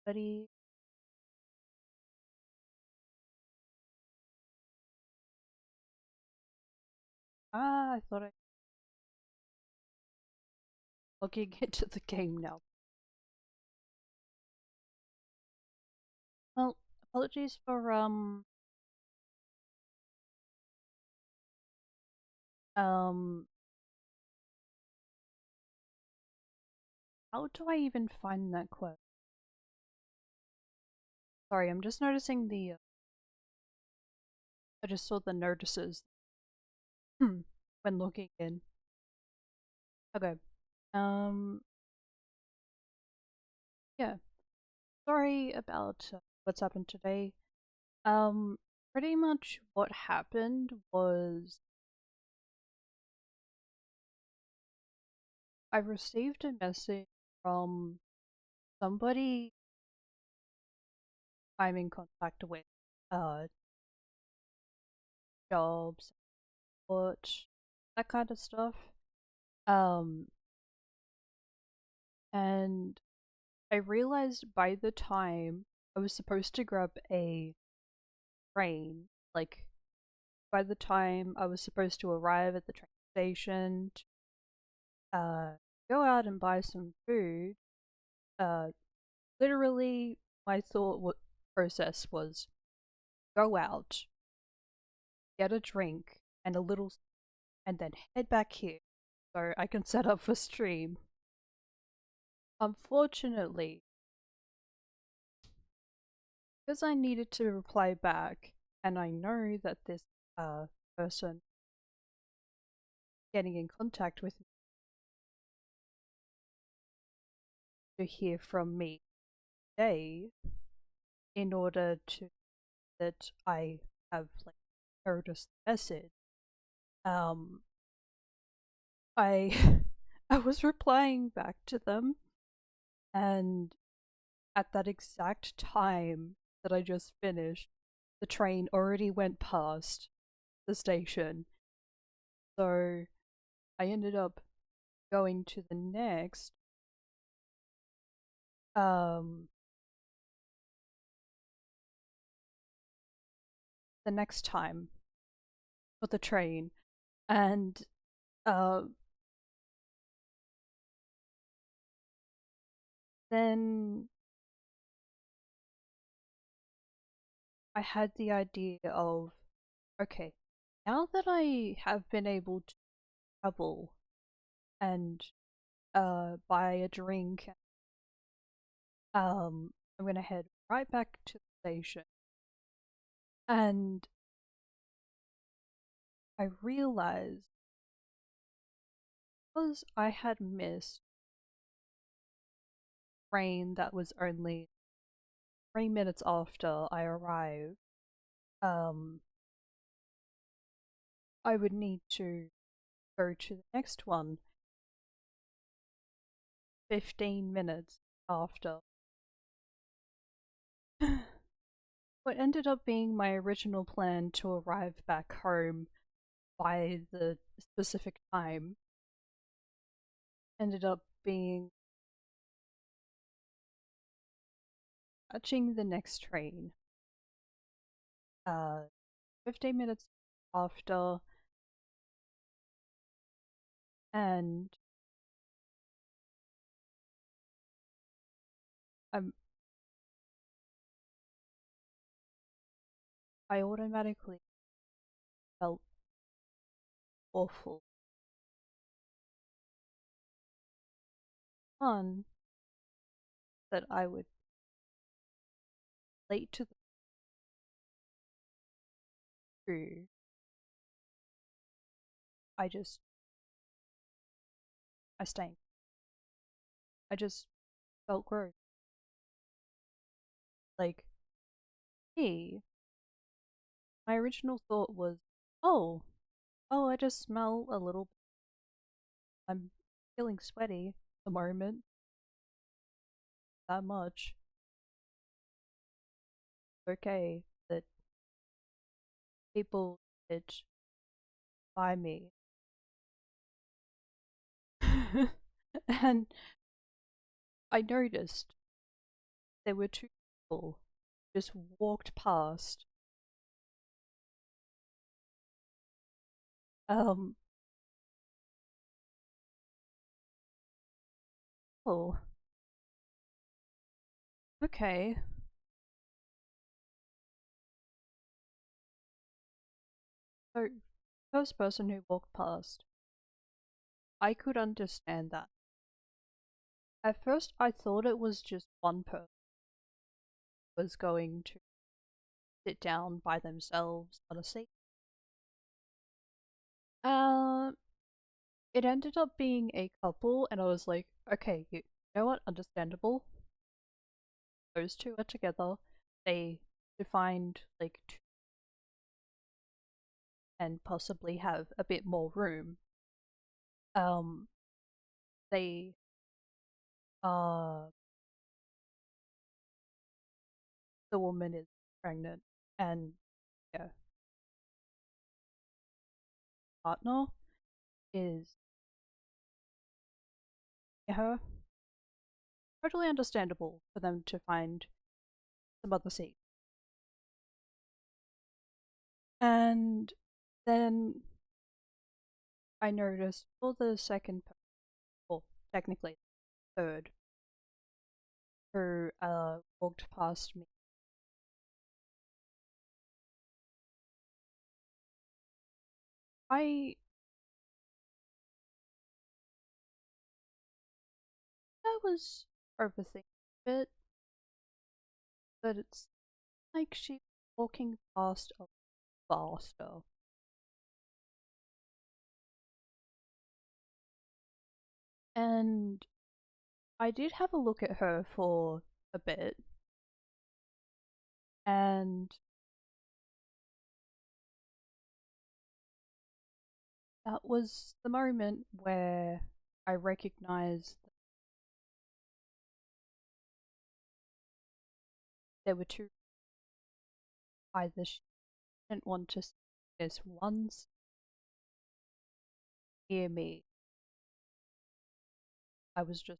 Buddy. I thought I logging into the game now. Well, apologies for um how do I even find that quote? Sorry, I'm just noticing the I just saw the notices when logging in. Okay. Um yeah. Sorry about what's happened today. Um Pretty much what happened was I received a message from somebody I'm in contact with, uh, jobs, what, that kind of stuff. Um, and I realized by the time I was supposed to grab a train, like by the time I was supposed to arrive at the train station, uh, go out and buy some food, uh, literally my process was go out, get a drink and a little, and then head back here so I can set up for stream. Unfortunately, because I needed to reply back, and I know that this person getting in contact with me to hear from me today in order to that I have like noticed the message. Um, I I was replying back to them, and at that exact time that I just finished, the train already went past the station. So I ended up going to um the next time for the train, and uh then I had the idea of, okay, now that I have been able to travel and buy a drink, I'm gonna head right back to the station. And I realized because I had missed train that was only 3 minutes after I arrived, um, I would need to go to the next one 15 minutes after. What ended up being my original plan to arrive back home by the specific time ended up being catching the next train. Uh, 15 minutes after, and I'm I automatically felt awful. One, that I would late to the crew. I just I stank. I just felt gross. Like me, my original thought was, oh, oh, I just smell a little. I'm feeling sweaty at the moment. That much. Okay, that people did by me. And I noticed there were two people just walked past. Um, oh, okay. So, first person who walked past, I could understand that. At first, I thought it was just one person was going to sit down by themselves on a seat. Um, it ended up being a couple, and I was like, okay, you know what? Understandable. Those two are together. They to find like two and possibly have a bit more room. Um, they uh the woman is pregnant, and yeah, partner is her. Totally understandable for them to find some other seat. And then I noticed for the second, well, technically third, who walked past me. I was overthinking it, but it's like she walking past a faster. And I did have a look at her for a bit, and that was the moment where I recognized that there were two. Either she didn't want to see this once near me, I was just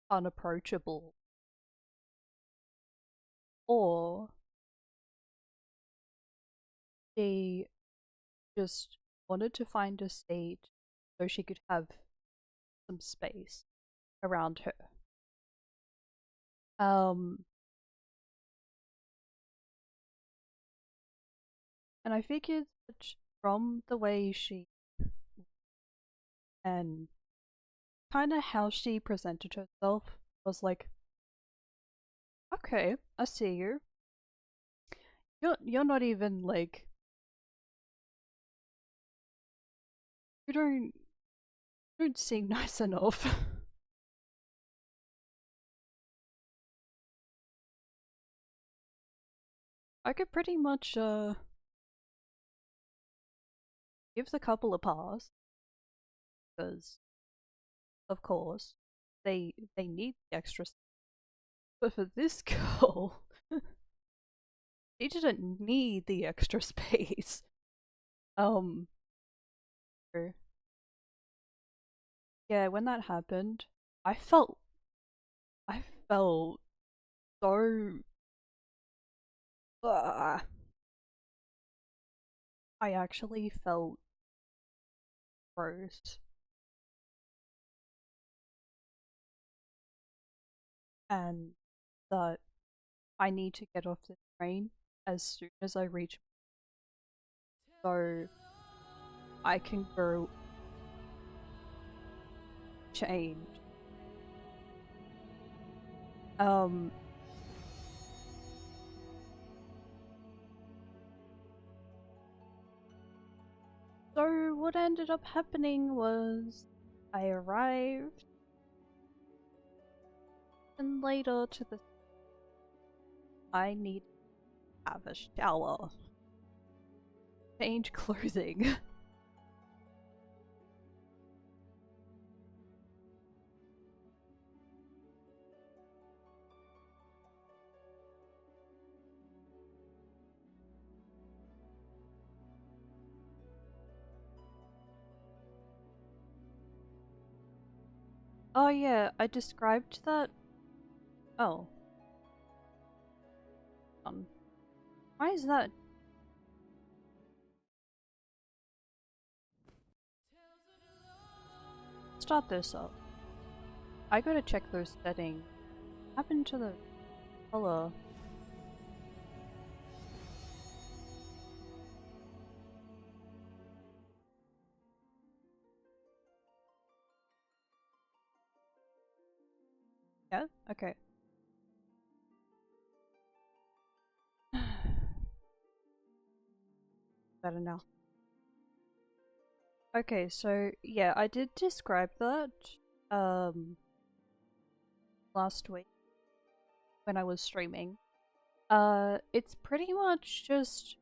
unapproachable, or she just wanted to find a seat so she could have some space around her. Um, and I figured that from the way she and kind of how she presented herself was like, okay, I see you. You're not even like you don't seem nice enough. I could pretty much give the couple a pass because of course they need the extra. But for this girl, she didn't need the extra space. Um, yeah, when that happened, I felt I felt so. Uh, I actually felt gross, and that I need to get off the train as soon as I reach, so I can go change. Um, so what ended up happening was I arrived and later to the I need to have a shower, change clothing. Oh yeah, I described that. Oh, Why is that? Start this up. I gotta check those settings. What happened to the color? Yeah? Okay. Better now. Okay, so yeah, I did describe that last week when I was streaming. It's pretty much just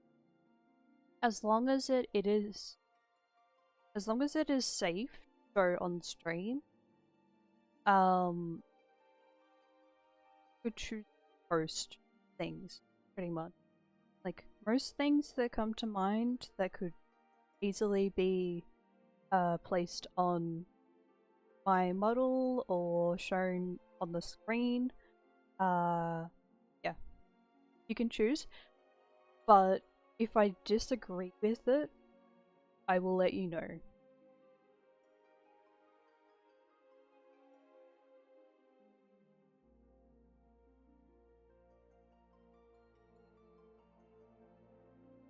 as long as it is safe to go on stream, could choose most things, pretty much. Like most things that come to mind that could easily be placed on my model or shown on the screen. Yeah, you can choose. But if I disagree with it, I will let you know.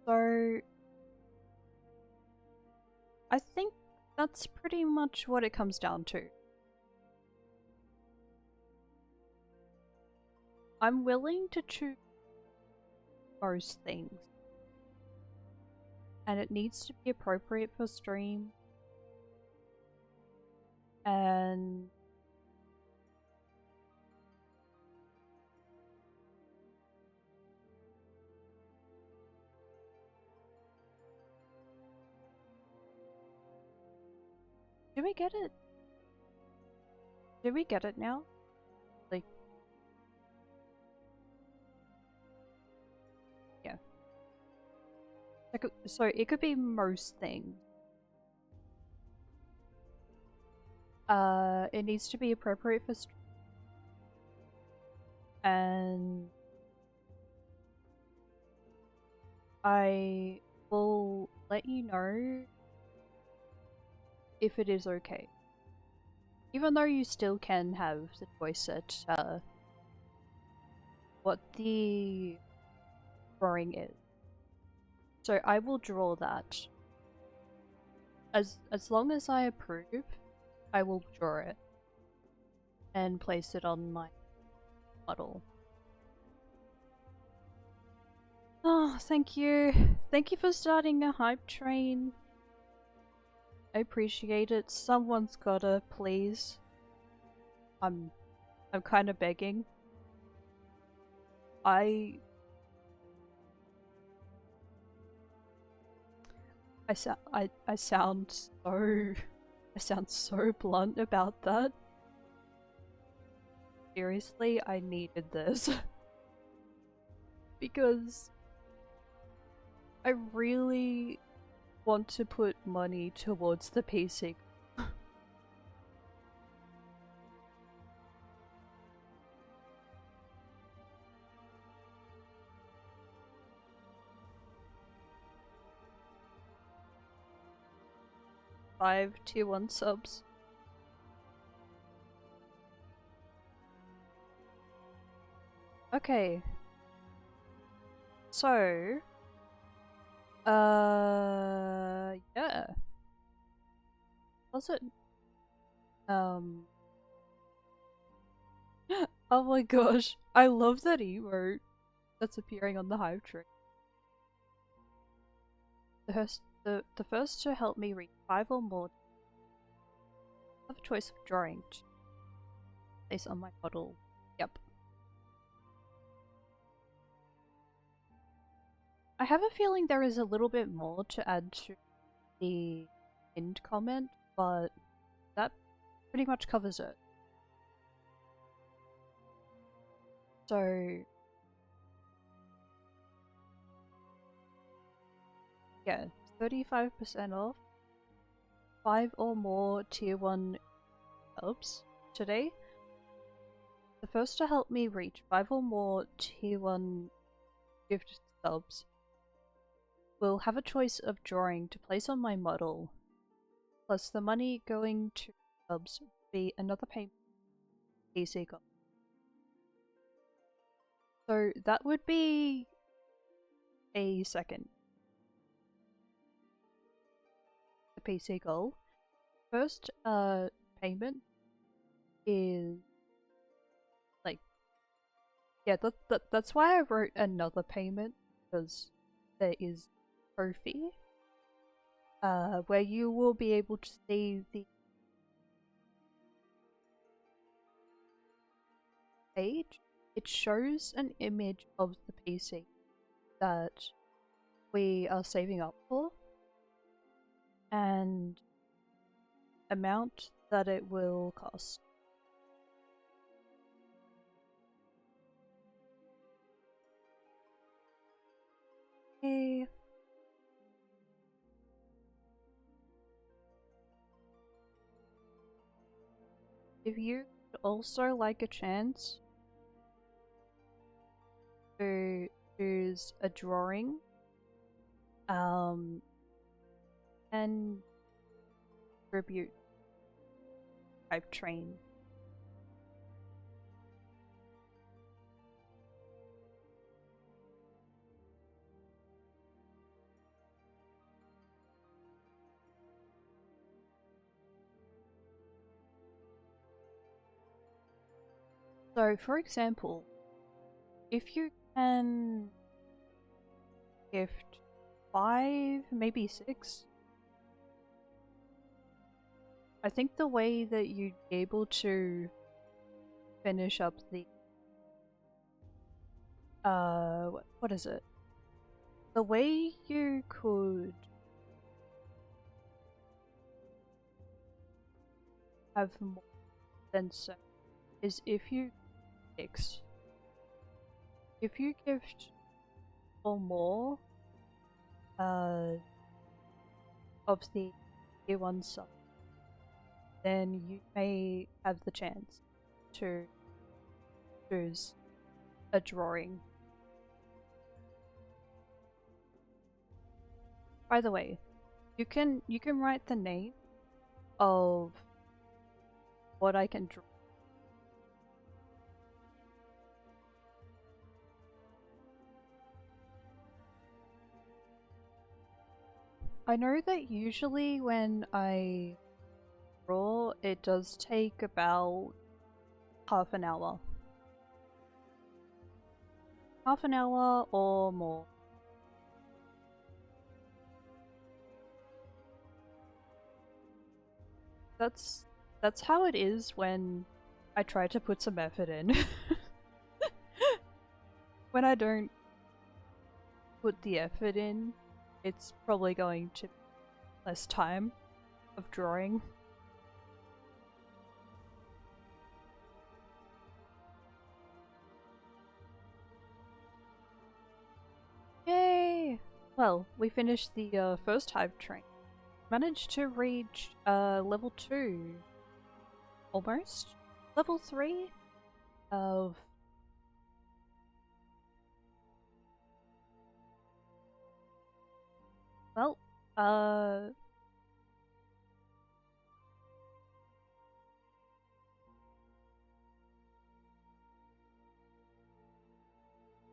So I think that's pretty much what it comes down to. I'm willing to choose most things. And it needs to be appropriate for stream. And do we get it? Do we get it now? Like, yeah. So it could be most things. It needs to be appropriate for stream. And I will let you know if it is okay. Even though you still can have the choice at what the drawing is. So I will draw that. As long as I approve, I will draw it and place it on my model. Oh, thank you. Thank you for starting a hype train. I appreciate it. Someone's gotta, please. I'm kind of begging. I sound so blunt about that. Seriously, I needed this. Because I really want to put money towards the PC. Five tier 1 subs. Okay. So, yeah. Was it? Oh my gosh, I love that emote that's appearing on the hive tree. The first to help me reach 5 or more. I have a choice of drawing. Place on my model. Yep. I have a feeling there is a little bit more to add to the end comment, but that pretty much covers it. So yeah, 35% off. 5 or more tier 1 helps today. The first to help me reach 5 or more tier 1 gift subs will have a choice of drawing to place on my model, plus the money going to subs will be another payment PC goal. So that would be a second. The PC goal. First payment is like, yeah, that's why I wrote another payment, because there is trophy where you will be able to see the page. It shows an image of the PC that we are saving up for and amount that it will cost. Okay. If you would also like a chance to choose a drawing, and tribute type train. So, for example, if you can gift 5, maybe 6, I think the way that you'd be able to finish up the what is it? The way you could have more than so is if you gift. If you gift or more of the tier 1 sub, then you may have the chance to choose a drawing. By the way, you can write the name of what I can draw. I know that usually when I draw, it does take about half an hour. Half an hour or more. That's how it is when I try to put some effort in. When I don't put the effort in, it's probably going to be less time of drawing. Yay! Well, we finished the first hype train. Managed to reach level 2. Almost. Level 3 of... Well,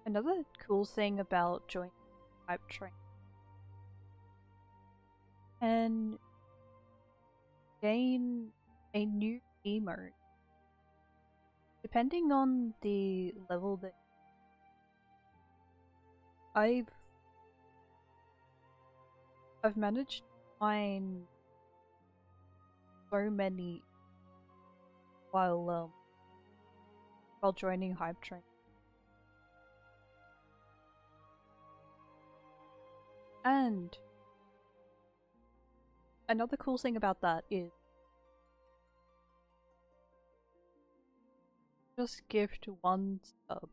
another cool thing about joining hype train and gain a new emote depending on the level that I've managed to find so many while joining hype train. And another cool thing about that is just gift 1 sub.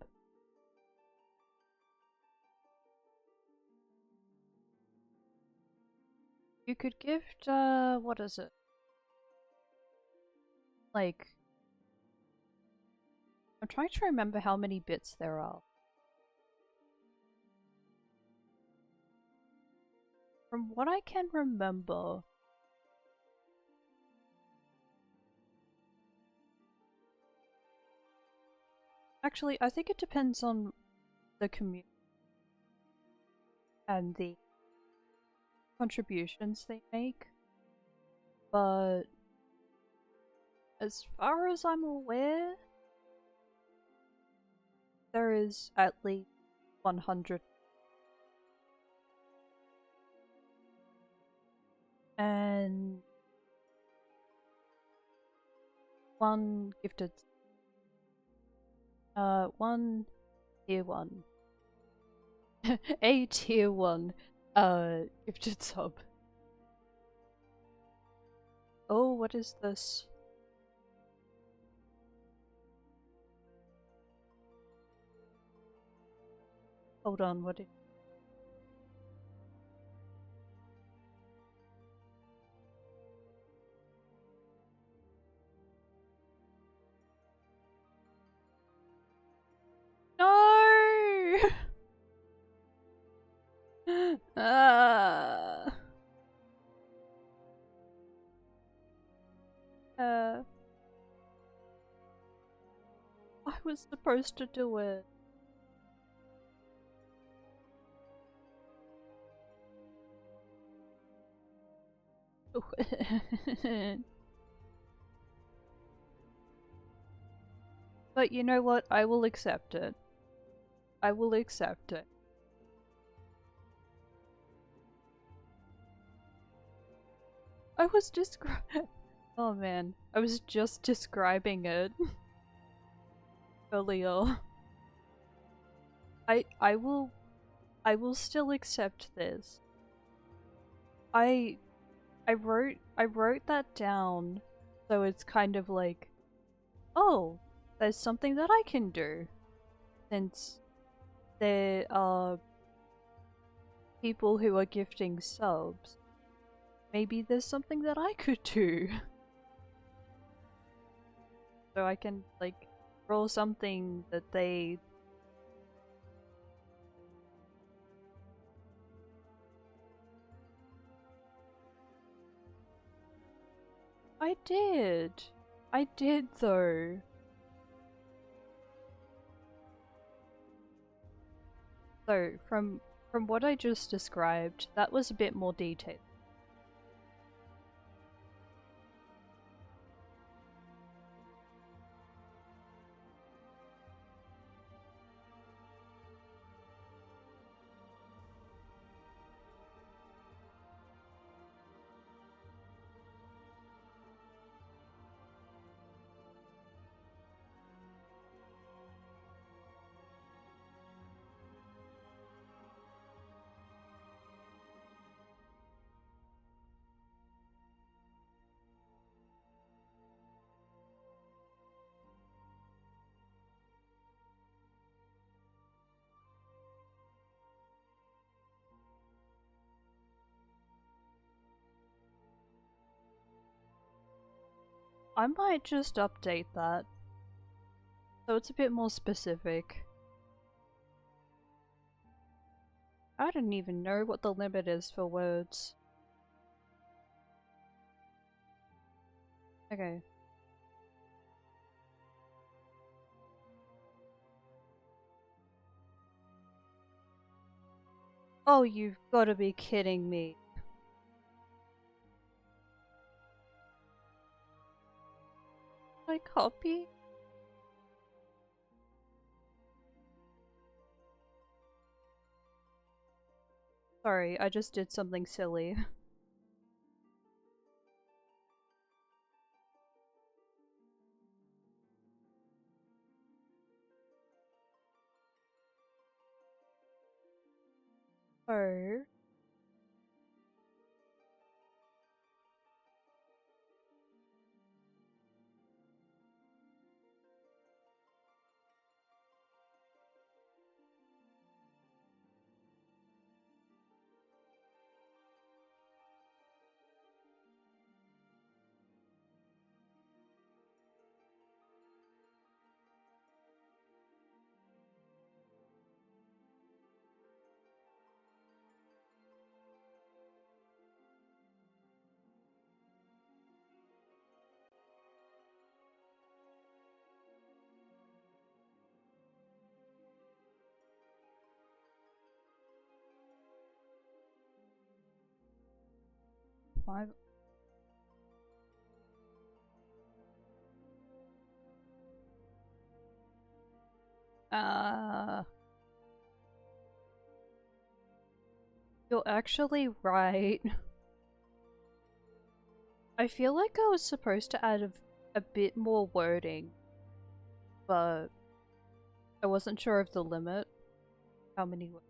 You could gift, what is it? Like, I'm trying to remember how many bits there are. from what I can remember, actually, I think it depends on the community and the contributions they make, but as far as I'm aware, there is at least 100 and one gifted, one tier 1. A tier 1, gifted sub. Oh, what is this? Hold on, what did... No! uh, uh, I was supposed to do it. But you know what? I will accept it. I will accept it. I was oh man, I was just describing it earlier. I will still accept this. I I wrote that down, so it's kind of like, oh, there's something that I can do, since there are people who are gifting subs. Maybe there's something that I could do. So I can, like, roll something that they... I did! I did though! So, from what I just described, that was a bit more detailed. I might just update that, so it's a bit more specific. I don't even know what the limit is for words. Okay. Oh, you've gotta be kidding me. I copy? Sorry, I just did something silly. Oh. 5. You're actually right. I feel like I was supposed to add a bit more wording, but I wasn't sure of the limit. How many words?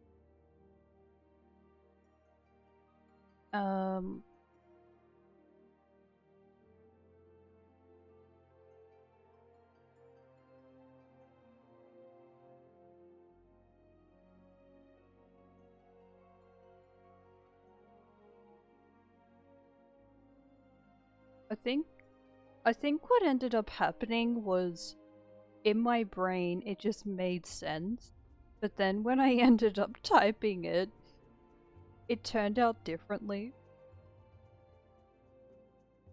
I think what ended up happening was, in my brain it just made sense, but then when I ended up typing it, it turned out differently.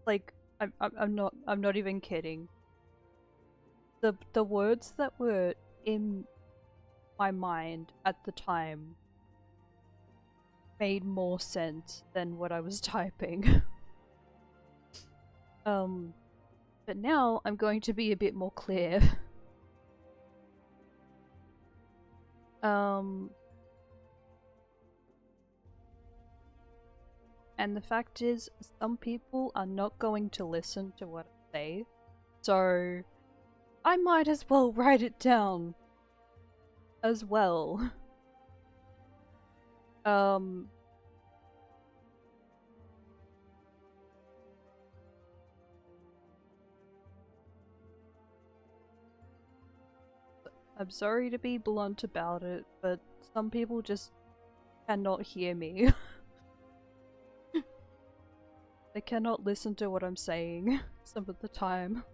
Like, I'm not even kidding. The words that were in my mind at the time made more sense than what I was typing. But now I'm going to be a bit more clear. And the fact is, some people are not going to listen to what I say, so I might as well write it down as well. I'm sorry to be blunt about it, but some people just cannot hear me. They cannot listen to what I'm saying some of the time.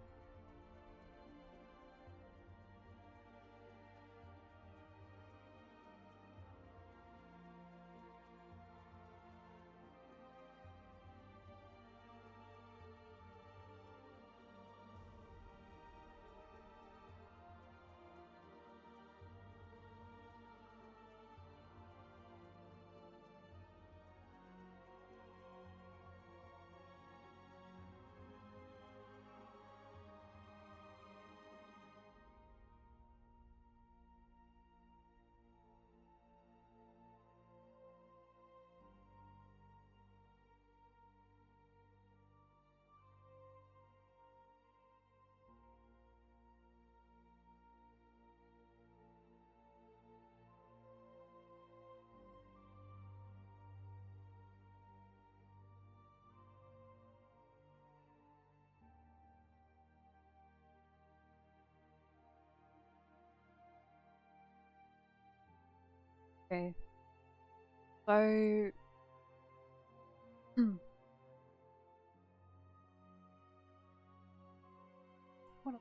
Okay. So... what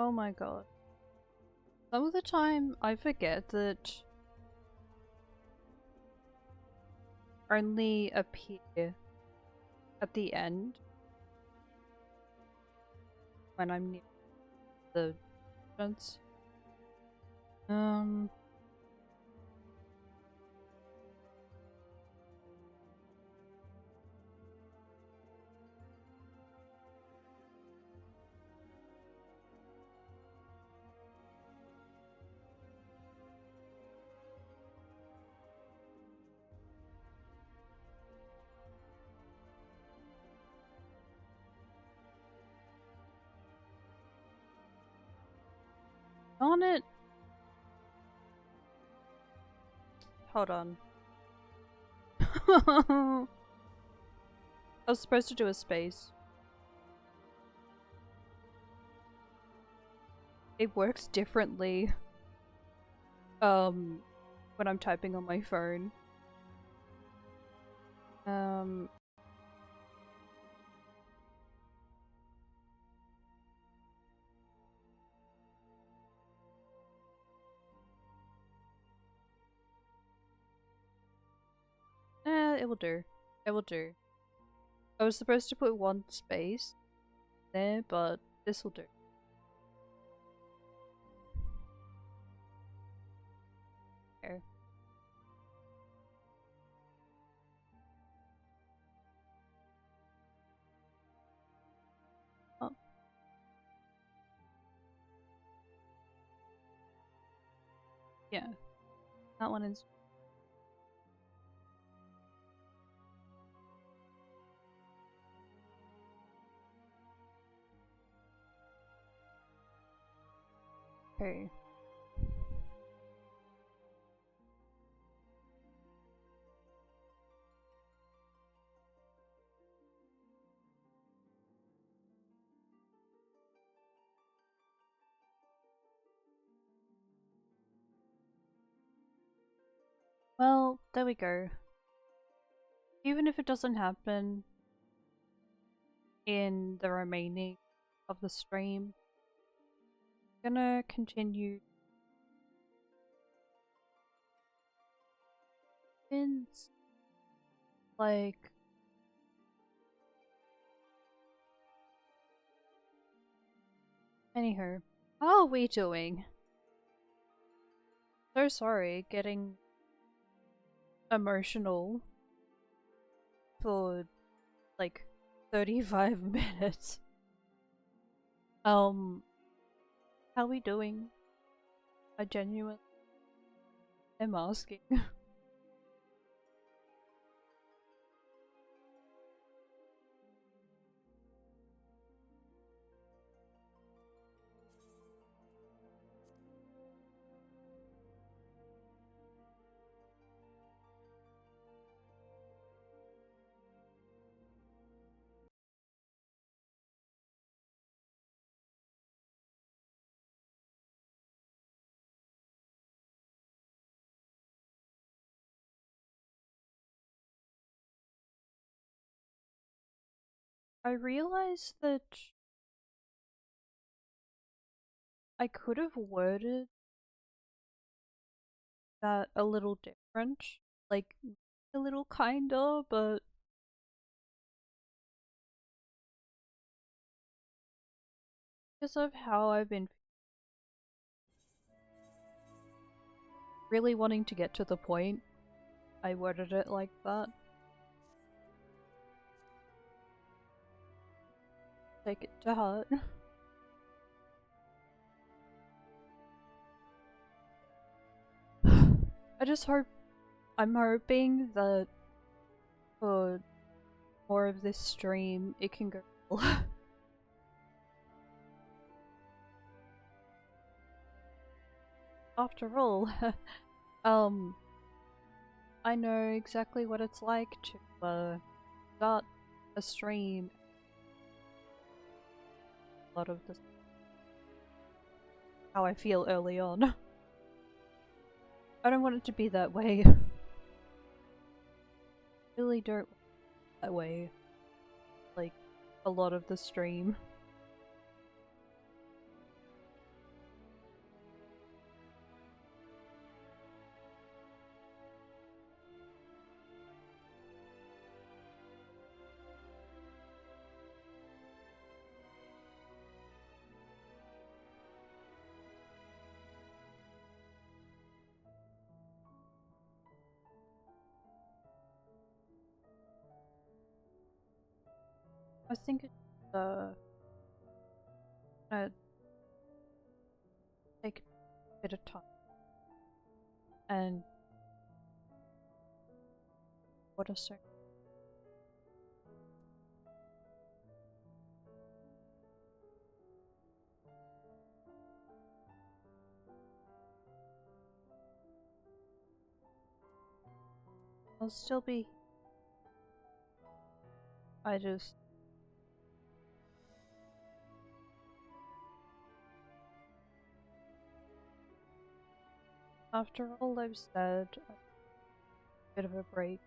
Oh my god. Some of the time I forget that only appear at the end when I'm near the entrance. On it. Hold on. I was supposed to do a space. It works differently. When I'm typing on my phone. It will do. It will do. I was supposed to put one space there, but this will do. There. Oh. Yeah. That one is. Okay. Well, there we go. Even if it doesn't happen in the remaining of the stream, I'm gonna continue since, like, anywho, how are we doing? So sorry, getting emotional for like 35 minutes. How we doing? I genuinely am asking. I realized that I could have worded that a little different. Like, a little kinder, but because of how I've been really wanting to get to the point, I worded it like that. Take it to heart. I just hope. I'm hoping that for more of this stream, it can go well. After all, I know exactly what it's like to start a stream. A lot of this, how I feel early on. I don't want it to be that way. Really don't want it that way. Like, a lot of the stream. I think it's gonna take a bit of time. And what a sec. I'll still be. I just. After all I've said, a bit of a break.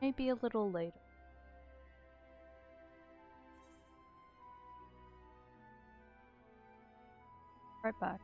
Maybe a little later. Right back.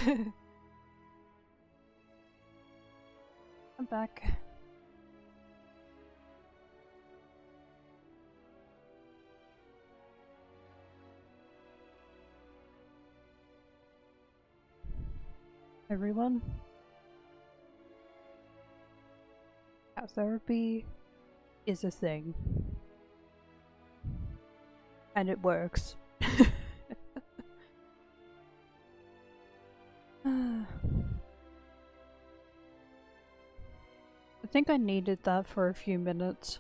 I'm back. Everyone, cat therapy is a thing. And it works. I think I needed that for a few minutes.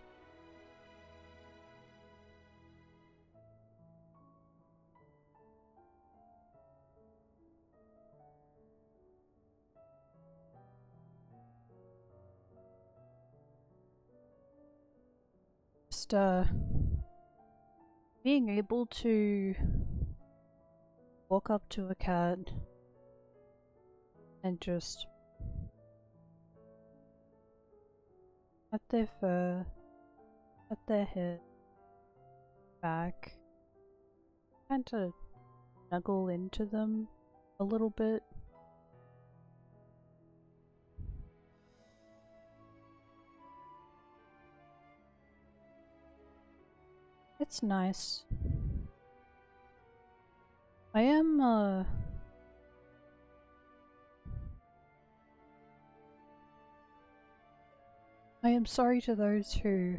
Just being able to walk up to a cat and just pat their fur, pat their head, back, kind of snuggle into them a little bit. It's nice. I am sorry to those who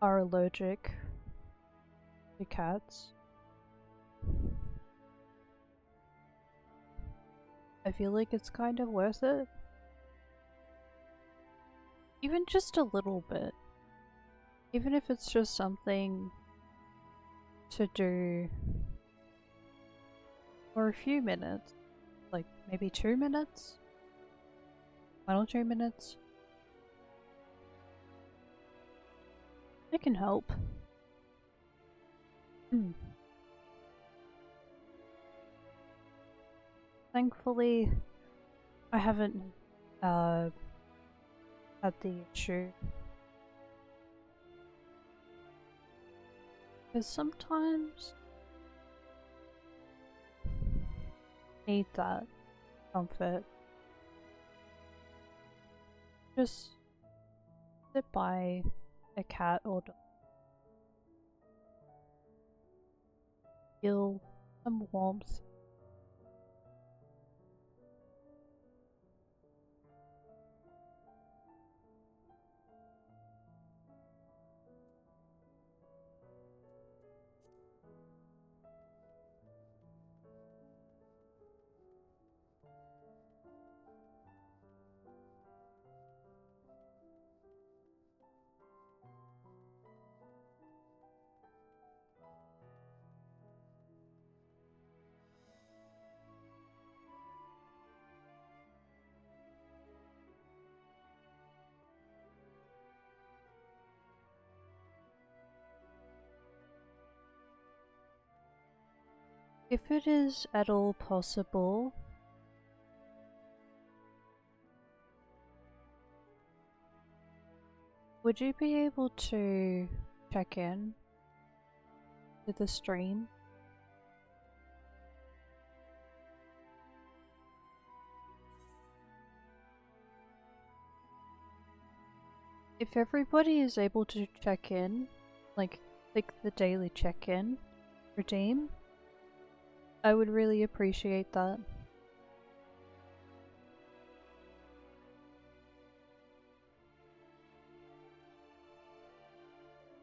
are allergic to cats. I feel like it's kind of worth it. Even just a little bit. Even if it's just something to do for a few minutes. Like maybe 2 minutes? 1 or 2 minutes? It can help. Thankfully, I haven't had the issue. Because sometimes need that comfort. Just sit by a cat or dog. Feel some warmth. If it is at all possible, would you be able to check in to the stream? If everybody is able to check in, like click the daily check-in, redeem, I would really appreciate that.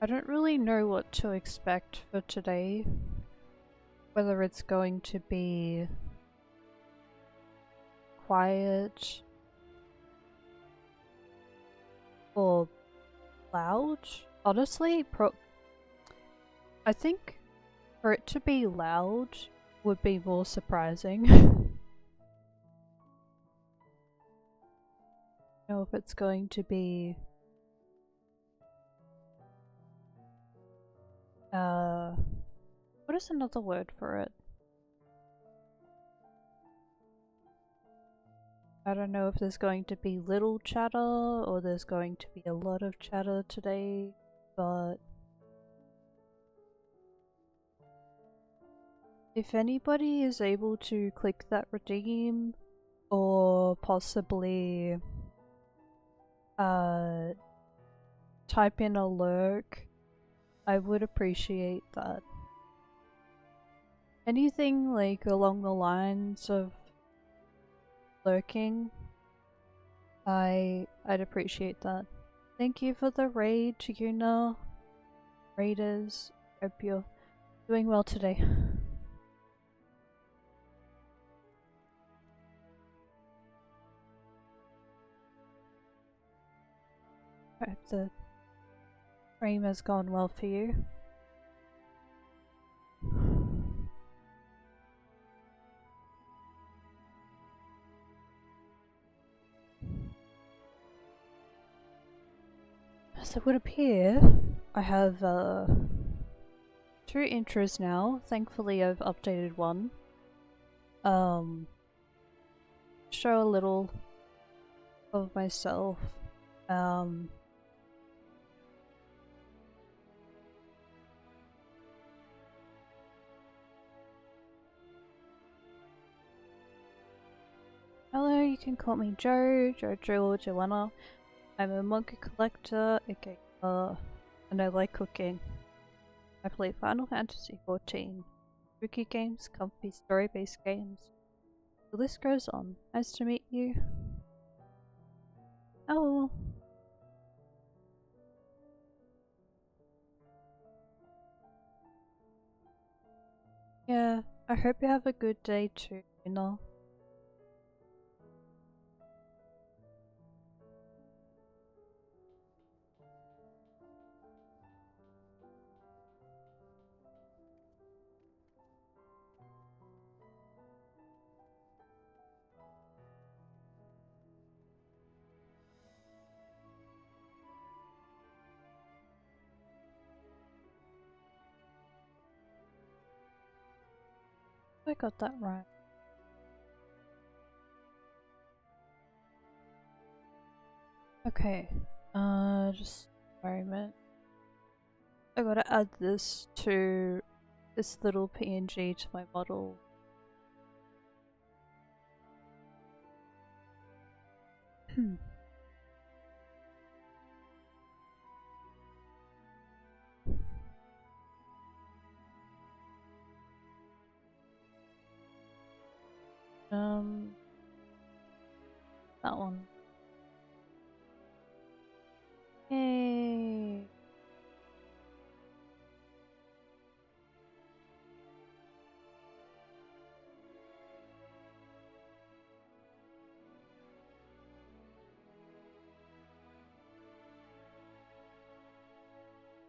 I don't really know what to expect for today. Whether it's going to be quiet or loud. Honestly, I think for it to be loud would be more surprising. I don't know if it's going to be what is another word for it? I don't know if there's going to be little chatter or there's going to be a lot of chatter today, but If anybody is able to click that redeem or possibly type in a lurk, I would appreciate that. Anything like along the lines of lurking, I'd appreciate that. Thank you for the raid, Yuna. Raiders, hope you're doing well today. I hope the stream has gone well for you. As it would appear, I have 2 intros now. Thankfully I've updated one. Show a little of myself. Hello, you can call me Joe, Jojo, or Joanna. I'm a manga collector, a gamer, and I like cooking. I play Final Fantasy XIV, spooky games, comfy story-based games. The list goes on. Nice to meet you. Oh. Yeah, I hope you have a good day too, you know. I got that right. Okay, just a moment. I gotta add this to this little PNG to my model. That one. Yay!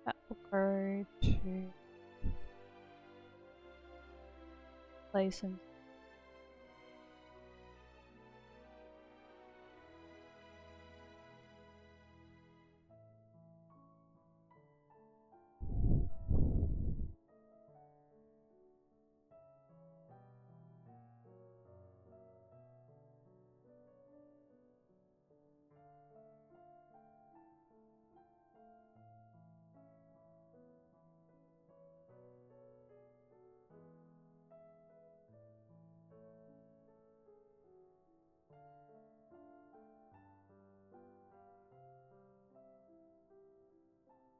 That will go to license.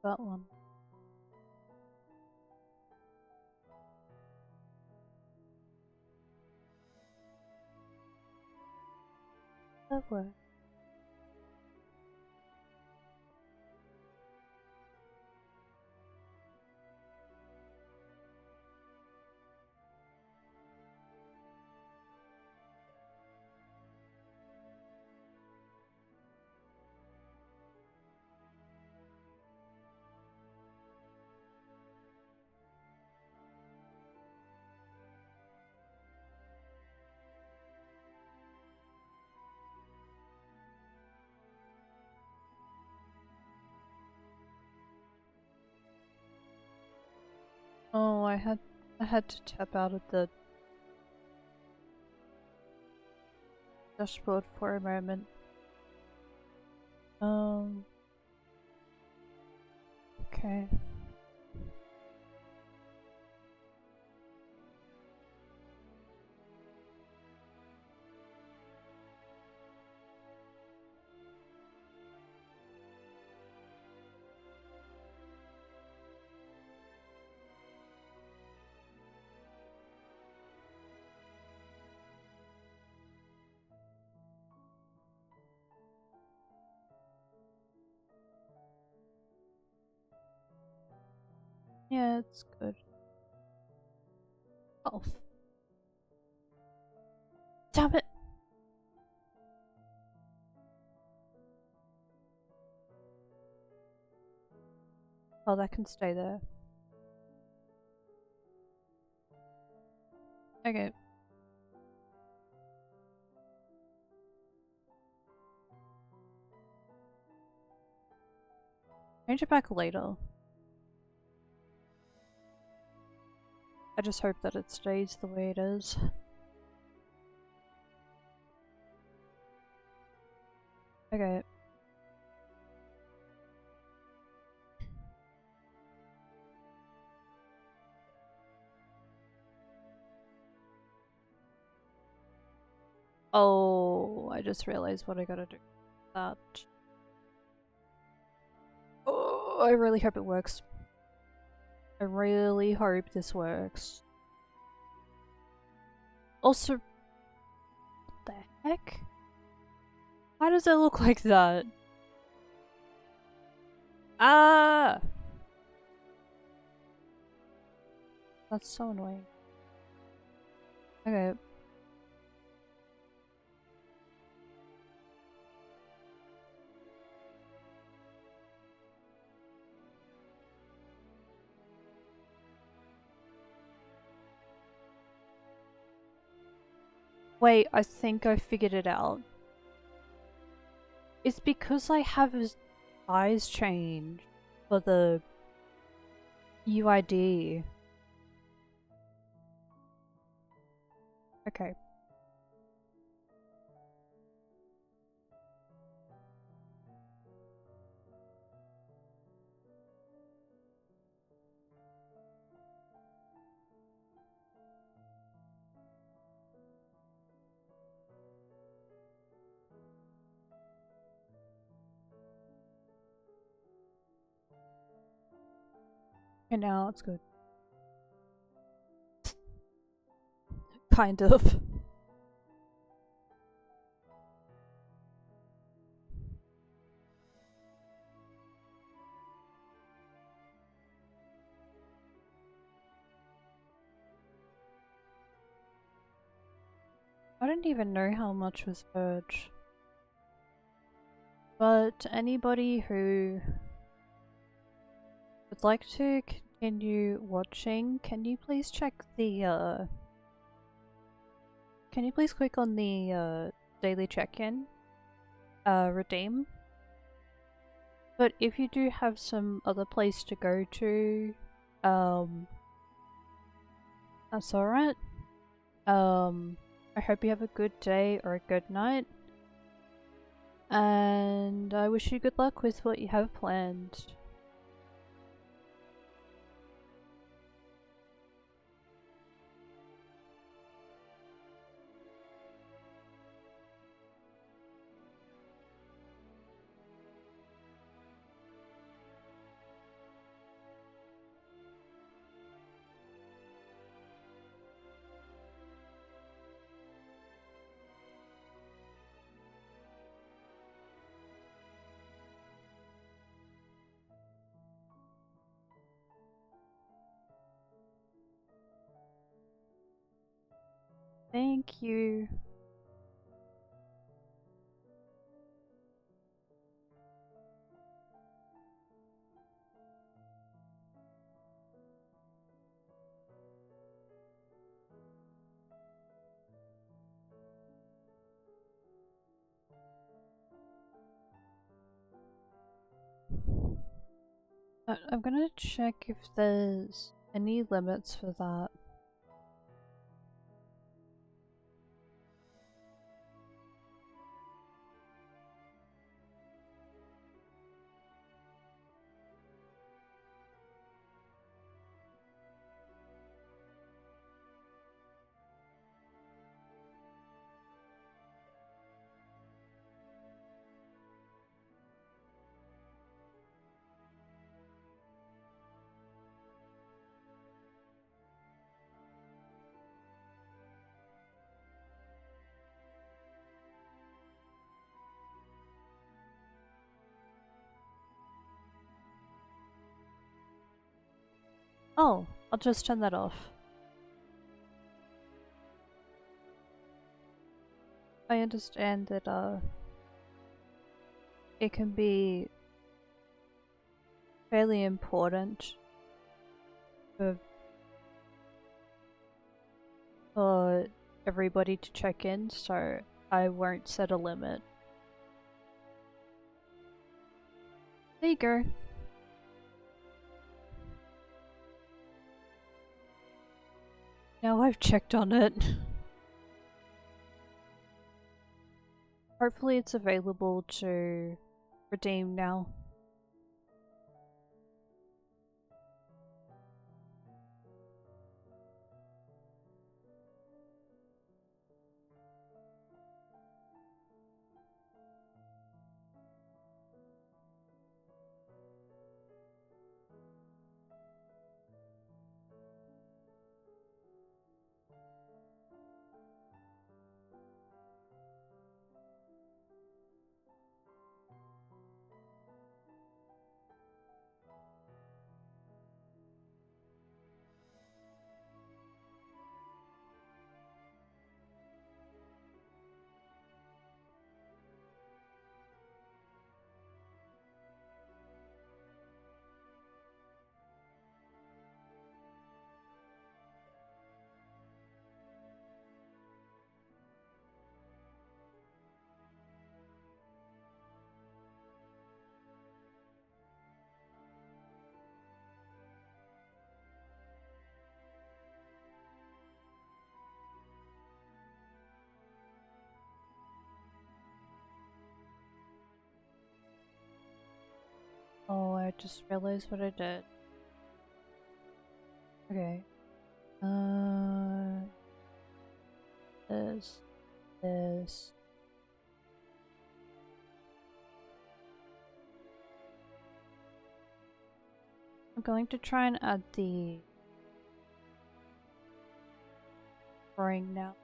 That one. That works. Oh, I had to tap out of the dashboard for a moment. Okay. Yeah, it's good. Oh. Damn it! Oh, that can stay there. Okay. Change it back later. I just hope that it stays the way it is. Okay. Oh, I just realized what I gotta do. That. Oh, I really hope it works. I really hope this works. Also, what the heck? Why does it look like that? Ah! That's so annoying. Okay. Wait, I think I figured it out. It's because I have his eyes changed for the UID. Okay. And now it's good. Kind of. I don't even know how much was Urge. But anybody who would like to continue watching, can you please check the can you please click on the daily check-in? Redeem. But if you do have some other place to go to, that's alright. I hope you have a good day or a good night. And I wish you good luck with what you have planned. Thank you. I'm gonna check if there's any limits for that. Oh, I'll just turn that off. I understand that it can be fairly important for everybody to check in, so I won't set a limit. There you go. Now I've checked on it. Hopefully it's available to redeem now. Oh, I just realized what I did. Okay. This. I'm going to try and add the ring now.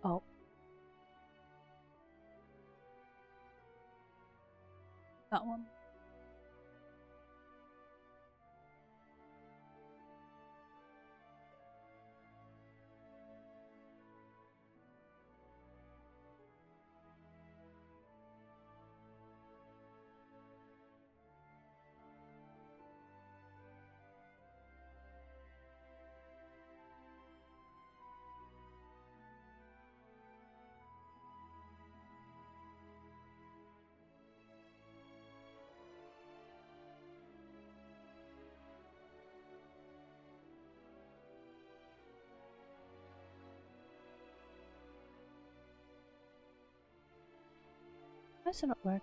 Oh. That one. Why does it not work?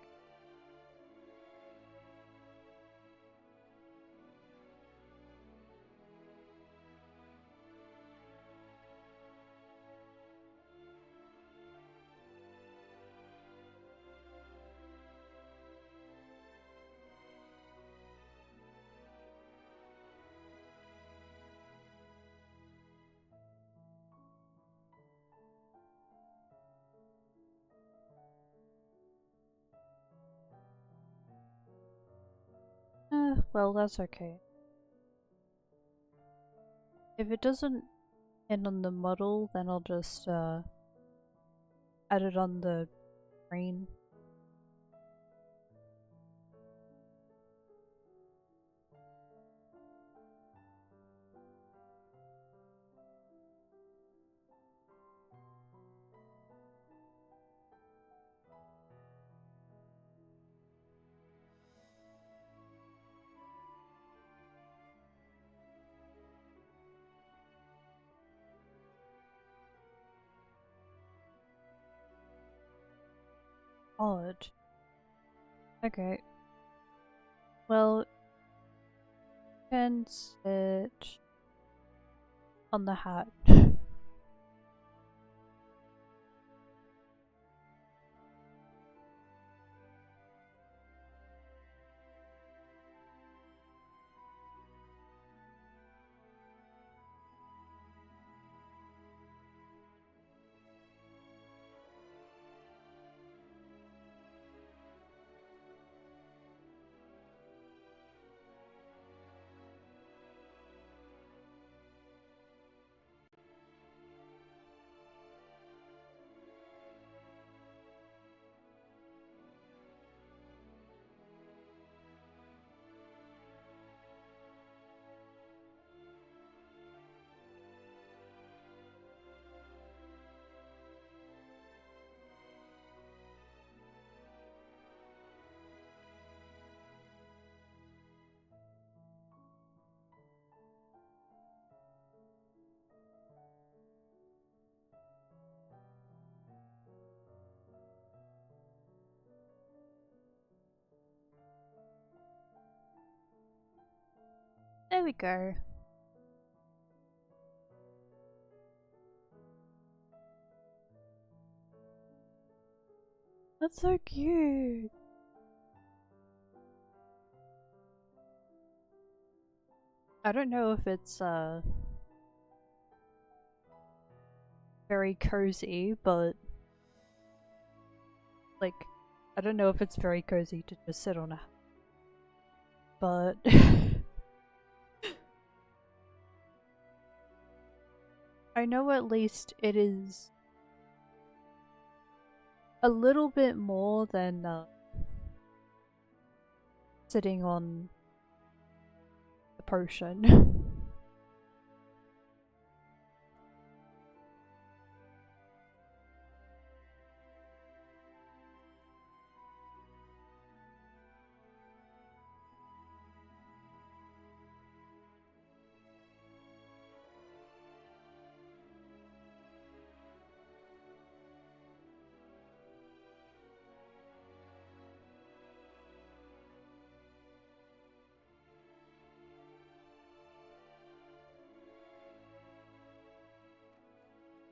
Well, that's okay. If it doesn't end on the model, then I'll just add it on the screen. odd. Okay. Well, you can sit on the hat. There we go. That's so cute. I don't know if it's very cozy, but like I don't know if it's very cozy to just sit on a but I know at least it is a little bit more than sitting on the potion.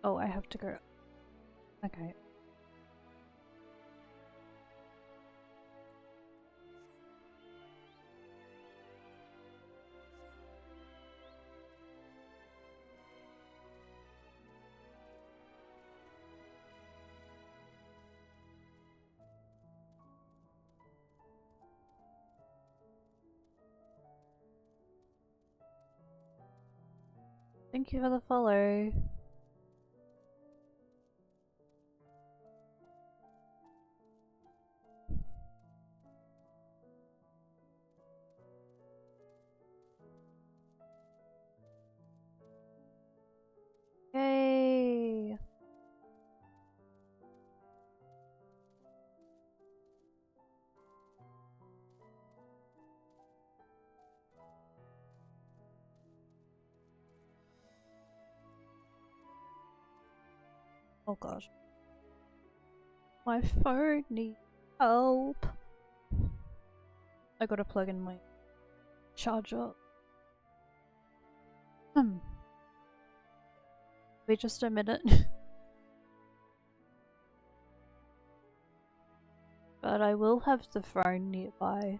Oh, I have to go. Okay. Thank you for the follow. Yay! Oh gosh. My phone needs help. I gotta plug in my charger. Wait just a minute. But I will have the phone nearby.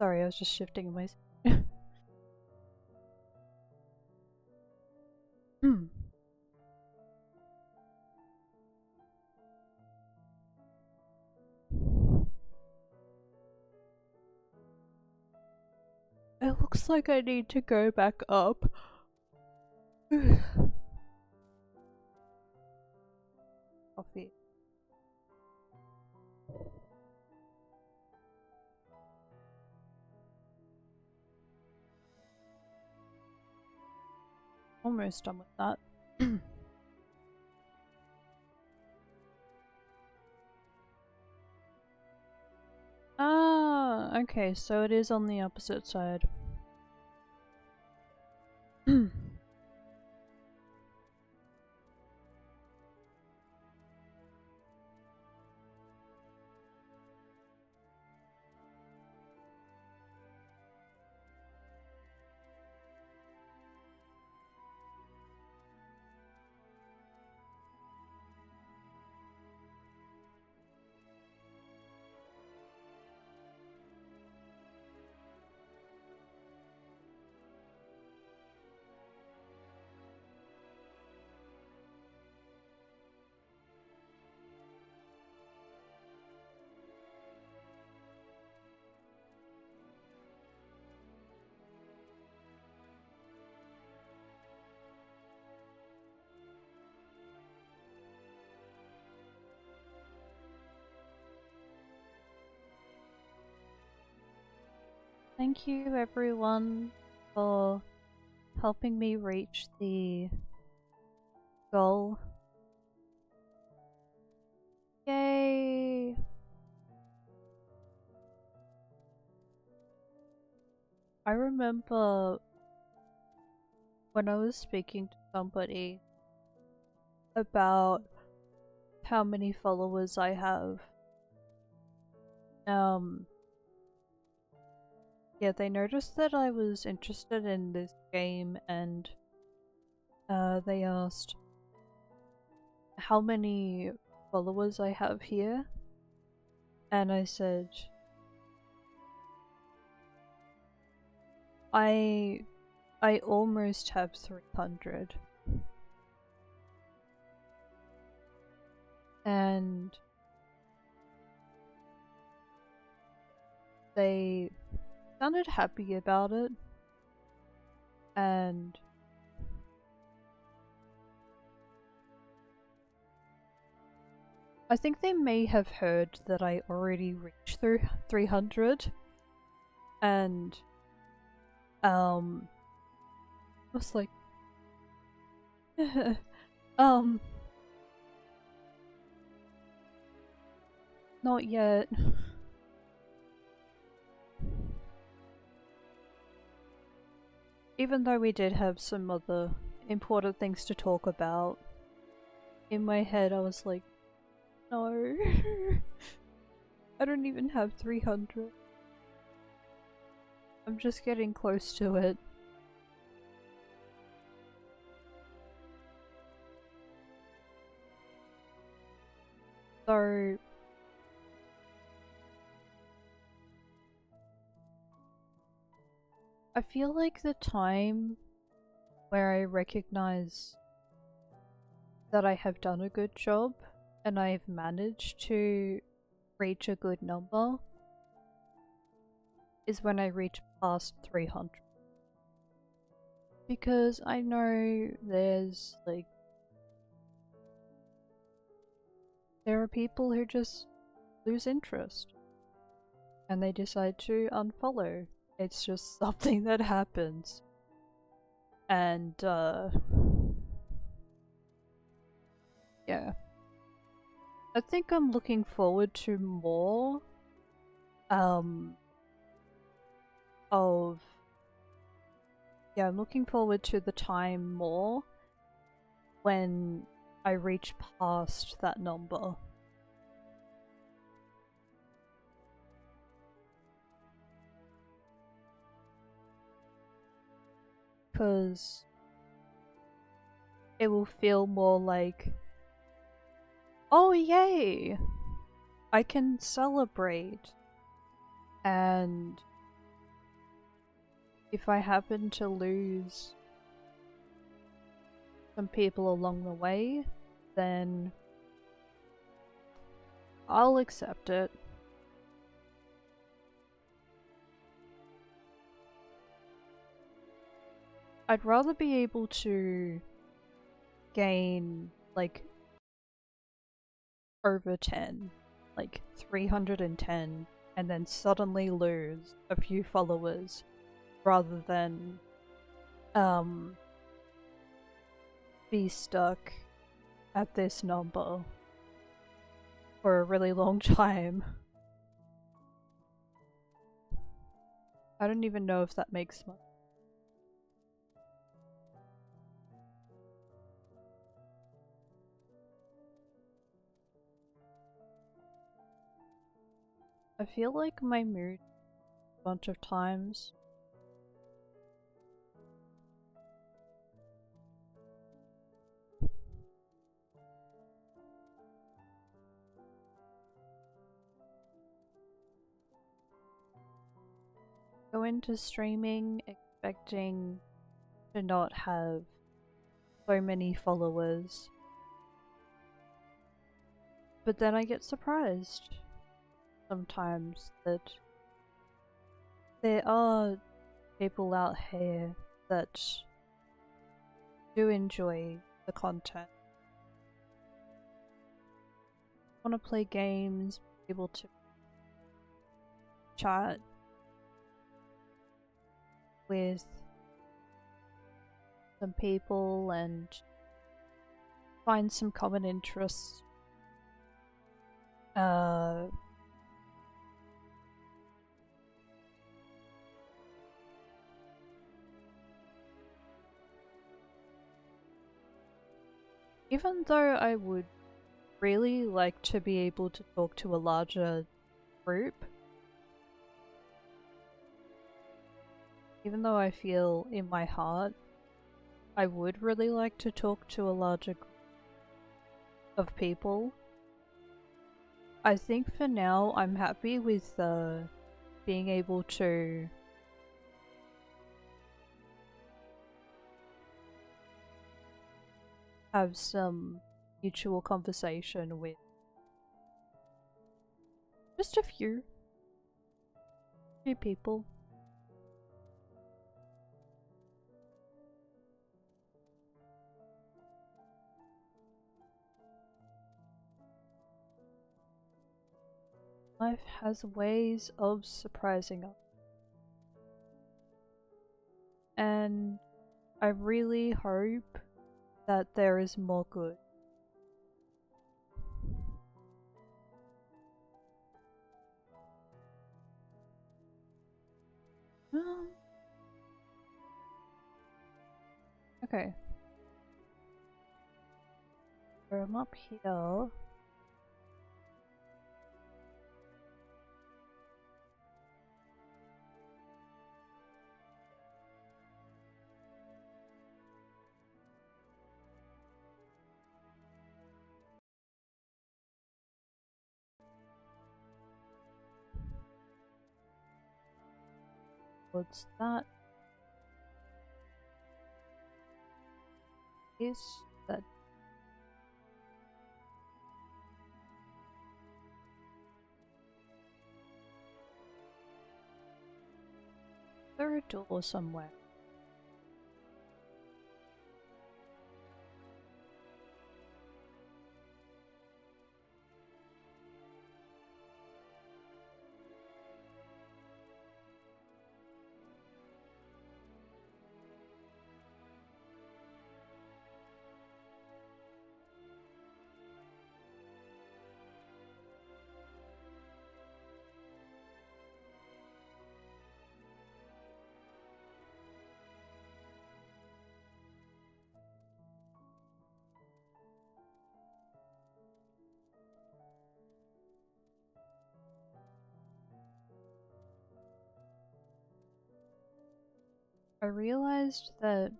Sorry, I was just shifting my. Hmm. It looks like I need to go back up. Coffee. Almost done with that. Ah, okay, so it is on the opposite side. Thank you everyone for helping me reach the goal. Yay! I remember when I was speaking to somebody about how many followers I have. Yeah, they noticed that I was interested in this game and they asked how many followers I have here, and I said I almost have 300, and they sounded happy about it, and I think they may have heard that I already reached through 300, and I was like, not yet. Even though we did have some other important things to talk about, in my head I was like, no. I don't even have 300. I'm just getting close to it. So I feel like the time where I recognize that I have done a good job and I've managed to reach a good number is when I reach past 300. Because I know there's like, there are people who just lose interest and they decide to unfollow. It's just something that happens. And yeah. I think I'm looking forward to more of yeah, I'm looking forward to the time more when I reach past that number. Because it will feel more like, oh yay! I can celebrate. And if I happen to lose some people along the way, then I'll accept it. I'd rather be able to gain, like, over 10, like 310, and then suddenly lose a few followers, rather than, be stuck at this number for a really long time. I don't even know if that makes much. I feel like my mood a bunch of times. Go into streaming expecting to not have so many followers, but then I get surprised sometimes that there are people out here that do enjoy the content, want to play games, able to chat with some people and find some common interests. Even though I would really like to be able to talk to a larger group, even though I feel in my heart I would really like to talk to a larger group of people, I think for now I'm happy with being able to have some mutual conversation with just a few people. Life has ways of surprising us. And I really hope that there is more good. Okay. So I'm up here. What's that? Is that there a door somewhere? I realized that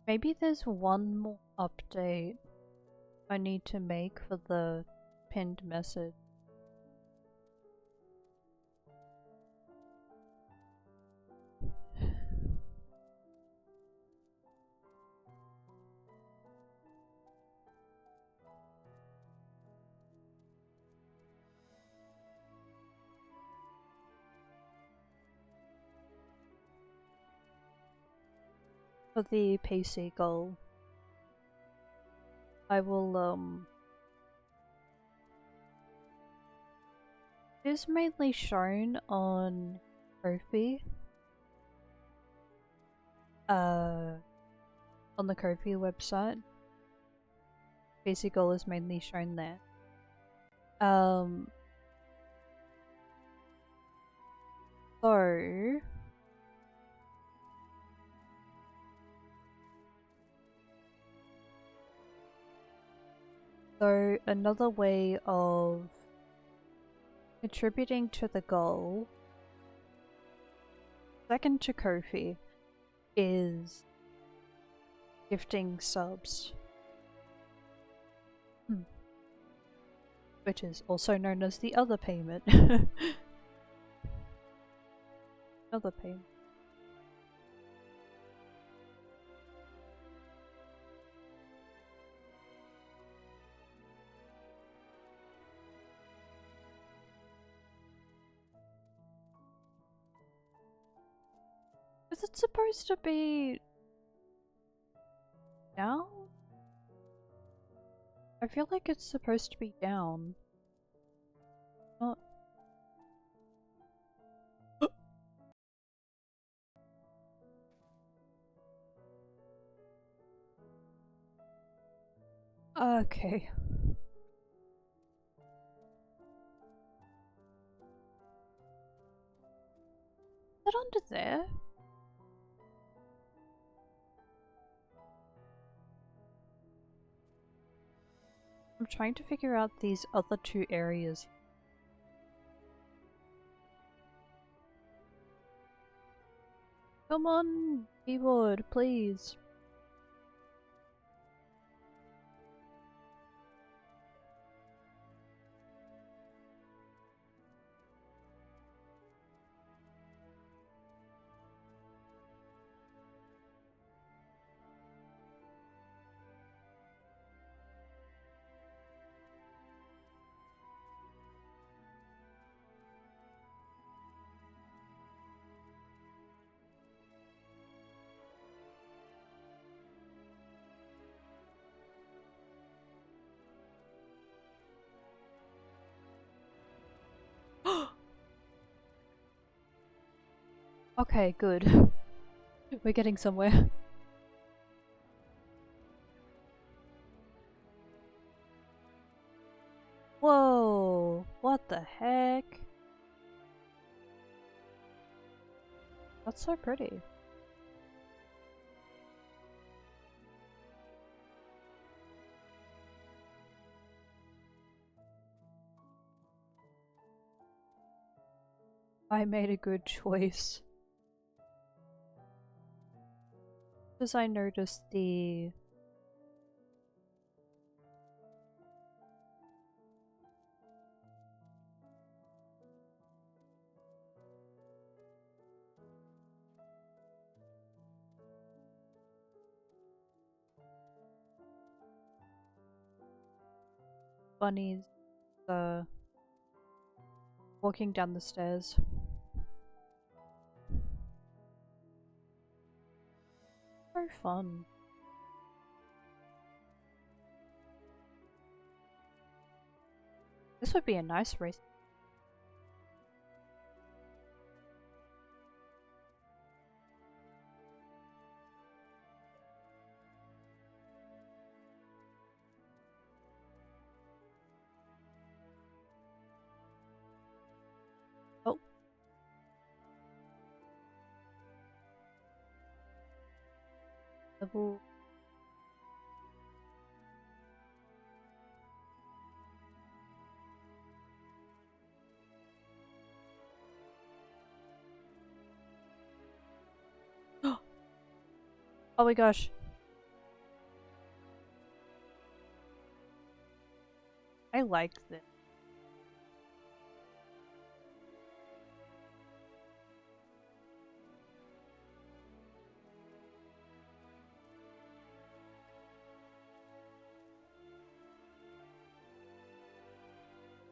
maybe there's one more update I need to make for the pinned message. For the PC goal, I will it is mainly shown on Ko-fi. On the Ko-fi website. PC goal is mainly shown there. So another way of contributing to the goal, second to Ko-fi, is gifting subs. Which is also known as the other payment. Other payment. Is it supposed to be down? I feel like it's supposed to be down. Not. Okay. Is that under there? I'm trying to figure out these other two areas. Come on, keyboard, please. Okay, good. We're getting somewhere. Whoa! What the heck? That's so pretty. I made a good choice. Because I noticed the bunnies walking down the stairs. So fun. This would be a nice race. Oh. Level. Oh my gosh. I like this.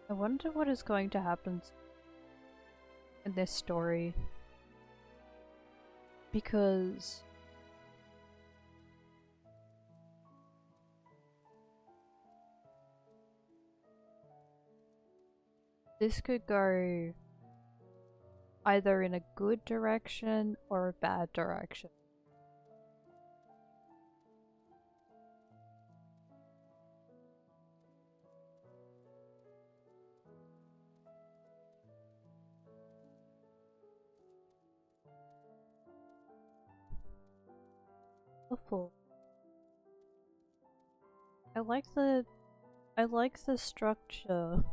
I wonder what is going to happen in this story. Because this could go either in a good direction or a bad direction. Awful. I like the structure.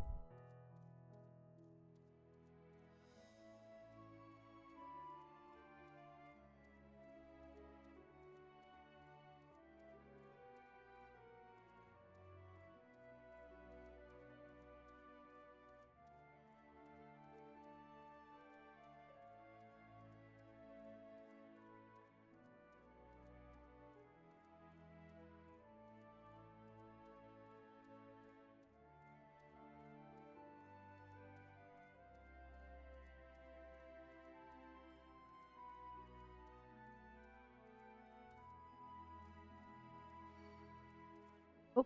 Oh.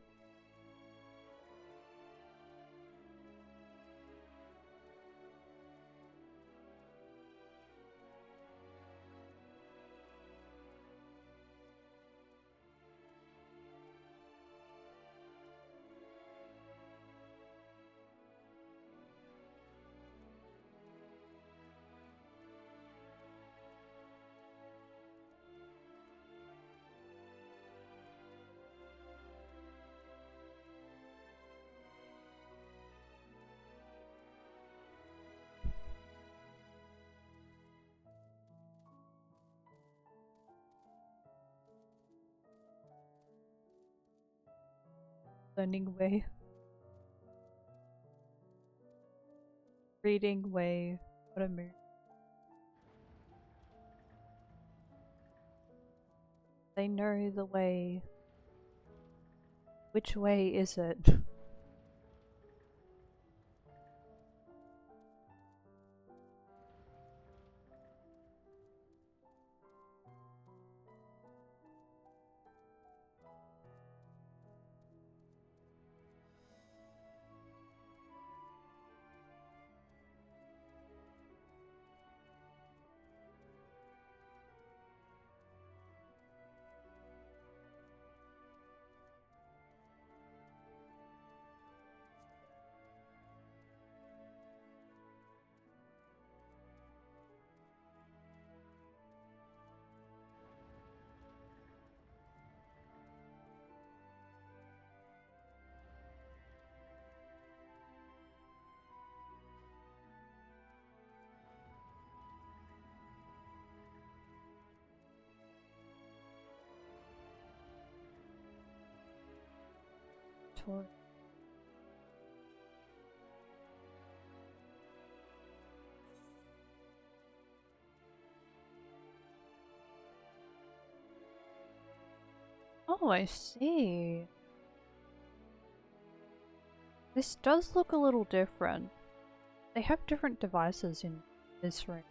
Learning way. Reading way. What a mood. They know the way. Which way is it? Tor. Oh, I see. This does look a little different. They have different devices in this room.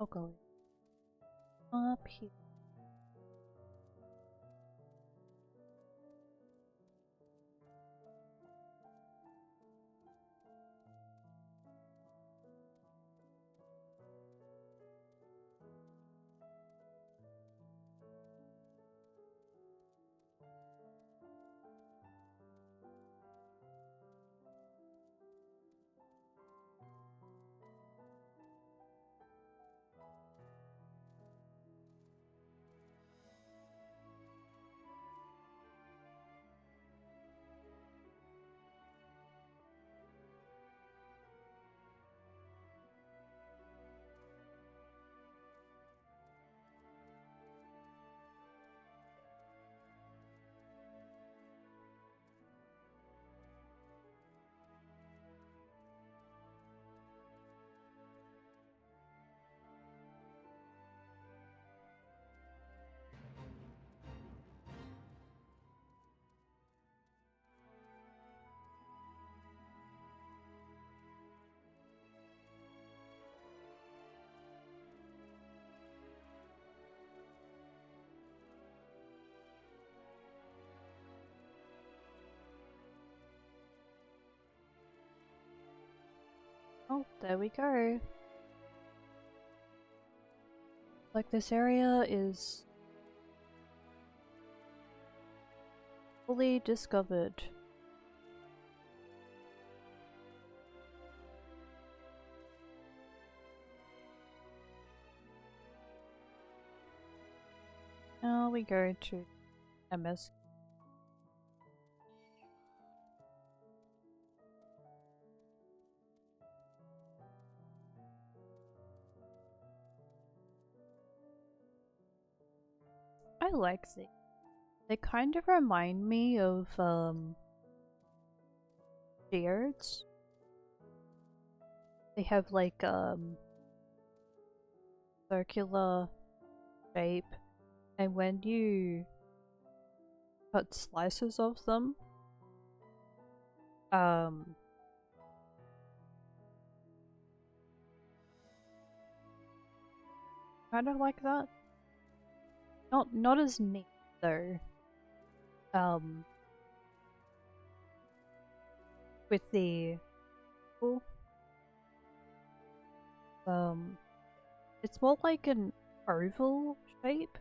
I'll go up here. Oh, there we go. Like, this area is fully discovered. Now we go to MSQ. I like these. They kind of remind me of geodes. They have like circular shape, and when you cut slices of them, kind of like that. Not as neat though. With the it's more like an oval shape.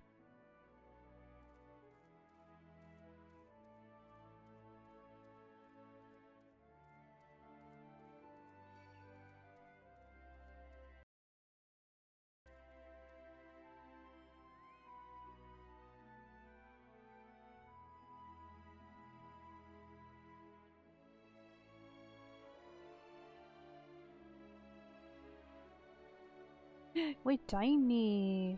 We're tiny.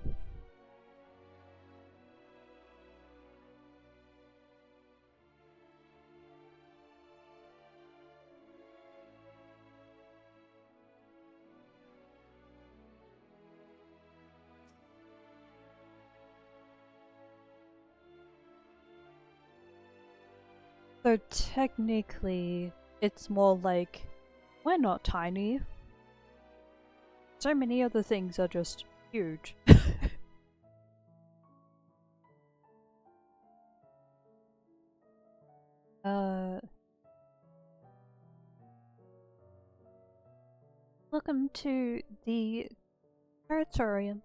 So technically, it's more like we're not tiny. So many other things are just huge. Welcome to the Territorium.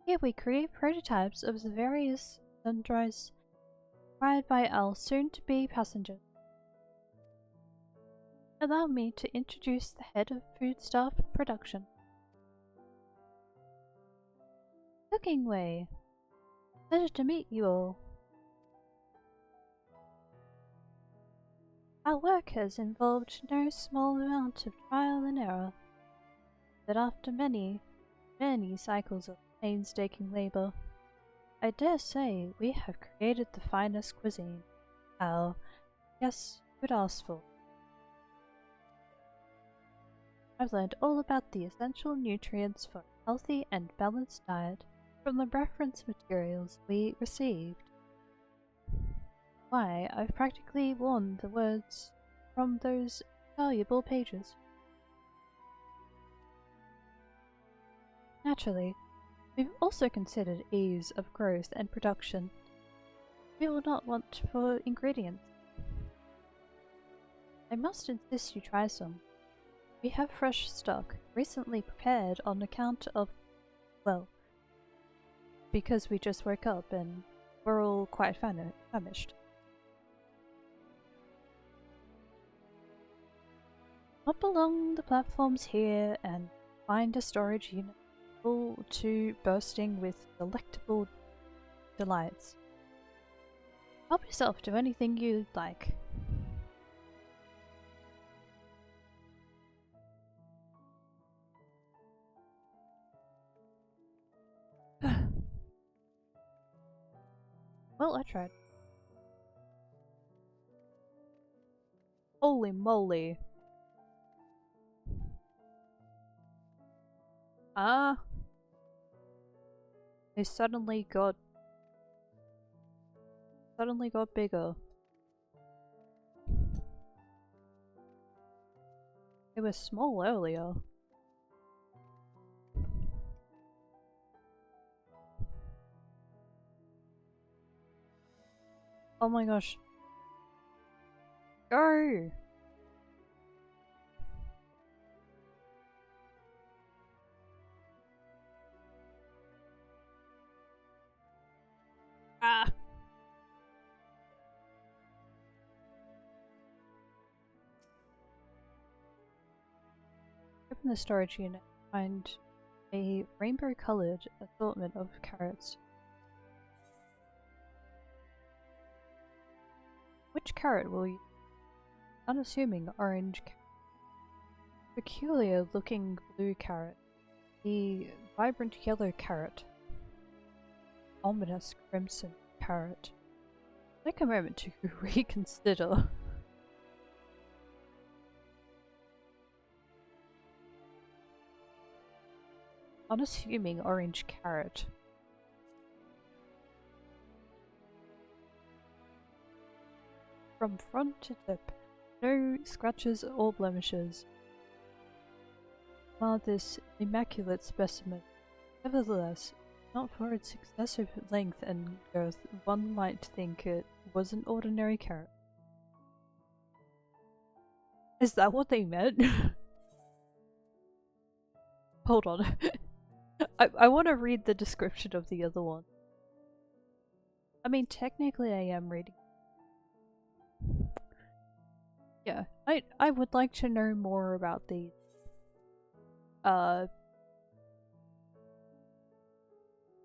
Here we create prototypes of the various sundries required by our soon-to-be passengers. Allow me to introduce the head of food staff production. Cooking Way. Pleasure to meet you all. Our work has involved no small amount of trial and error, but after many cycles of painstaking labor, I dare say we have created the finest cuisine our guests could ask for. I've learned all about the essential nutrients for a healthy and balanced diet from the reference materials we received. Why, I've practically worn the words from those valuable pages. Naturally, we've also considered ease of growth and production. We will not want for ingredients. I must insist you try some. We have fresh stock, recently prepared on account of, well, because we just woke up and we're all quite famished. Hop along the platforms here and find a storage unit full to bursting with delectable delights. Help yourself to anything you'd like. Well, I tried. Holy moly. Ah. They suddenly got bigger. They were small earlier. Oh my gosh. Go! open the storage unit and find a rainbow-coloured assortment of carrots. Which carrot will you use? Unassuming orange carrot. Peculiar looking blue carrot. The vibrant yellow carrot. Ominous crimson carrot. Take a moment to reconsider. Unassuming orange carrot. From front to tip, no scratches or blemishes. While this immaculate specimen, nevertheless, not for its excessive length and girth, one might think it was an ordinary carrot. Is that what they meant? Hold on. I want to read the description of the other one. I mean, technically I am reading. Yeah, I would like to know more about these.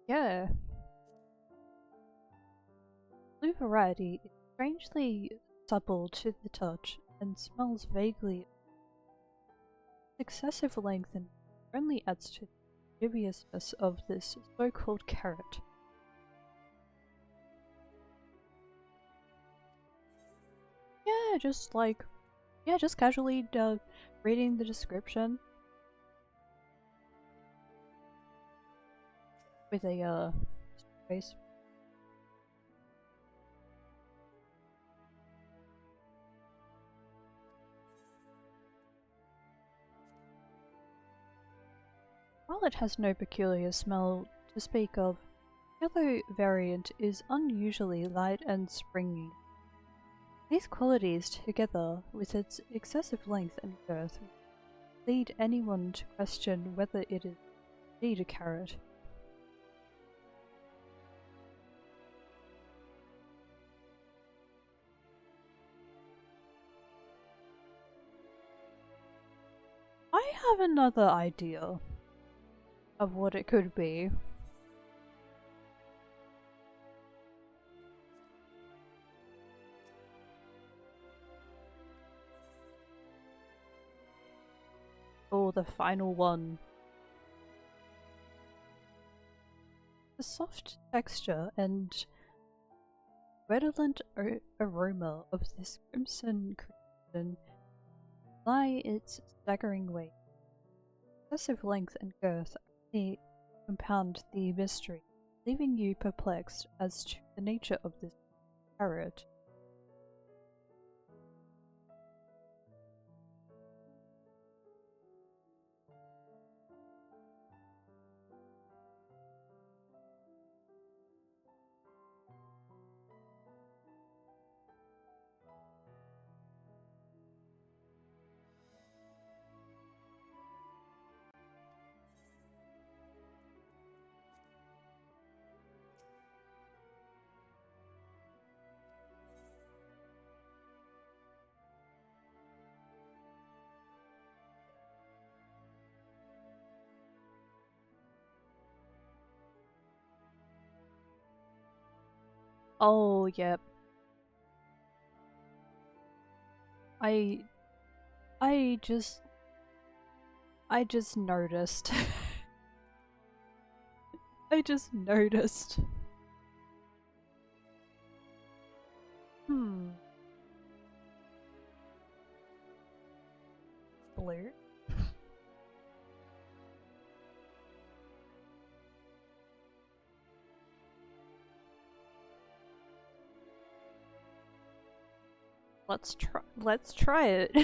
Yeah. Blue variety is strangely supple to the touch and smells vaguely. Excessive length and only adds to the dubiousness of this so-called carrot. Yeah, just casually reading the description with a face. While it has no peculiar smell to speak of, the yellow variant is unusually light and springy. These qualities, together with its excessive length and girth, lead anyone to question whether it is indeed a carrot. I have another idea of what it could be. Oh, the final one. The soft texture and redolent aroma of this crimson lie its staggering weight. Excessive length and girth only compound the mystery, leaving you perplexed as to the nature of this carrot. Oh, yep. I just noticed. I just noticed. Blue? Let's try it.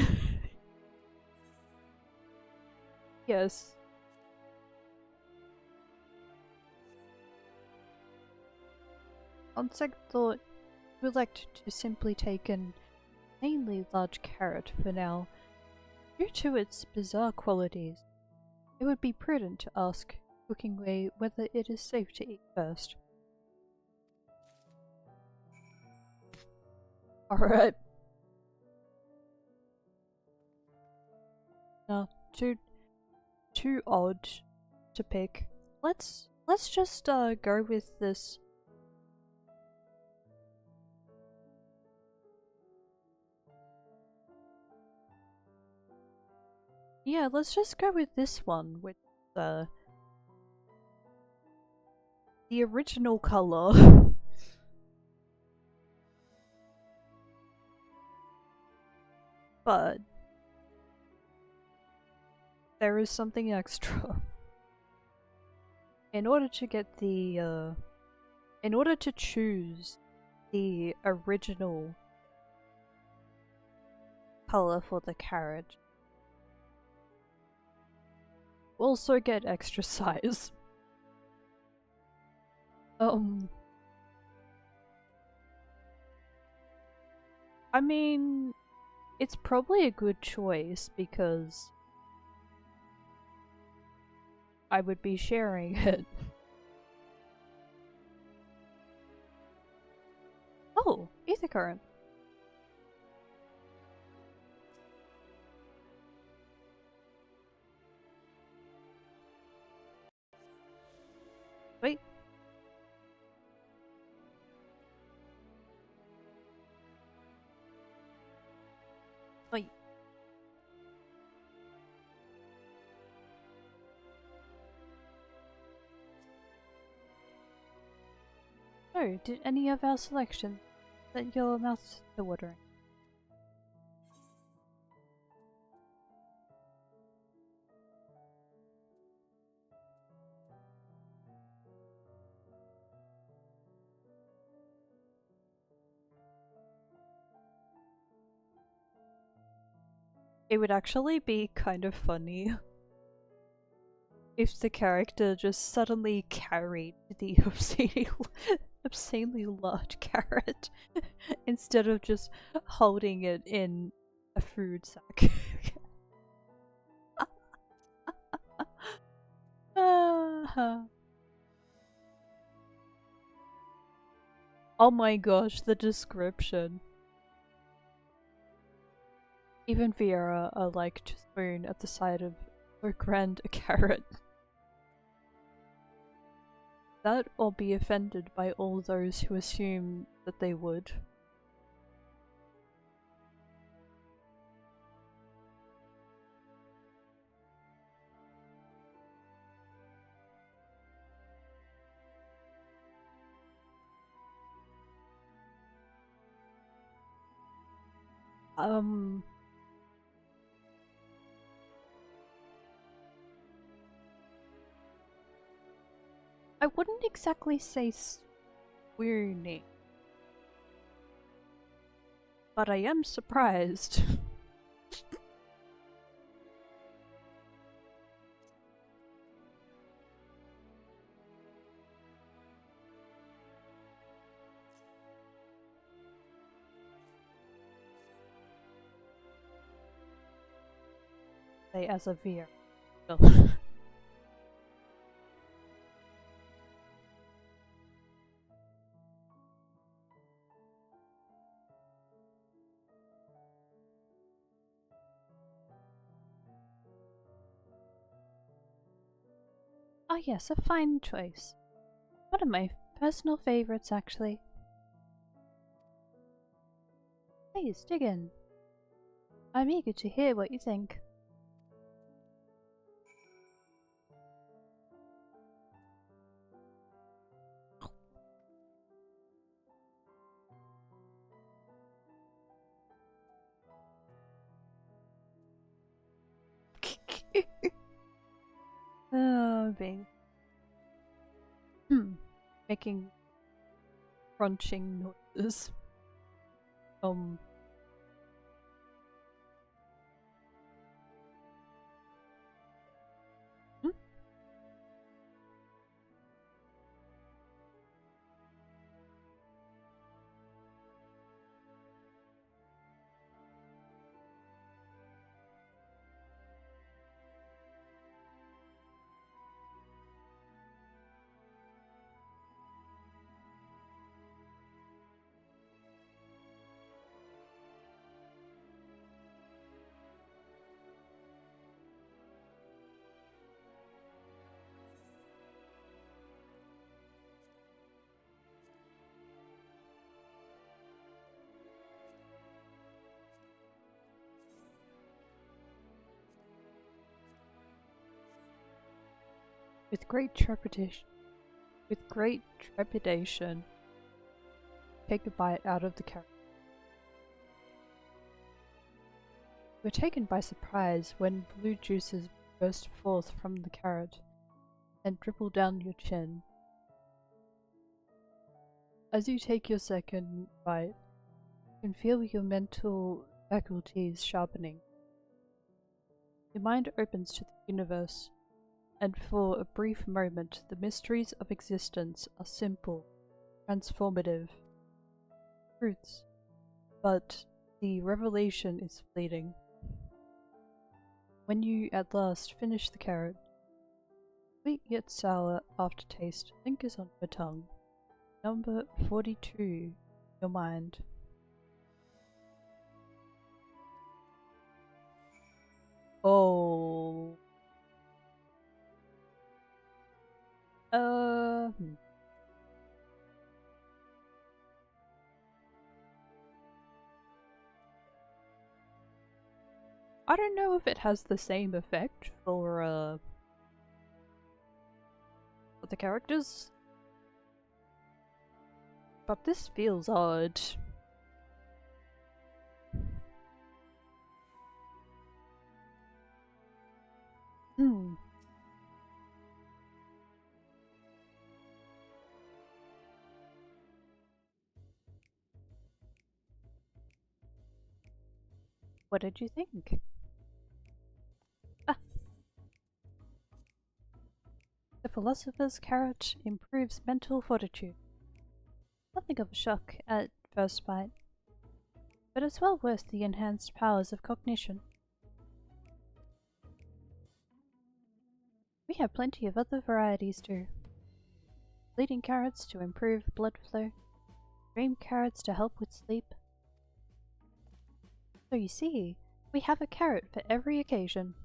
Yes. On second thought, we would like to simply take an insanely large carrot for now. Due to its bizarre qualities, it would be prudent to ask Cooking Way whether it is safe to eat first. Alright. Now, too odd to pick. Let's just go with this. Yeah, let's just go with this one, which the original color. But there is something extra. In order to get the in order to choose the original color for the carrot, we'll also get extra size. I mean, it's probably a good choice because I would be sharing it. Oh, ether current. Wait. Wait. So, did any of our selections set your mouth to watering? It would actually be kind of funny if the character just suddenly carried the obscenely large carrot instead of just holding it in a food sack. Oh my gosh, the description. Even Viera like to swoon at the sight of so grand a carrot. That or be offended by all those who assume that they would. I wouldn't exactly say swooning, but I am surprised. Say as a Viera. Oh yes, a fine choice. One of my personal favorites, actually. Please, dig in. I'm eager to hear what you think. Oh, babe. Making crunching noises. Hmm? With great trepidation, with great trepidation, take a bite out of the carrot. You were taken by surprise when blue juices burst forth from the carrot and dribble down your chin. As you take your second bite, you can feel your mental faculties sharpening. Your mind opens to the universe, and for a brief moment the mysteries of existence are simple, transformative truths, but the revelation is fleeting. When you at last finish the carrot, sweet yet sour aftertaste lingers on your tongue. Number 42, your mind. Oh. I don't know if it has the same effect for the characters, but this feels odd. What did you think? Ah. The philosopher's carrot improves mental fortitude. Something of a shock at first bite, but it's well worth the enhanced powers of cognition. We have plenty of other varieties too. Bleeding carrots to improve blood flow, dream carrots to help with sleep. So you see, we have a carrot for every occasion.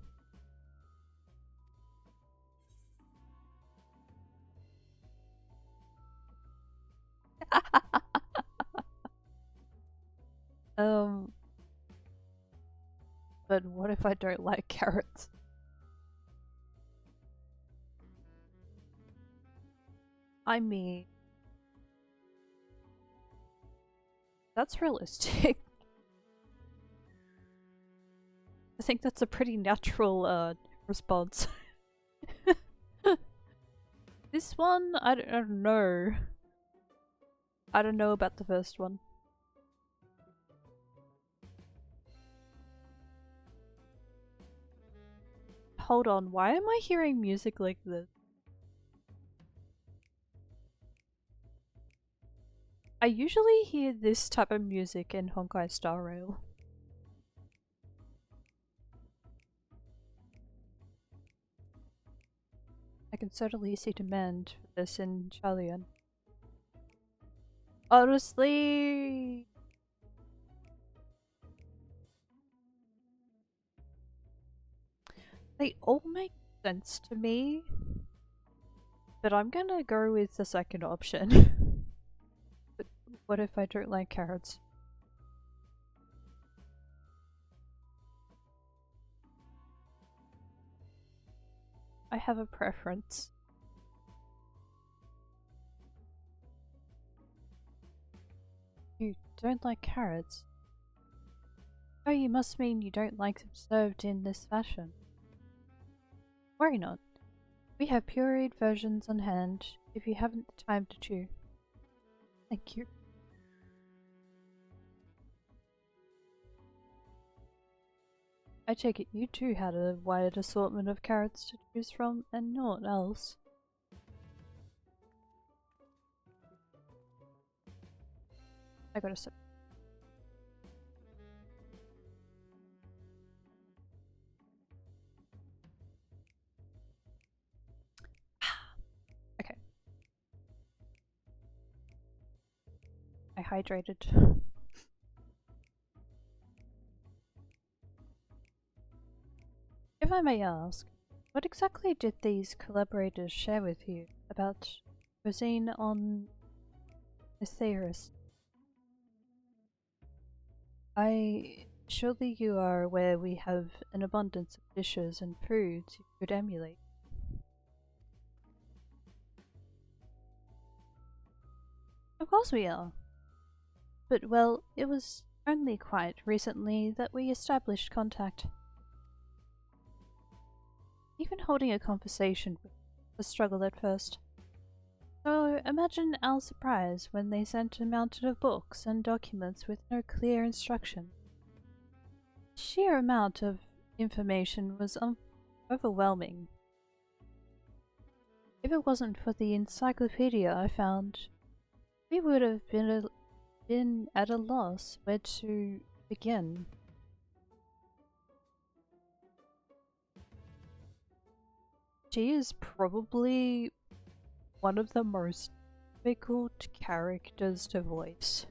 But what if I don't like carrots? I mean, that's realistic. I think that's a pretty natural response. This one, I don't know. I don't know about the first one. Hold on, why am I hearing music like this? I usually hear this type of music in Honkai Star Rail. I can certainly see demand for this in Chalian. Honestly, they all make sense to me, but I'm gonna go with the second option. But what if I don't like carrots? I have a preference. You don't like carrots? Oh, you must mean you don't like them served in this fashion. Worry not. We have pureed versions on hand if you haven't the time to chew. Thank you. I take it you too had a wide assortment of carrots to choose from and naught else. I gotta say. Okay. I hydrated. If I may ask, what exactly did these collaborators share with you about cuisine on Etheirus? Surely you are aware we have an abundance of dishes and foods you could emulate. Of course we are. But, well, it was only quite recently that we established contact. Even holding a conversation was a struggle at first. So imagine our surprise when they sent a mountain of books and documents with no clear instruction. The sheer amount of information was overwhelming. If it wasn't for the encyclopedia I found, we would have been at a loss where to begin. She is probably one of the most difficult characters to voice.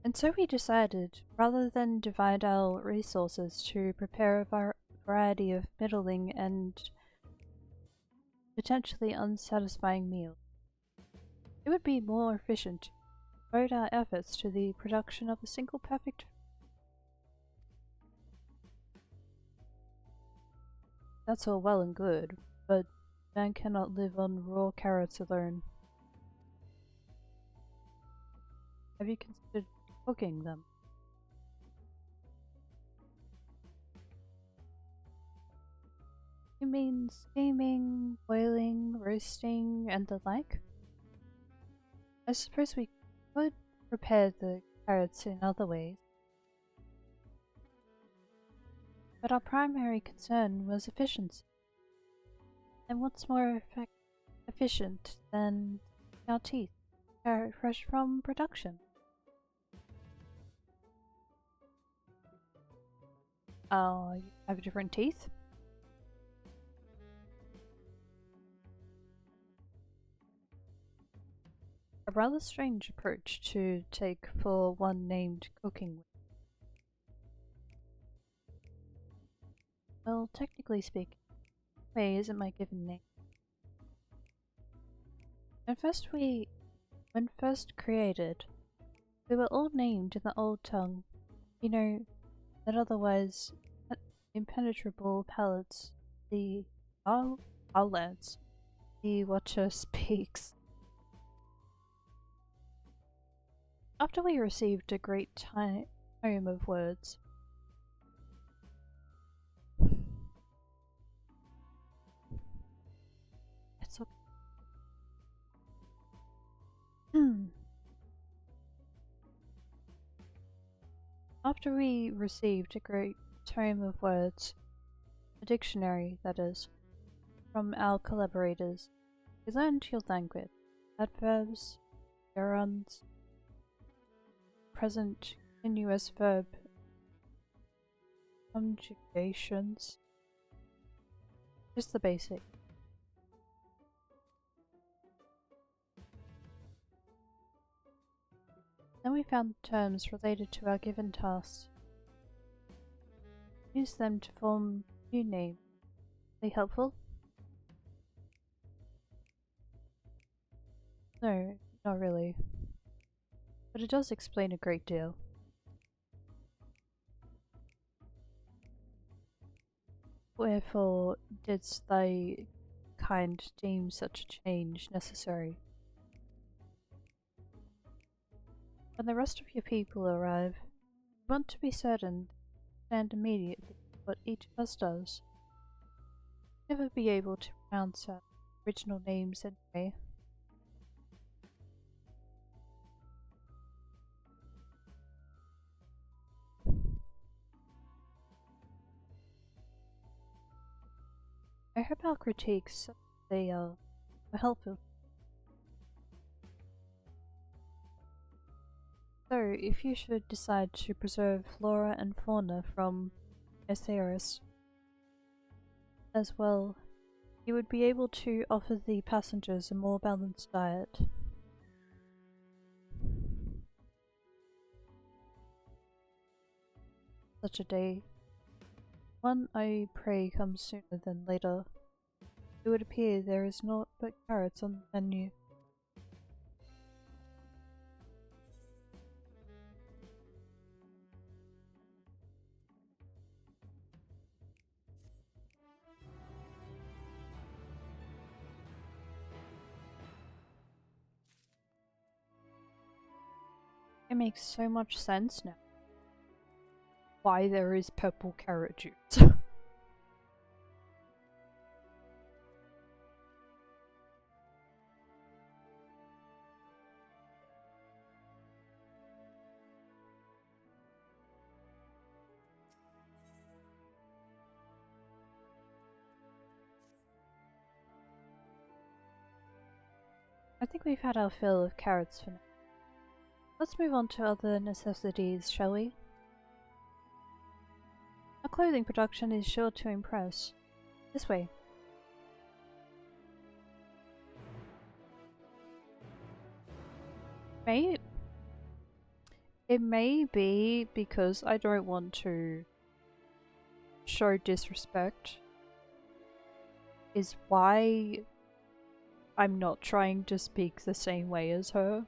And so we decided, rather than divide our resources to prepare a variety of middling and potentially unsatisfying meals, it would be more efficient to devote our efforts to the production of a single perfect. That's all well and good, but man cannot live on raw carrots alone. Have you considered cooking them? You mean steaming, boiling, roasting, and the like? I suppose we could prepare the carrots in other ways, but our primary concern was efficiency. And what's more efficient than our teeth, carrot fresh from production? Oh, you have different teeth? A rather strange approach to take for one named cooking. Well, technically speaking, Wei isn't my given name. When first created, we were all named in the old tongue. You know, that otherwise impenetrable palates, the outlets, the watcher speaks. After we received a great tome of words, it's okay. After we received a great tome of words, a dictionary, that is, from our collaborators, we learned your language, adverbs, gerunds, present continuous verb, conjugations, just the basic. Then we found terms related to our given tasks. Use them to form new names. Are they helpful? No, not really. But it does explain a great deal. Wherefore didst thy kind deem such a change necessary? When the rest of your people arrive, you want to be certain they understand immediately what each of us does. Never be able to pronounce our original names anyway. I hope our critiques, they were helpful. So, if you should decide to preserve flora and fauna from Aetheris as well, you would be able to offer the passengers a more balanced diet. Such a day. One I pray comes sooner than later. It would appear there is naught but carrots on the menu. It makes so much sense now. Why there is purple carrot juice. I think we've had our fill of carrots for now. Let's move on to other necessities, shall we? Our clothing production is sure to impress. This way. It may be because I don't want to show disrespect, is why I'm not trying to speak the same way as her.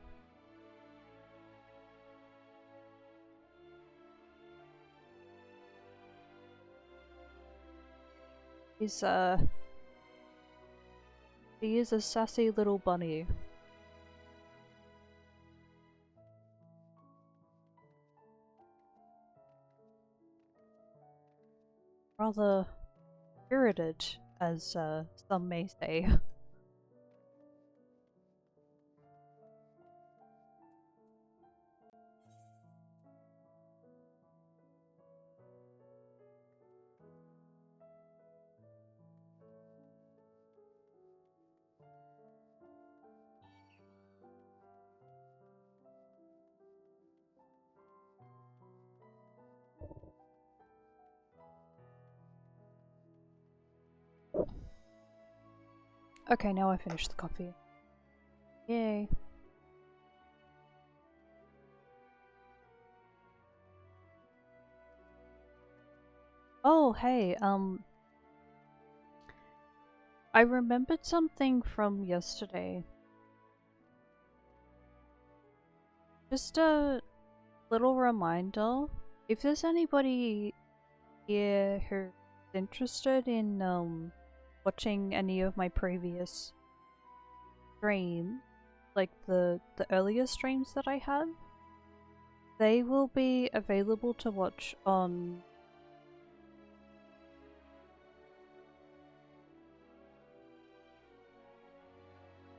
She is a sassy little bunny. Rather spirited, as some may say. Okay, now I finished the coffee. Yay. Oh, hey, I remembered something from yesterday. Just a little reminder, if there's anybody here who's interested in, watching any of my previous streams, like the earlier streams that I have, they will be available to watch on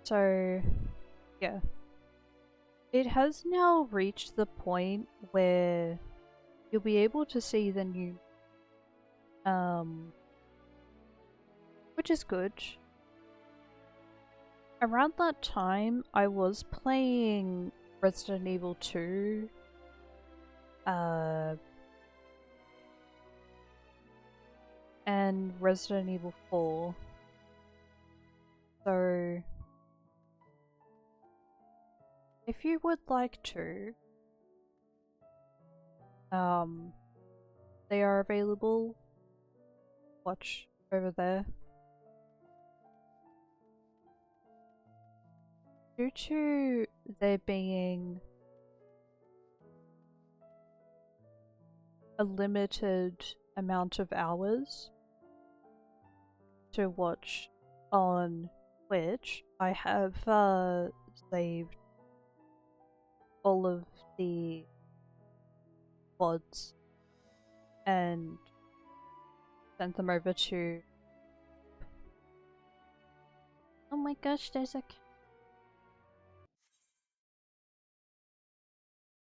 so yeah. It has now reached the point where you'll be able to see the new which is good. Around that time I was playing Resident Evil 2 and Resident Evil 4. So if you would like to, they are available. Watch over there. Due to there being a limited amount of hours to watch on Twitch, I have saved all of the VODs and sent them over to. Oh my gosh, there's a.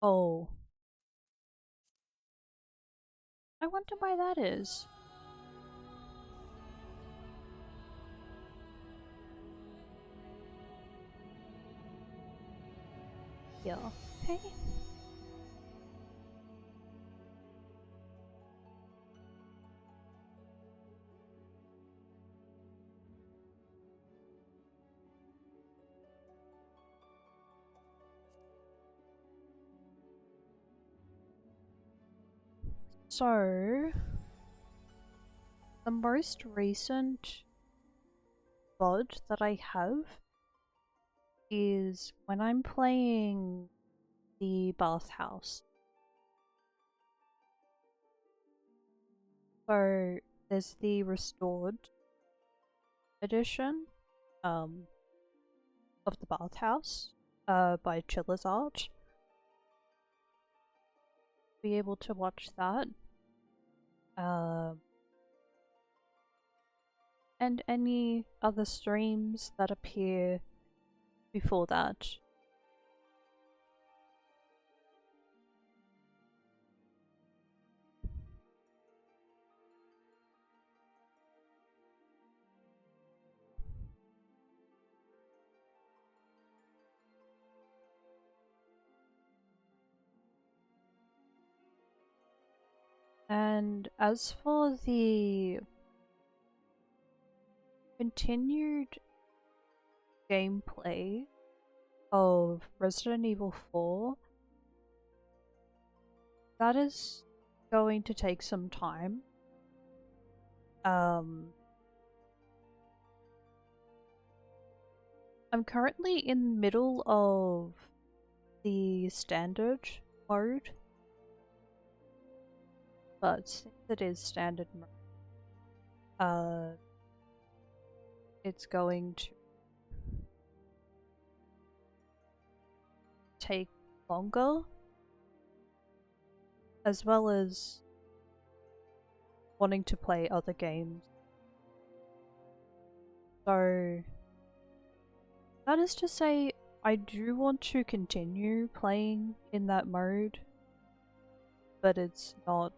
Oh. I wonder why that is. Yeah. Okay. So, the most recent VOD that I have is when I'm playing the bathhouse. So, there's the restored edition of the bathhouse by Chiller's Art. be able to watch that. And any other streams that appear before that. And as for the continued gameplay of Resident Evil 4, that is going to take some time. I'm currently in the middle of the standard mode, but since it is standard mode, it's going to take longer, as well as wanting to play other games. So that is to say, I do want to continue playing in that mode, but it's not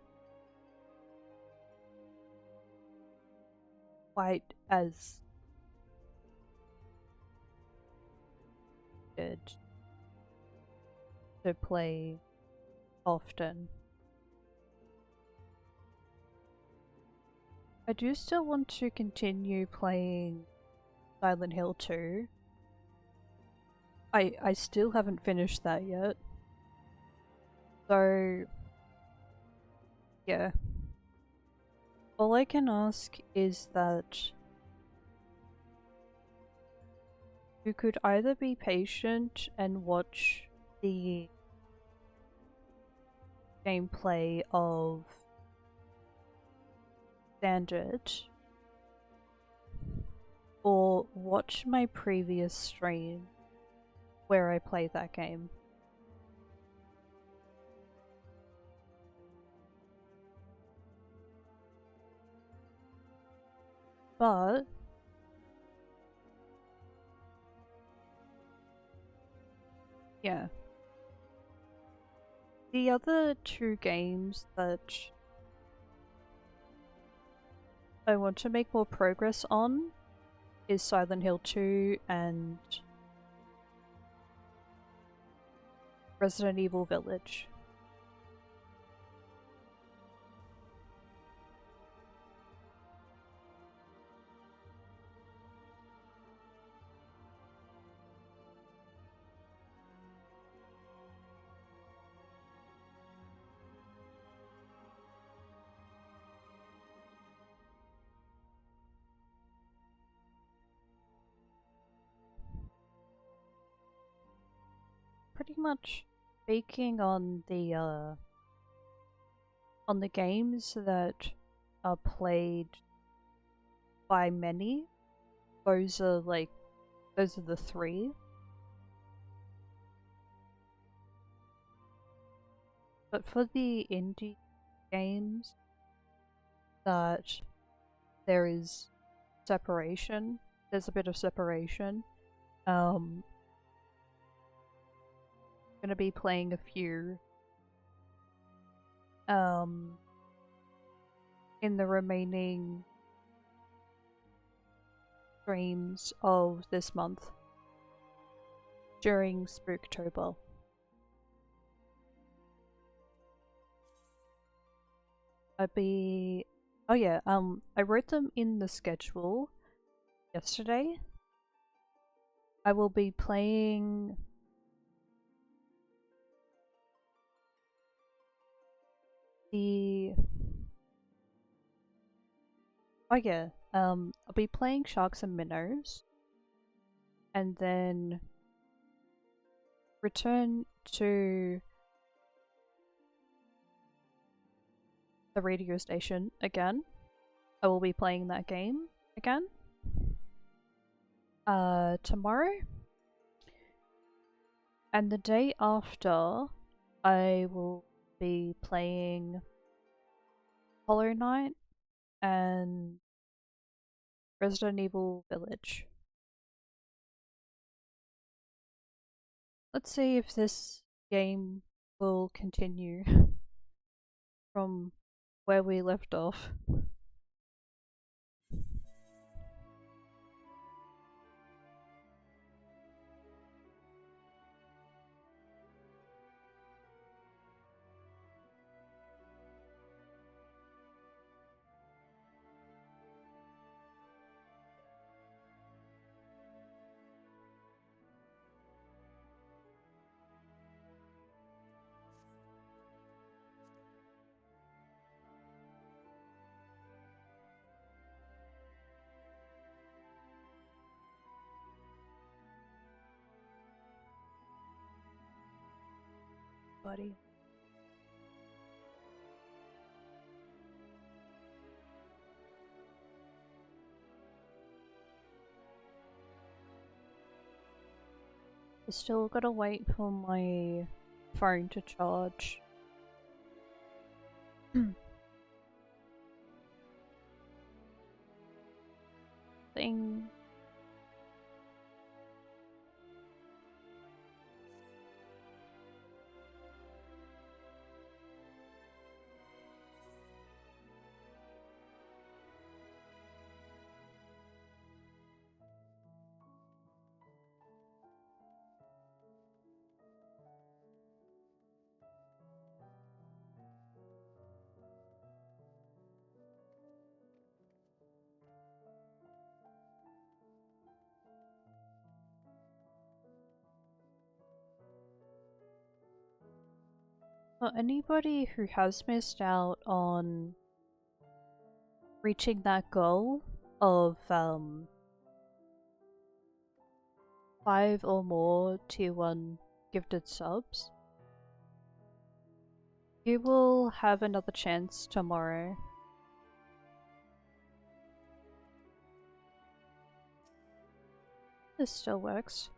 quite as good to play often. I do still want to continue playing Silent Hill 2. I still haven't finished that yet. So yeah. All I can ask is that you could either be patient and watch the gameplay of standard, or watch my previous stream where I play that game. But yeah. The other two games that I want to make more progress on is Silent Hill 2 and Resident Evil Village. Pretty much speaking on the games that are played by many, those are the three. But for the indie games that there is separation, there's a bit of separation. I'm gonna be playing a few in the remaining streams of this month during Spooktober. Oh yeah, I wrote them in the schedule yesterday. I will be playing I'll be playing Sharks and Minnows, and then return to the radio station again. I will be playing that game again. Tomorrow. And the day after, I will be playing Hollow Knight and Resident Evil Village. Let's see if this game will continue from where we left off. Buddy. I still gotta wait for my phone to charge. Thing. For anybody who has missed out on reaching that goal of 5 or more tier 1 gifted subs, you will have another chance tomorrow. This still works.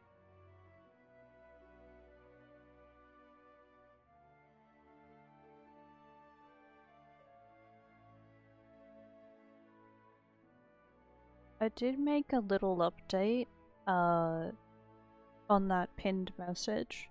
I did make a little update on that pinned message.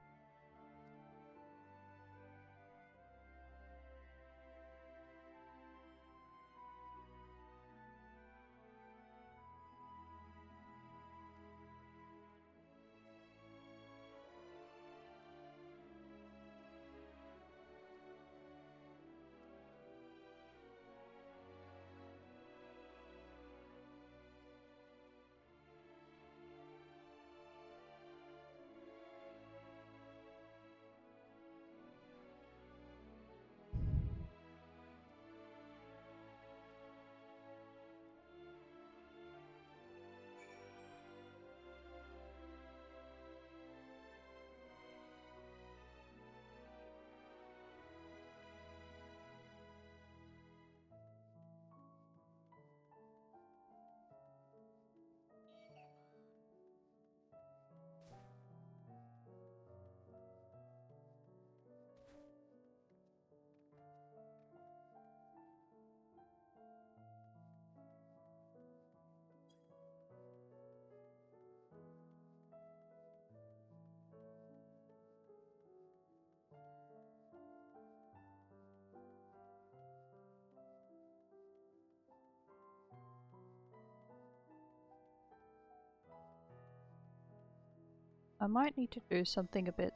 I might need to do something a bit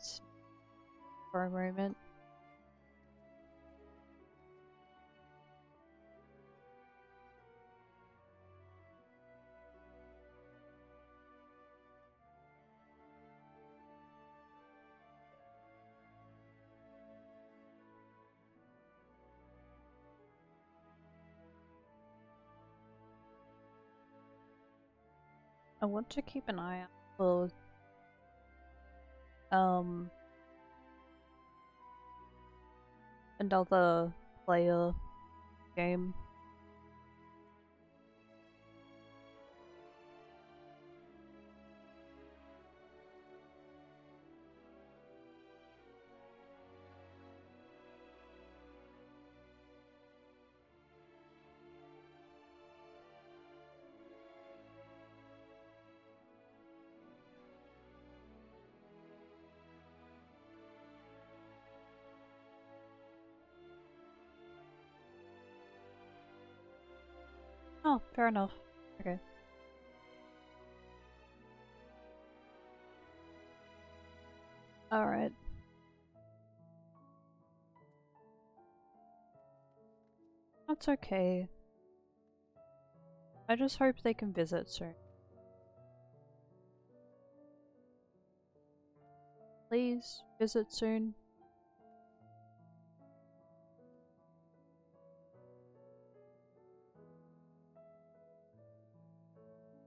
for a moment. I want to keep an eye out for another player game. Oh, fair enough. Okay. Alright. That's okay. I just hope they can visit soon. Please, visit soon.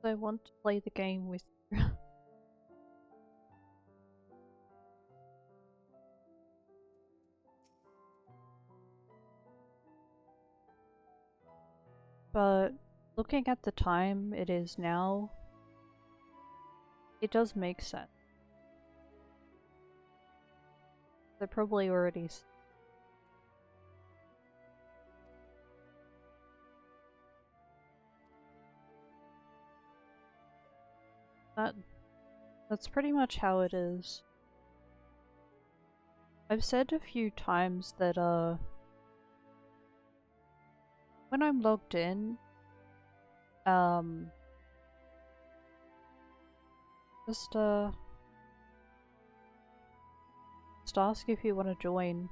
I want to play the game with you. But looking at the time it is now, it does make sense. They're probably already that's pretty much how it is. I've said a few times that when I'm logged in, just ask if you want to join.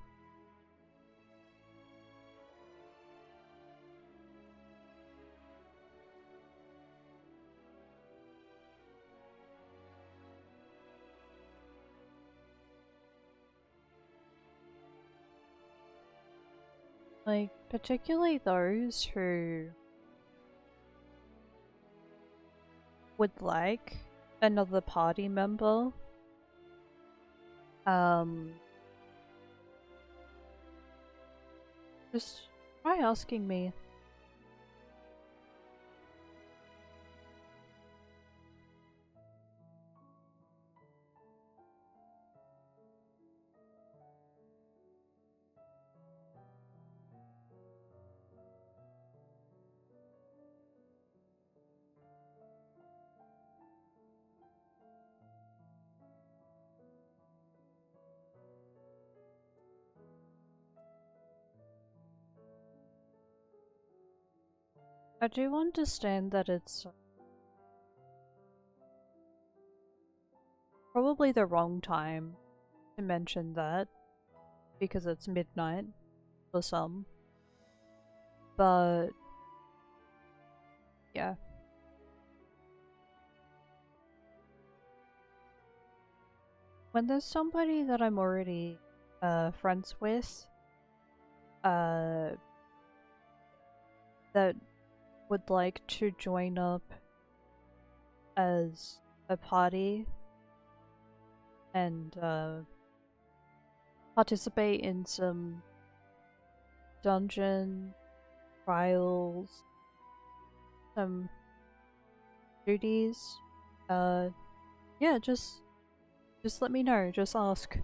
Like, particularly those who would like another party member. Just try asking me. I do understand that it's probably the wrong time to mention that, because it's midnight for some. But yeah. When there's somebody that I'm already friends with, that would like to join up as a party and participate in some dungeon trials, some duties, yeah, just let me know, just ask.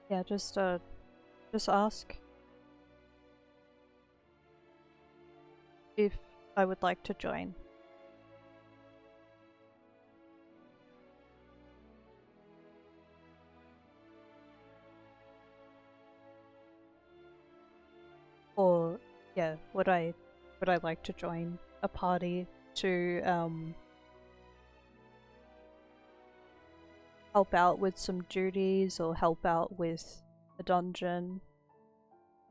Yeah, just ask if I would like to join. Or yeah, would I like to join a party to help out with some duties, or help out with a dungeon,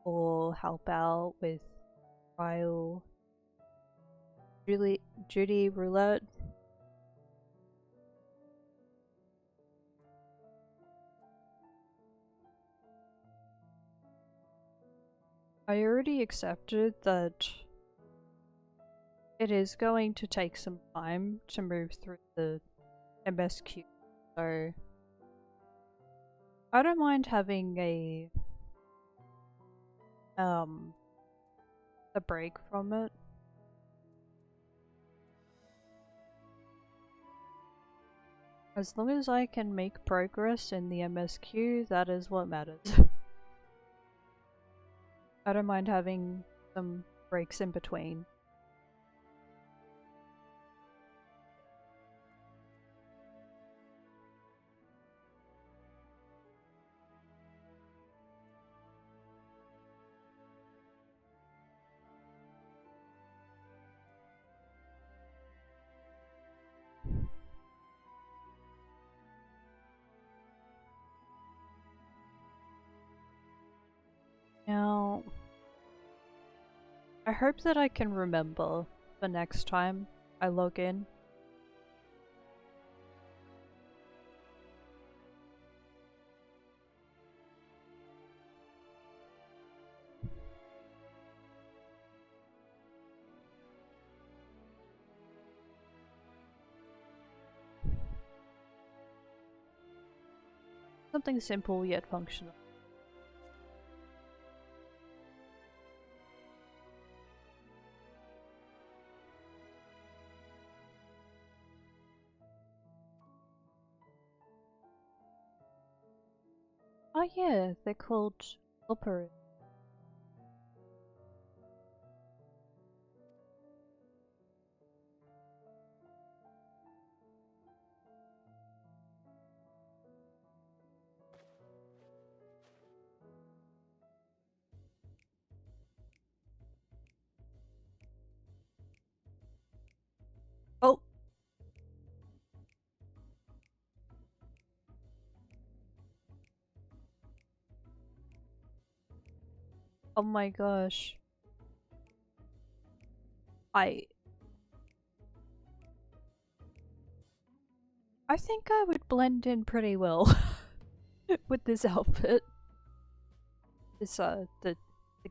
or help out with trial duty roulette. I already accepted that it is going to take some time to move through the MSQ, so I don't mind having a break from it. As long as I can make progress in the MSQ, that is what matters. I don't mind having some breaks in between. I hope that I can remember for next time I log in. Something simple yet functional. Oh yeah, they're called operas. Oh! Oh my gosh. I think I would blend in pretty well with this outfit. This the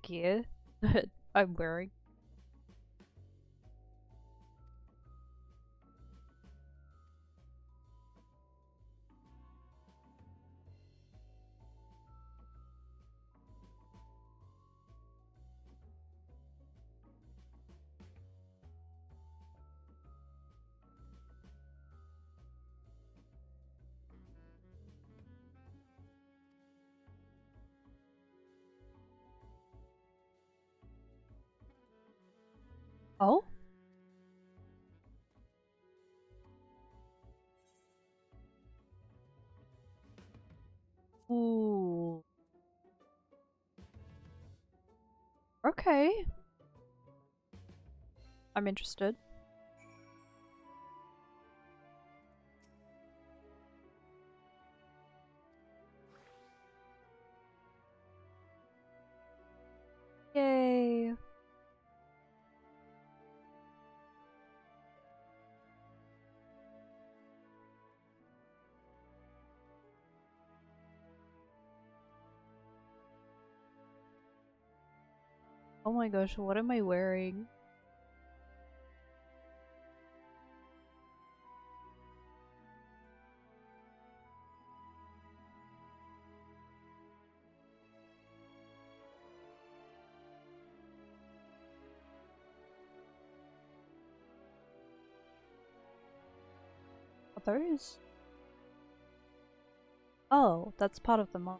gear that I'm wearing. Oh? Ooh. Okay. I'm interested. Yay. Oh my gosh, what am I wearing? Are those? Oh, that's part of the mod.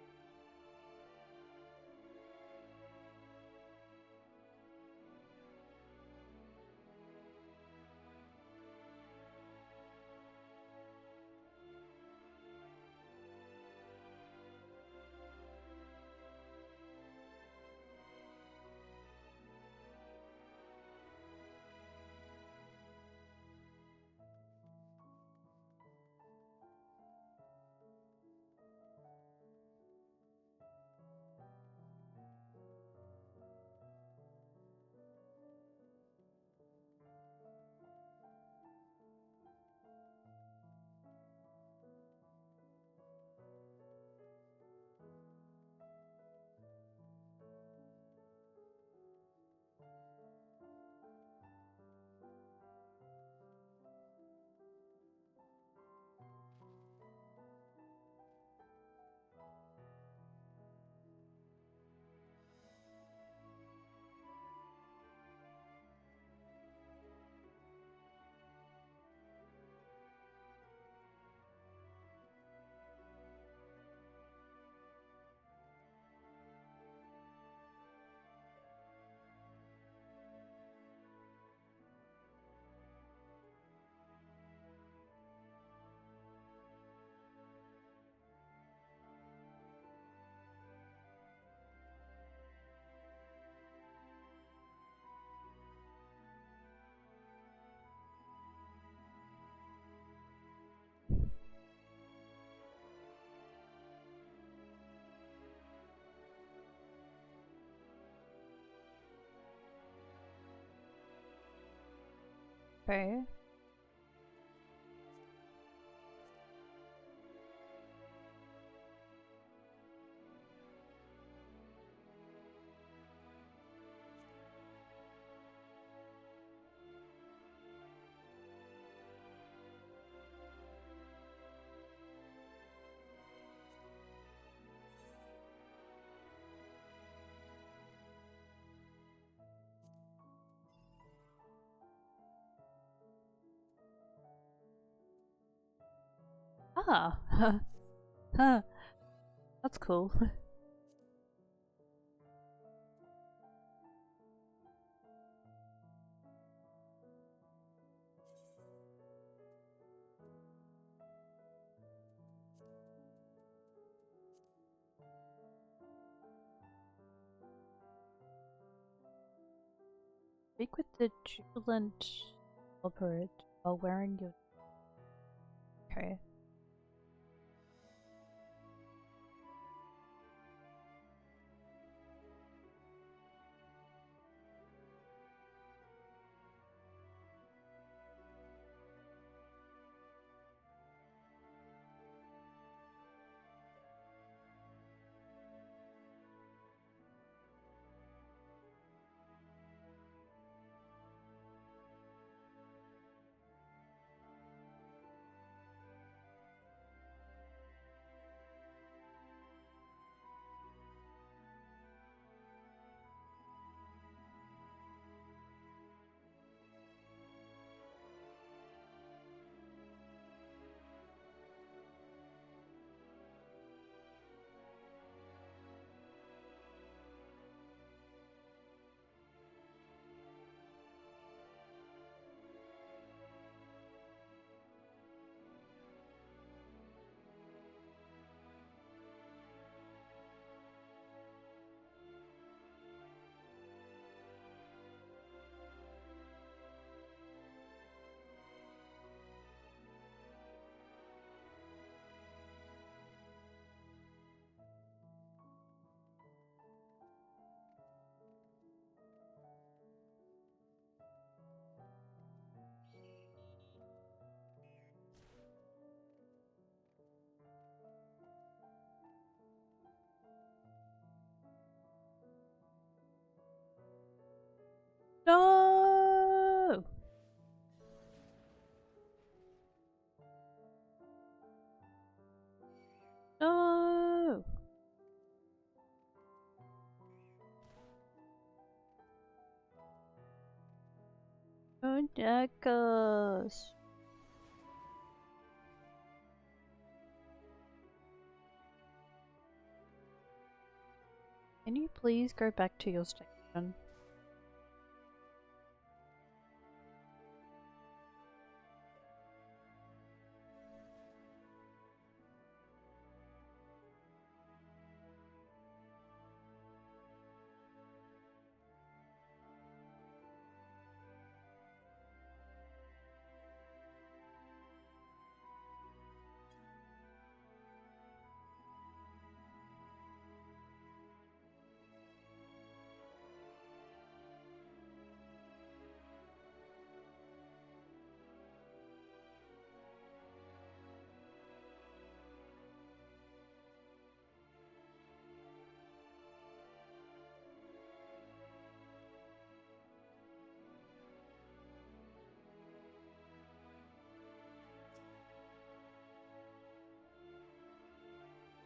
Okay. Ah, huh. That's cool. Speak with the jubilant operator while wearing your. Okay. No! No! Don't attack us! Can you please go back to your station?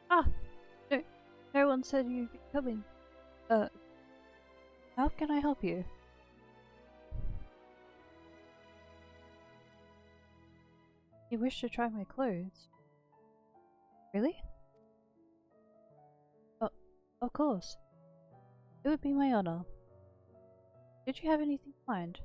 Ah! No, no one said you'd be coming. How can I help you? You wish to try my clothes? Really? Oh, of course. It would be my honor. Did you have anything in mind?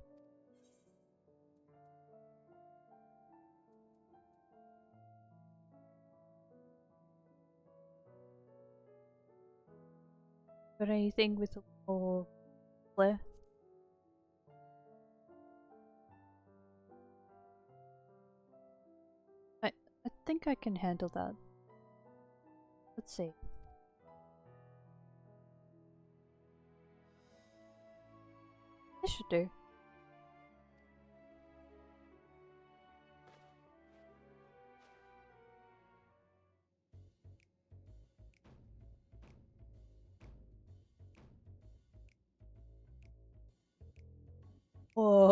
Got anything with a little flair? I think I can handle that. Let's see. This should do.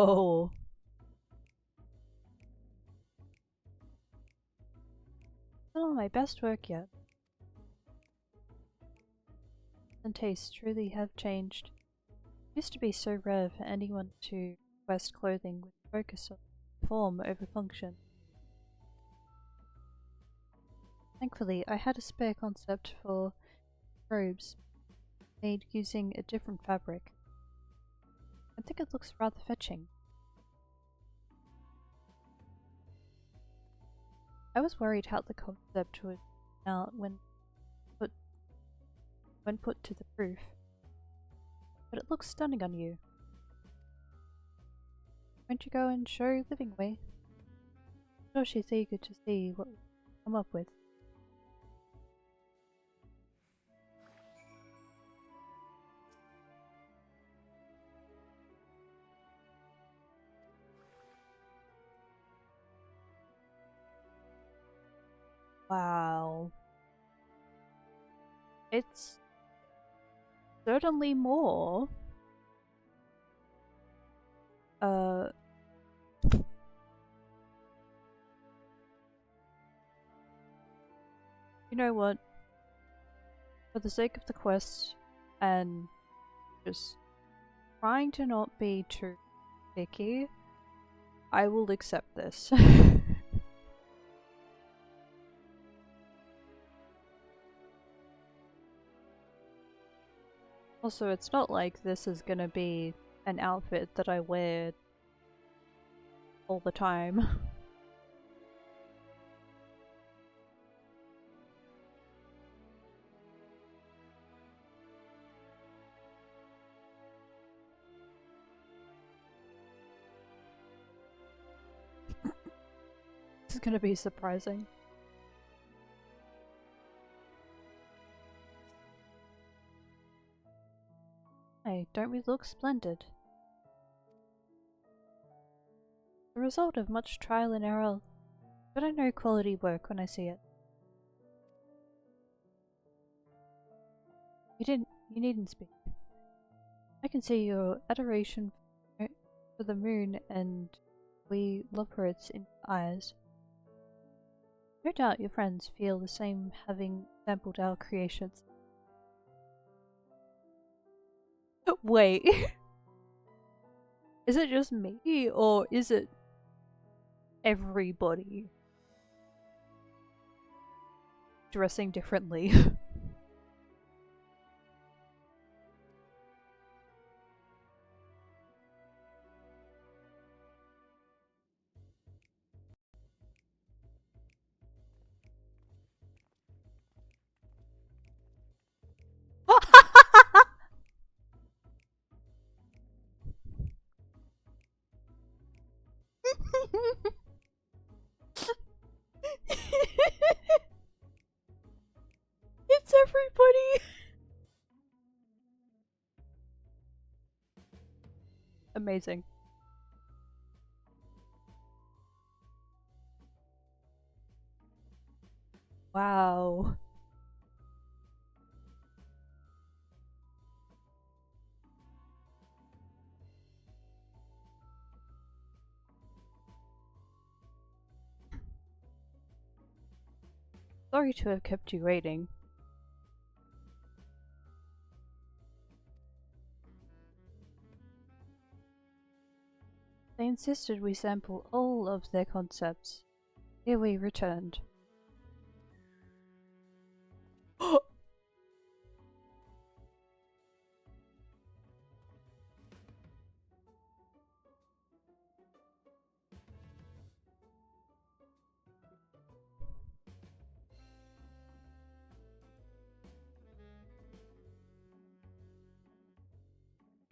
Whoa. Still my best work yet. And tastes truly have changed. It used to be so rare for anyone to request clothing with focus on form over function. Thankfully, I had a spare concept for robes made using a different fabric. I think it looks rather fetching. I was worried how the concept would turn out when put to the proof, but it looks stunning on you. Won't you go and show Livingway? I'm sure she's eager to see what we come up with. Wow. It's certainly more. You know what? For the sake of the quest, and just trying to not be too picky, I will accept this. Also, it's not like this is gonna be an outfit that I wear all the time. This is gonna be surprising. Hey, don't we look splendid? The result of much trial and error, but I know quality work when I see it. You needn't speak. I can see your adoration for the moon and we love her in eyes. No doubt your friends feel the same having sampled our creations. Wait. Is it just me, or is it everybody dressing differently? It's everybody! Amazing. Wow. Sorry to have kept you waiting. They insisted we sample all of their concepts. Here we returned.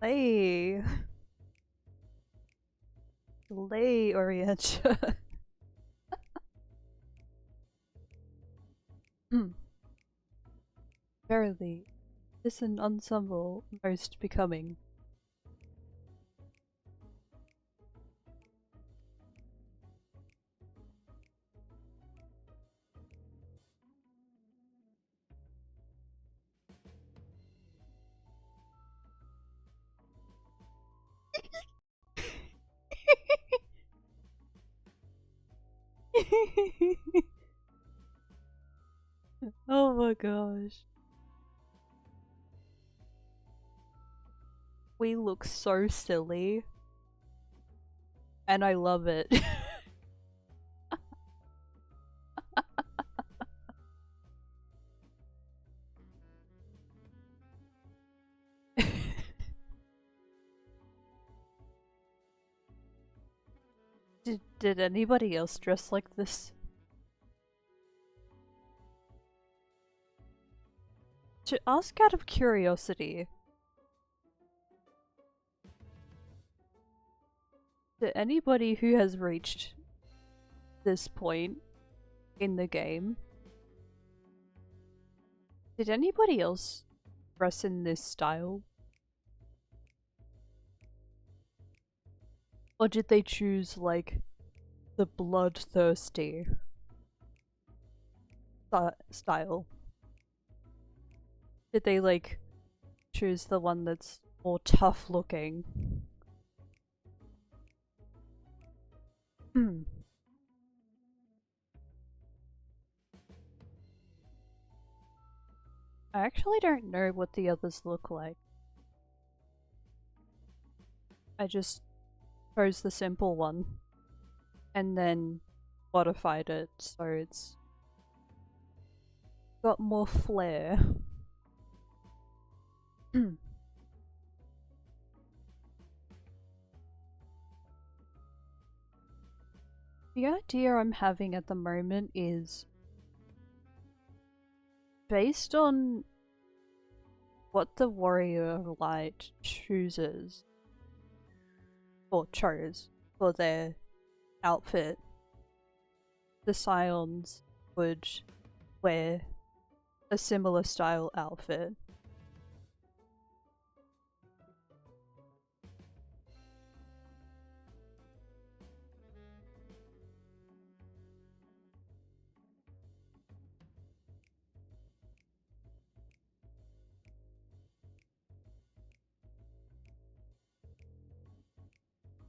Lay. Lay Orientia. Verily, this an ensemble most becoming. Oh gosh. We look so silly. And I love it. Did anybody else dress like this? To ask out of curiosity, to anybody who has reached this point in the game, did anybody else dress in this style? Or did they choose, like, the bloodthirsty style? Did they, like, choose the one that's more tough looking? Hmm. I actually don't know what the others look like. I just chose the simple one and then modified it so it's got more flair. The idea I'm having at the moment is based on what the warrior of light chooses or chose for their outfit. The scions would wear a similar style outfit.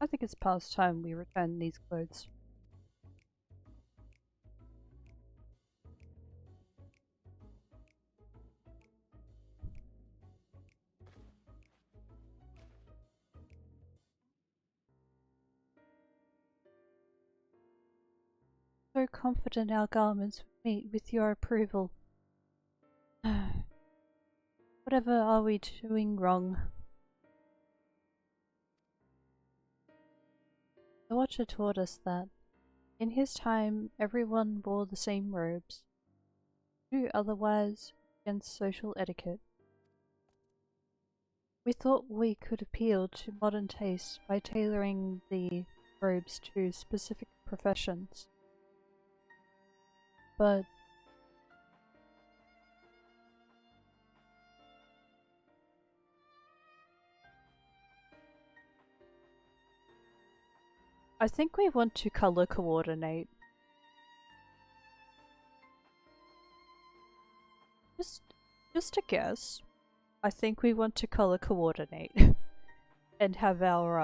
I think it's past time we return these clothes. So confident our garments would meet with your approval. Whatever are we doing wrong? The Watcher taught us that, in his time, everyone wore the same robes. Do otherwise against social etiquette. We thought we could appeal to modern tastes by tailoring the robes to specific professions. But I think we want to color coordinate. Just a guess. I think we want to color coordinate and have our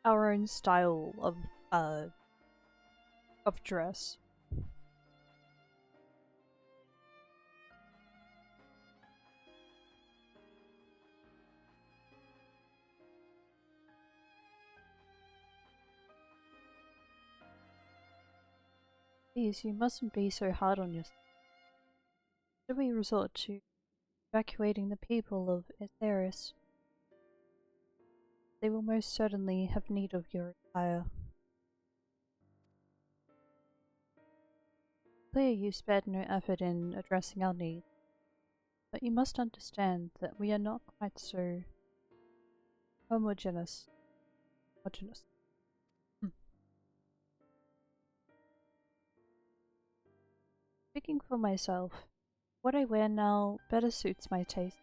own style of dress. Please, you mustn't be so hard on yourself. Should we resort to evacuating the people of Aetheris? They will most certainly have need of your attire. Clear you spared no effort in addressing our needs, but you must understand that we are not quite so homogeneous. Hmm. Speaking for myself, what I wear now better suits my taste,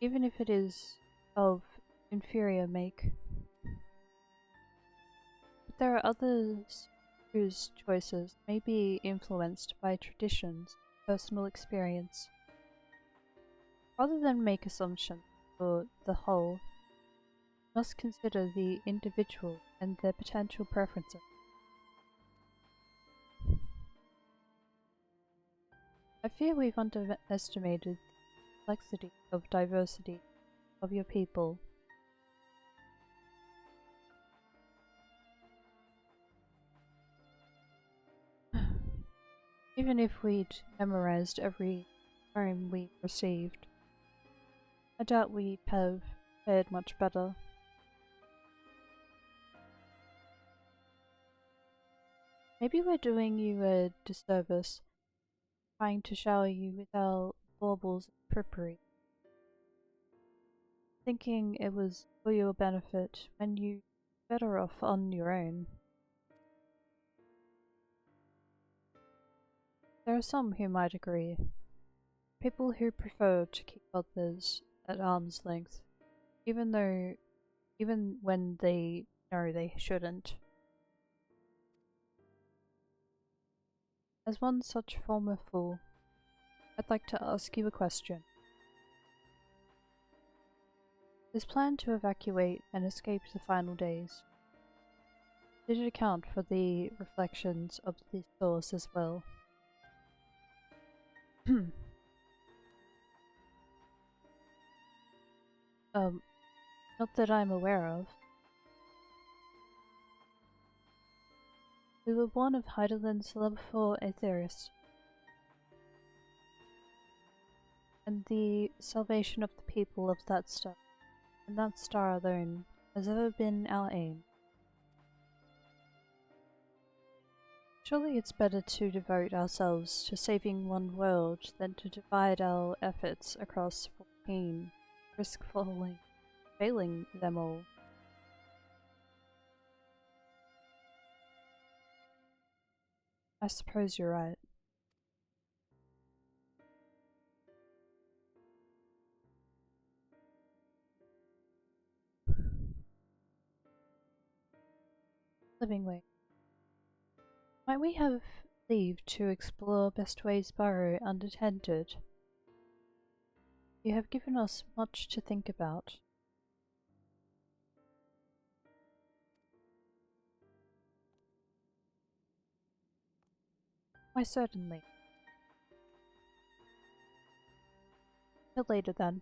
even if it is of inferior make. But there are others whose choices may be influenced by traditions, personal experience. Rather than make assumptions for the whole, we must consider the individual and their potential preferences. I fear we've underestimated the complexity of diversity of your people. Even if we'd memorized every poem we received, I doubt we'd have fared much better. Maybe we're doing you a disservice, trying to shower you with our baubles and frippery, thinking it was for your benefit when you're better off on your own. There are some who might agree, people who prefer to keep others at arm's length, even when they know they shouldn't. As one such former fool, I'd like to ask you a question. This plan to evacuate and escape the final days, did it account for the reflections of the source as well? Not that I'm aware of. We were born of Heidelberg's love for Aetheris, and the salvation of the people of that star, and that star alone, has ever been our aim. Surely it's better to devote ourselves to saving one world than to divide our efforts across 14, risk failing them all. I suppose you're right. Living way. Might we have leave to explore Bestway's burrow unattended? You have given us much to think about. Why, certainly. Till later then.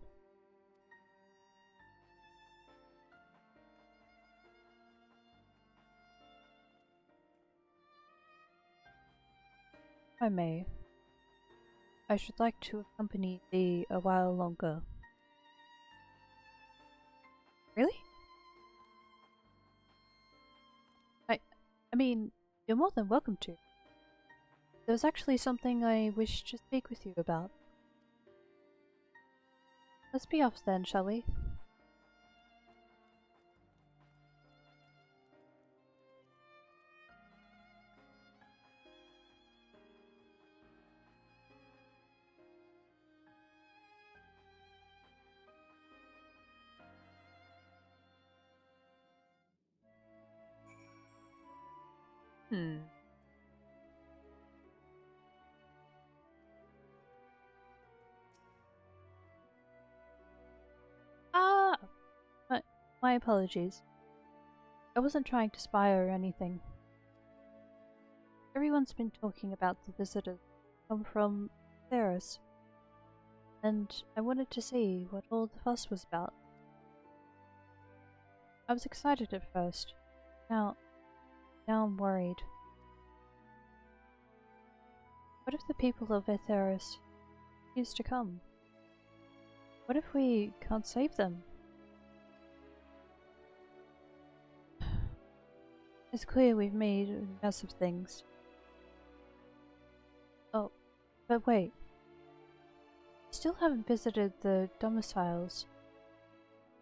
If I may, I should like to accompany thee a while longer. Really? I mean, you're more than welcome to. There's actually something I wish to speak with you about. Let's be off then, shall we? Hmm. Ah! My apologies. I wasn't trying to spy or anything. Everyone's been talking about the visitors come from Theros, and I wanted to see what all the fuss was about. I was excited at first. Now I'm worried. What if the people of Aetheris refuse to come? What if we can't save them? It's clear we've made a mess of things. Oh, but wait. Still haven't visited the domiciles.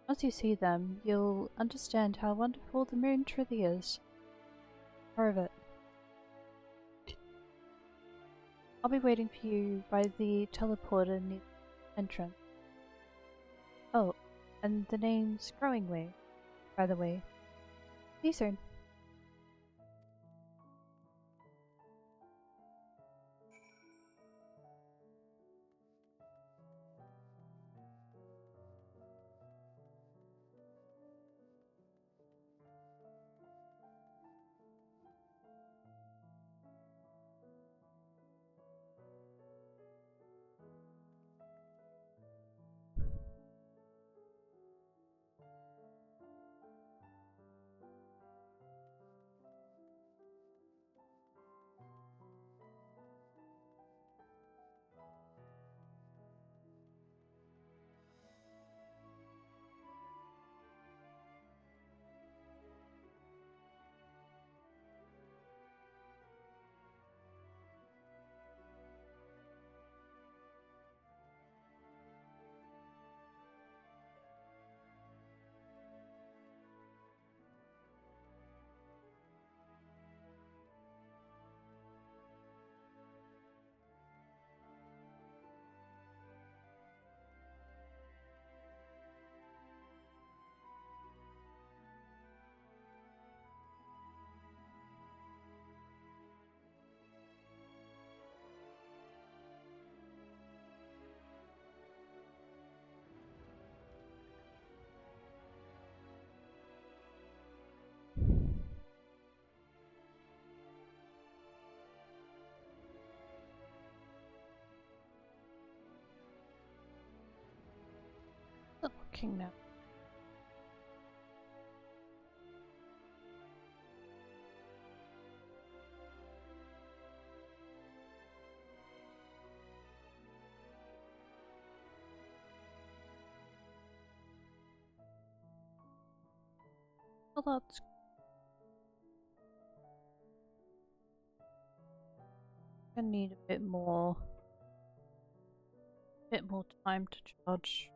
Once you see them, you'll understand how wonderful the moon truly is. Prove it. I'll be waiting for you by the teleporter near the entrance. Oh, and the name's Growing Way, by the way. See you soon. Not looking now. Well, that's gonna need a bit more time to charge.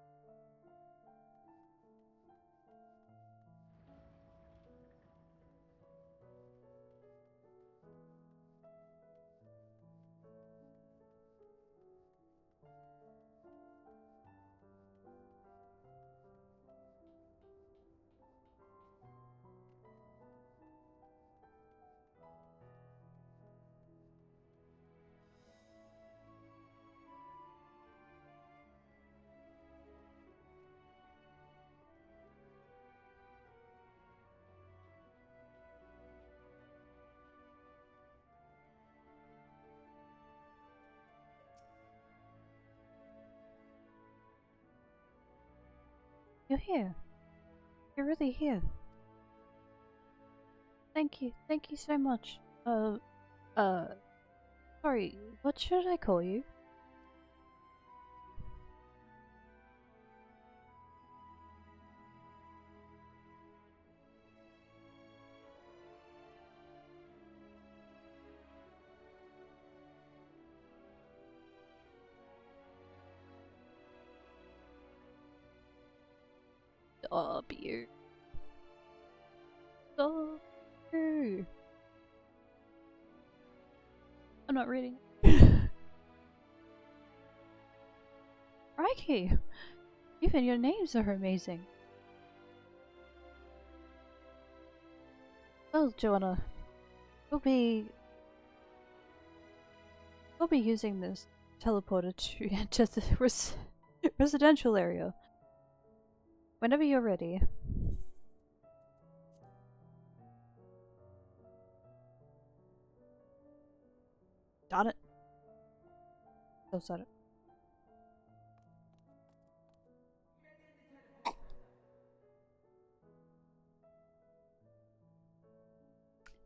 You're here. You're really here. Thank you so much. Sorry, what should I call you? W. W. I'm not reading. Crikey! Even your names are amazing. Well, Joanna, we'll be using this teleporter to enter the residential area. Whenever you're ready. Got it. So said it.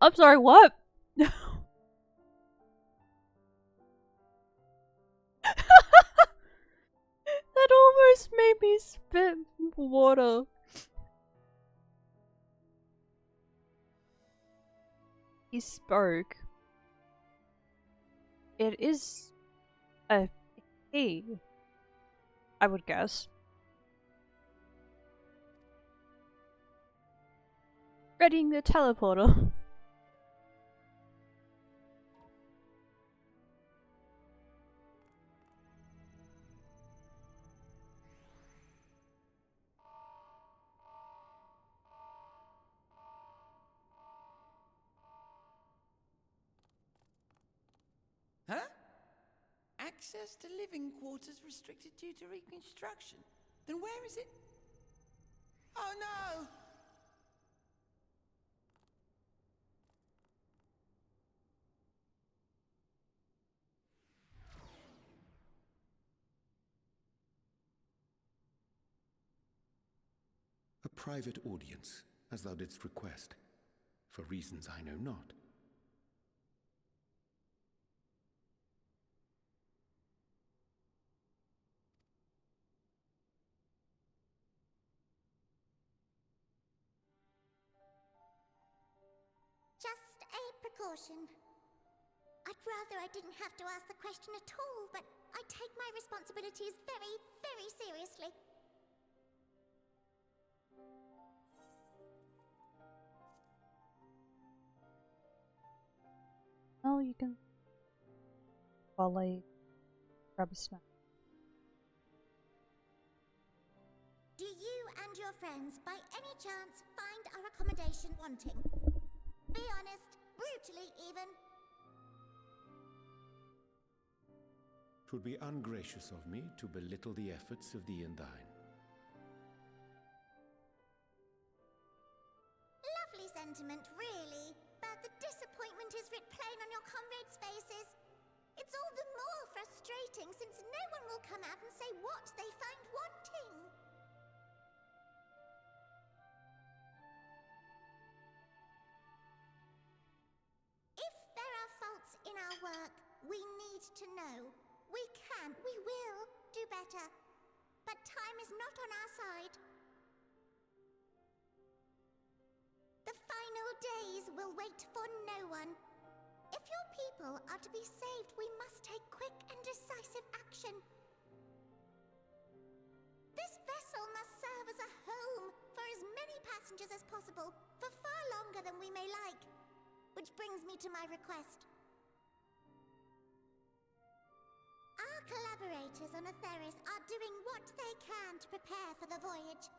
I'm sorry, what? That almost made me spit water. He spoke. It is a he, I would guess. Readying the teleporter. Huh? Access to living quarters restricted due to reconstruction. Then where is it? Oh no! A private audience, as thou didst request, for reasons I know not. Just a precaution. I'd rather I didn't have to ask the question at all, but I take my responsibilities very, very seriously. Oh, you can. While I grab a snack. Do you and your friends, by any chance, find our accommodation wanting? Be honest, brutally even. 'Twould be ungracious of me to belittle the efforts of thee and thine. Lovely sentiment, really, but the disappointment is writ plain on your comrades' faces. It's all the more frustrating since no one will come out and say what they find wanting. work. We need to know. We can, we will do better. But time is not on our side. The final days will wait for no one. If your people are to be saved, we must take quick and decisive action. This vessel must serve as a home for as many passengers as possible, for far longer than we may like. Which brings me to my request. Our collaborators on Atheris are doing what they can to prepare for the voyage.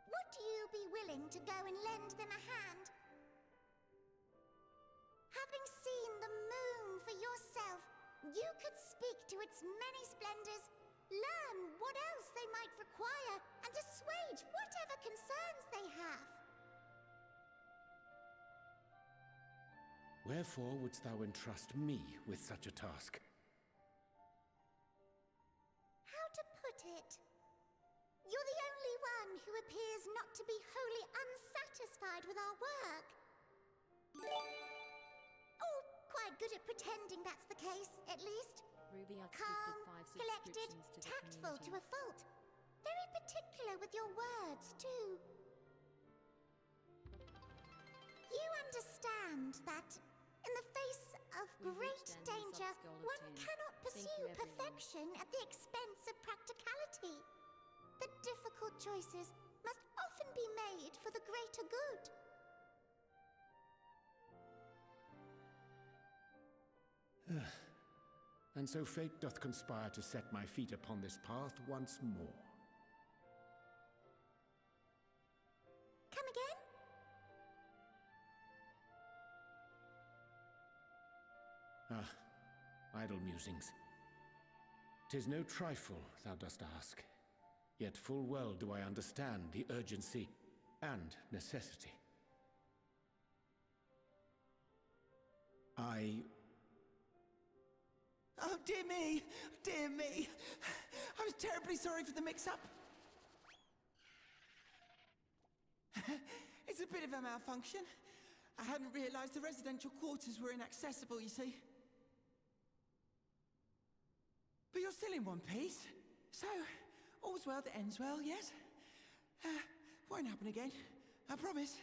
Would you be willing to go and lend them a hand? Having seen the moon for yourself, you could speak to its many splendors, learn what else they might require, and assuage whatever concerns they have. Wherefore wouldst thou entrust me with such a task? How to put it? You're the only one who appears not to be wholly unsatisfied with our work. Oh, quite good at pretending that's the case, at least. Ruby, I've Calm, gifted 5 collected, subscriptions to the tactful community. to a fault. Very particular with your words, too. You understand that, in the face of We've great reached end, the danger, sub's goal of one 10. cannot Thank pursue you, everyone. perfection at the expense of practicality. The difficult choices must often be made for the greater good. And so fate doth conspire to set my feet upon this path once more. Come again? Idle musings. 'Tis no trifle thou dost ask, yet full well do I understand the urgency and necessity. Oh, dear me! Dear me! I was terribly sorry for the mix-up. It's a bit of a malfunction. I hadn't realized the residential quarters were inaccessible, you see. But you're still in one piece. So, all's well that ends well, yes? Won't happen again. I promise.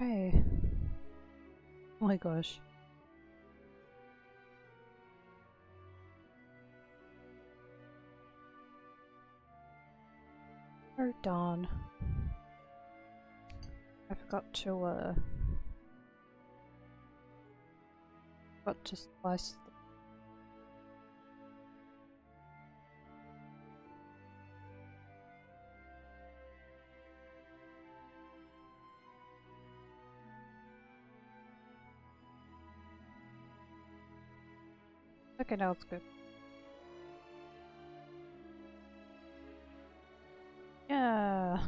Okay. Oh my gosh. Oh darn. I forgot to slice the okay, now it's good. Yeah.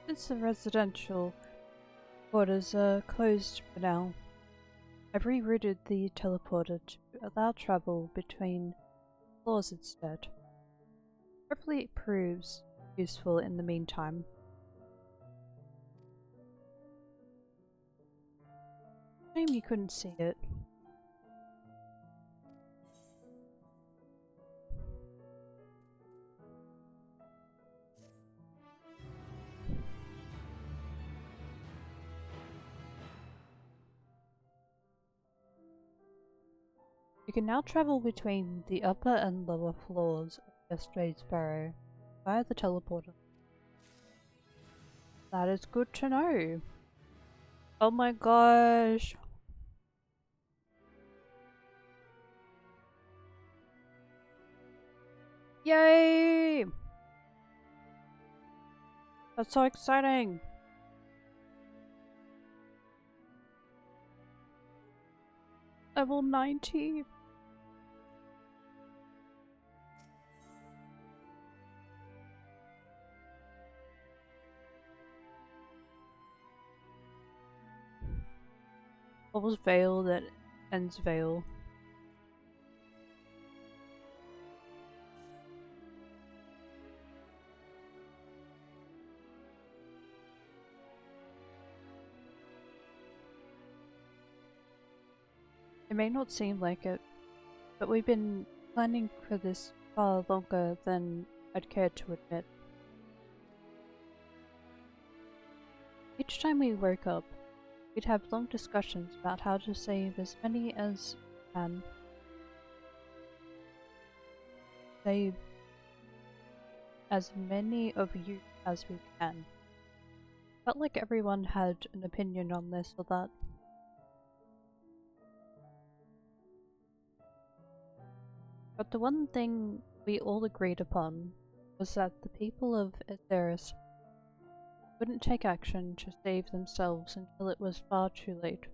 Since the residential quarters are closed for now, I've rerouted the teleporter to allow travel between floors instead. Hopefully it proves useful in the meantime. Shame you couldn't see it. You can now travel between the upper and lower floors of yesterday's barrow via the teleporter. That is good to know. Oh my gosh. Yay! That's so exciting. Level 90. What was Veil that ends Veil? It may not seem like it, but we've been planning for this far longer than I'd care to admit. Each time we woke up, we'd have long discussions about how to save as many as we can. Save as many of you as we can. Felt like everyone had an opinion on this or that. But the one thing we all agreed upon was that the people of Aetheris wouldn't take action to save themselves until it was far too late.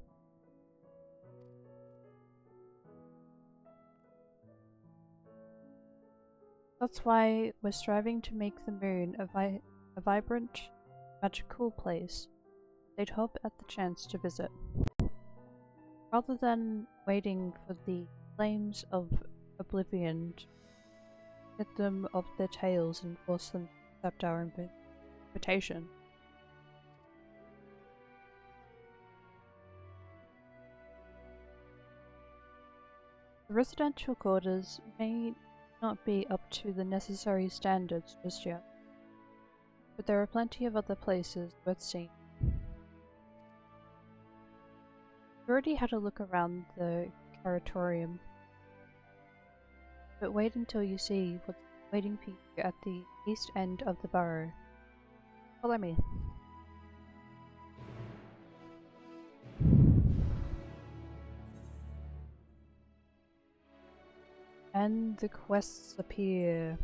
That's why we're striving to make the moon a vibrant, magical place they'd hope at the chance to visit. Rather than waiting for the flames of oblivion to get them off their tails and force them to accept our invitation. The residential quarters may not be up to the necessary standards just yet, but there are plenty of other places worth seeing. We've already had a look around the Curatorium, but wait until you see what's waiting for you at the east end of the burrow. Follow me. And the quests appear.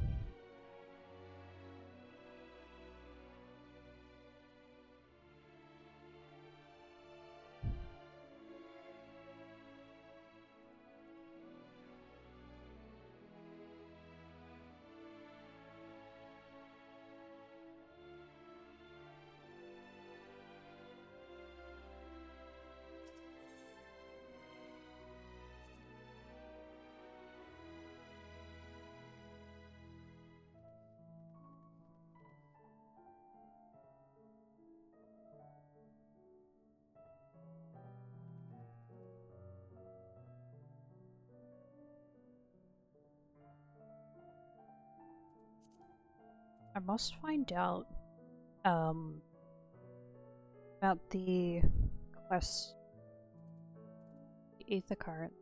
I must find out about the quest, the ether current.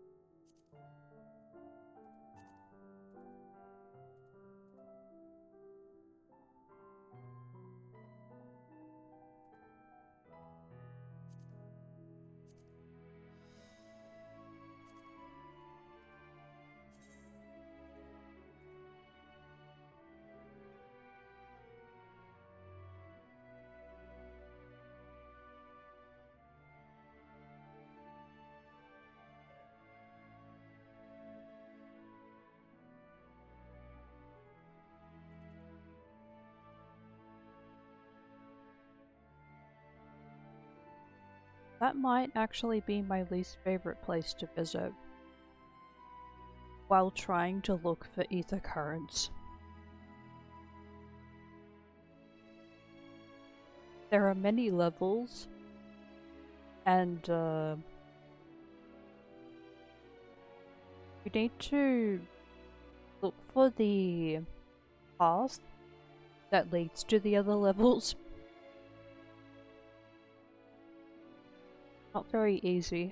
That might actually be my least favorite place to visit while trying to look for ether currents. There are many levels, and you need to look for the path that leads to the other levels. Not very easy.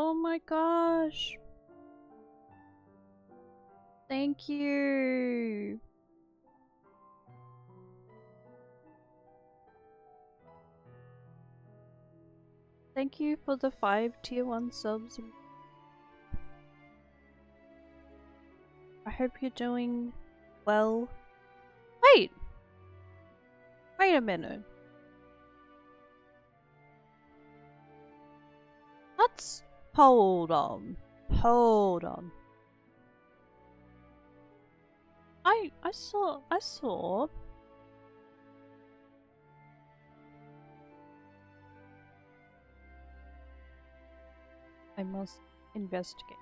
Oh my gosh! Thank you! Thank you for the 5 tier 1 subs. I hope you're doing well. Wait! Wait a minute. Let's hold on. Hold on. I saw I must investigate.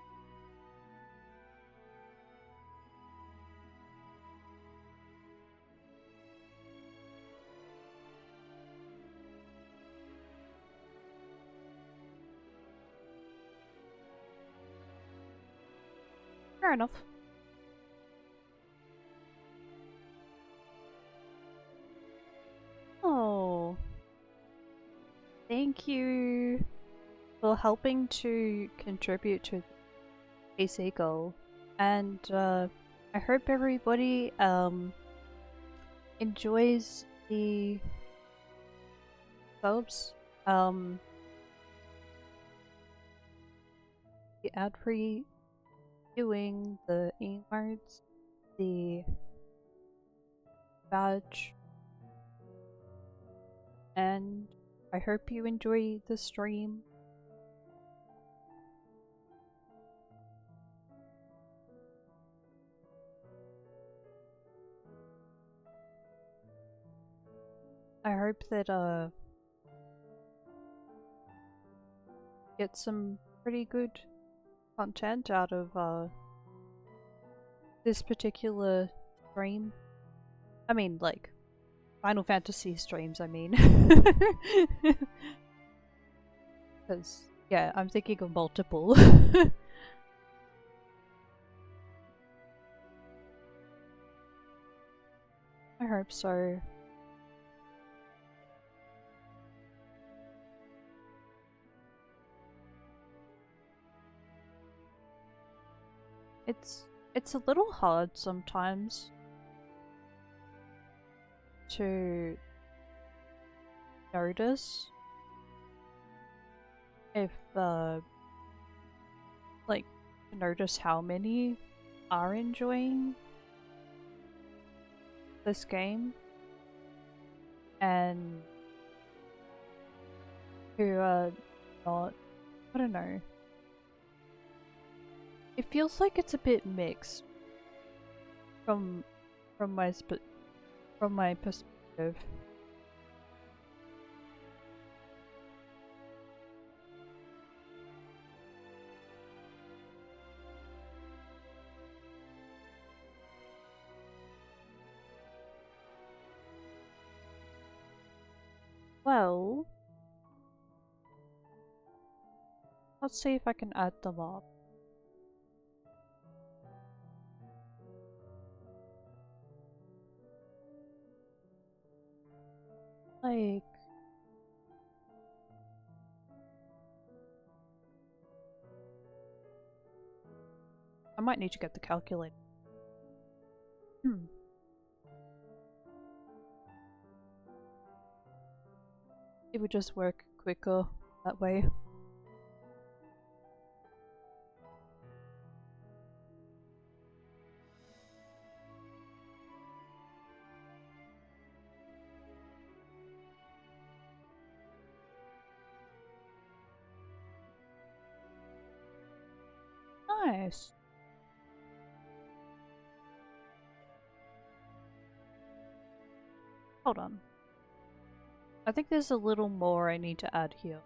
Fair enough. Oh. Thank you for helping to contribute to the PC goal. And I hope everybody enjoys the subs. The ad-free viewing, the emotes, the badge, and I hope you enjoy the stream. I hope that get some pretty good content out of this particular stream. I mean, like, Final Fantasy streams, I mean. Because, yeah, I'm thinking of multiple. I hope so. It's a little hard sometimes to notice if like to notice how many are enjoying this game, and who are not, I don't know. It feels like it's a bit mixed from from my from my perspective. Well, let's see if I can add them up. Like, I might need to get the calculator. It would just work quicker that way. Nice. Hold on. I think there's a little more I need to add here.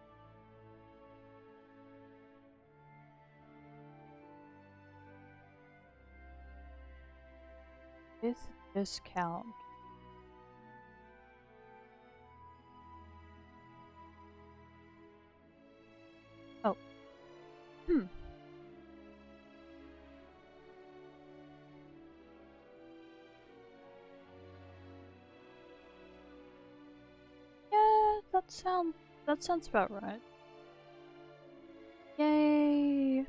With discount. Oh. Yeah, that sounds about right. Yay!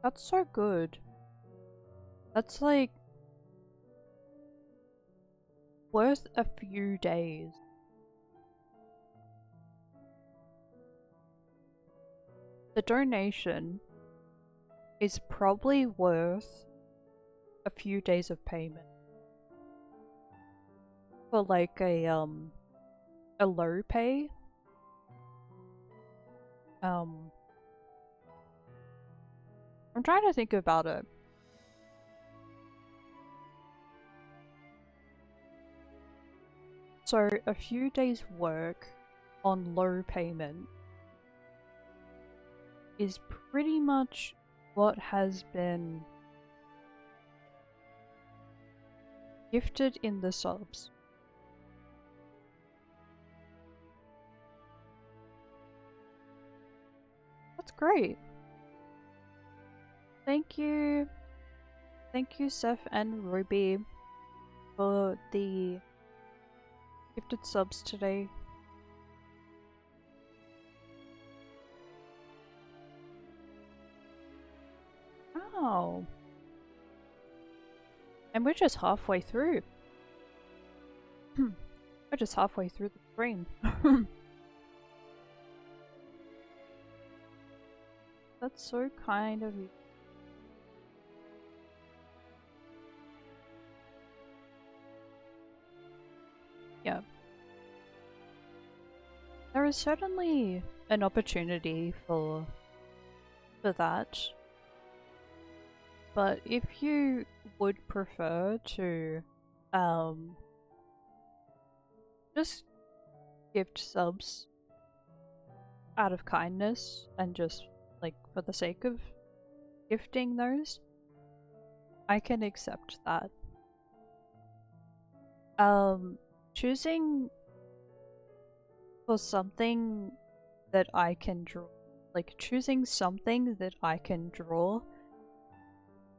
That's so good. That's like worth a few days. The donation is probably worth a few days of payment for like a low pay. I'm trying to think about it. So a few days work on low payment is pretty much what has been gifted in the subs. That's great. Thank you. Thank you, Seth and Ruby, for the gifted subs today. Oh. And we're just halfway through. We're just halfway through the stream. That's so kind of you. Yeah. There is certainly an opportunity for that. But if you would prefer to just gift subs out of kindness and just like for the sake of gifting those, I can accept that. Choosing for something that I can draw, like choosing something that I can draw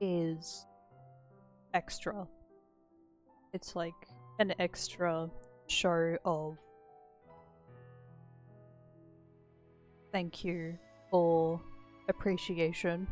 is extra. It's like an extra show of thank you or appreciation.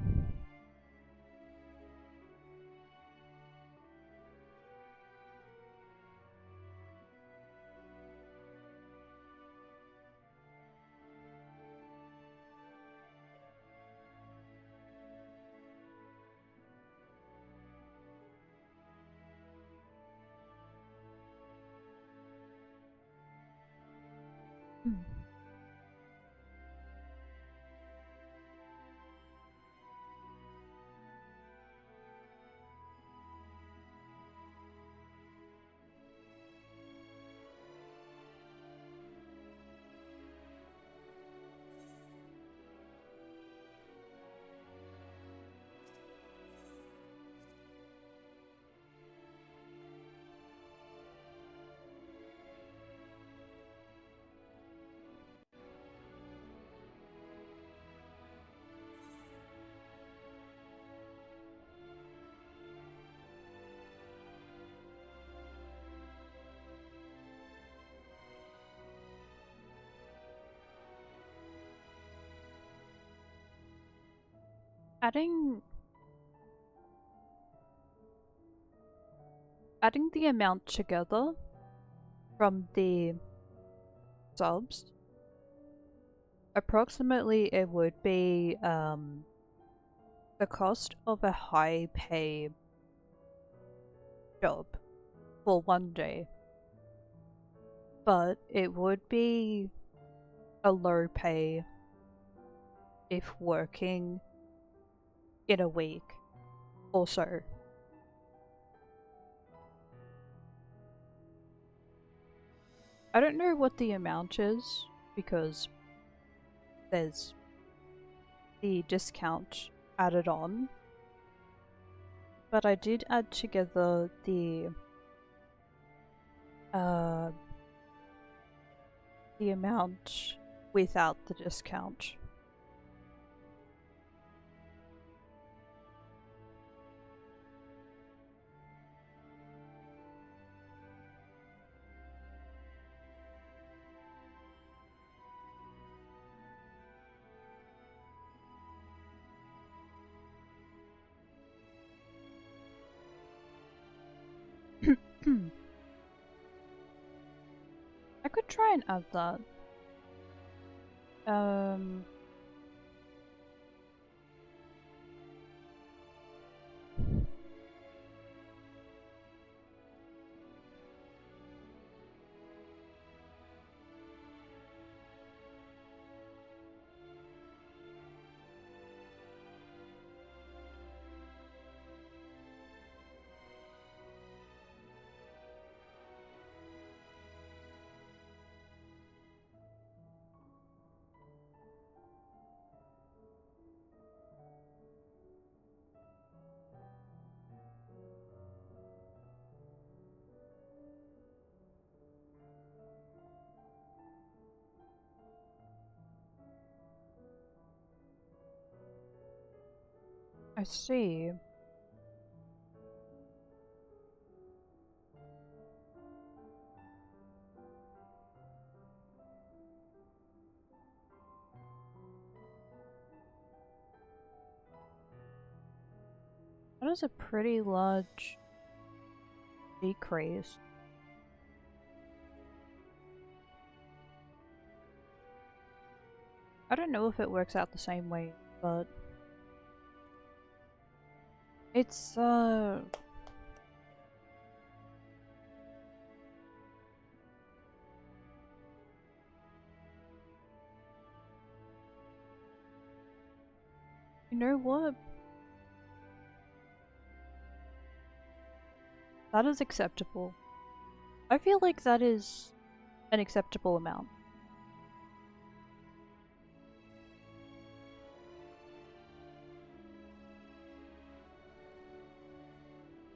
Adding the amount together from the subs, approximately it would be the cost of a high pay job for one day, but it would be a low pay if working in a week or so. I don't know what the amount is because there's the discount added on, but I did add together the amount without the discount. I could try and add that. I see. That is a pretty large decrease. I don't know if it works out the same way, but it's you know what? That is acceptable. I feel like that is an acceptable amount.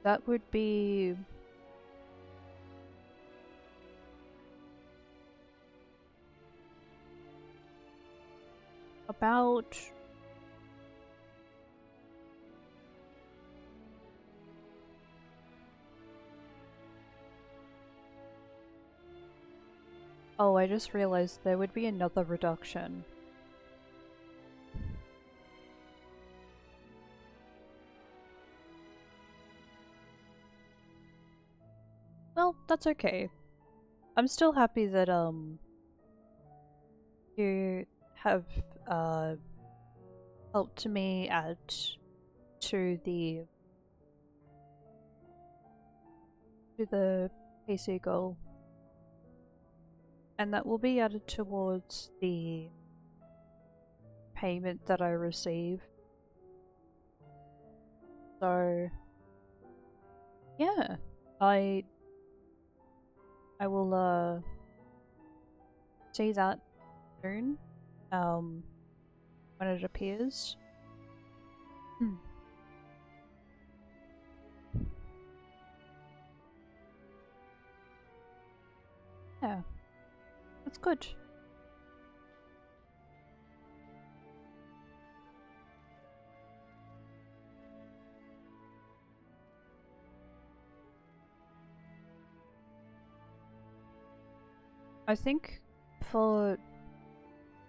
That would be about oh, I just realized there would be another reduction. Well, that's okay. I'm still happy that you have helped me add to the PC goal. And that will be added towards the payment that I receive. So yeah, I will see that soon. When it appears. Yeah, that's good. I think for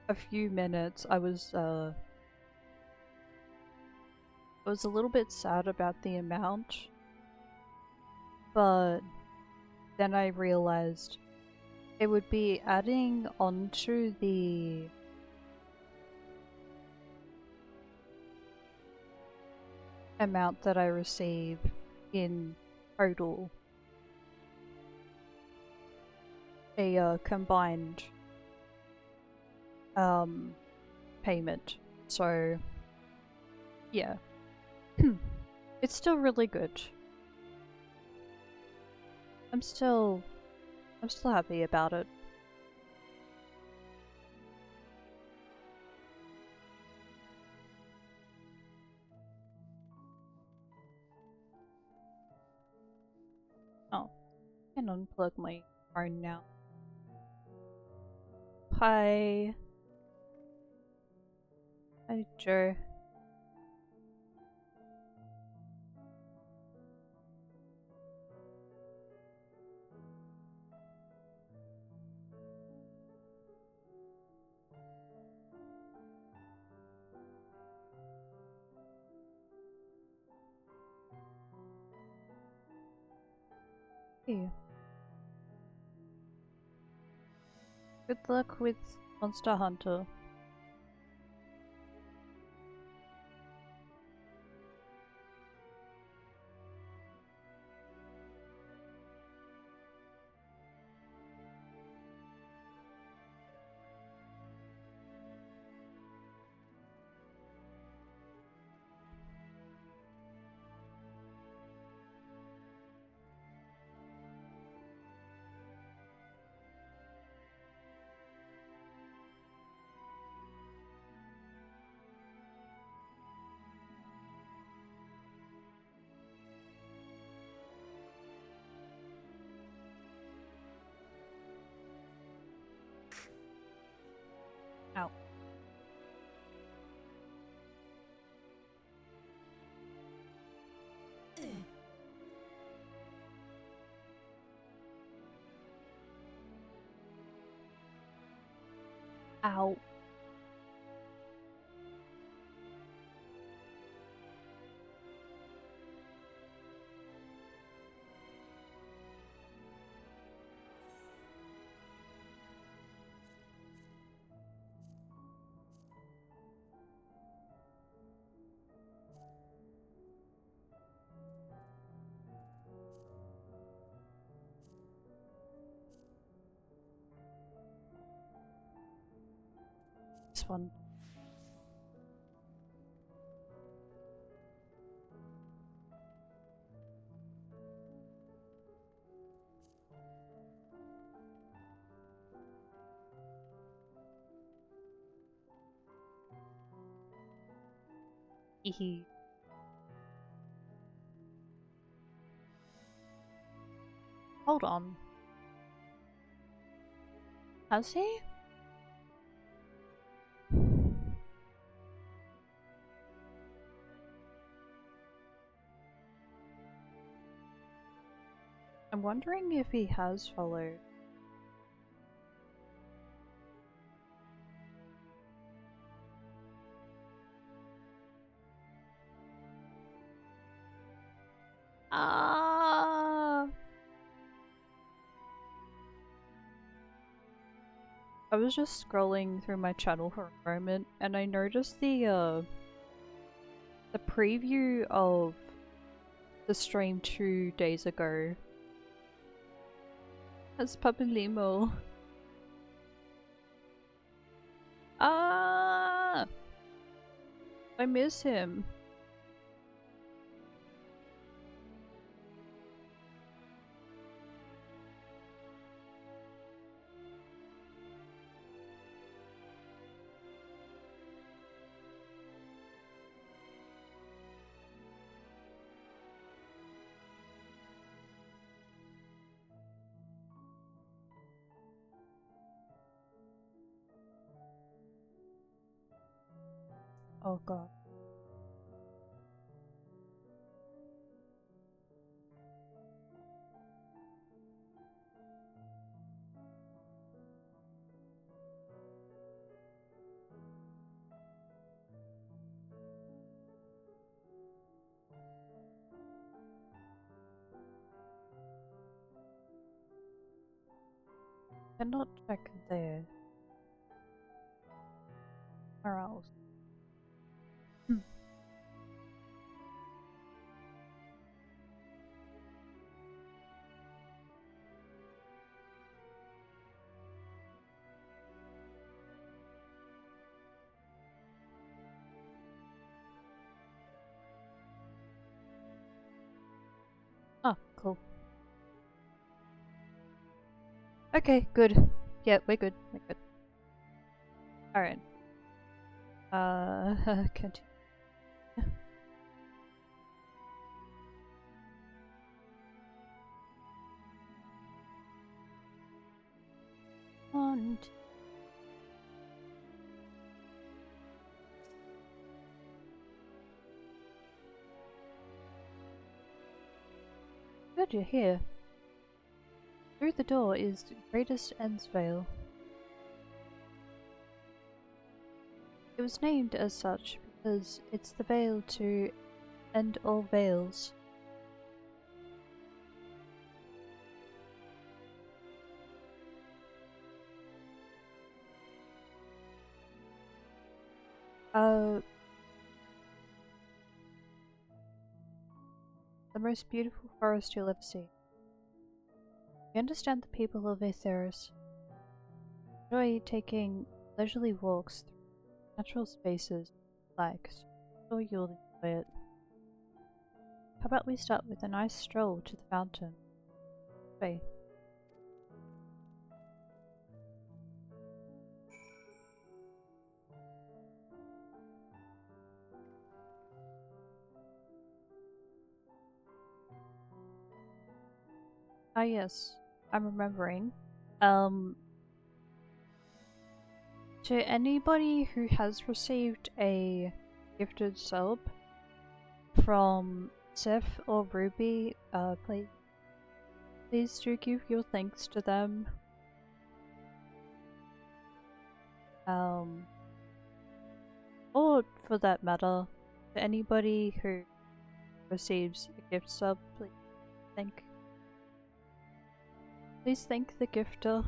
a few minutes I was a little bit sad about the amount, but then I realized it would be adding onto the amount that I receive in total, a combined payment. So yeah. It's still really good. I'm still happy about it. Oh, I can unplug my phone now. Hi. Hi, Joe. Hey. Good luck with Monster Hunter. Ow. Ow. This one. Hehe. Hold on. Has he? I'm wondering if he has followed. Ah. I was just scrolling through my channel for a moment, and I noticed the preview of the stream 2 days ago has Papalimo. Ah! I miss him. Oh god. Cannot check there. Where else? Oh, cool. Okay, good. Yeah, we're good. We're good. Alright. Continue. On. Good you're here. Through the door is the greatest End's Veil. It was named as such because it's the veil to end all veils. The most beautiful forest you'll ever see. We understand the people of Aetheris. Enjoy taking leisurely walks through natural spaces like, so I'm sure you'll enjoy it. How about we start with a nice stroll to the fountain? Wait. Ah yes, I'm remembering. To anybody who has received a gifted sub from Seth or Ruby, please do give your thanks to them. Or for that matter, to anybody who receives a gift sub, please thank the gifter.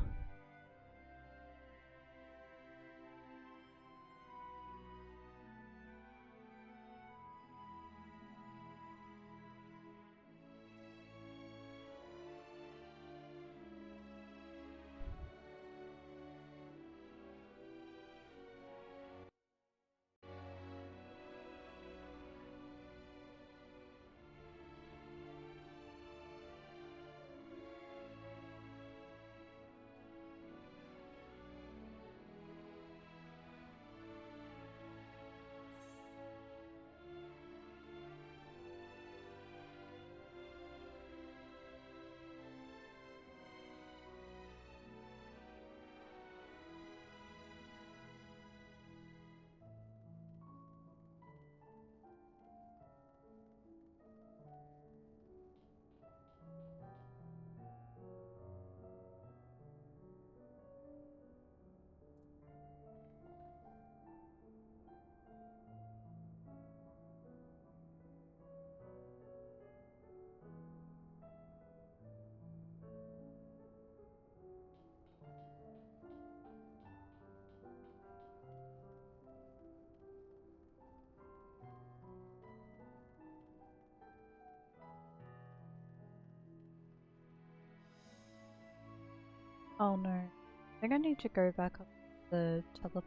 Oh no. I think I need to go back up the teleport.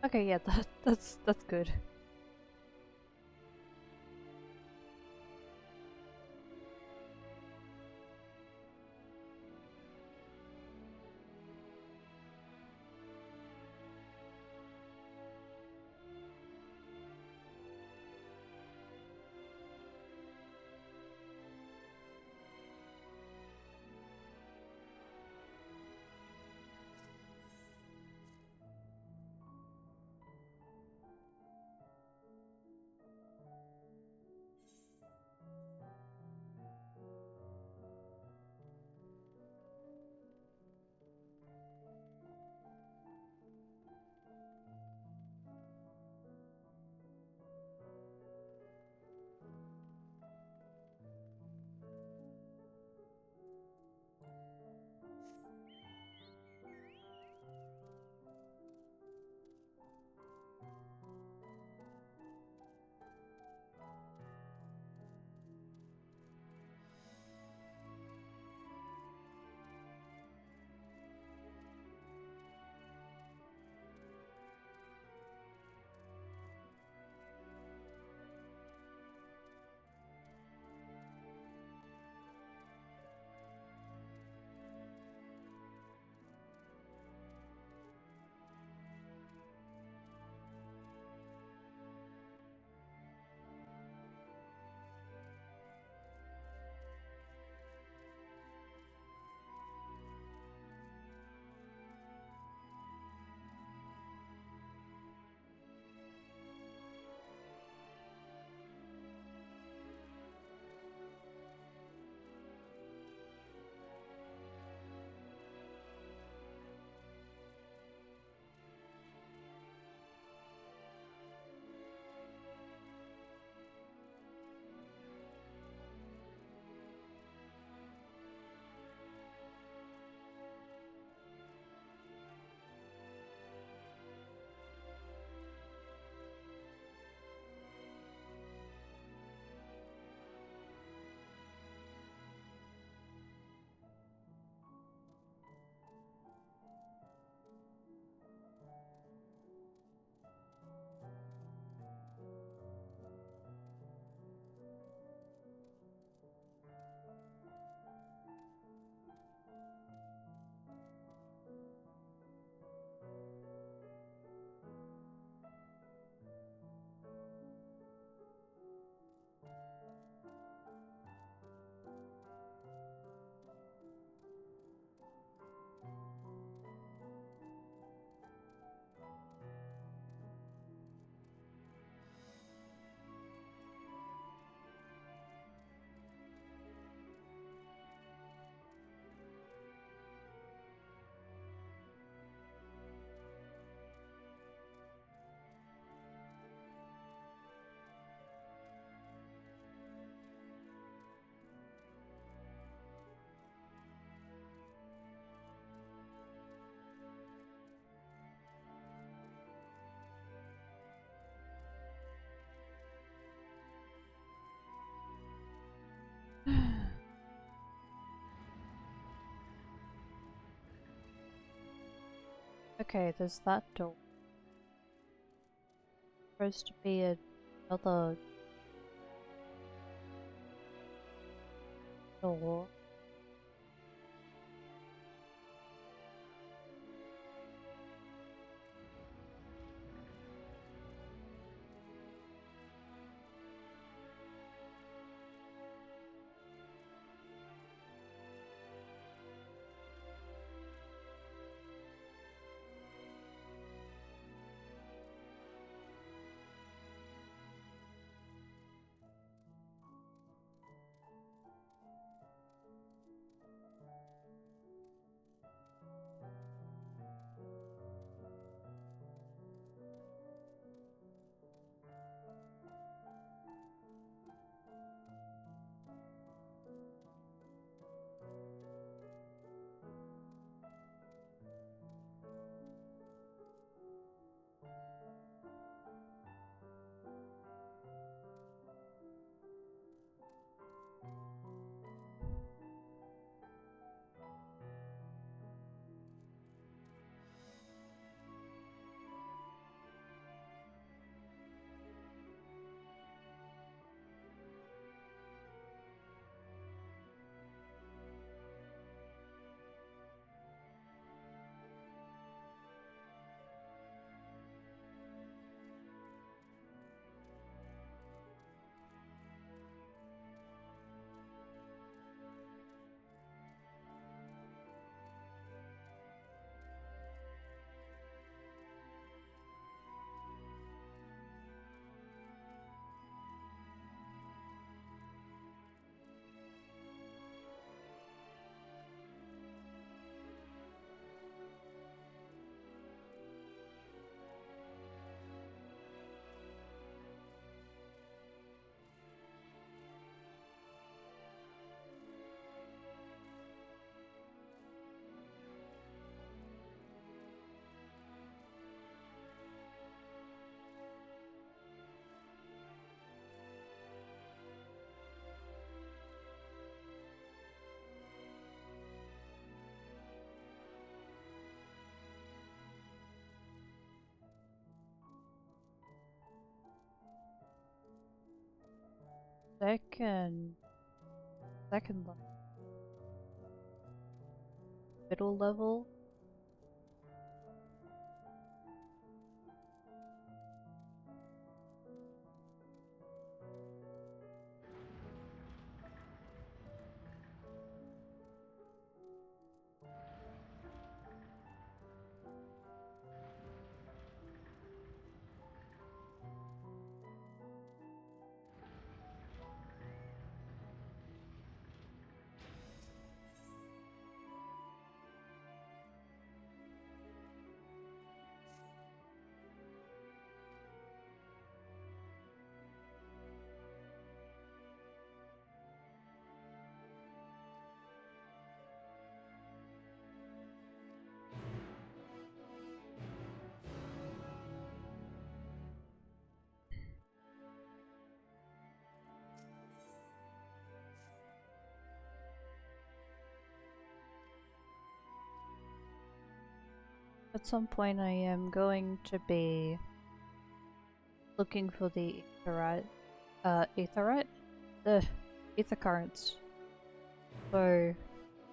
Okay, yeah, that's good. Okay, there's that door. Supposed to be another door. second level. Middle level. At some point I am going to be looking for the ether currents. So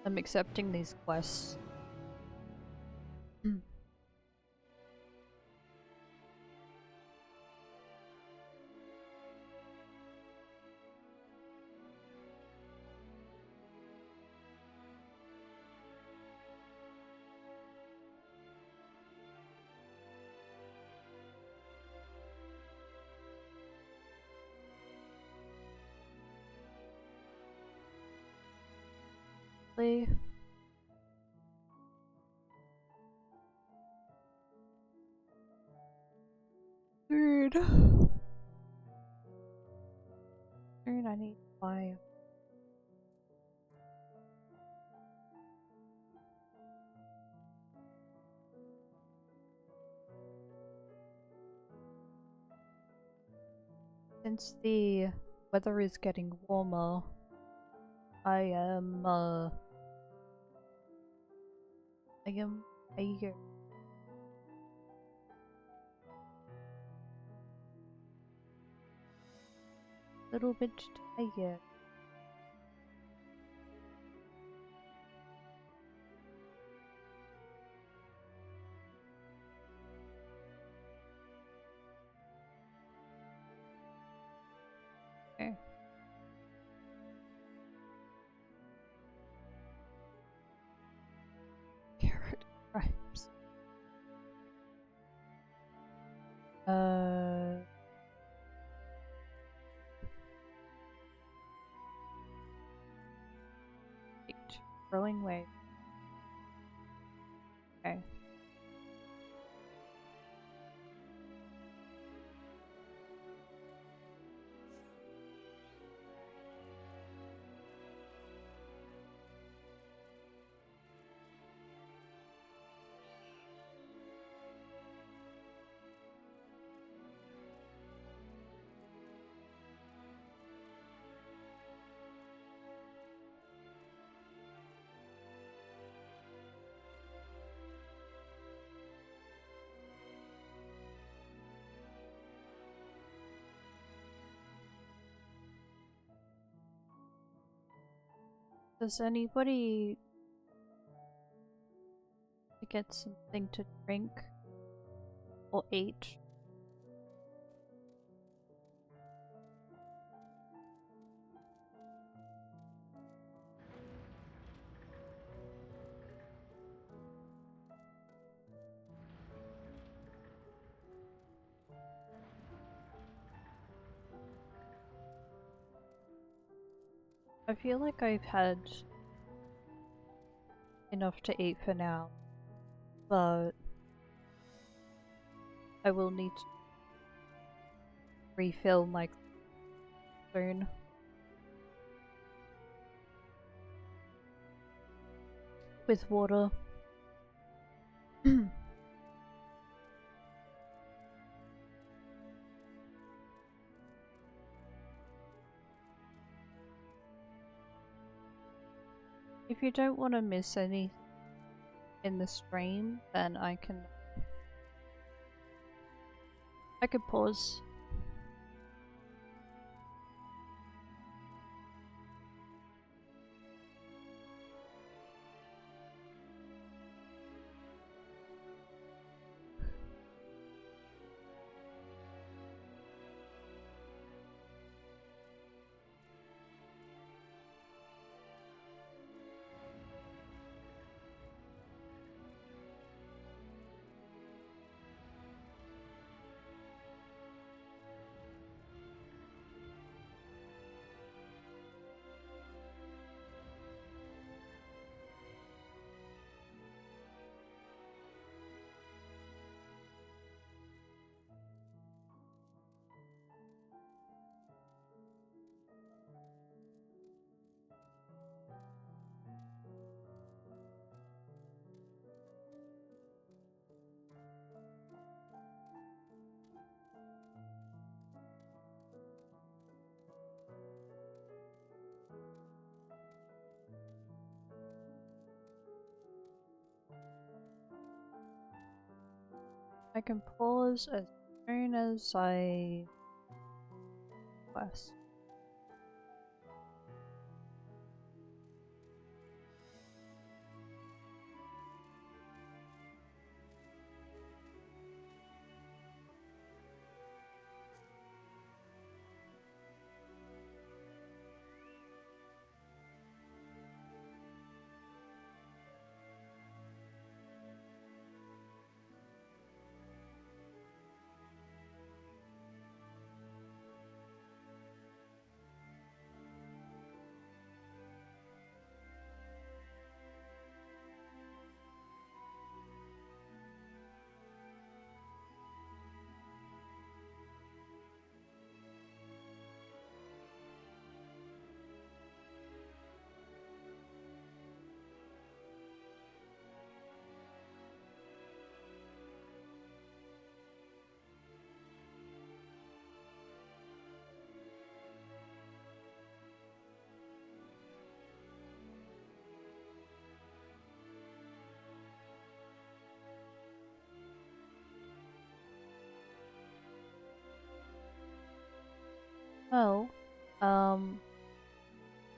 I'm accepting these quests. Dude. Dude, I need fire. Since the weather is getting warmer, I am eager. Little bit tired. Okay. Carrot cripes. Growing wave. Okay. Does anybody get something to drink or eat? I feel like I've had enough to eat for now, but I will need to refill my soon. With water. If you don't want to miss any in the stream, then I can pause. I can pause as soon as I quest. Well,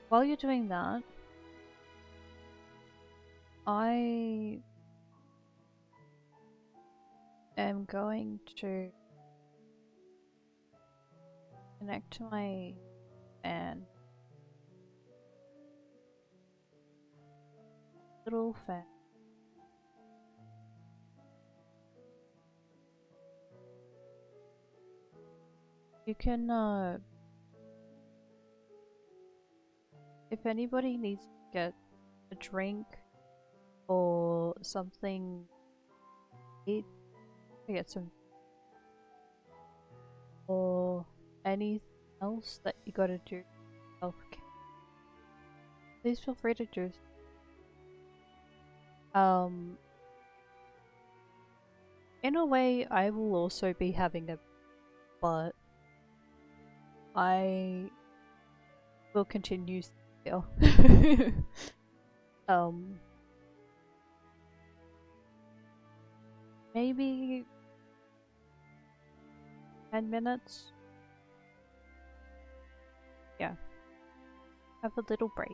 while you're doing that, I am going to connect to my fan. Little fan. You can, if anybody needs to get a drink or something, eat, to get some, or anything else that you gotta do self-care, please feel free to do. In a way, I will also be having a, but I will continue still. um, maybe 10 minutes. Yeah, have a little break.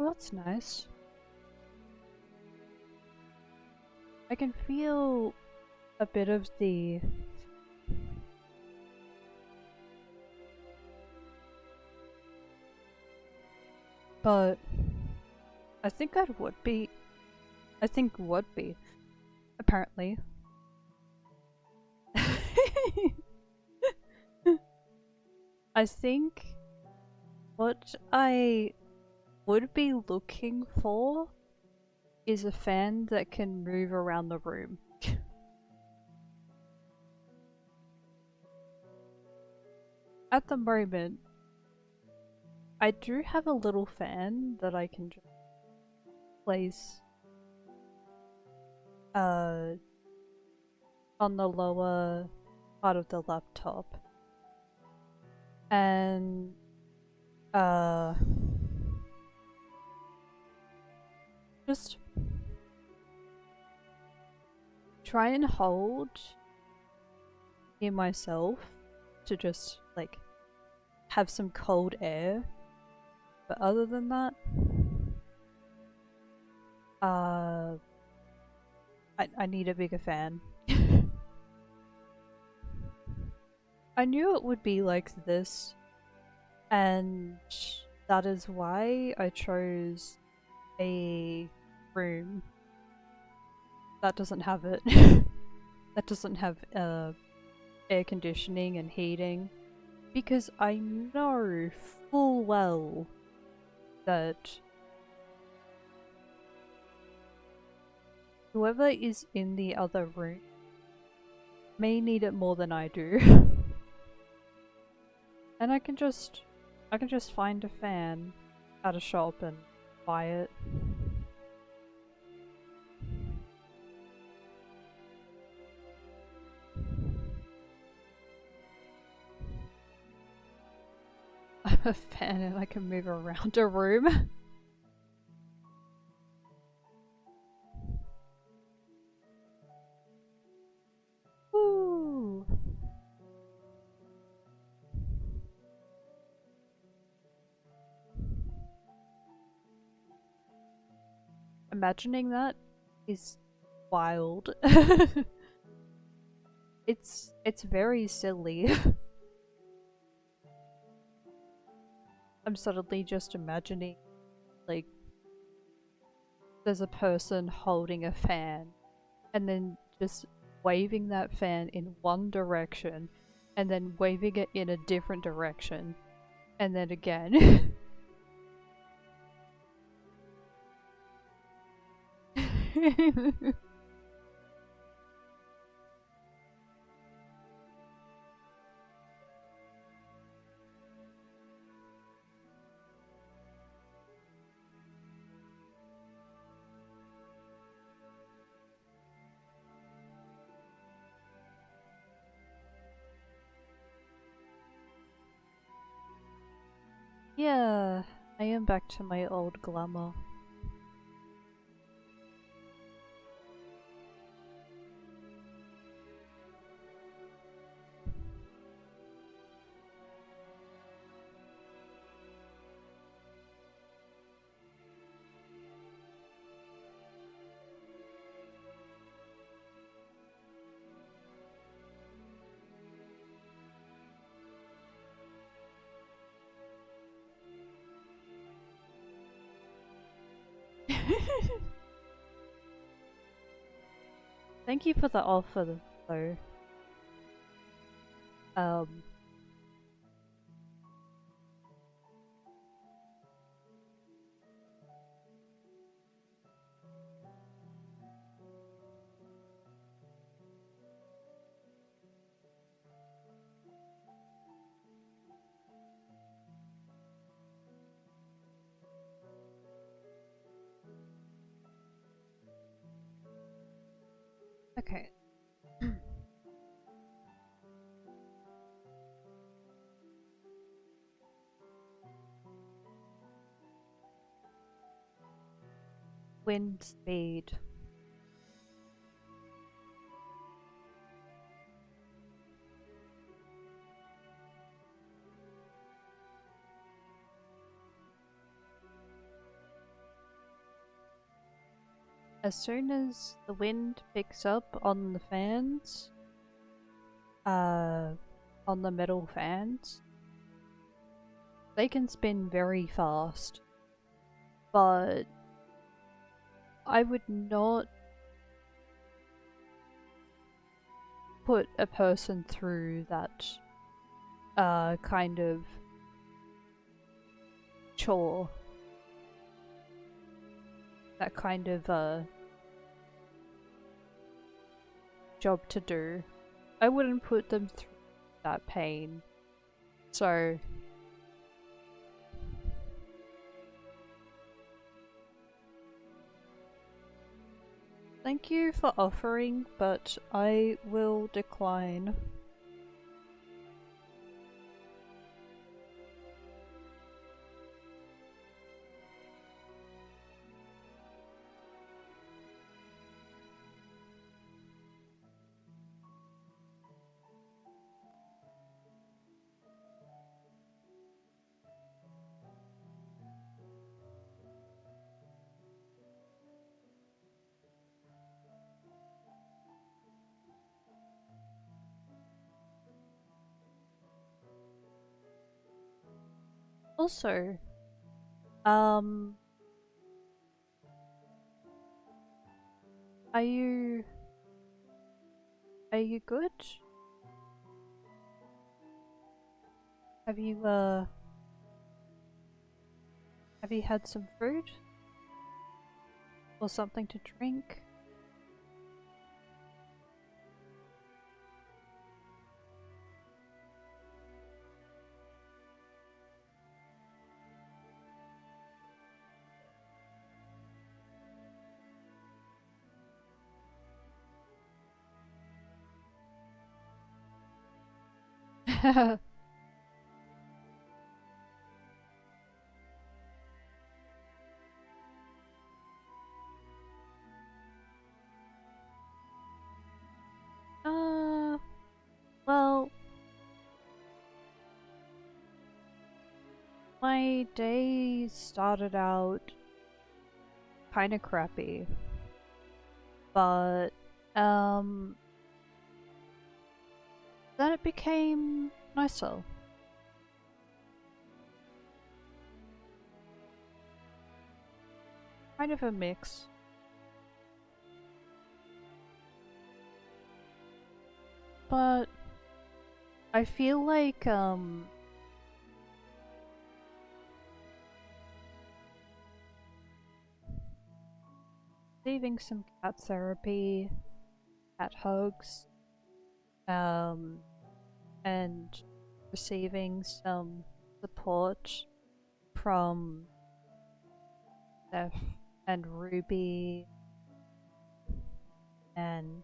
Well, that's nice. I can feel a bit of the but I think I would be. I think would be. Apparently. I think what I would be looking for is a fan that can move around the room. At the moment, I do have a little fan that I can just place on the lower part of the laptop. And just try and hold in myself to just like have some cold air. But other than that, I need a bigger fan. I knew it would be like this, and that is why I chose a room that doesn't have it. That doesn't have air conditioning and heating, because I know full well that whoever is in the other room may need it more than I do. And I can just find a fan at a shop and buy it. I'm a fan and I can move around a room. Woo! Imagining that is wild. It's very silly. I'm suddenly just imagining like there's a person holding a fan and then just waving that fan in one direction and then waving it in a different direction and then again. Yeah, I am back to my old glamour. Thank you for the offer, though. Um. Okay. Wind speed. as soon as the wind picks up on the fans, on the metal fans, they can spin very fast, but I would not put a person through that kind of chore, that kind of job to do. I wouldn't put them through that pain. So thank you for offering, but I will decline. Also, um, are you good? Have you had some food? Or something to drink? Well, my day started out kinda crappy, but, then it became nicer. Kind of a mix. But I feel like, receiving some cat therapy, cat hugs, and receiving some support from Steph and Ruby and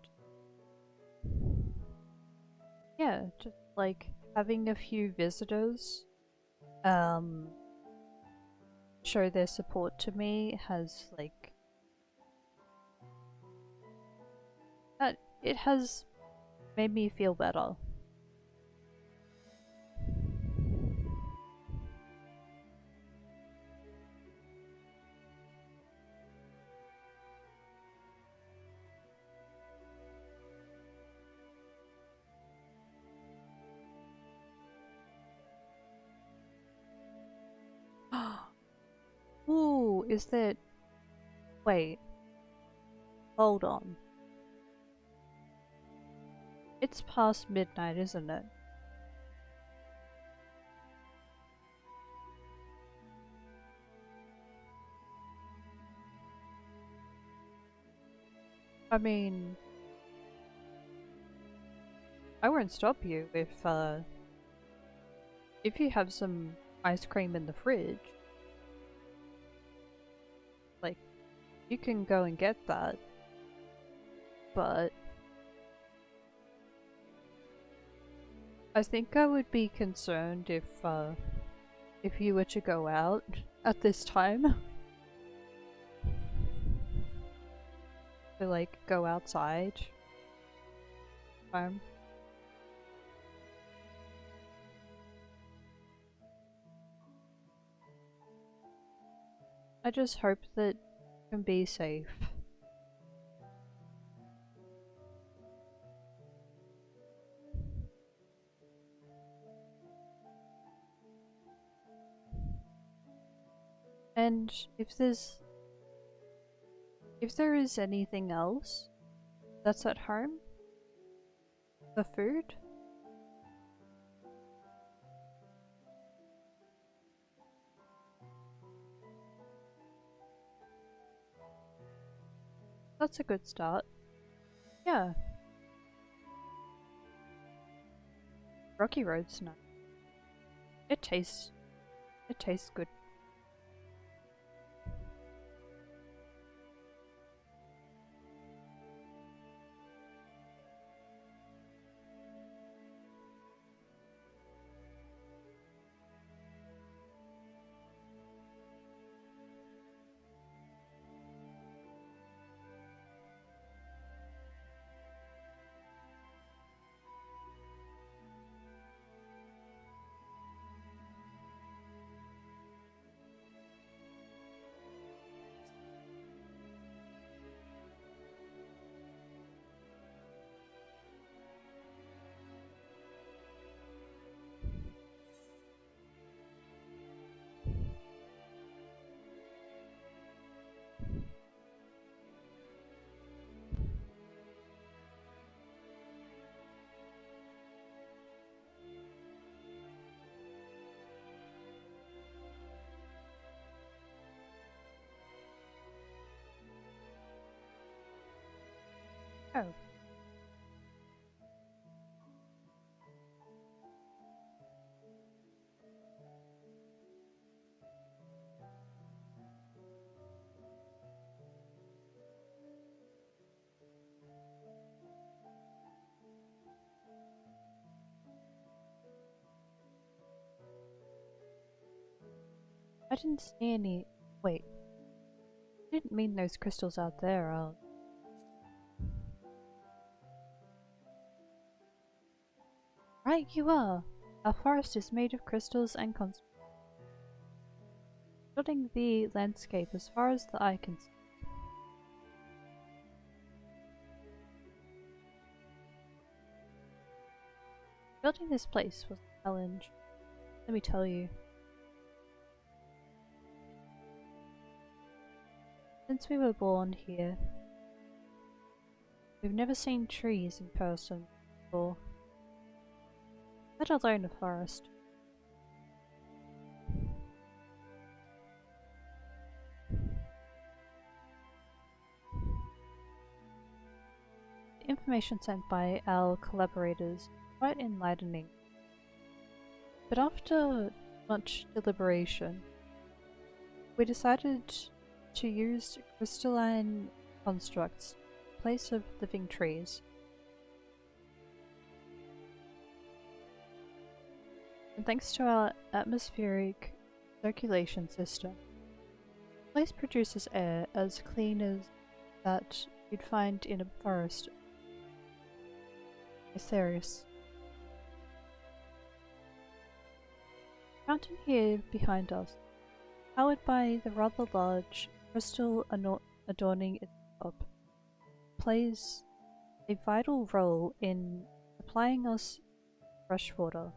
yeah, just like having a few visitors show their support to me has like it has made me feel better. Ooh, is that wait, hold on. It's past midnight, isn't it? I mean, I won't stop you if you have some ice cream in the fridge. Like, you can go and get that. But I think I would be concerned if you were to go out at this time. To like go outside. Um, I just hope that you can be safe. And if there is anything else that's at home for food, that's a good start. Yeah. Rocky Road's nice. It tastes good. Oh. I didn't see any. Wait. I didn't mean those crystals out there. Right, you are. Our forest is made of crystals and constants, flooding the landscape as far as the eye can see. Building this place was a challenge, let me tell you. Since we were born here, we've never seen trees in person before, let alone a forest. The information sent by our collaborators is quite enlightening. But after much deliberation, we decided to use crystalline constructs in place of living trees. And thanks to our atmospheric circulation system, the place produces air as clean as that you'd find in a forest. Serious. Fountain here behind us, powered by the rather large crystal adorning its top, plays a vital role in supplying us fresh water.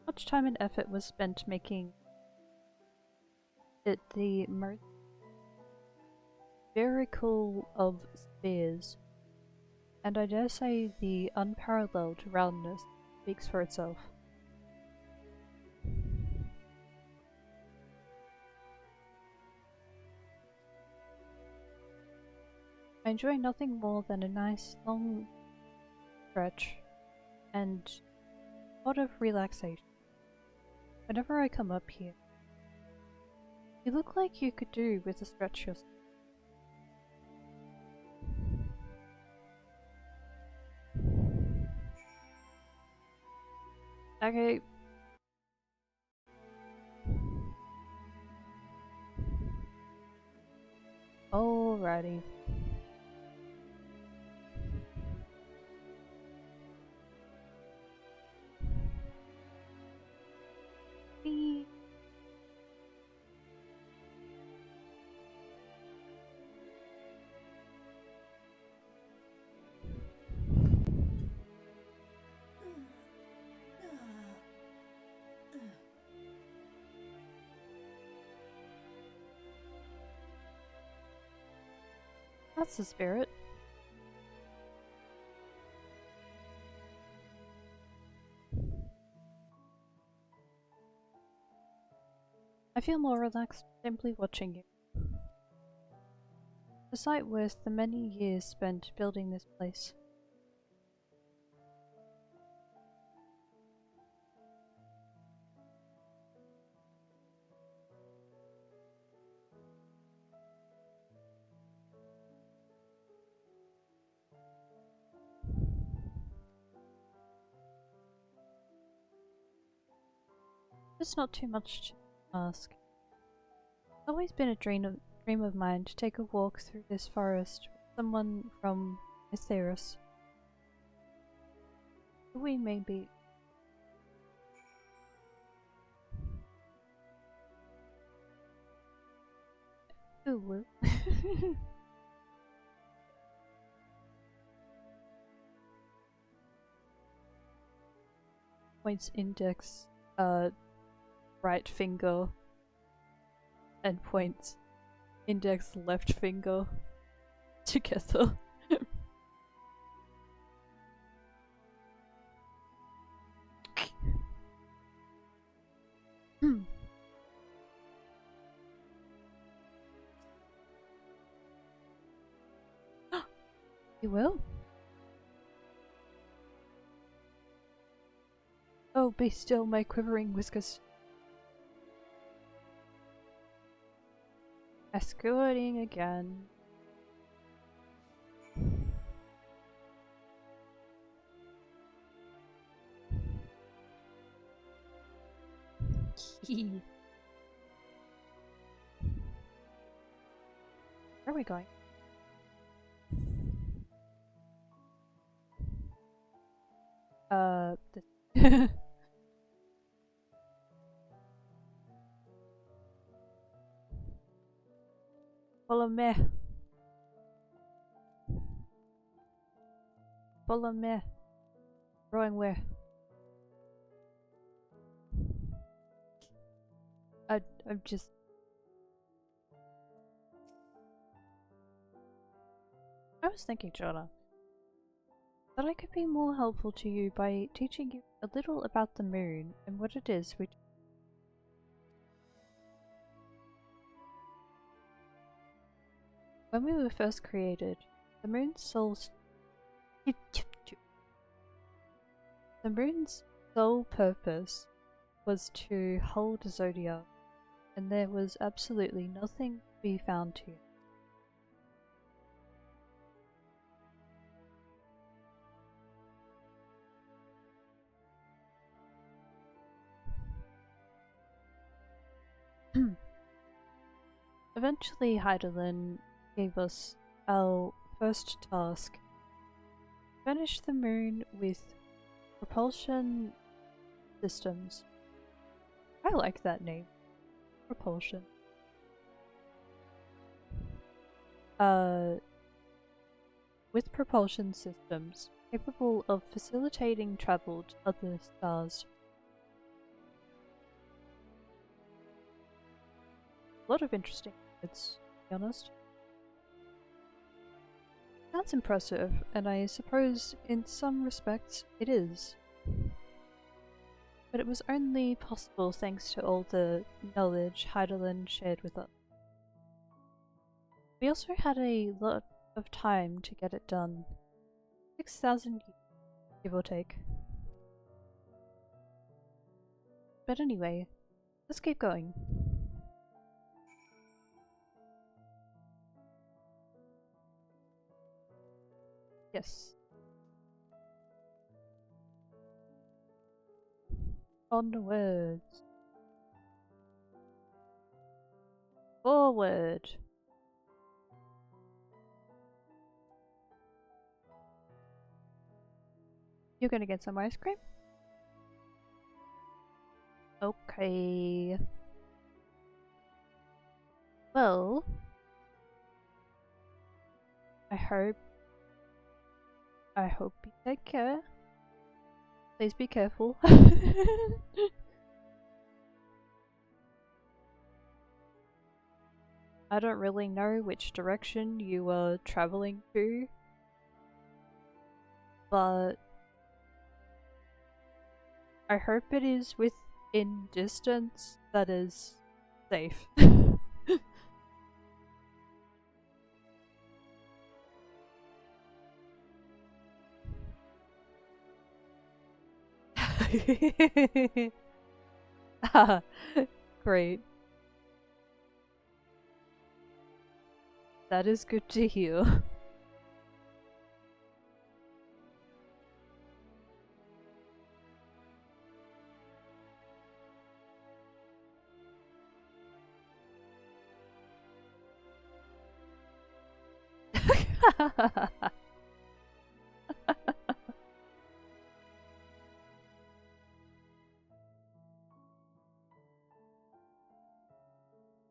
Much time and effort was spent making it the most spherical of spheres, and I dare say the unparalleled roundness speaks for itself. I enjoy nothing more than a nice long stretch and a lot of relaxation whenever I come up here. You look like you could do with a stretch yourself. Okay. Alrighty. That's the spirit. I feel more relaxed simply watching you. A sight worth the many years spent building this place. It's not too much to ask. It's always been a dream of mine to take a walk through this forest with someone from Etheros. We may be. Ooh. Points index, right finger, and points index left finger together. You will? Oh, be still, my quivering whiskers. Escorting again. Where are we going? Follow me. Follow me. Going where? I'm just. I was thinking, Jonah, that I could be more helpful to you by teaching you a little about the moon and what it is which. When we were first created, the moon's sole purpose was to hold a zodiac, and there was absolutely nothing to be found here. Eventually, Heidelin gave us our first task: furnish the moon with propulsion systems. I like that name. Propulsion. With propulsion systems capable of facilitating travel to other stars. A lot of interesting words, to be honest. Sounds impressive, and I suppose in some respects it is. But it was only possible thanks to all the knowledge Heidelin shared with us. We also had a lot of time to get it done. 6,000 years, give or take. But anyway, let's keep going. Yes. Onwards. Forward. You're gonna get some ice cream? Okay. Well, I hope you take care. Please be careful. I don't really know which direction you were traveling to, but I hope it is within distance that is safe. Great. That is good to hear.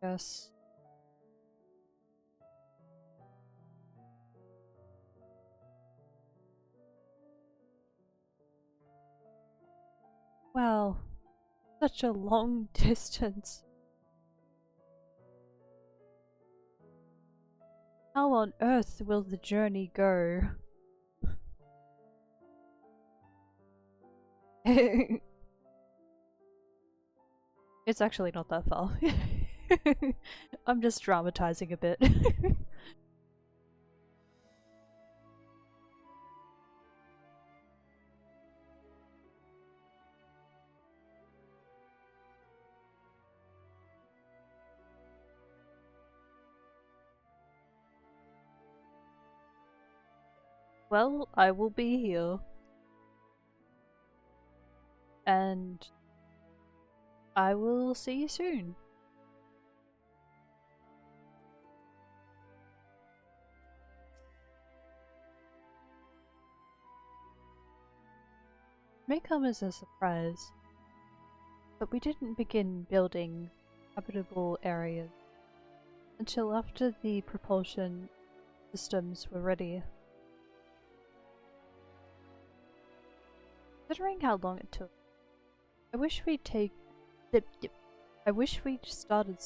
Yes. Wow, such a long distance. How on earth will the journey go? It's actually not that far. I'm just dramatizing a bit. Well, I will be here. And I will see you soon. May come as a surprise, but we didn't begin building habitable areas until after the propulsion systems were ready. Considering how long it took, I wish we'd I wish we'd started.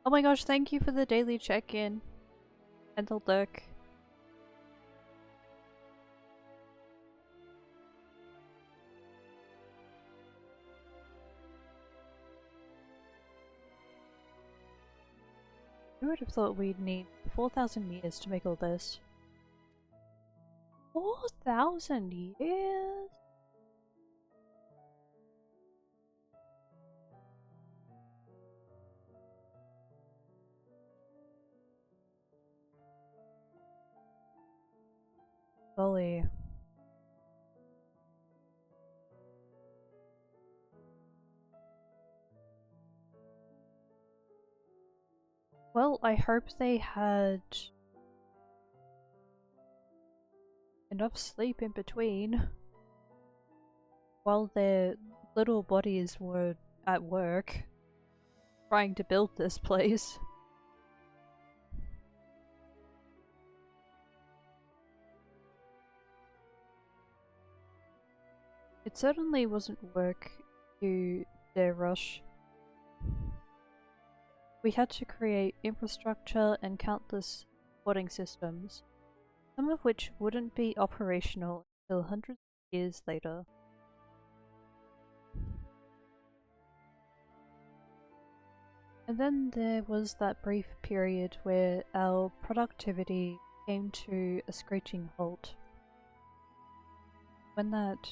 Oh my gosh! Thank you for the daily check-in and the lurk. Who would have thought we'd need 4,000 years to make all this? 4,000 years? Golly. Well, I hope they had enough sleep in between while their little bodies were at work trying to build this place. It certainly wasn't work to their rush. We had to create infrastructure and countless supporting systems, some of which wouldn't be operational until hundreds of years later. And then there was that brief period where our productivity came to a screeching halt. When that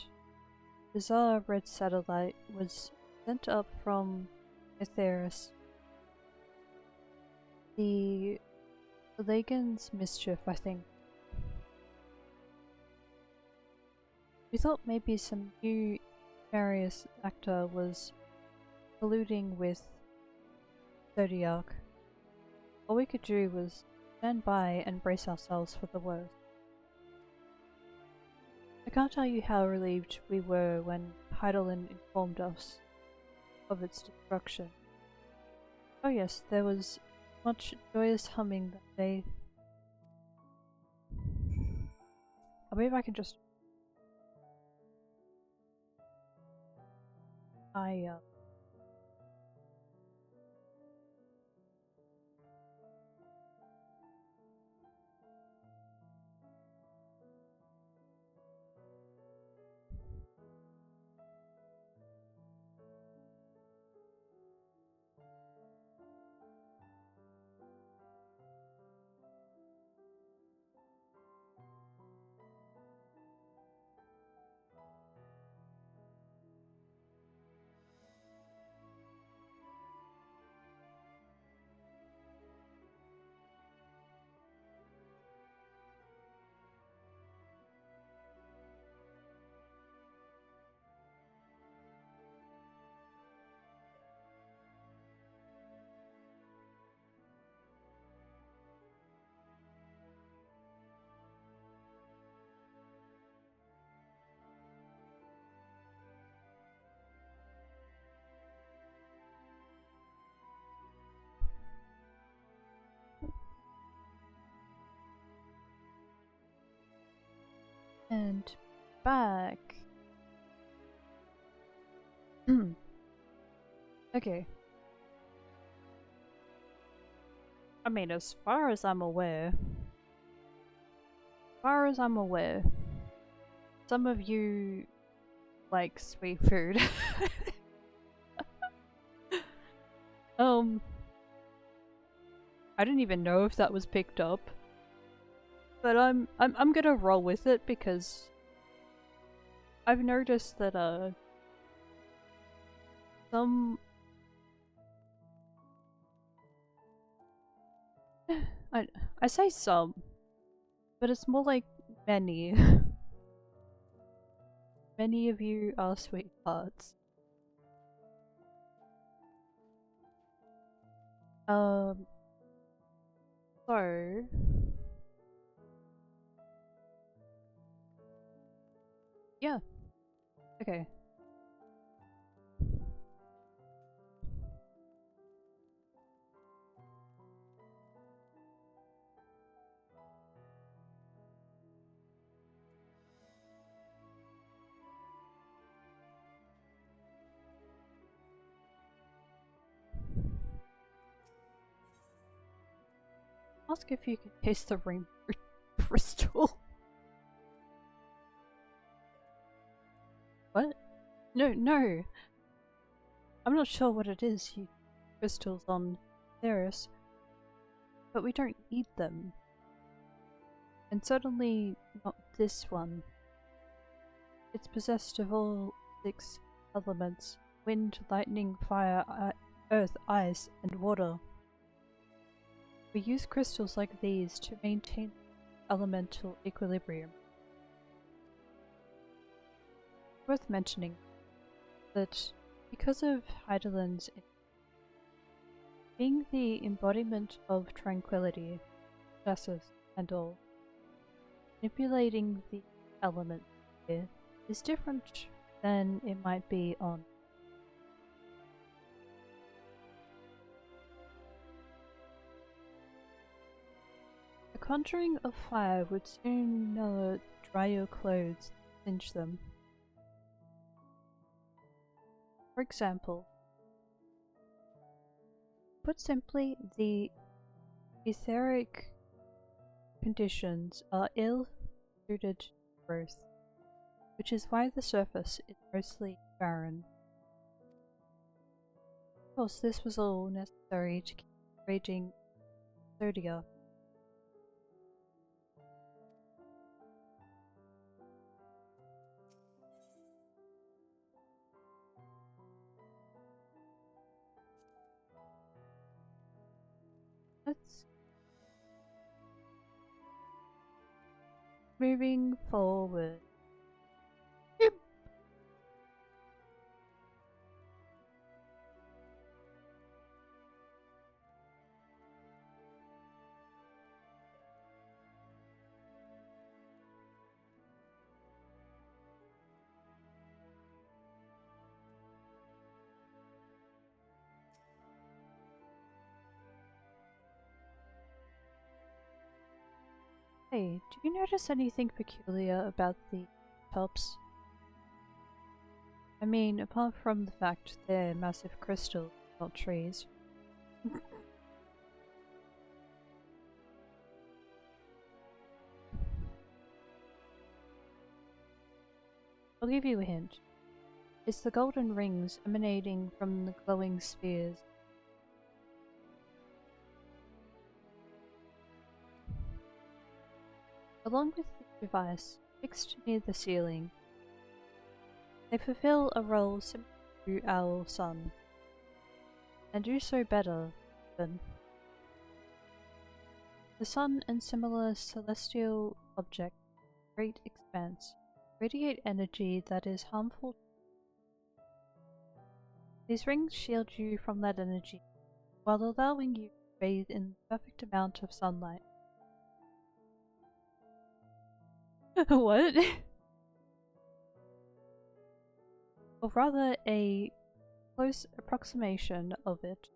bizarre red satellite was sent up from Aetheris, the Legan's mischief, I think. We thought maybe some new nefarious actor was colluding with Zodiac. All we could do was stand by and brace ourselves for the worst. I can't tell you how relieved we were when Heidelin informed us of its destruction. Oh yes, there was much joyous humming that day. I believe I can just... And back. Okay. I mean, as far as I'm aware, some of you like sweet food. I didn't even know if that was picked up, but I'm gonna roll with it because I've noticed that some I say some, but it's more like many. Many of you are sweethearts. So yeah, okay. Ask if you can taste the rainbow crystal. What? No, no. I'm not sure what it is, you crystals on Theris, but we don't need them. And certainly not this one. It's possessed of all 6 elements: wind, lightning, fire, earth, ice, and water. We use crystals like these to maintain elemental equilibrium. Worth mentioning that because of Heidelin's being the embodiment of tranquility, justice, and all, manipulating the elements here is different than it might be on. The conjuring of fire would soon dry your clothes and cinch them. For example, put simply, the etheric conditions are ill-suited to growth, which is why the surface is mostly barren. Of course, this was all necessary to keep raging Zodia. Let's moving forward. Hey, do you notice anything peculiar about the tops? I mean, apart from the fact they're massive crystals, not trees. I'll give you a hint. It's the golden rings emanating from the glowing spheres. Along with the device fixed near the ceiling, they fulfill a role similar to our sun, and do so better than the sun and similar celestial objects of great expanse radiate energy that is harmful. These rings shield you from that energy, while allowing you to bathe in the perfect amount of sunlight. What? Or rather, a close approximation of it.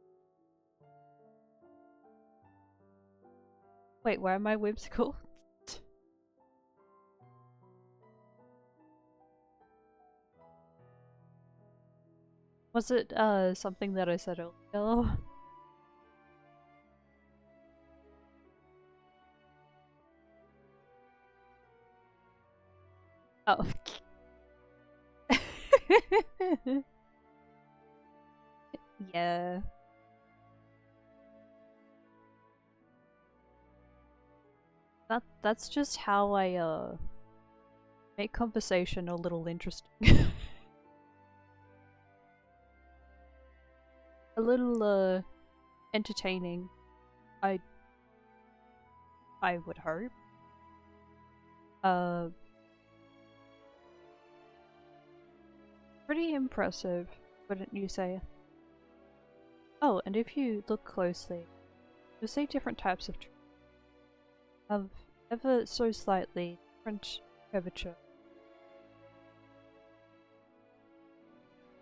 Wait, why am I whimsical? Was it something that I said earlier? Oh. Yeah. That's just how I make conversation a little interesting. A little entertaining. I I would hope. Uh Pretty impressive, wouldn't you say? Oh, and if you look closely, you'll see different types of trees have ever so slightly different curvature.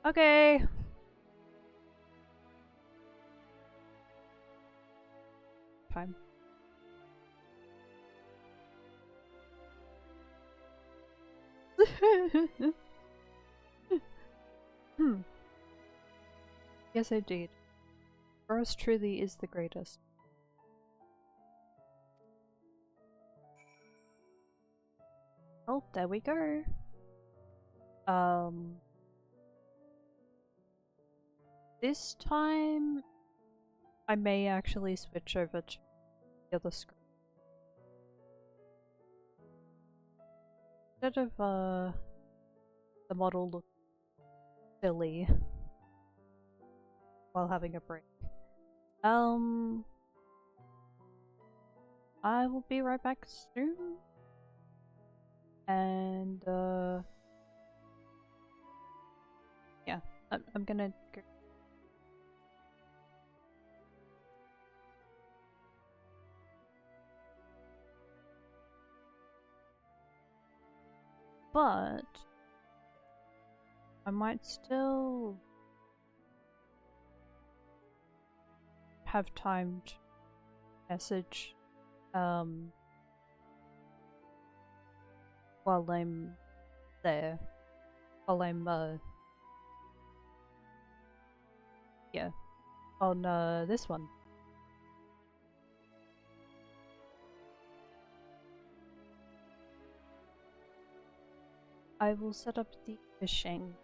Okay. Fine. Hmm. Yes, indeed. Forest truly is the greatest. Oh, there we go. This time I may actually switch over to the other screen. Instead of the model look silly while having a break. I will be right back soon. And yeah, I'm gonna go. But I might still have time to message while I'm there. While I'm yeah, on this one. I will set up the fishing.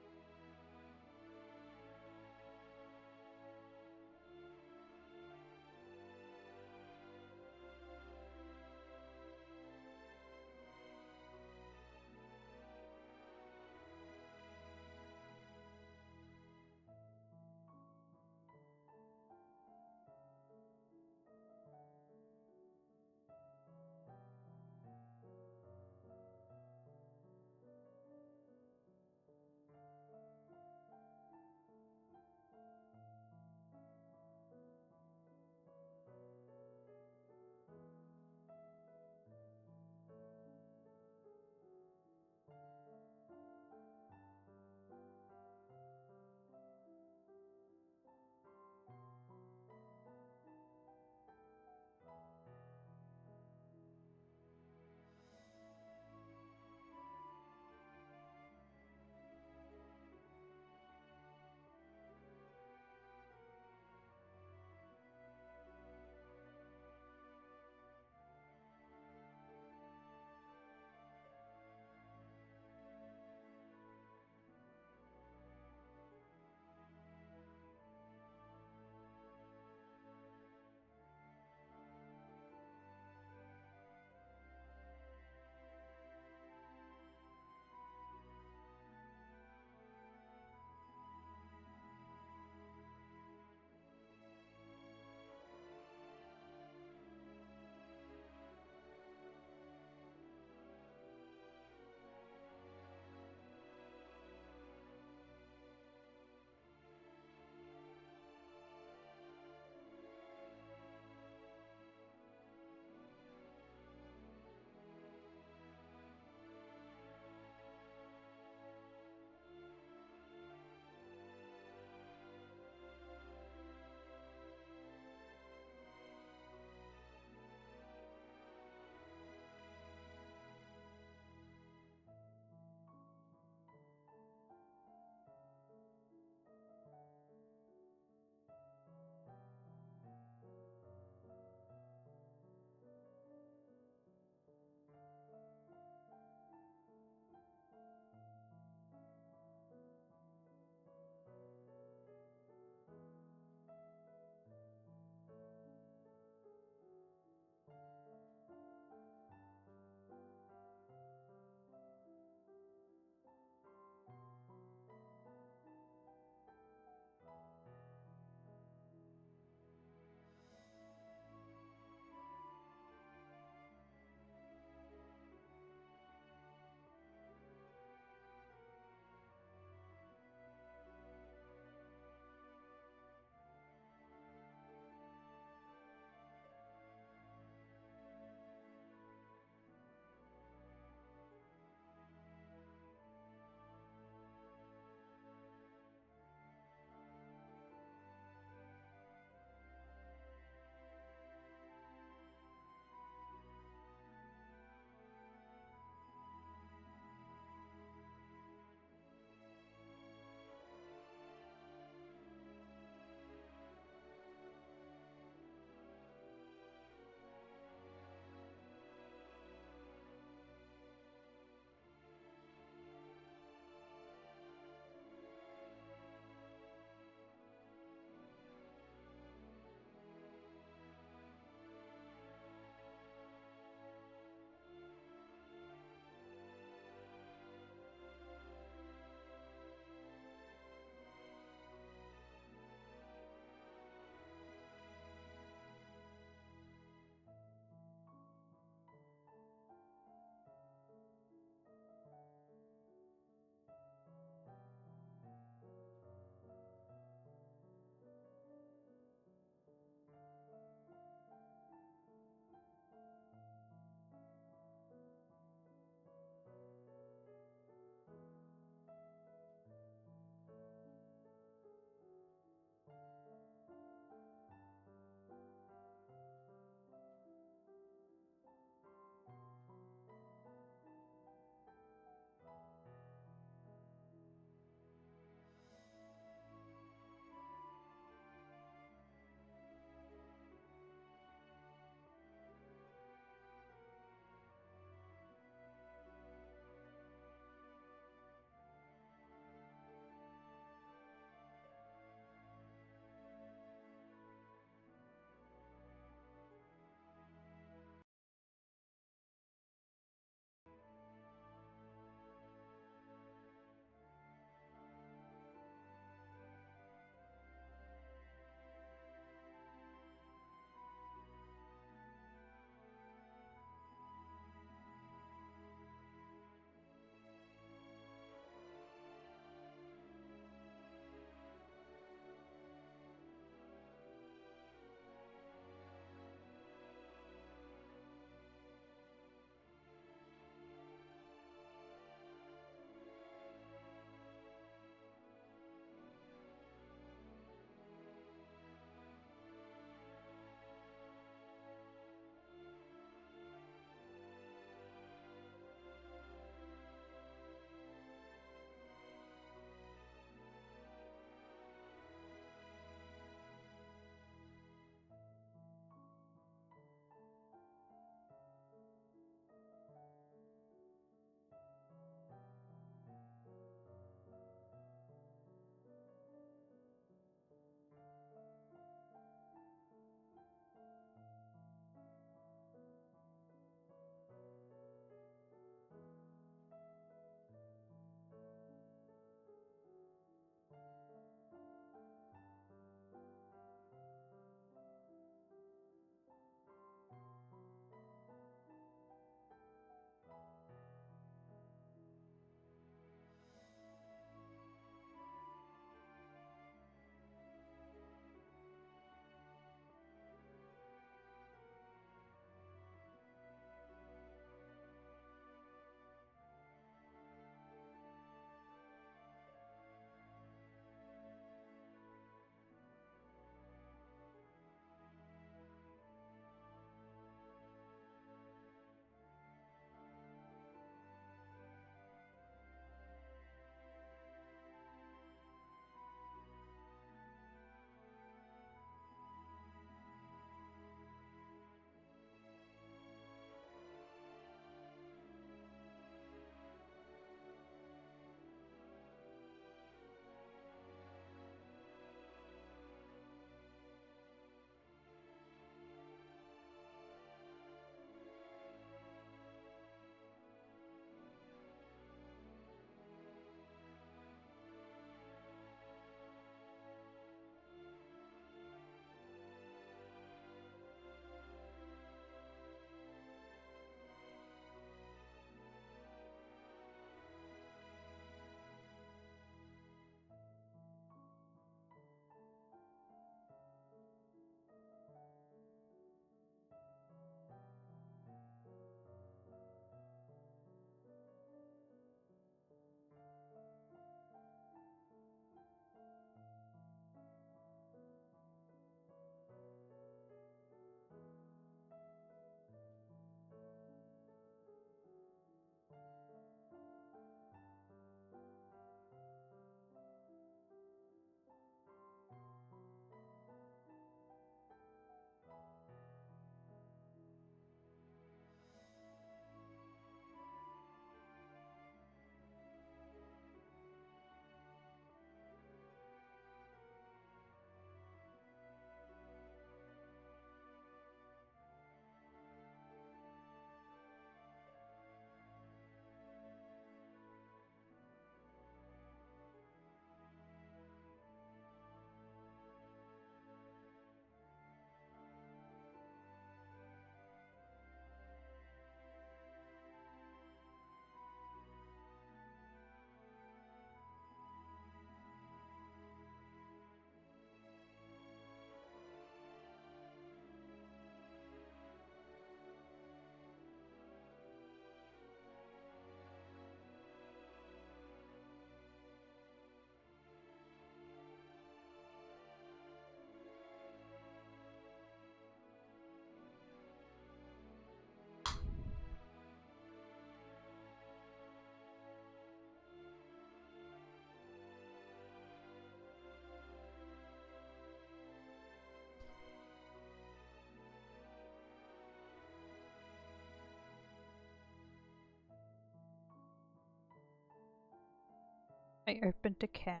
I opened a can.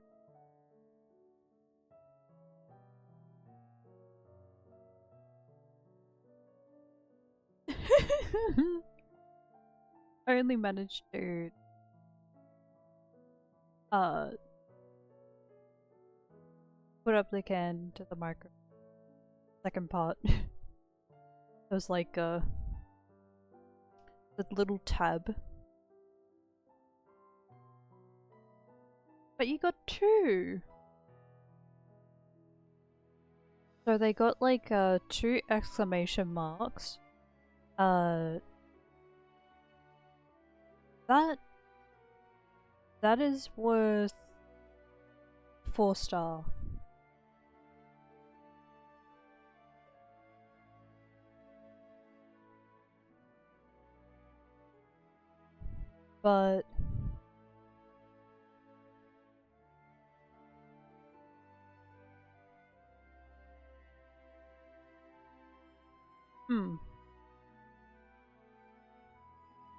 I only managed to put up the can to the micro. Second part. It was like the little tab. But you got 2! So they got like 2 exclamation marks. That is worth 4 star. But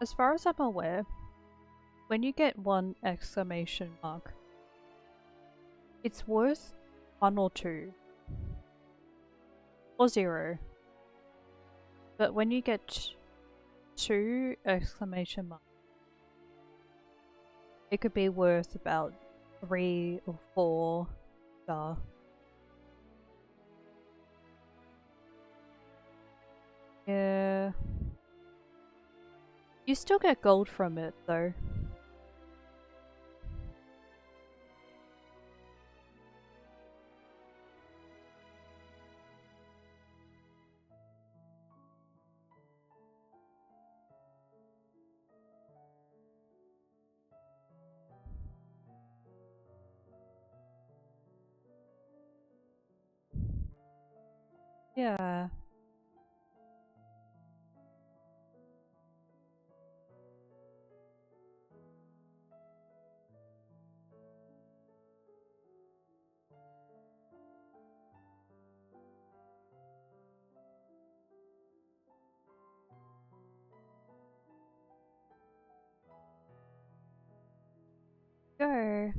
as far as I'm aware, when you get 1 exclamation mark, it's worth 1 or 2. Or 0. But when you get 2 exclamation marks, it could be worth about 3 or 4 star. Yeah. You still get gold from it though. Yeah. Go.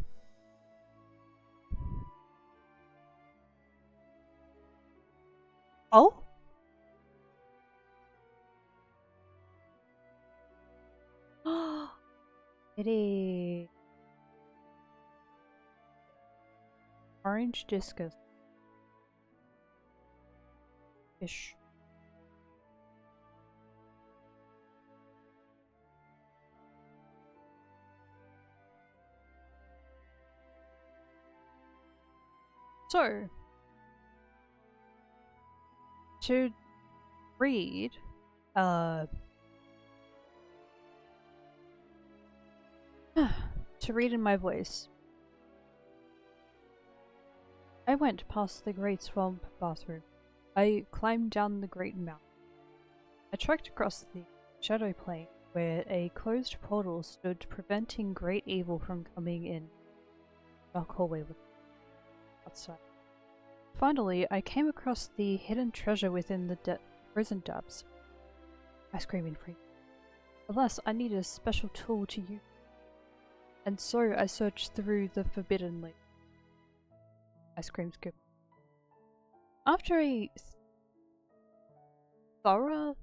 Oh? It is orange discus fish. So, to read, to read in my voice, I went past the great swamp bathroom. I climbed down the great mountain. I trekked across the shadow plane where a closed portal stood preventing great evil from coming in. Dark hallway with outside. Finally, I came across the hidden treasure within the prison depths. I screamed in freedom. Alas, I needed a special tool to use, and so I searched through the forbidden lake. I screamed scoop. After a thorough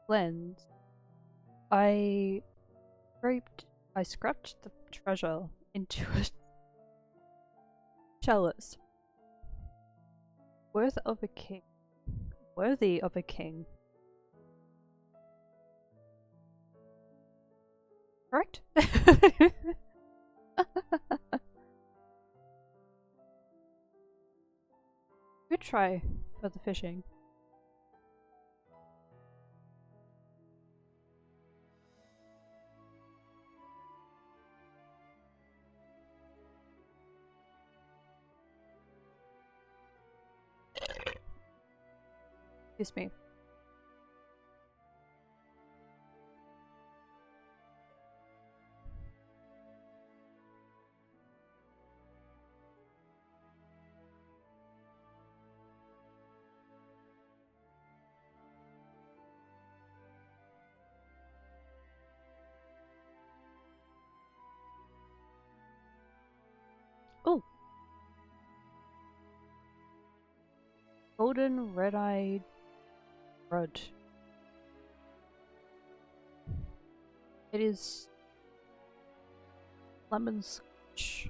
cleanse, I scrapped the treasure into a chalice. Worthy of a king. Correct? Good try for the fishing. Excuse me. golden red-eyed rudd. It is lemon scotch.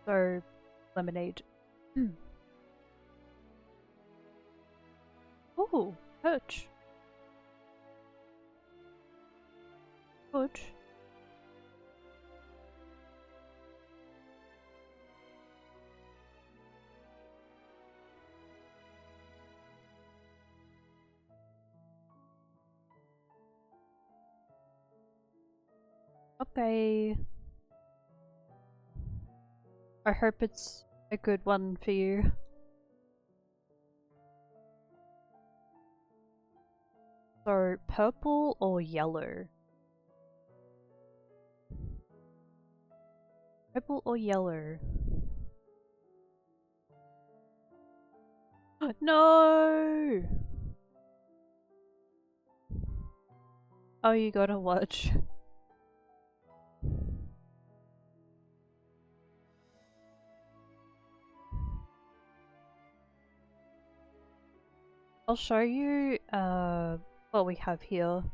So, lemonade. Oh, perch. Good. Okay. I hope it's a good one for you. So, purple or yellow? Purple or yellow? No! Oh, you gotta watch. I'll show you what we have here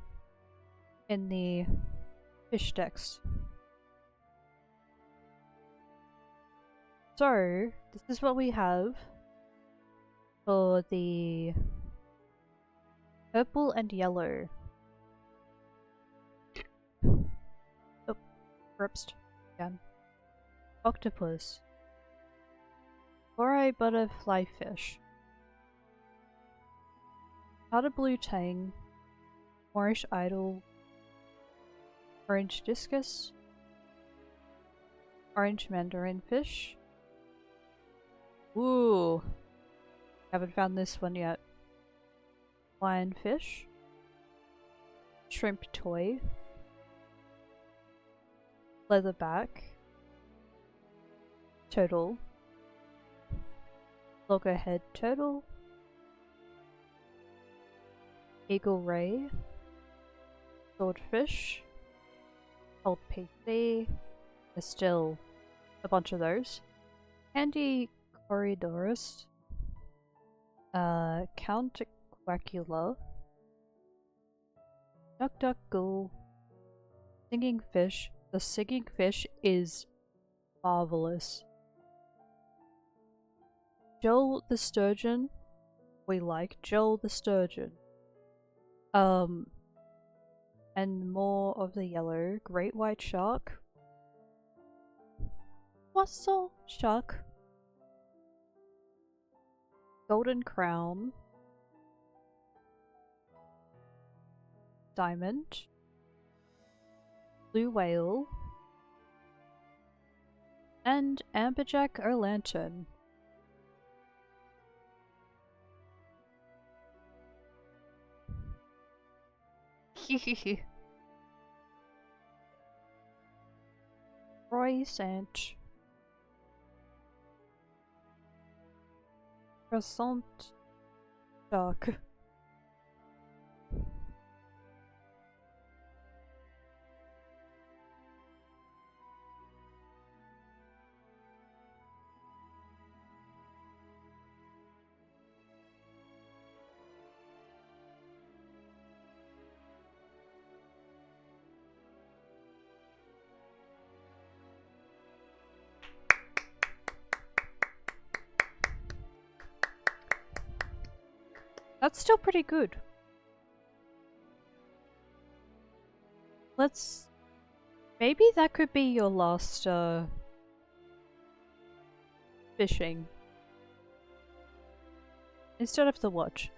in the fish decks. So, this is what we have for the purple and yellow. Oh, ripsed again. Octopus. Foray butterfly fish. Powder blue tang. Moorish idol. Orange discus. Orange mandarin fish. Ooh. Haven't found this one yet. Lionfish. Shrimp toy. Leatherback. Turtle. Loggerhead turtle. Eagle ray. Swordfish. Old PC. There's still a bunch of those. Candy Corridorus. Count Quackula. Duck Duck Ghoul. Singing fish. The singing fish is marvelous. Joel the sturgeon. We like Joel the sturgeon. And more of the yellow. Great white shark. Mussel shark. Golden crown. Diamond. Blue whale. And amberjack or lantern. Croissant. Croissant shark. That's still pretty good. Let's... Maybe that could be your last, fishing. Instead of the watch.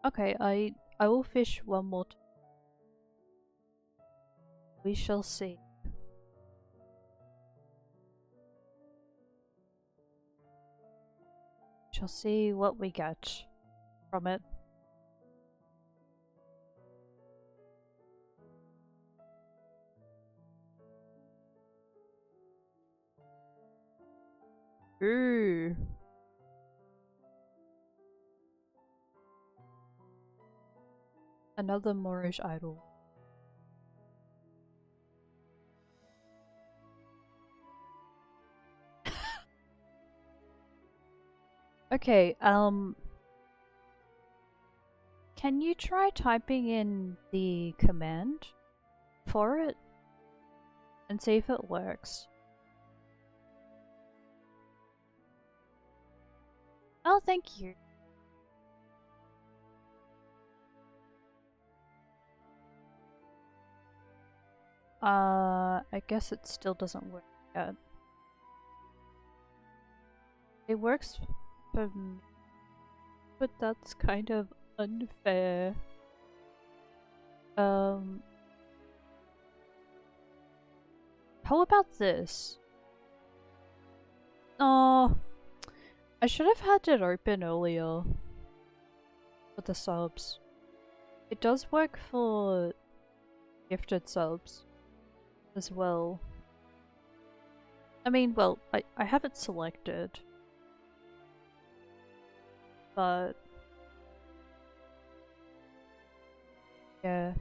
Okay, I will fish one more time. We shall see. Shall see what we get from it. Ooh. Another Moorish idol. Okay, can you try typing in the command for it and see if it works? Oh, thank you. I guess it still doesn't work yet. It works for me, but that's kind of unfair. How about this? Oh, I should have had it open earlier for the subs. It does work for gifted subs as well. I mean, well, I have it selected, but yeah.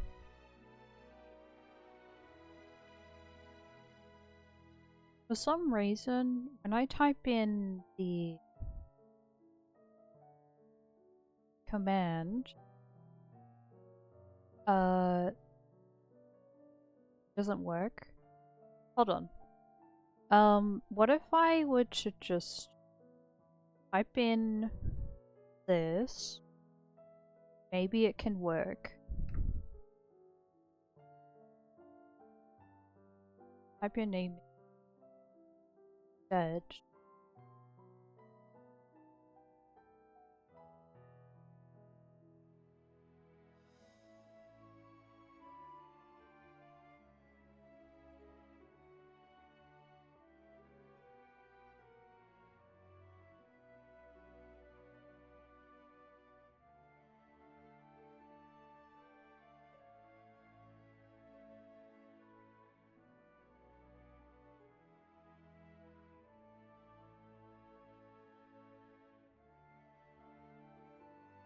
For some reason, when I type in the command, doesn't work. Hold on. What if I were to just type in this? Maybe it can work. Type your name instead.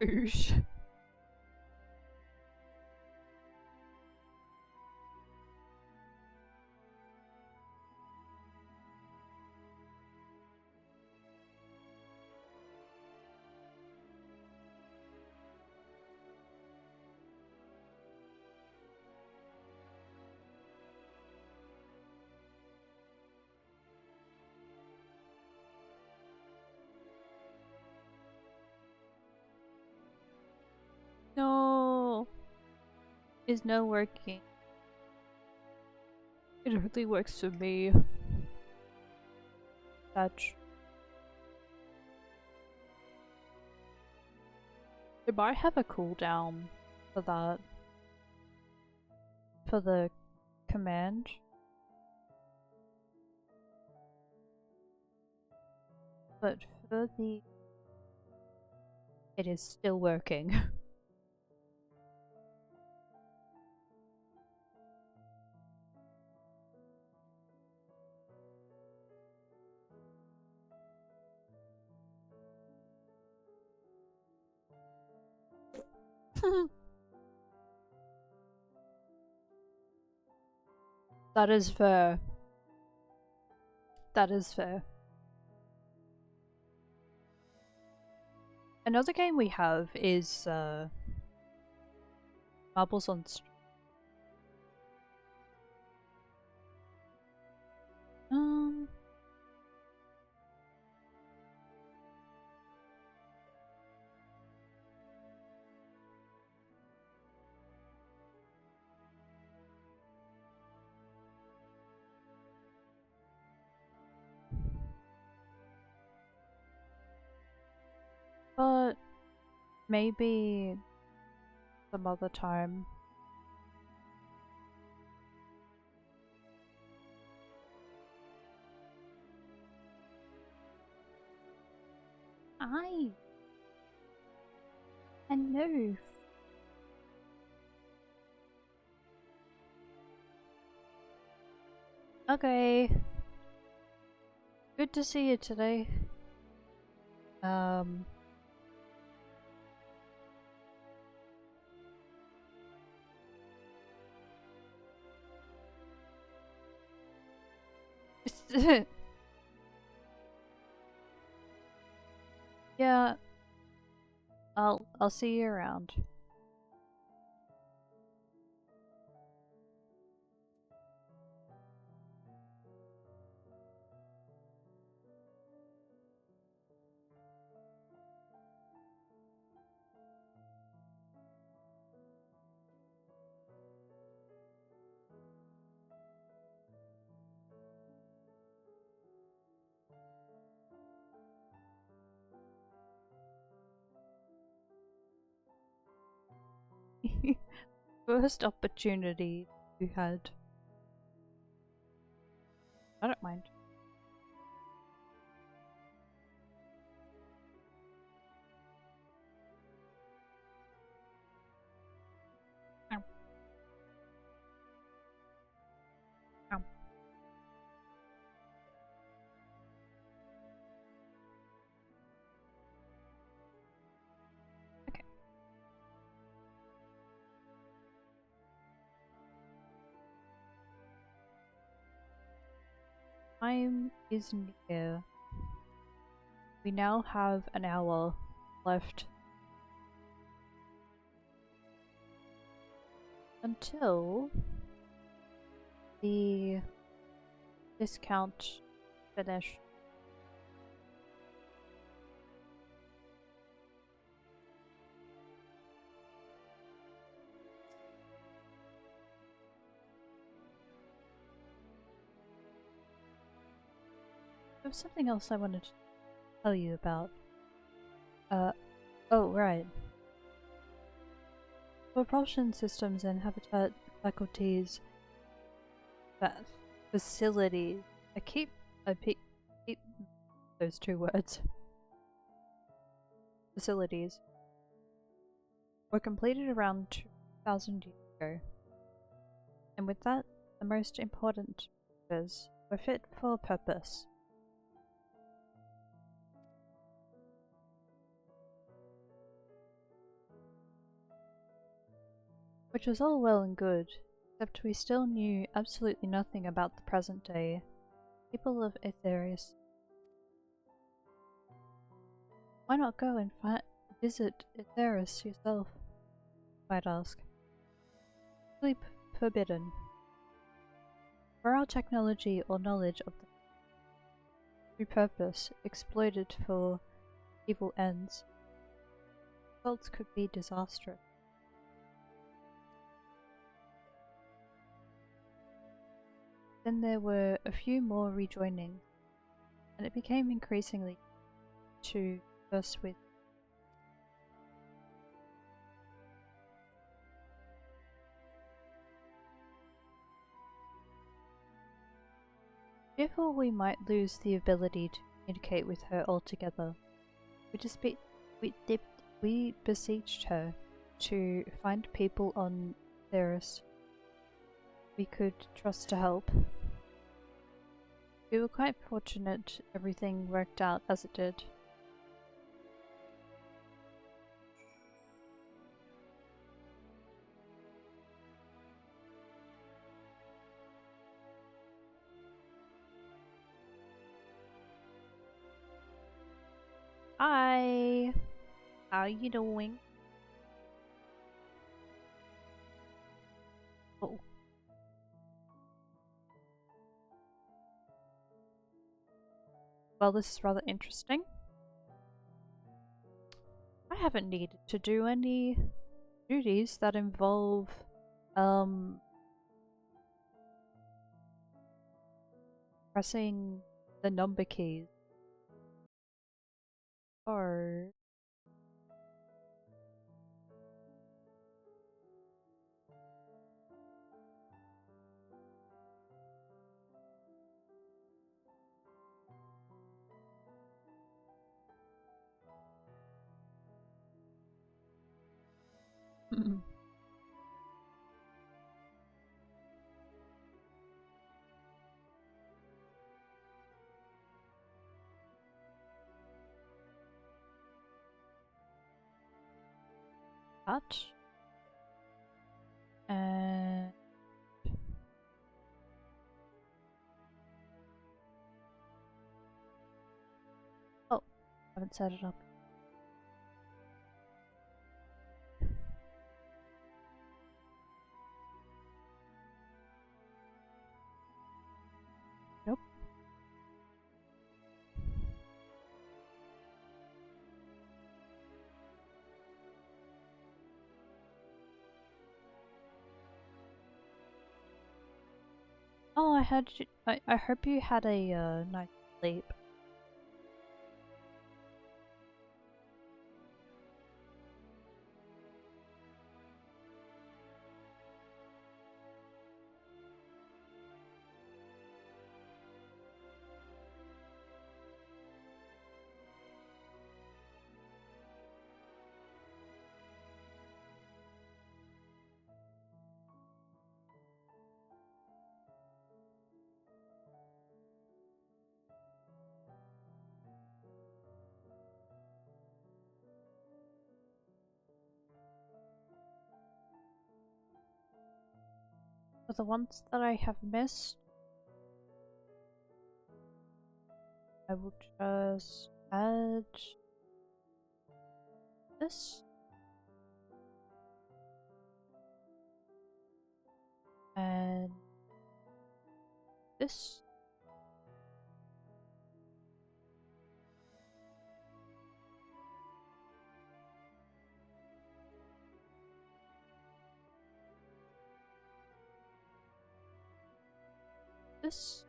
Oosh. No, is not working. It only works for me. Touch. It might have a cooldown for that. For the command. But for the... It is still working. That is fair. That is fair. Another game we have is Marbles on Street. But maybe some other time. I know. Okay. Good to see you today. Yeah, I'll see you around. First opportunity you had. I don't mind. Ow. Ow. Okay. Time is near. We now have an hour left until the discount finish. There was something else I wanted to tell you about. Oh, right. Propulsion systems and habitat faculties, that facilities. I keep those two words. Facilities were completed around 2,000 years ago, and with that, the most important features were fit for purpose. Which was all well and good, except we still knew absolutely nothing about the present day people of Aetherius. Why not go and visit Aetherius yourself? You might ask. Sleep forbidden. For our technology or knowledge of the true purpose exploited for evil ends, results could be disastrous. Then there were a few more rejoining, and it became increasingly to converse with. Fearful we might lose the ability to communicate with her altogether, we beseeched her to find people on Theris we could trust to help. We were quite fortunate everything worked out as it did. Hi! How you doing? Oh. Well, this is rather interesting. I haven't needed to do any duties that involve, pressing the number keys. Or... that. And... haven't set it up. Nope. Oh, I hope you had a nice sleep. For the ones that I have missed, I will just add this. And this. This.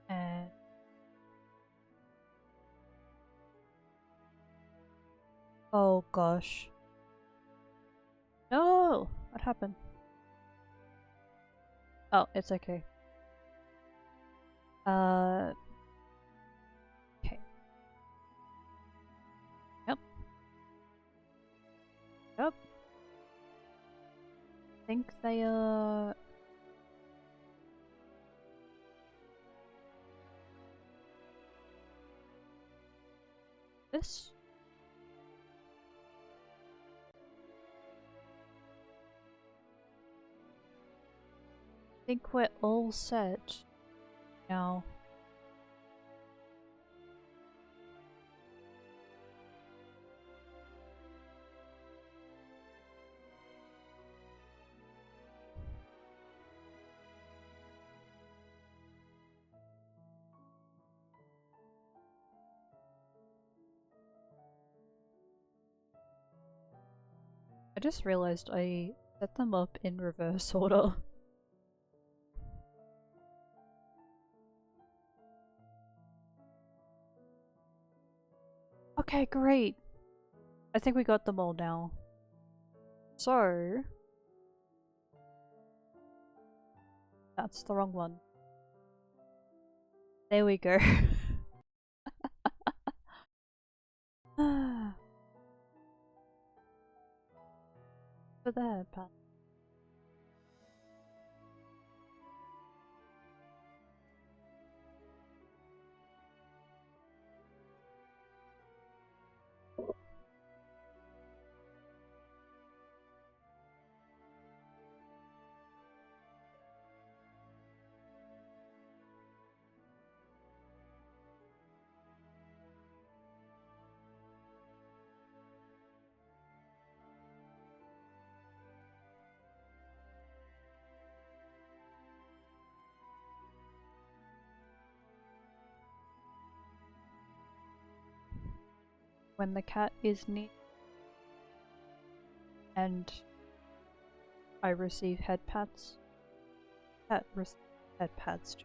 And oh gosh. No! What happened? Oh, it's okay. Okay. Yep. Yep. I think they this. I think we're all set now. I just realized I set them up in reverse order. Okay, great. I think we got them all now. So that's the wrong one. There we go. For there, Pat. When the cat is neat and I receive head pats, cat receives head pats too.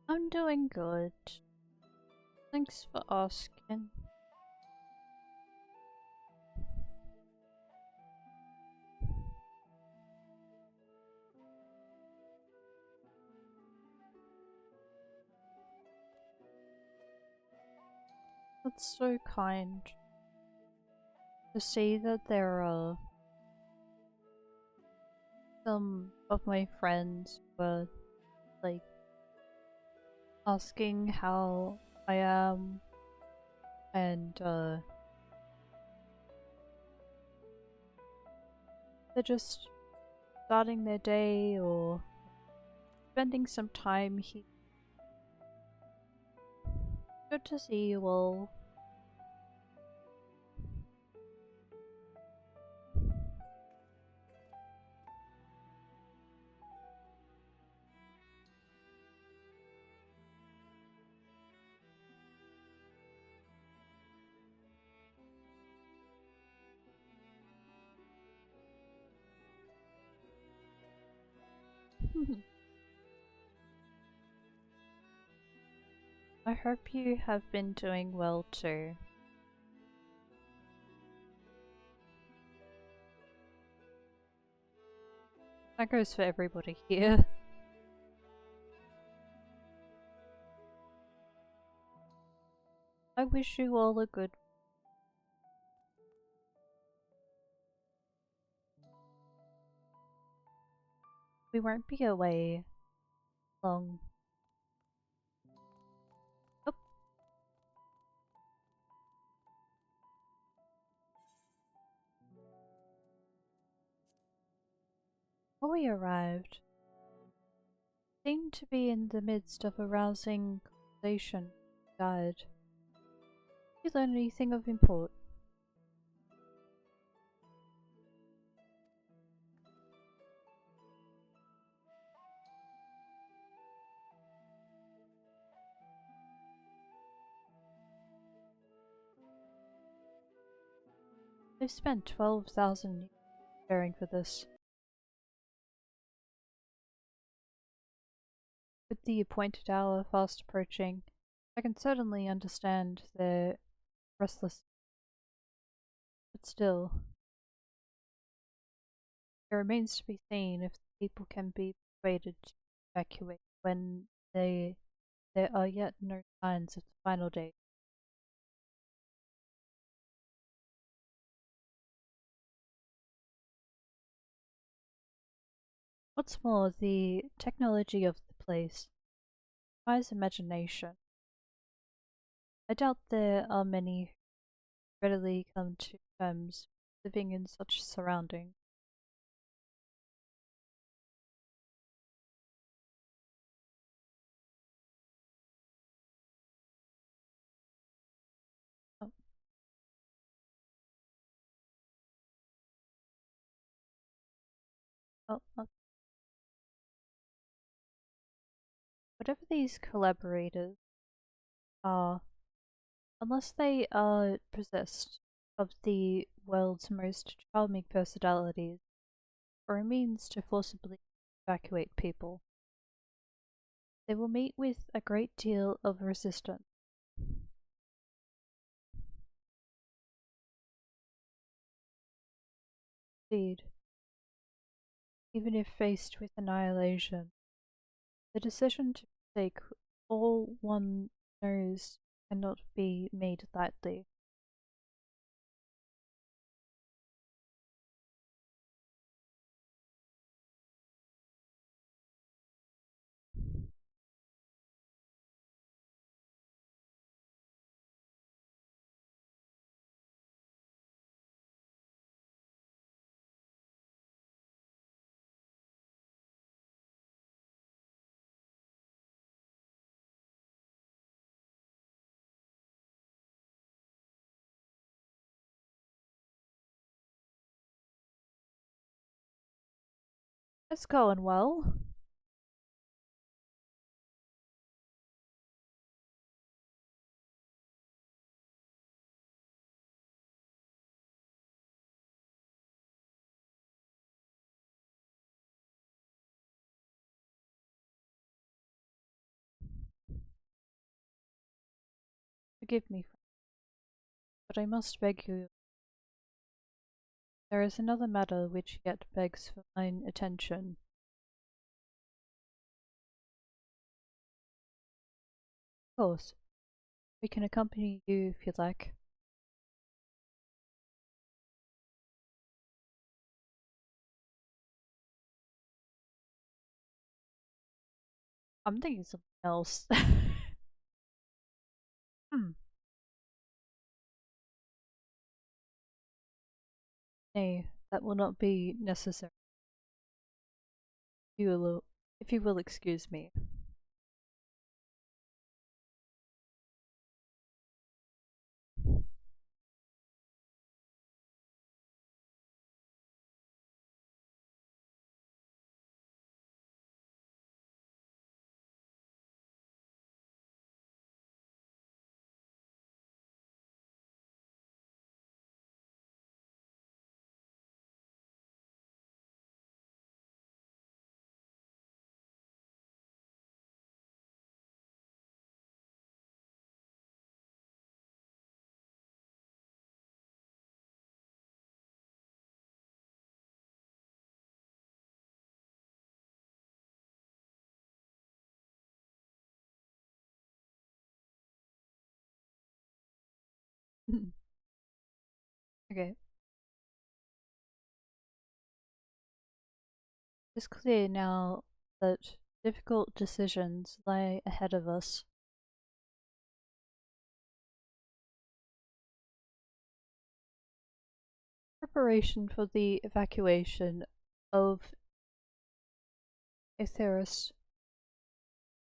I'm doing good. Thanks for asking. That's so kind to see that there are some of my friends were like asking how I am, and they're just starting their day or spending some time here. Good to see you all. I hope you have been doing well too. That goes for everybody here. I wish you all a good. We won't be away long. Oh. Before we arrived, seemed to be in the midst of a rousing conversation. Guide. Did you learn anything of import? They've spent 12,000 years preparing for this. With the appointed hour fast approaching, I can certainly understand their restlessness. But still, it remains to be seen if the people can be persuaded to evacuate when there are yet no signs of the final day. What's more, the technology of the place defies imagination. I doubt there are many who readily come to terms living in such surroundings. Oh, oh. Whatever these collaborators are, unless they are possessed of the world's most charming personalities, or a means to forcibly evacuate people, they will meet with a great deal of resistance. Indeed, even if faced with annihilation, the decision to forsake all one knows cannot be made lightly. It's going well. Forgive me, but I must beg you. There is another matter which yet begs for mine attention. Of course, We can accompany you if you'd like. I'm thinking something else. Hmm. Nay, that will not be necessary. If you will excuse me. Okay. It's clear now that difficult decisions lie ahead of us. Preparation for the evacuation of Aetheris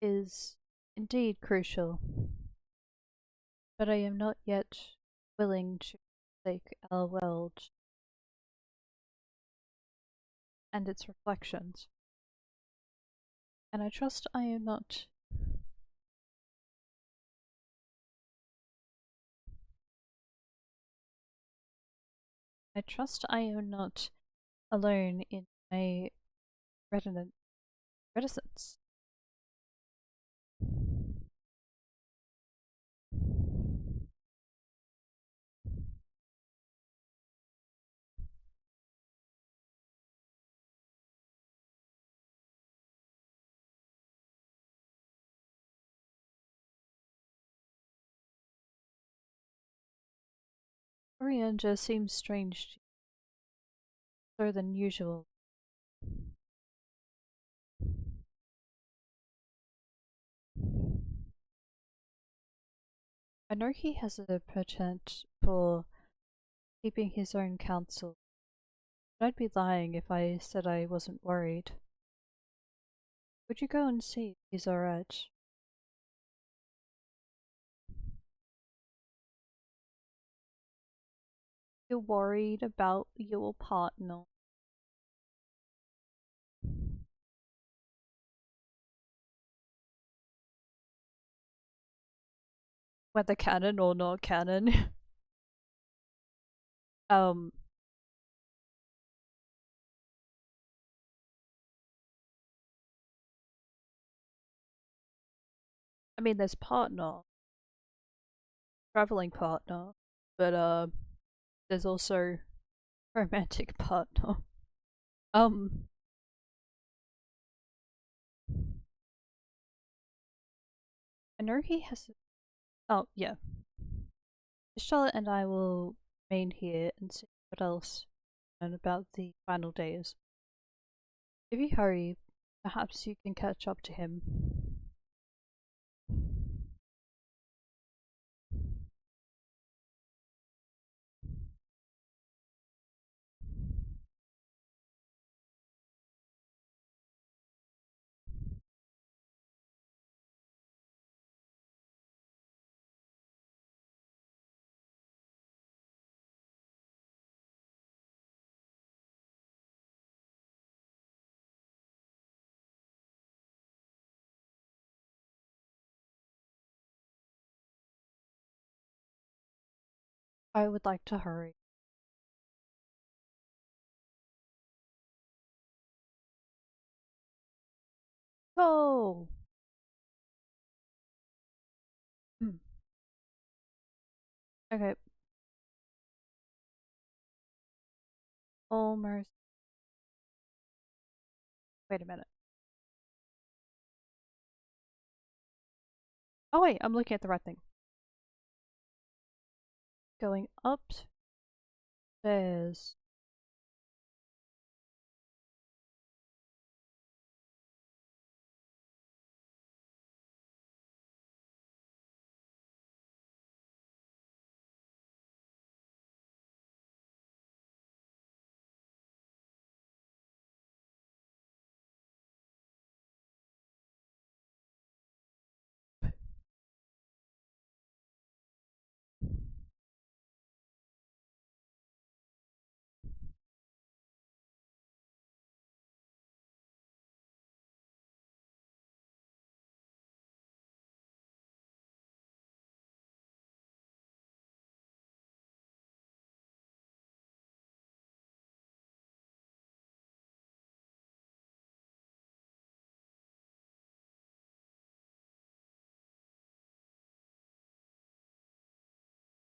is indeed crucial, but I am not yet willing to forsake our world and its reflections, and I trust I am not. I trust I am not alone in my reticence. Oriander seems strange to you, slower than usual. I know he has a penchant for keeping his own counsel, but I'd be lying if I said I wasn't worried. Would you go and see if he's alright? You're worried about your partner. Whether canon or not canon. um, I mean, there's partner, traveling partner, but there's also romantic partner. Um, I know he has. Oh yeah, Charlotte and I will remain here and see what else and about the final days. If you hurry, perhaps you can catch up to him. I would like to hurry. Go! Hmm. Okay. Almost. Wait a minute. Oh wait, I'm looking at the right thing. going upstairs.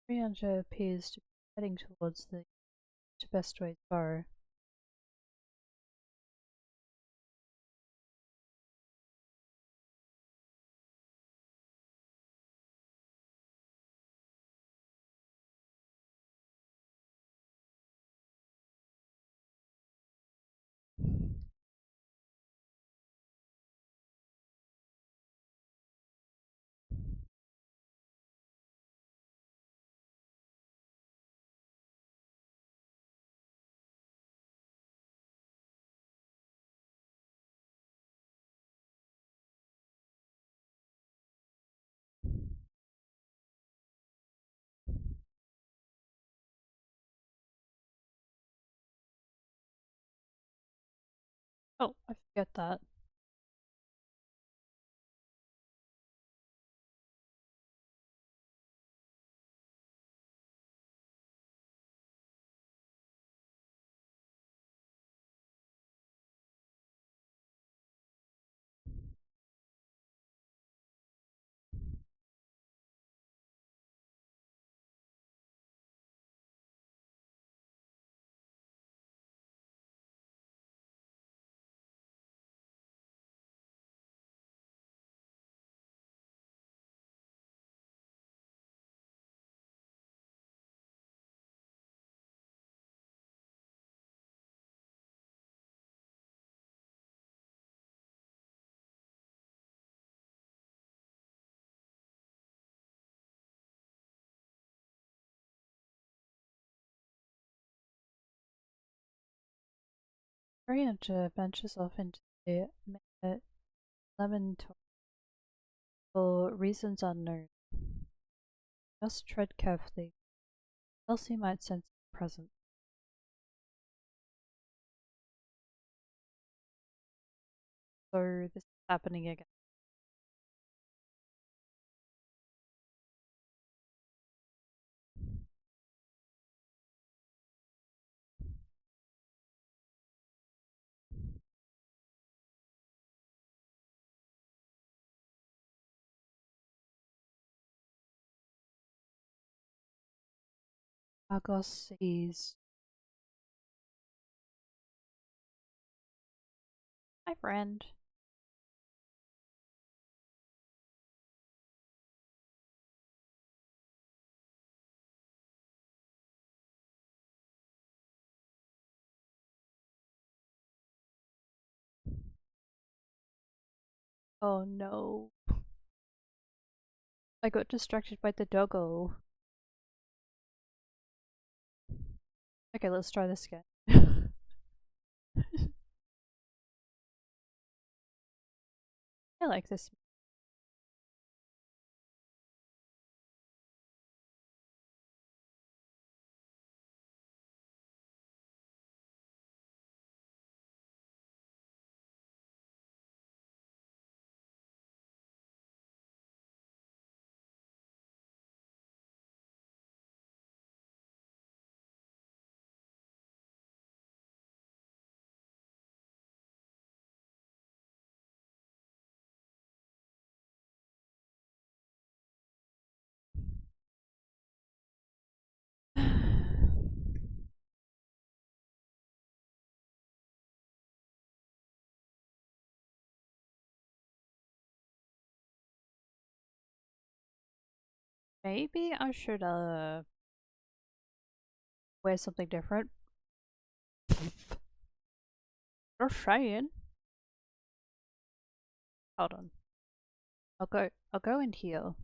Rianja appears to be heading towards the best way to go. Oh, I forget that. Rianja ventures off into the lemon for reasons unknown. Just tread carefully. Elsie might sense a presence. So this is happening again. Argos sees. Hi, friend. Oh no. I got distracted by the doggo. Okay, let's try this again. I like this. Maybe I should wear something different. Just saying. Hold on. I'll go in here.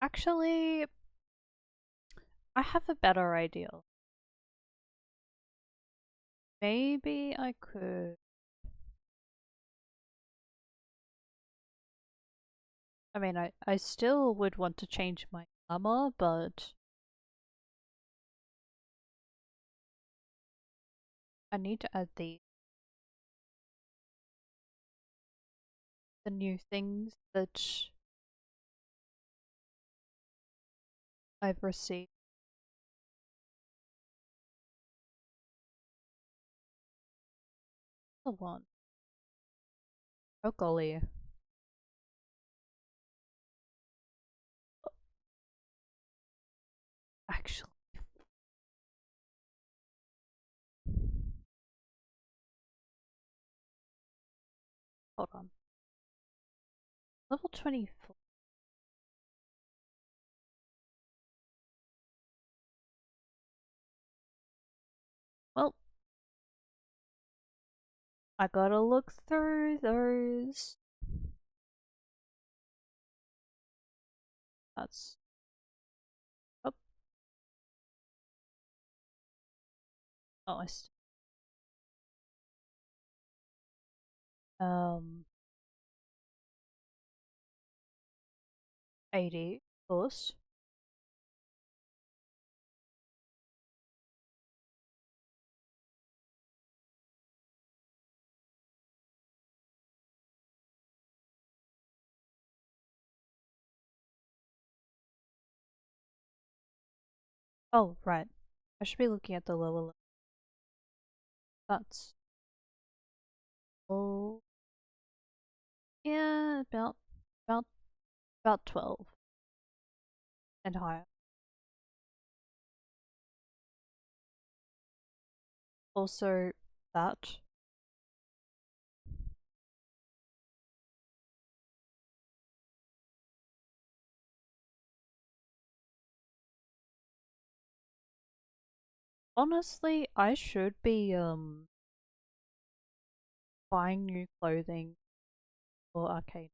Actually, I have a better idea. Maybe I could. I mean, I still would want to change my armor, but I need to add the new things that I've received. The one. Oh golly. Actually, hold on. Level 24. Well, I gotta look through those. That's. Oh, oh I see. 80, of course. Oh, right. I should be looking at the lower level. That's. Oh. Yeah, about, about 12. And higher. Also, that. Honestly, I should be, buying new clothing for arcade.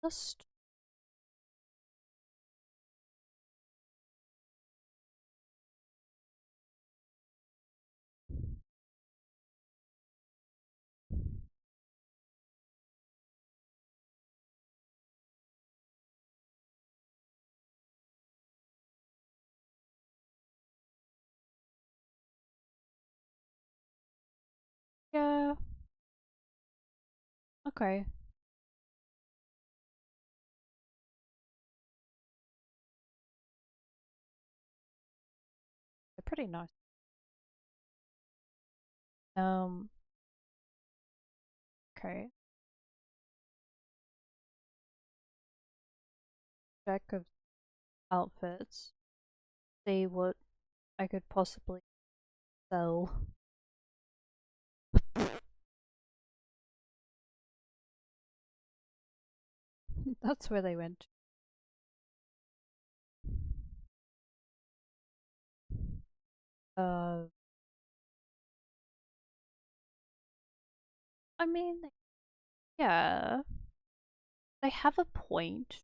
Just. Yeah. Okay. They're pretty nice. Um, okay. Check of outfits. See what I could possibly sell. That's where they went. Uh, I mean, yeah. They have a point.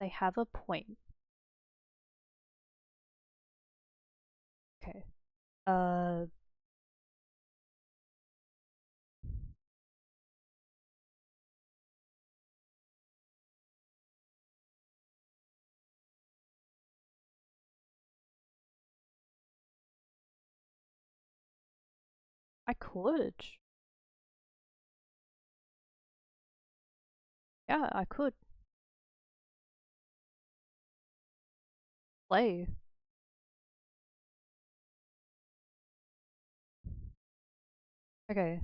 They have a point. Okay. Uh, I could. Yeah, I could. Play. Okay.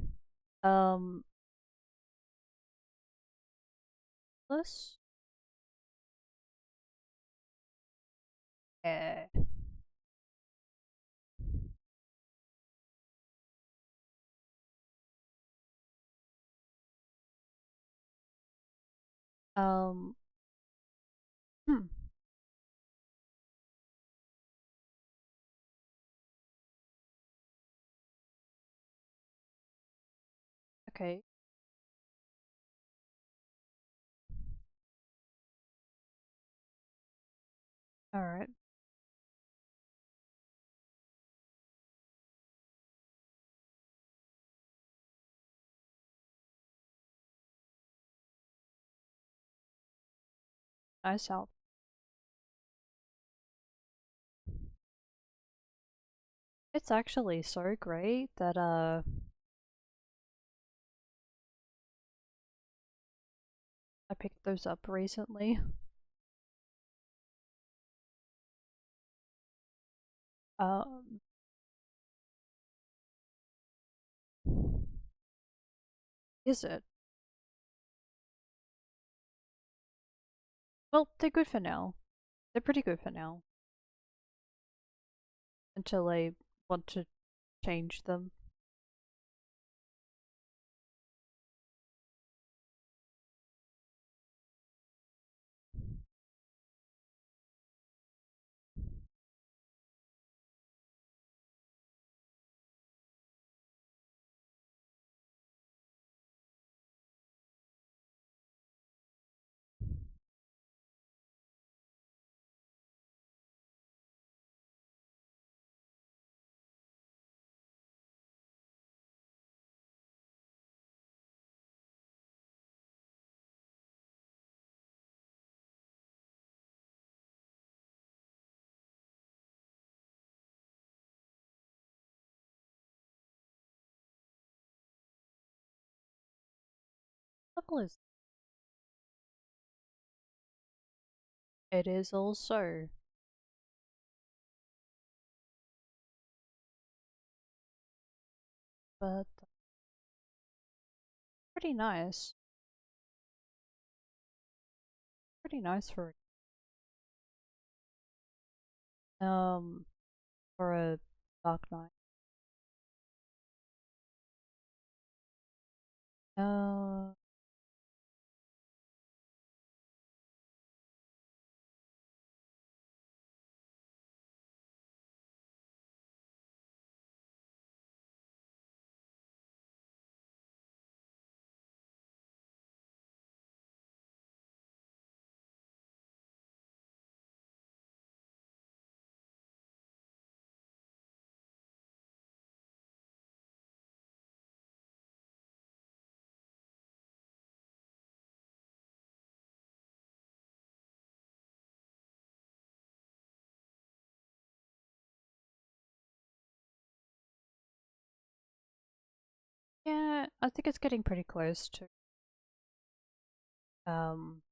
Um, let's. Yeah. Um, hmm. Okay. Alright. Nice help. It's actually so great that, I picked those up recently. Um, is it? Well, they're good for now. They're pretty good for now. Until I want to change them. Level is it is also, but pretty nice. Pretty nice um for a Dark Knight. Uh, yeah, I think it's getting pretty close to um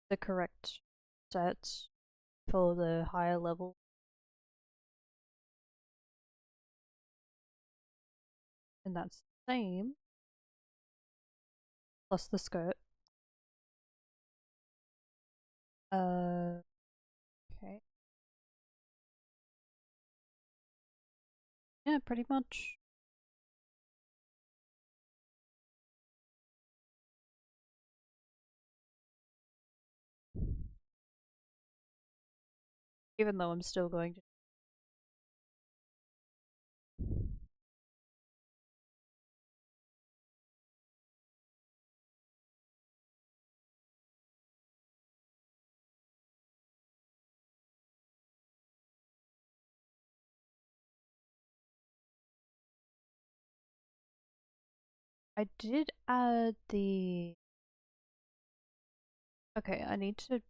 the correct sets for the higher level. And that's the same plus the skirt. Uh, okay. Yeah, pretty much. Even though I'm still going to. I did add the. Okay, I need to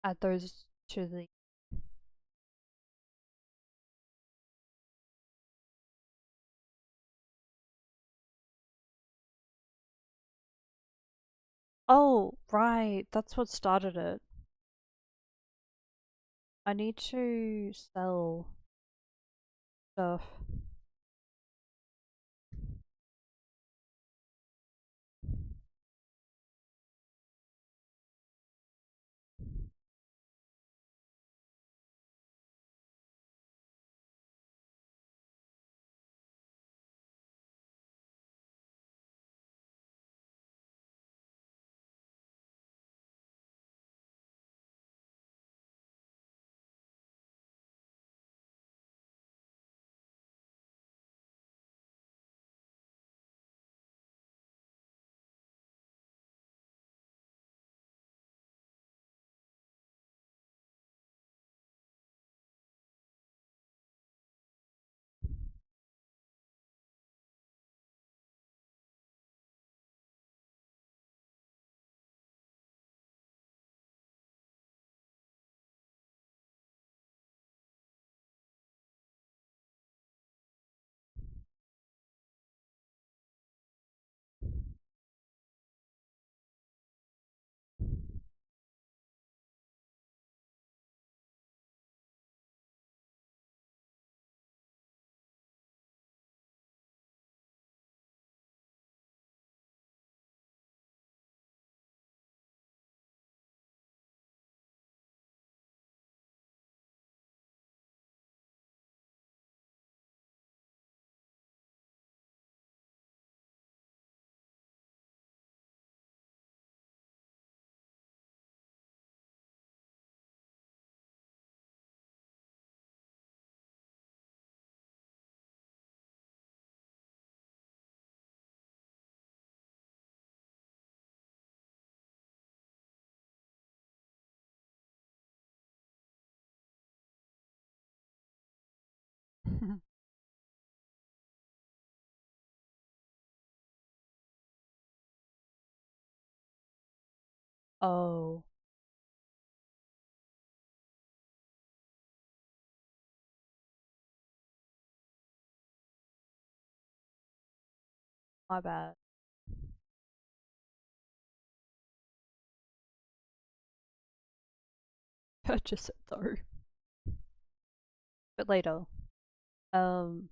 add those to the. Oh, right. That's what started it. I need to sell stuff. Oh, my bad. Purchase it though. But later. Um,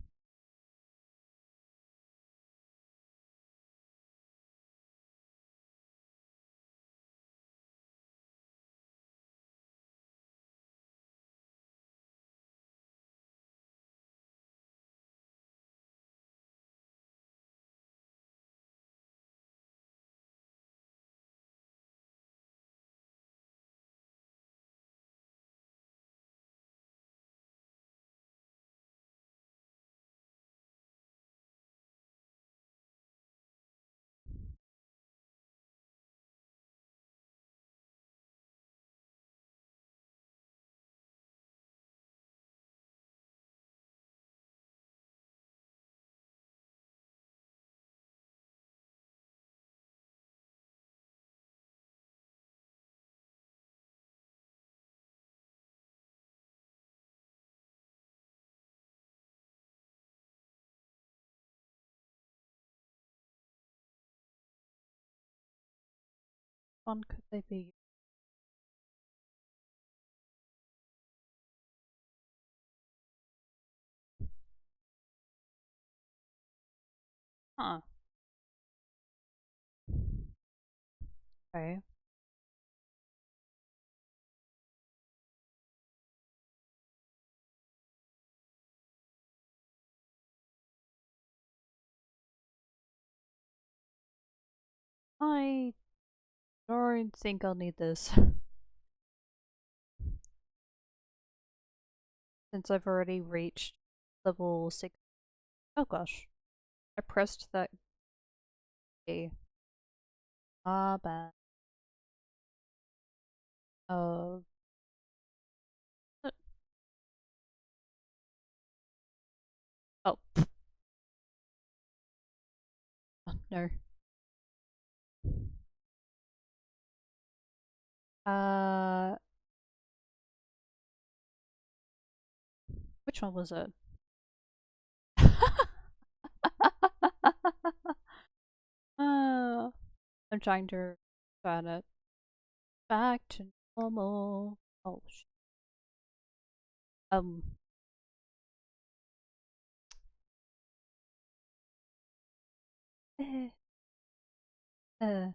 fun could they be? Huh. Okay. I don't think I'll need this. Since I've already reached level 6. Oh gosh. I pressed that key. Ah, bad. Uh, uh, oh, oh, no. Uh, which one was it? I'm trying to Turn it back to normal. Oh shit. Um. Eh, uh.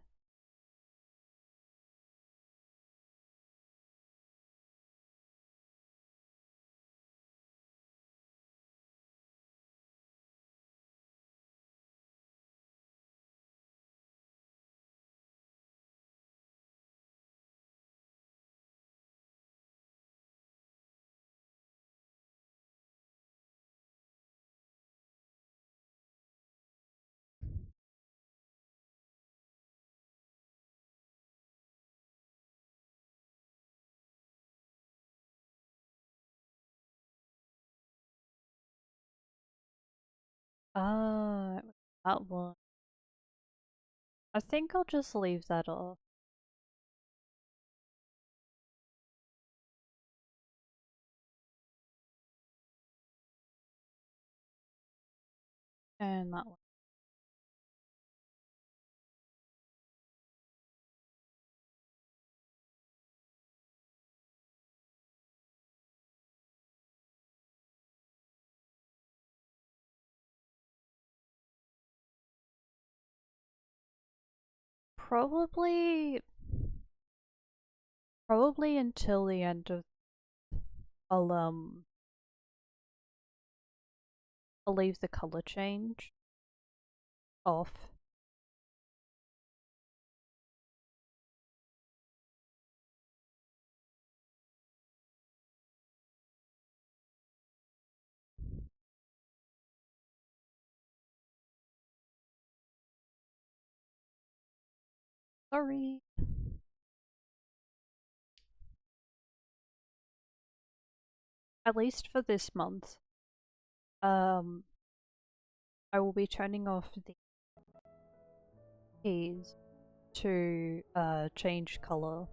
Ah, that one. I think I'll just leave that off. And that one. Probably, probably until the end of. I'll I'll leave the color change off. Sorry. At least for this month. Um, I will be turning off the keys to change color.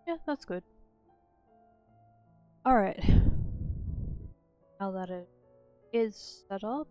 Yeah, that's good. Alright. Now that it is set up.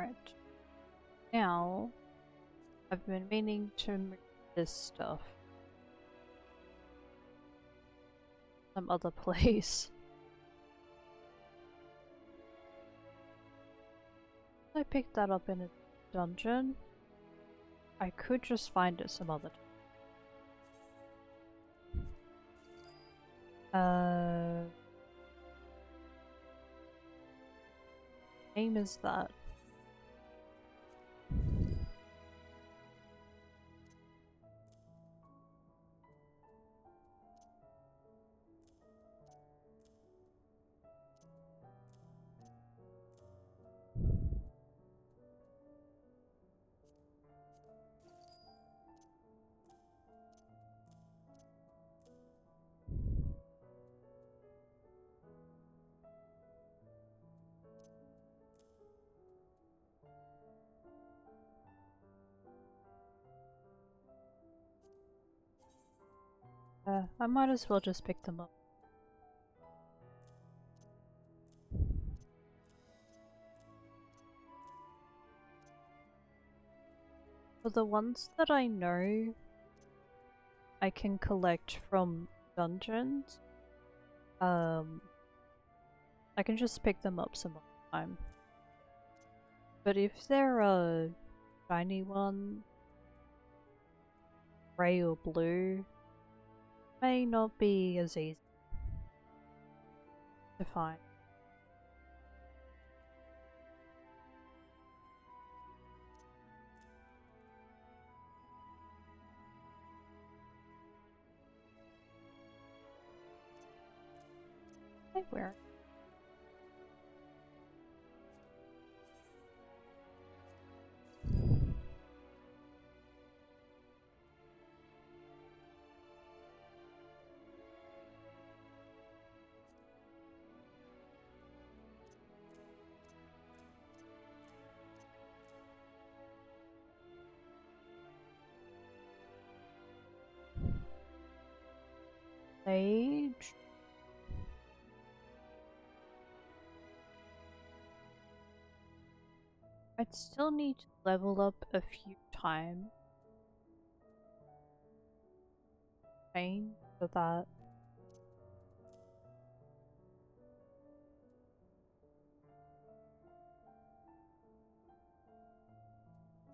Alright. Now, I've been meaning to move this stuff some other place. I picked that up in a dungeon. I could just find it some other time. Name is that? I might as well just pick them up. For the ones that I know I can collect from dungeons, I can just pick them up some other time. But if they're a shiny one, grey or blue, may not be as easy to find. Hey, where? Sage. I'd still need to level up a few times. Pain for that.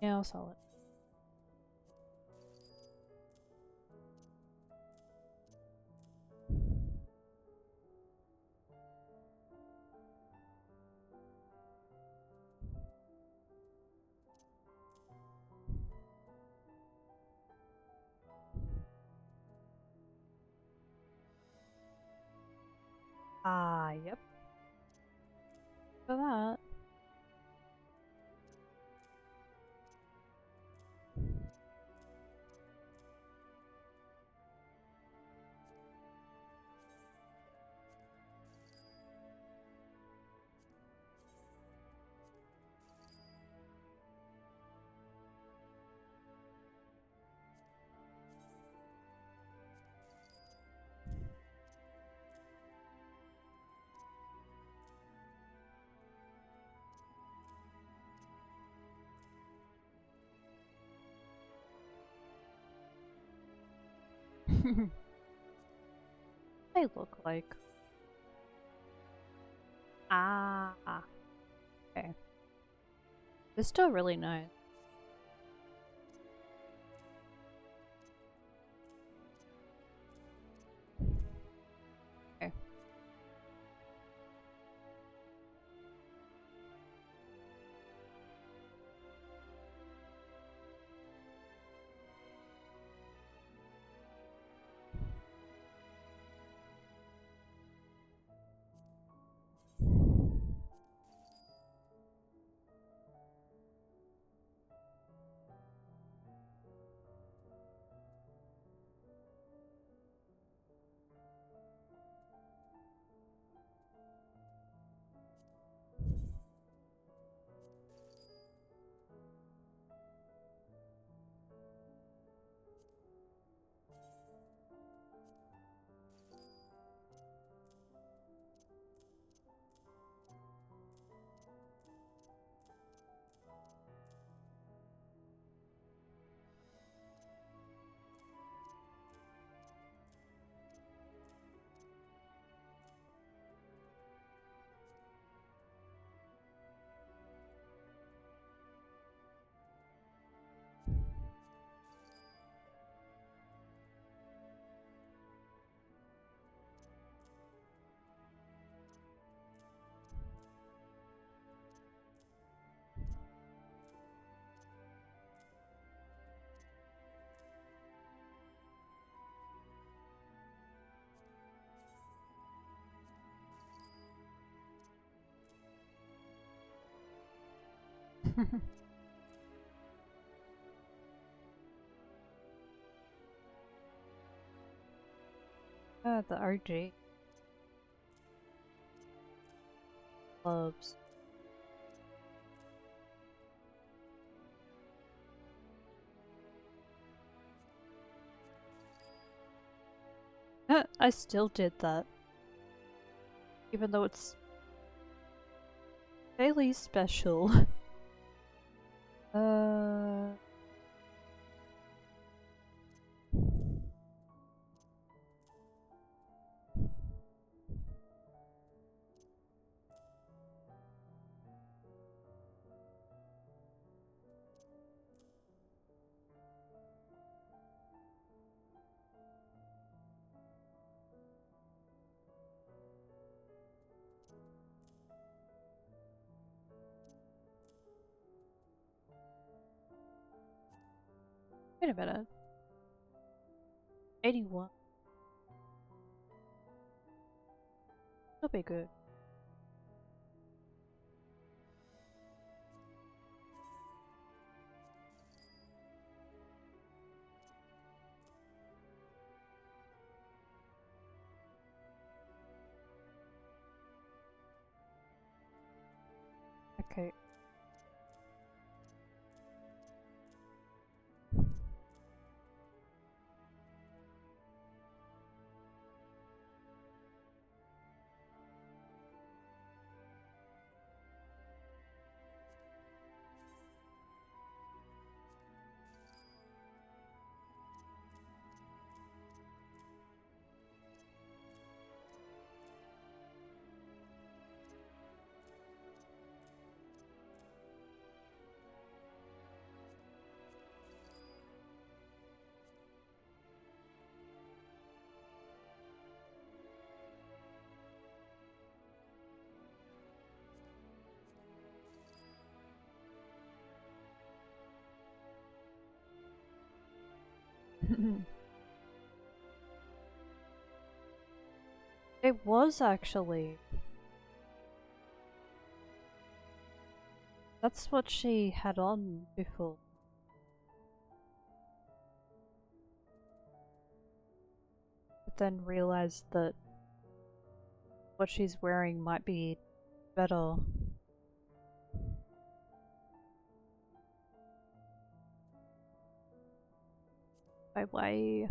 Yeah, I'll sell it. Ah, yep. For that. They look like. Ah. Okay. They're still really nice. Okay. Ah, the OG gloves. I still did that. Even though it's fairly special. Wait a minute. 81. That'll be good. Okay. It was actually. That's what she had on before. But then realized that what she's wearing might be better. Why?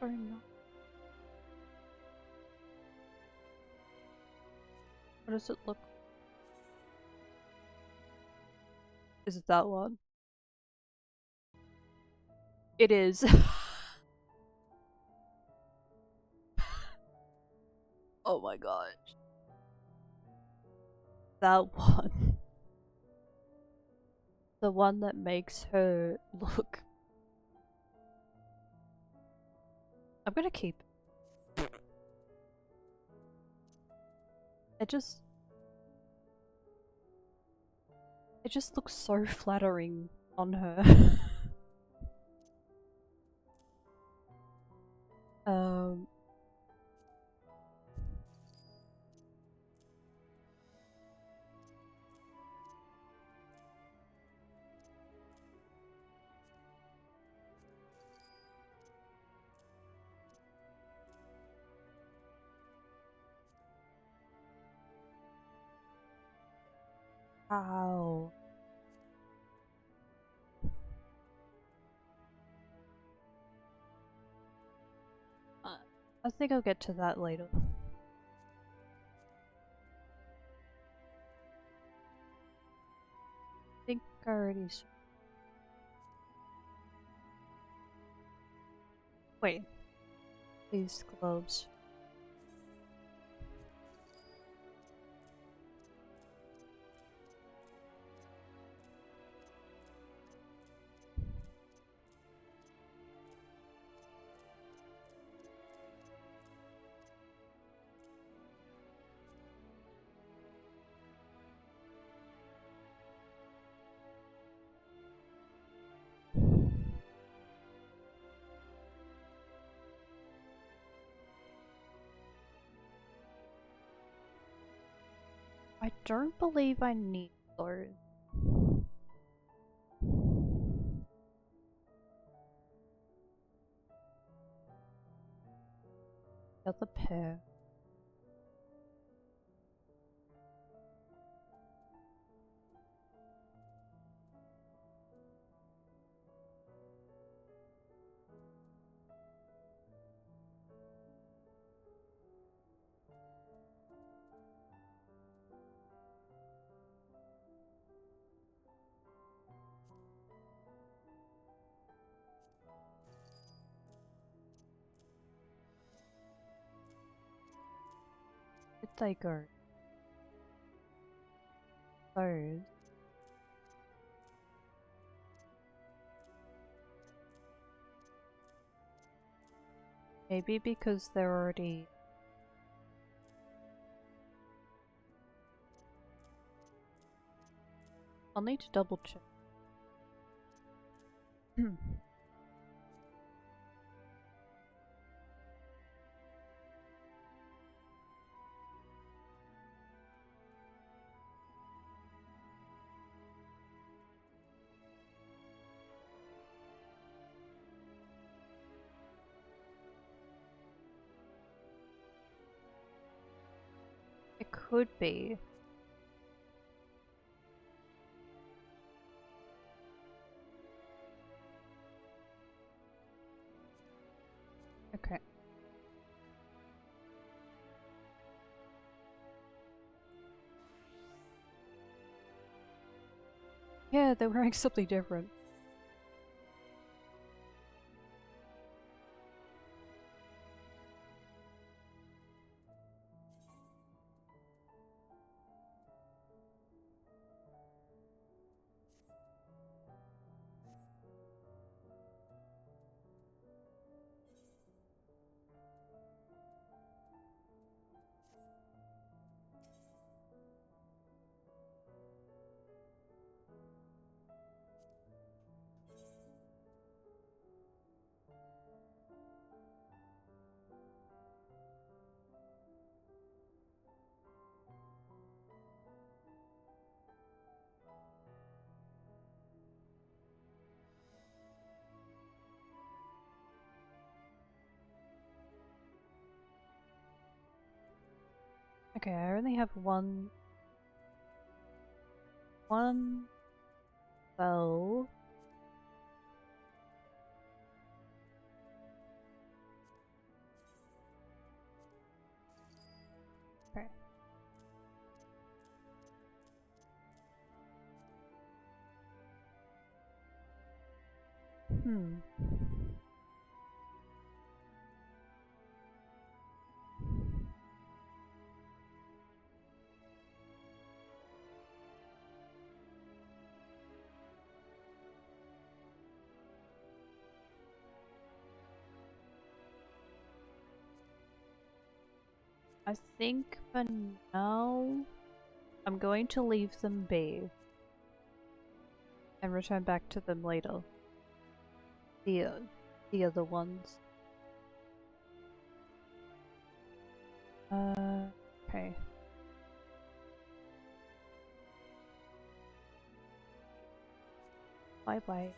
Or not? What does it look? Is it that one? It is. Oh my gosh. That one. The one that makes her look. I'm gonna keep it. It just. It just looks so flattering on her. How? I think I'll get to that later. I think I already saw. Wait. These gloves. I don't believe I need those. The other pair. Did they go? Those. Maybe because they're already... I'll need to double check. It could be. Okay. Yeah, they're wearing something different. Okay, I only have one spell. Okay. I think for now, I'm going to leave them be and return back to them later. The other ones. Okay. Bye bye.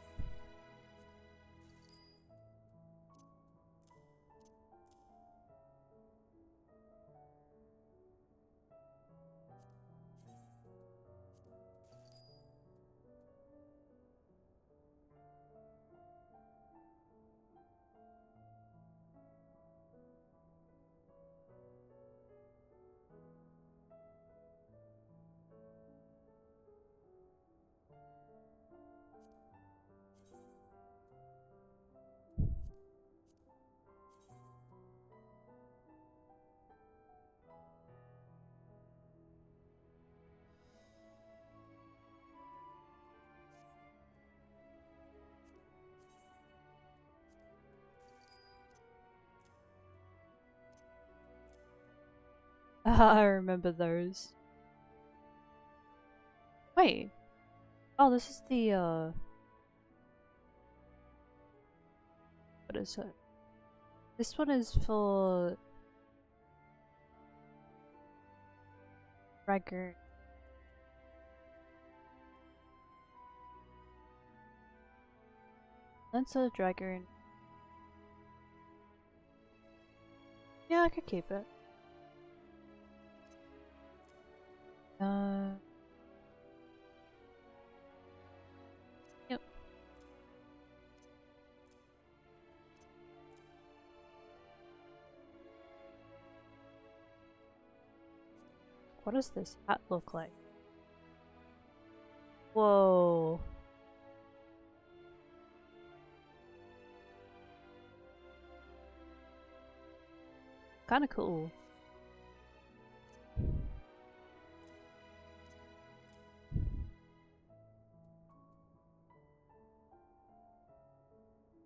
I remember those. Wait. Oh, this is the, what is it? This one is for Dragoon. That's a Dragoon. Yeah, I could keep it. Yep. What does this hat look like? Whoa. Kinda cool.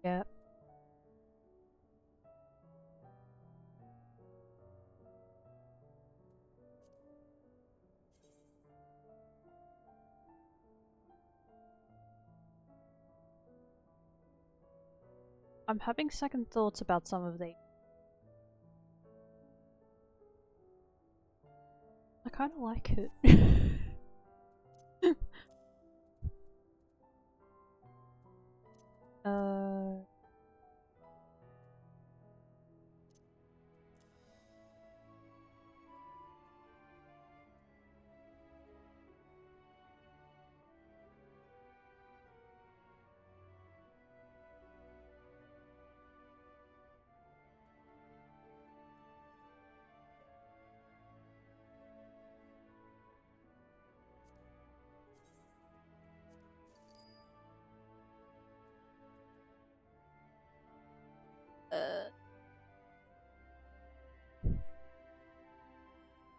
Yep. I'm having second thoughts about some of these. I kinda like it. uh...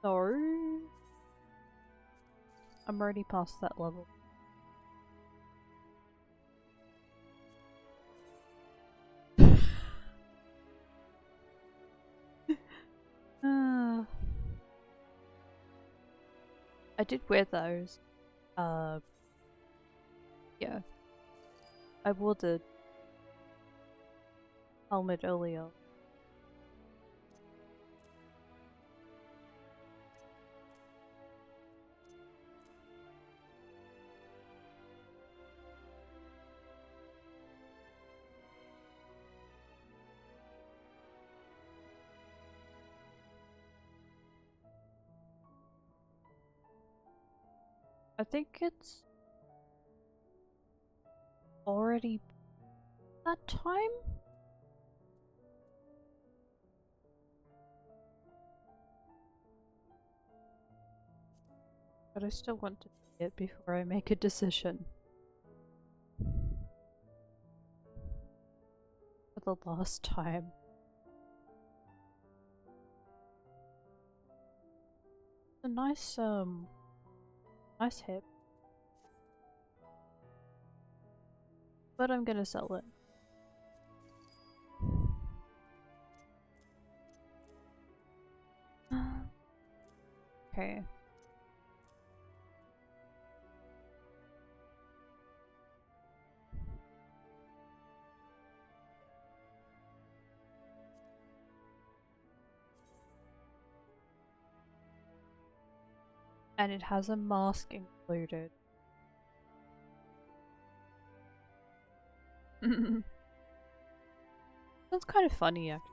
No. I'm already past that level. I did wear those. Yeah. I wore the helmet earlier. I think it's already that time? But I still want to see it before I make a decision. For the last time. It's a nice, nice hip. But I'm gonna sell it. Okay. And it has a mask included. That's kind of funny, actually.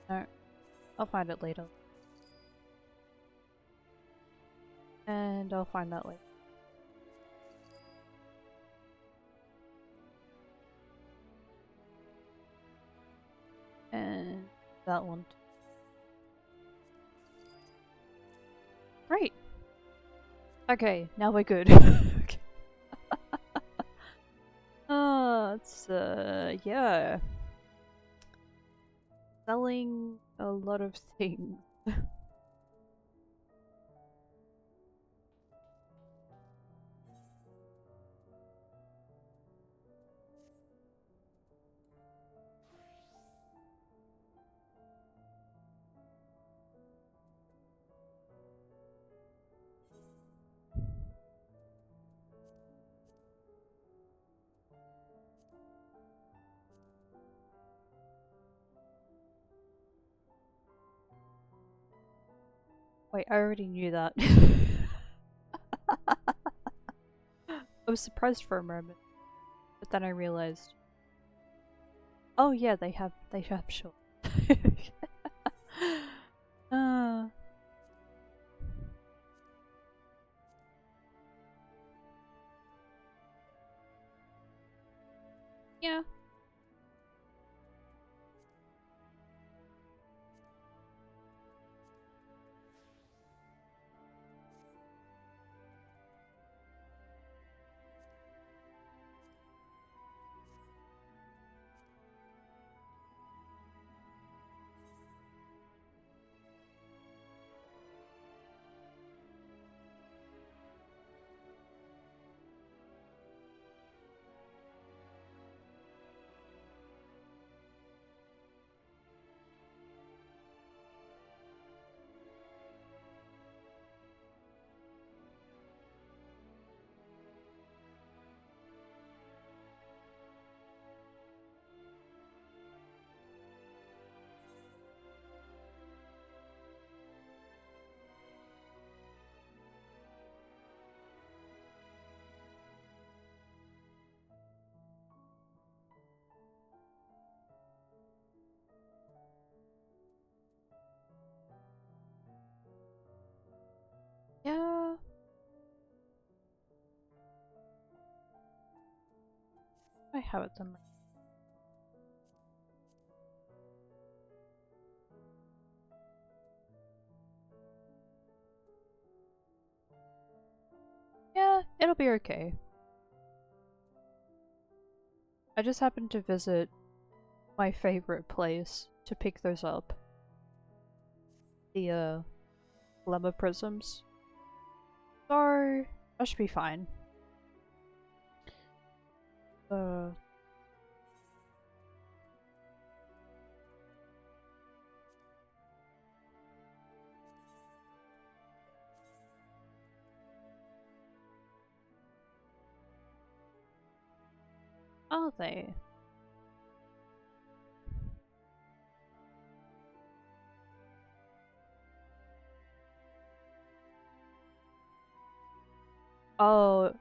No, I'll find it later. And I'll find that later. And that one. Great. Okay, now we're good. Okay. It's yeah. Selling a lot of things. Wait, I already knew that. I was surprised for a moment, but then I realized, oh yeah, they have short. uh, yeah. Yeah. I have it done. Yeah, it'll be okay. I just happened to visit my favorite place to pick those up. The lemma prisms. So that should be fine. Uh are they? Oh, is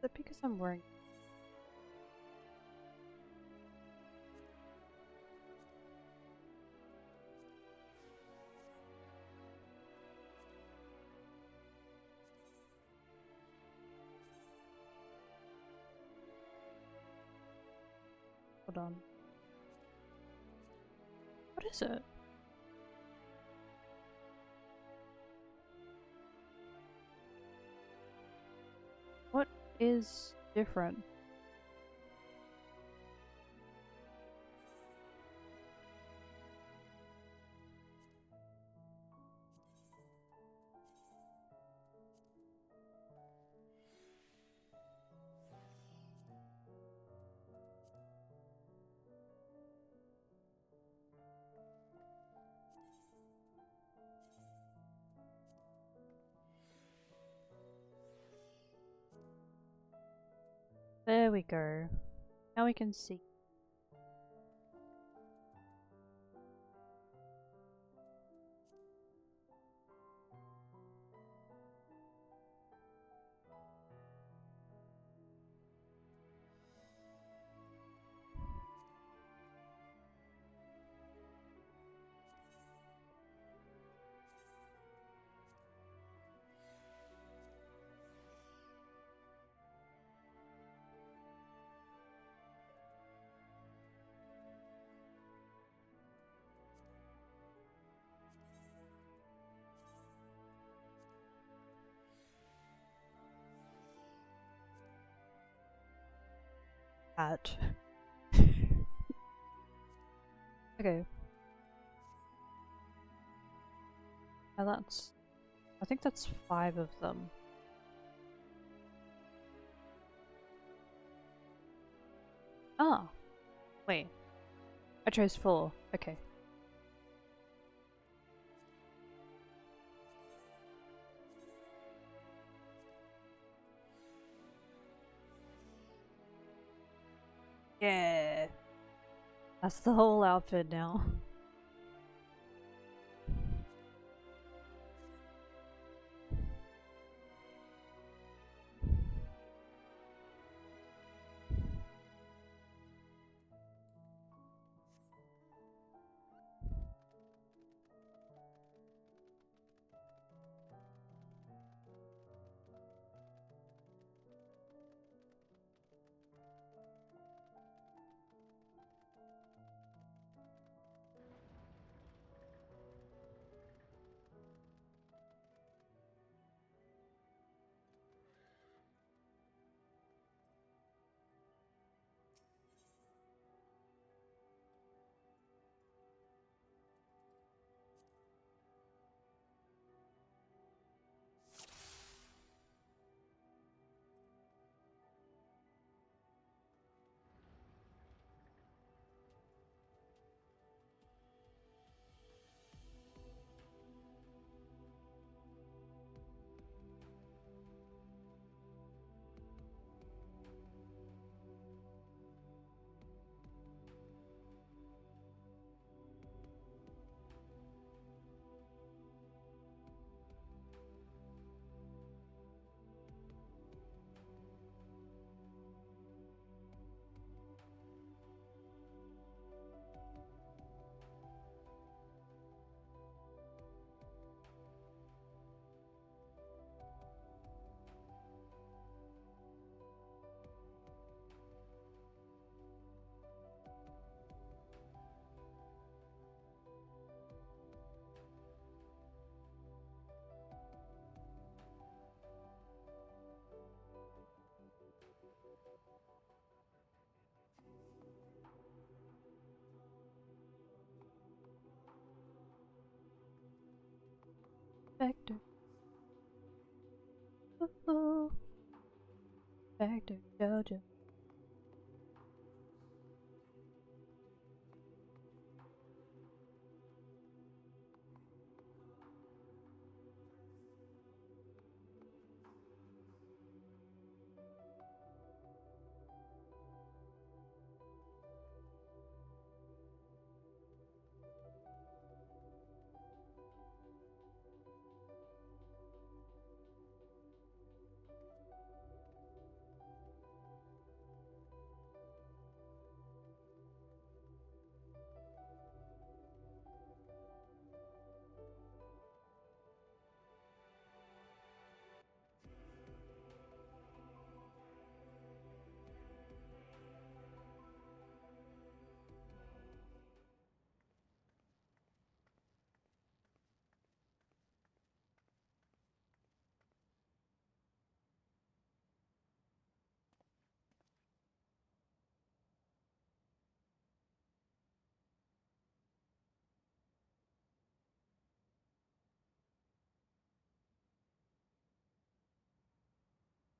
that because I'm wearing? Hold on. What is it? What is different? There we go. Now we can see. At. Okay. Now that's. I think that's 5 of them. Ah! Wait. I chose 4. Okay. Yeah! That's the whole outfit now. Vector. Ooh. Vector Jojo.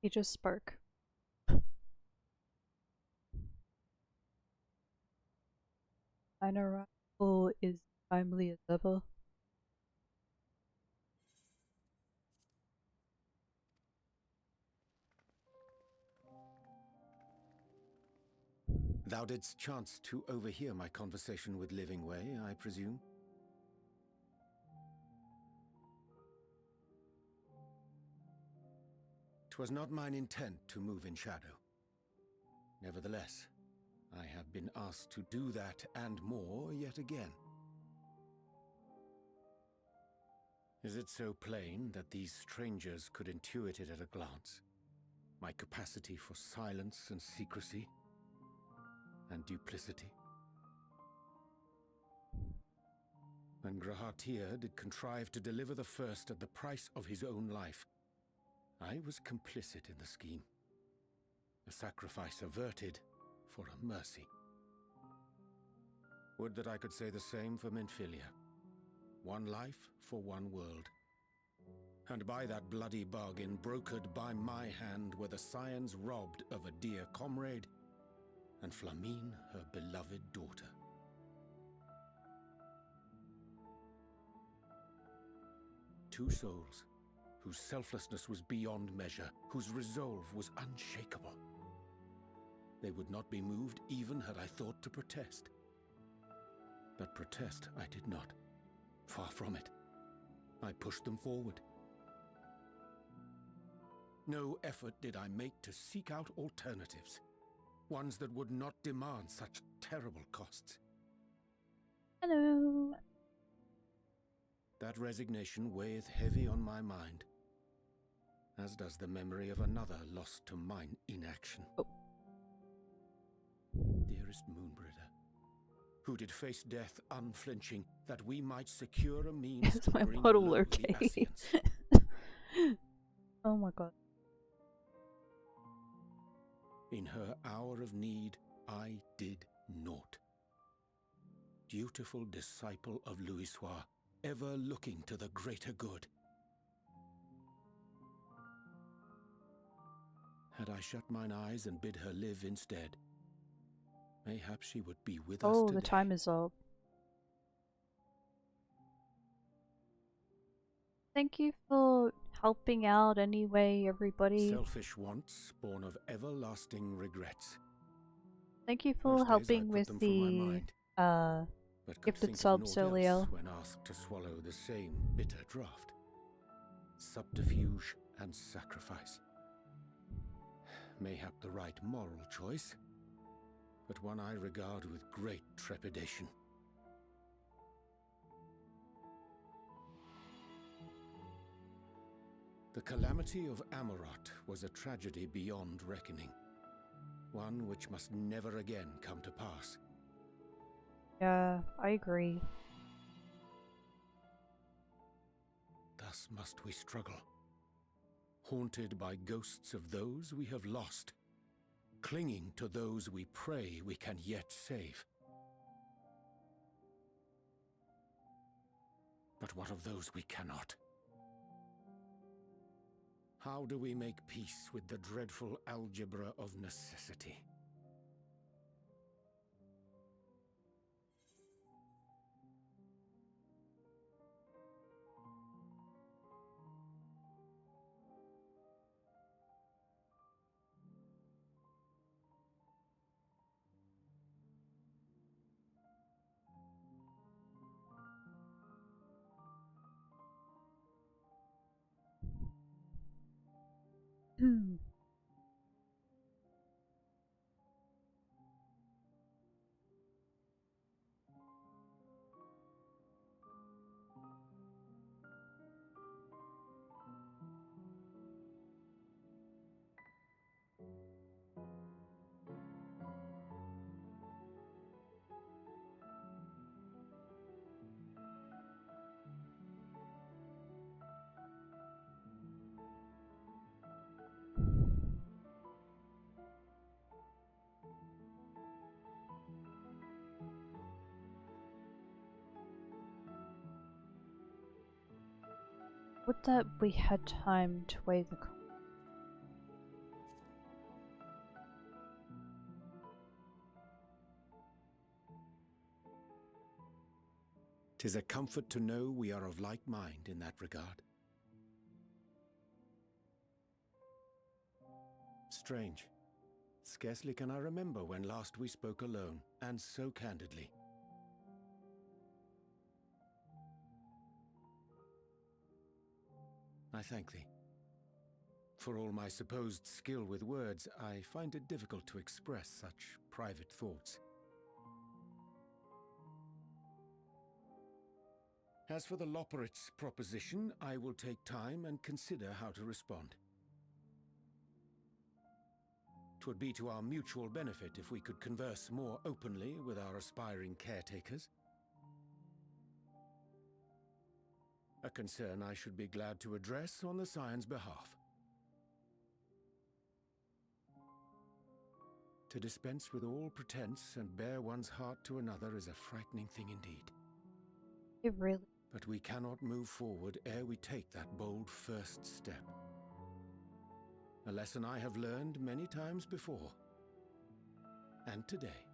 He just spoke. Mine arrival is timely as ever. Thou didst chance to overhear my conversation with Living Way, I presume? 'Twas not mine intent to move in shadow. Nevertheless, I have been asked to do that and more yet again. Is it so plain that these strangers could intuit it at a glance? My capacity for silence and secrecy and duplicity? When Grahatir did contrive to deliver the first at the price of his own life, I was complicit in the scheme. A sacrifice averted for a mercy. Would that I could say the same for Menphilia. One life for one world. And by that bloody bargain brokered by my hand were the scions robbed of a dear comrade, and Flamine her beloved daughter. Two souls, whose selflessness was beyond measure, whose resolve was unshakable. They would not be moved even had I thought to protest. But protest I did not. Far from it. I pushed them forward. No effort did I make to seek out alternatives, ones that would not demand such terrible costs. Hello. That resignation weigheth heavy on my mind, as does the memory of another lost to mine inaction. Oh. Dearest Moonbrider, who did face death unflinching, that we might secure a means Is to my bring bottle low okay? the Ascians. Oh my god. In her hour of need, I did naught. Dutiful disciple of Louisoix, ever looking to the greater good. Had I shut mine eyes and bid her live instead, mayhap she would be with us today. The time is up. Thank you for helping out anyway, everybody. Selfish wants, born of everlasting regrets. Thank you for Most days I helping put with them from my mind, but could gifted think of subs naught earlier. else when asked to swallow the same bitter draught. Subterfuge and sacrifice. Mayhap the right moral choice, but one I regard with great trepidation. The calamity of Amarot was a tragedy beyond reckoning, one which must never again come to pass. Yeah, I agree. Thus must we struggle, haunted by ghosts of those we have lost, clinging to those we pray we can yet save. But what of those we cannot? How do we make peace with the dreadful algebra of necessity? Hmm. Would that we had time to weigh the cost? 'Tis a comfort to know we are of like mind in that regard. Strange. Scarcely can I remember when last we spoke alone, and so candidly. I thank thee. For all my supposed skill with words, I find it difficult to express such private thoughts. As for the Loporit's proposition, I will take time and consider how to respond. 'Twould be to our mutual benefit if we could converse more openly with our aspiring caretakers. A concern I should be glad to address on the Scion's behalf. To dispense with all pretense and bare one's heart to another is a frightening thing indeed. It really. But we cannot move forward ere we take that bold first step. A lesson I have learned many times before. And today.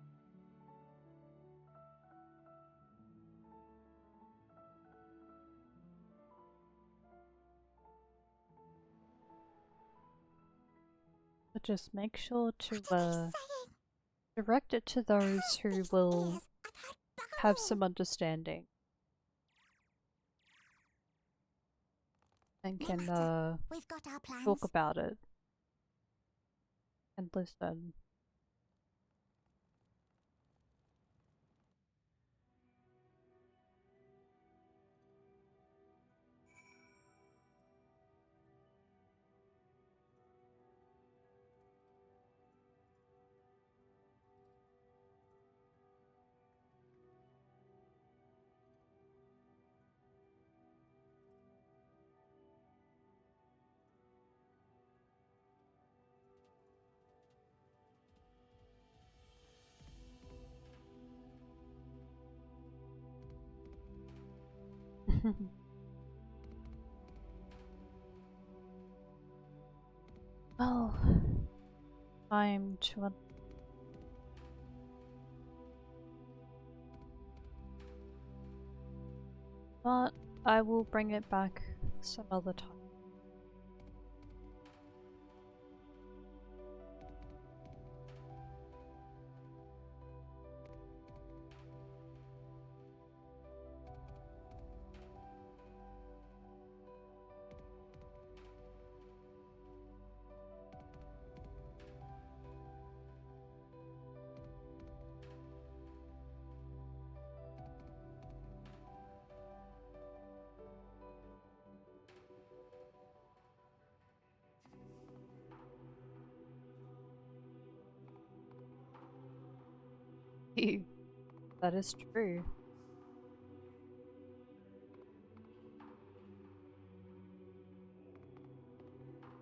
But just make sure to What are they saying? direct it to those who These will bears, I've heard bugger have all. some understanding and No can matter. We've got our plans. talk about it and listen. Well, time to. But I will bring it back some other time. That is true.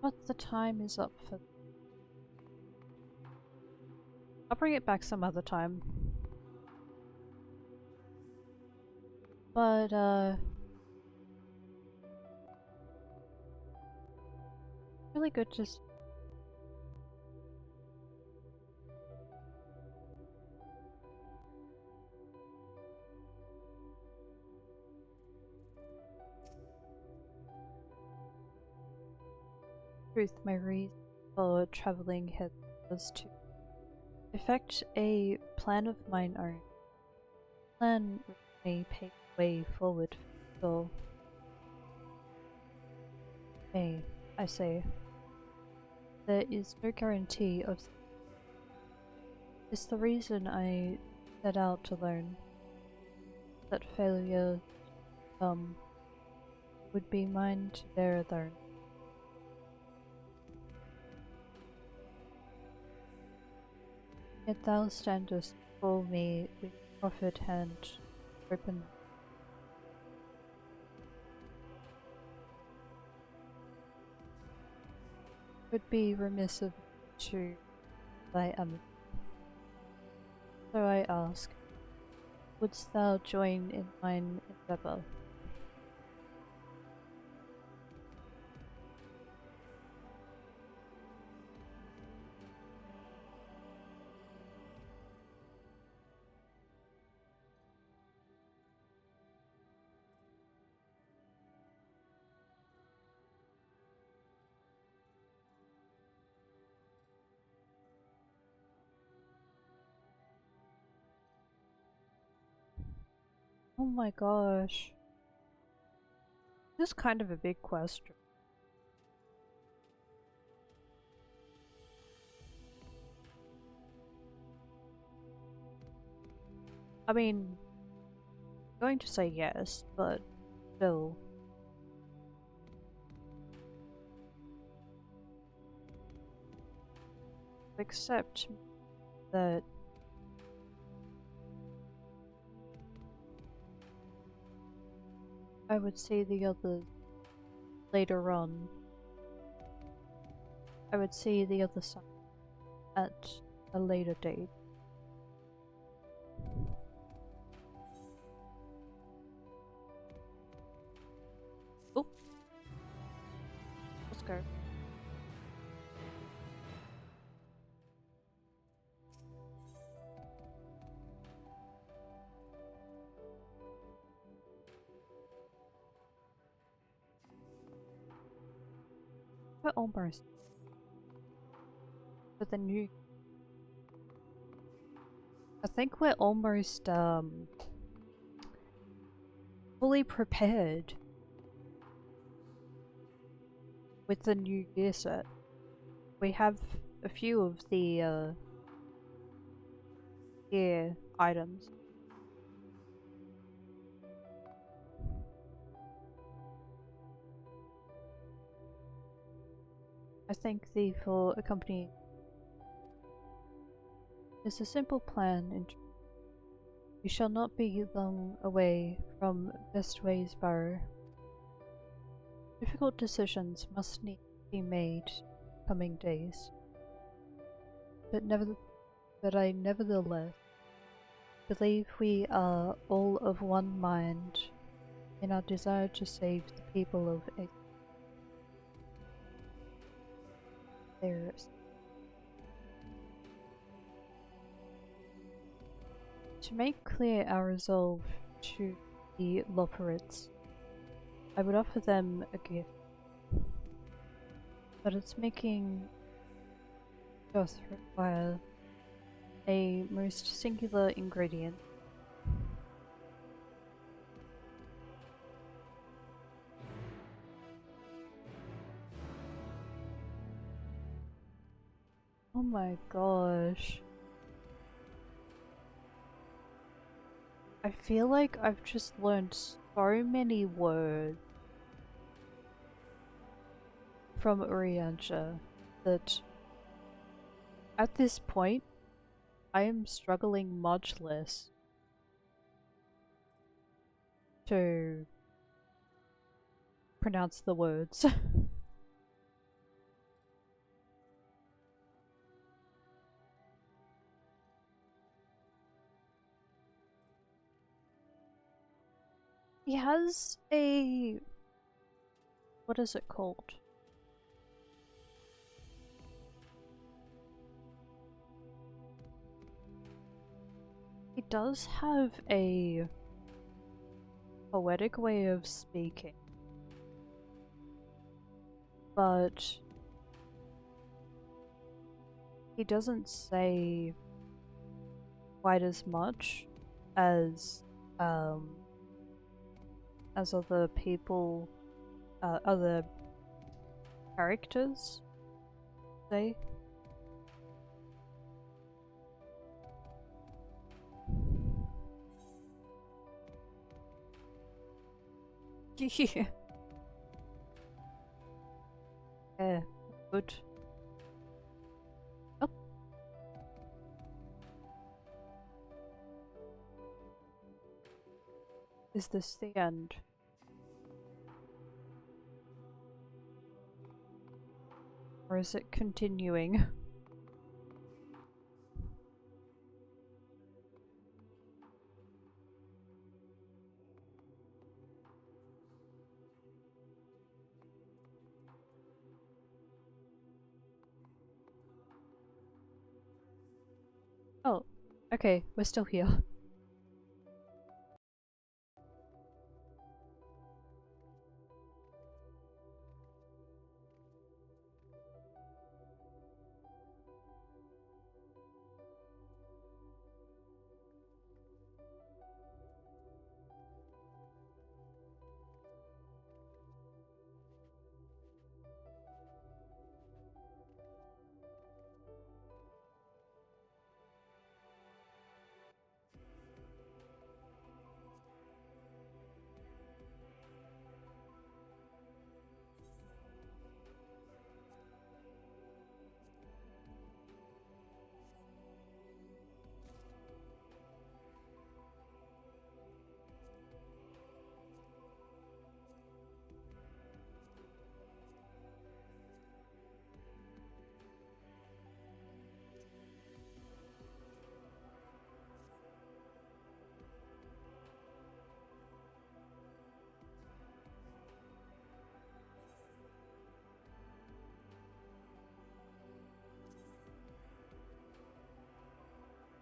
But the time is up for. I'll bring it back some other time. But Really good just truth, my reason for traveling here was to effect a plan of mine own. Plan which may pave the way forward for me, I say. There is no guarantee of it's the reason I set out to learn that failure would be mine to dare learn. Yet thou standest before me with proffered hand open. Would be remiss of me to thy am. So I ask, wouldst thou join in mine endeavour? Oh my gosh. This is kind of a big question. I mean, I'm going to say yes, but still. Except that I would see the others later on. I would see the other side at a later date. Oh, let's go. We're almost. But the new. I think we're almost fully prepared with the new gear set. We have a few of the gear items. I think the for a company is a simple plan and you shall not be long away from Bestway's Barrow. Difficult decisions must need to be made coming days. But I nevertheless believe we are all of one mind in our desire to save the people of Exeris. To make clear our resolve to the Loperids, I would offer them a gift, but its making doth require a most singular ingredient. Oh my gosh. I feel like I've just learned so many words from Urianger that at this point I am struggling much less to pronounce the words. He has a... what is it called? does have a poetic way of speaking, but he doesn't say quite as much as other people, other characters say. Yeah. Yeah, good. Oh. Is this the end? Or is it continuing? Oh, okay, we're still here.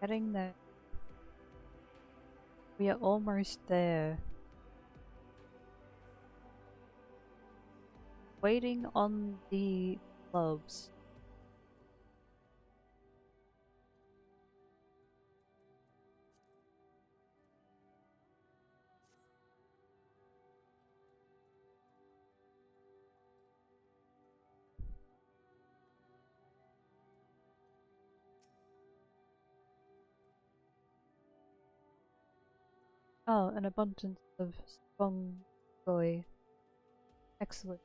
Getting there. We are almost there. Waiting on the gloves. Oh, an abundance of spongoi. Excellent.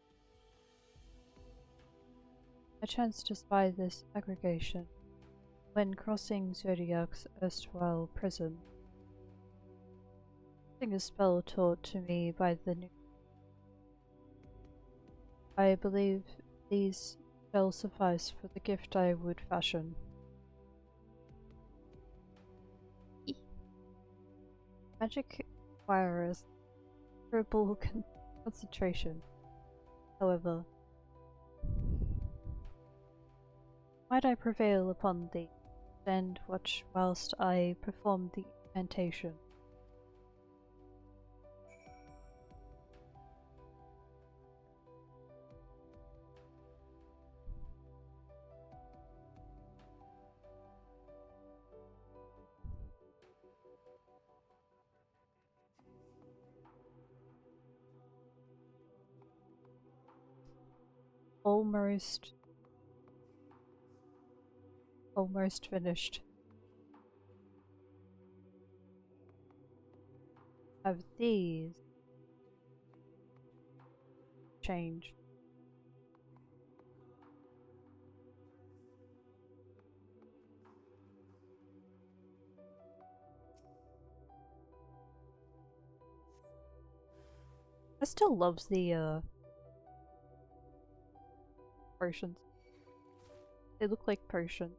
A chance to spy this aggregation. When crossing Zodiac's erstwhile prison. Using a spell taught to me by the new. I believe these shall suffice for the gift I would fashion. Magic requires considerable concentration. However, might I prevail upon thee, stand watch whilst I perform the incantation. Almost finished. Have these changed? I still loves the potions. They look like potions.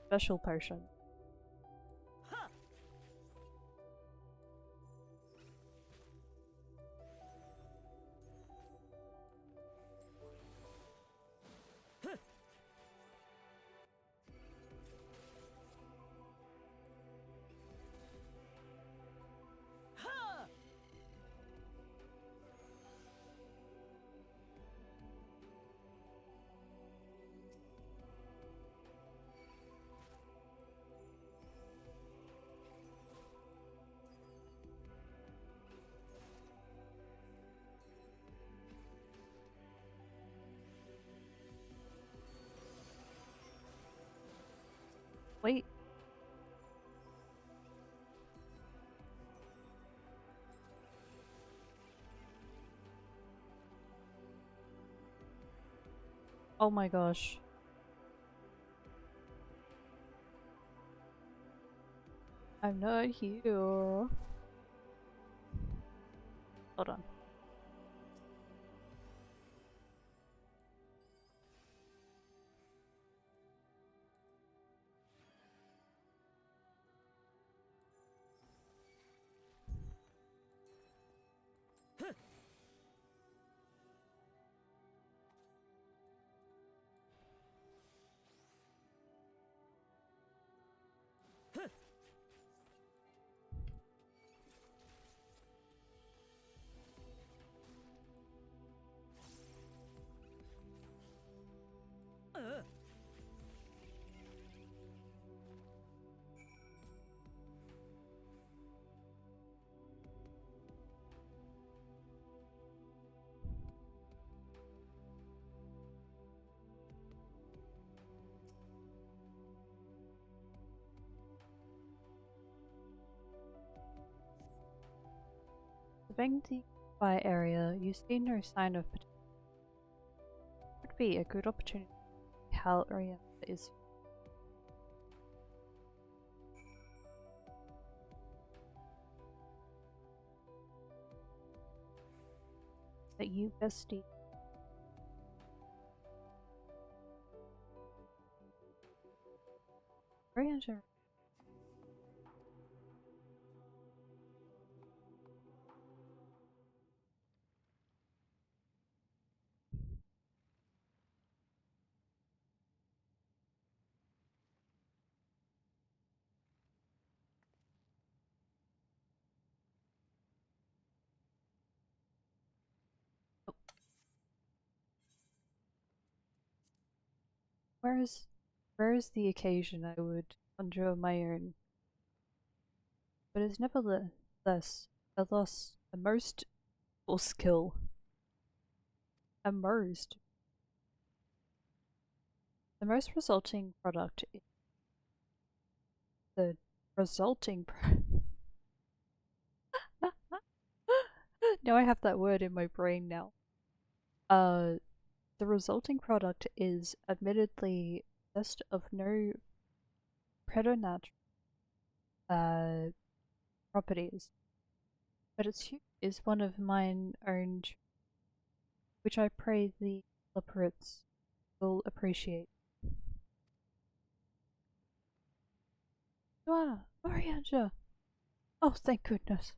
Special potion. Oh my gosh. I'm not here. Hold on. Surveying the fire area, you see no sign of potential. Would be a good opportunity to see how Oriana is. That you bestie. Oriana. Where is the occasion I would conjure my own? But it's nevertheless a most useful skill. Immersed. The most resulting product is the resulting now I have that word in my brain now. The resulting product is admittedly possessed of no preternatural properties, but its hue is one of mine own, which I pray the Leopard's will appreciate. Ah, Orianja! Oh, thank goodness.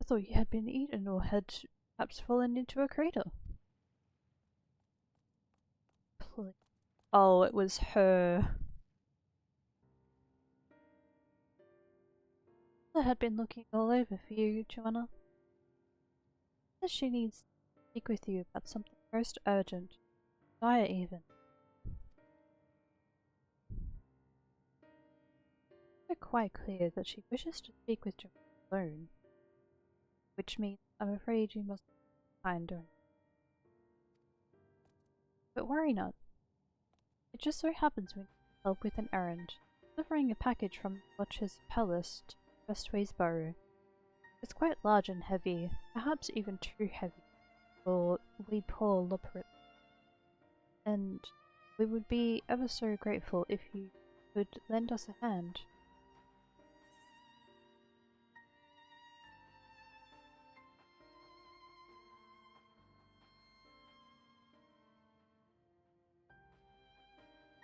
I thought you had been eaten or had perhaps fallen into a crater. Please. Oh, it was her. I had been looking all over for you, Joanna. Says she needs to speak with you about something most urgent. Dire even. It's quite clear that she wishes to speak with Joanna alone, which means I'm afraid you must find her. But worry not. It just so happens we need help with an errand, delivering a package from Watch's palace to Westway's Burrow. It's quite large and heavy, perhaps even too heavy for we poor Loprit. And we would be ever so grateful if you could lend us a hand.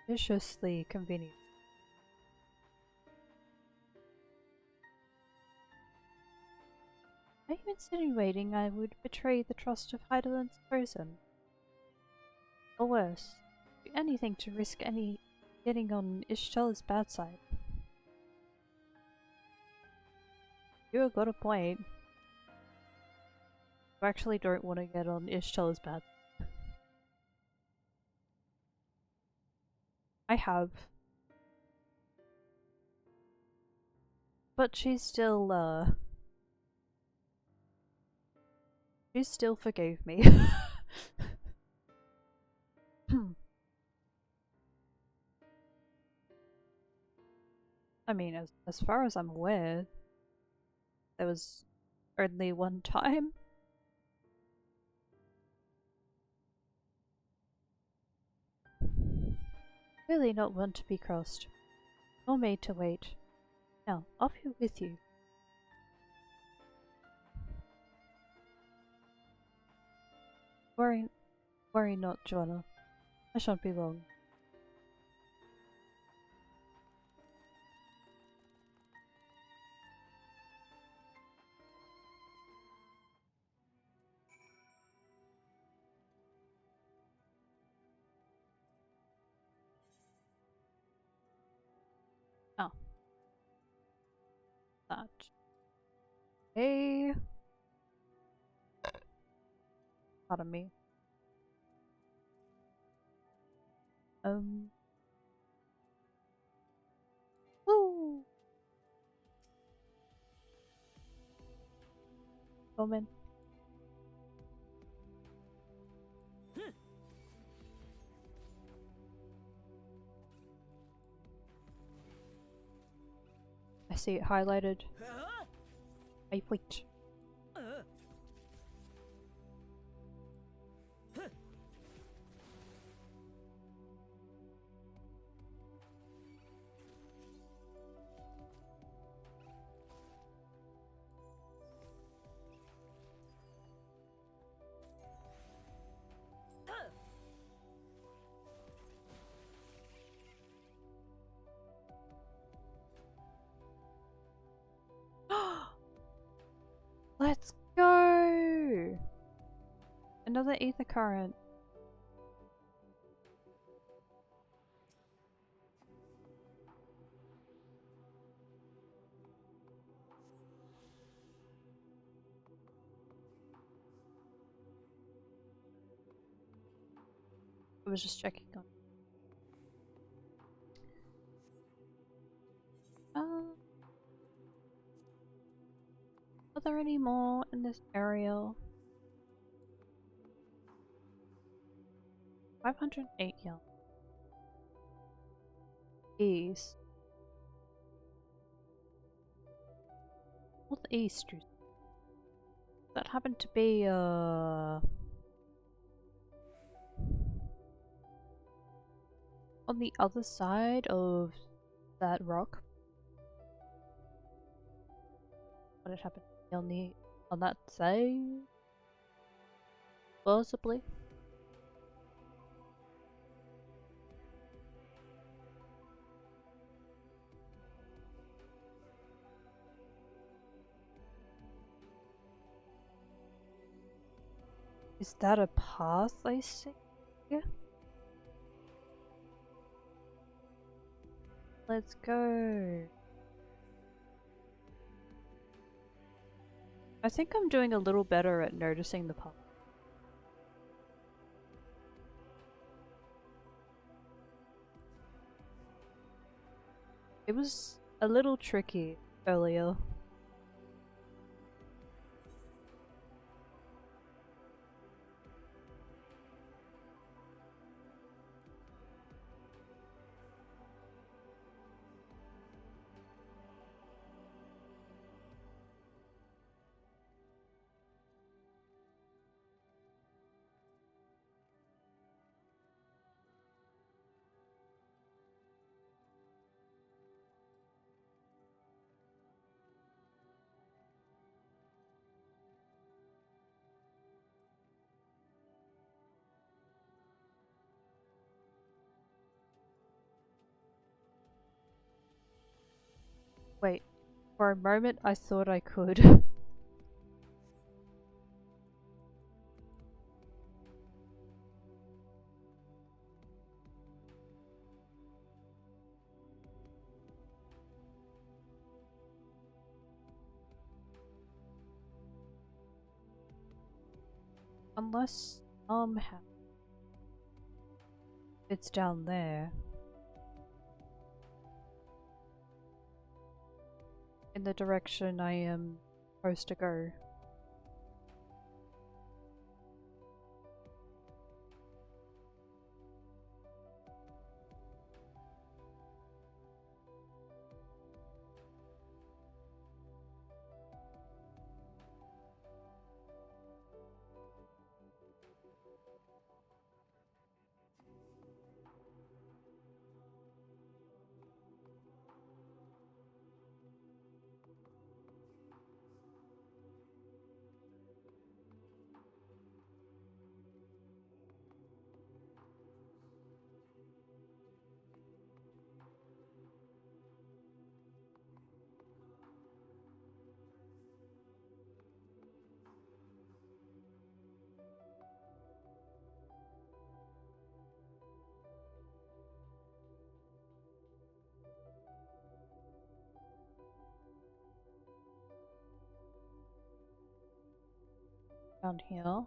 Viciously convenient. Are you insinuating I would betray the trust of Heideland's chosen? Or worse, do anything to risk getting on Ishtel's bad side? You got a point. I actually don't want to get on Ishtel's bad. I have. But she still forgave me. I mean, as far as I'm aware, there was only one time. Really not one to be crossed, nor made to wait. Now, off you with you. Worry not, Joanna. I shan't be long. Oh. That. Hey. Pardon me. Woo! Woman. I see it highlighted. I wait. Let's go! Another ether current. I was just checking on. Are there any more in this area? 508 yards. East. Northeast. That happened to be on the other side of that rock. What had happened to be on that side? Possibly. Is that a path I see? Yeah. Let's go. I think I'm doing a little better at noticing the path. It was a little tricky earlier. Wait, for a moment I thought I could. Unless somehow it's down there. In the direction I am supposed to go. Down here.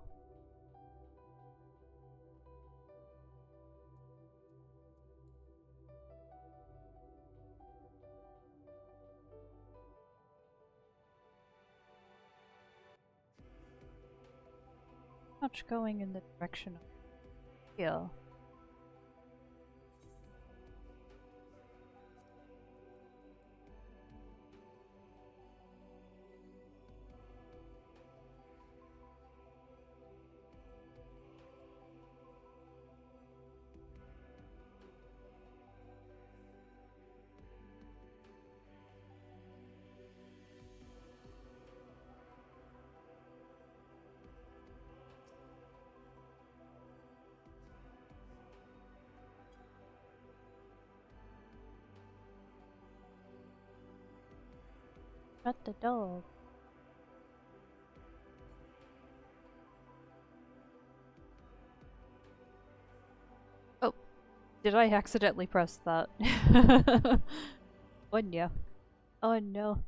Much going in the direction of here. Shut the door. Oh, did I accidentally press that? Wouldn't ya? Oh no.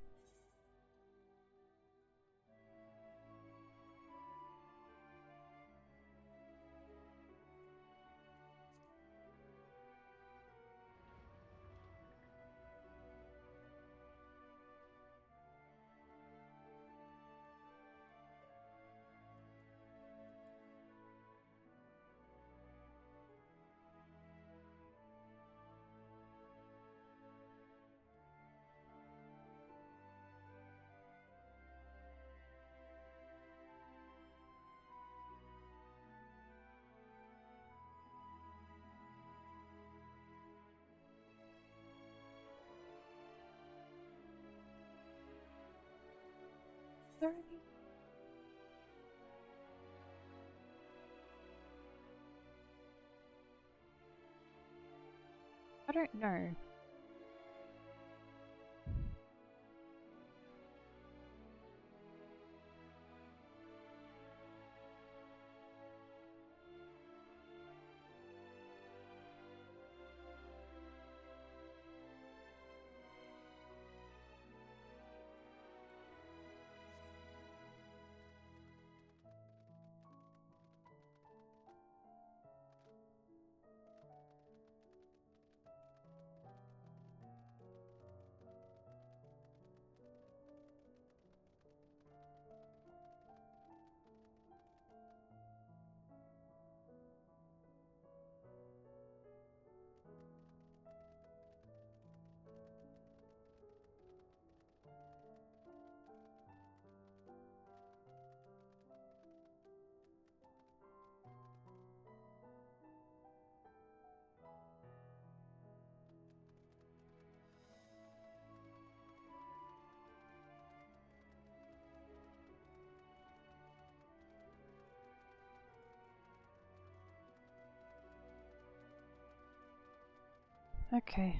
There any? I don't know. Okay.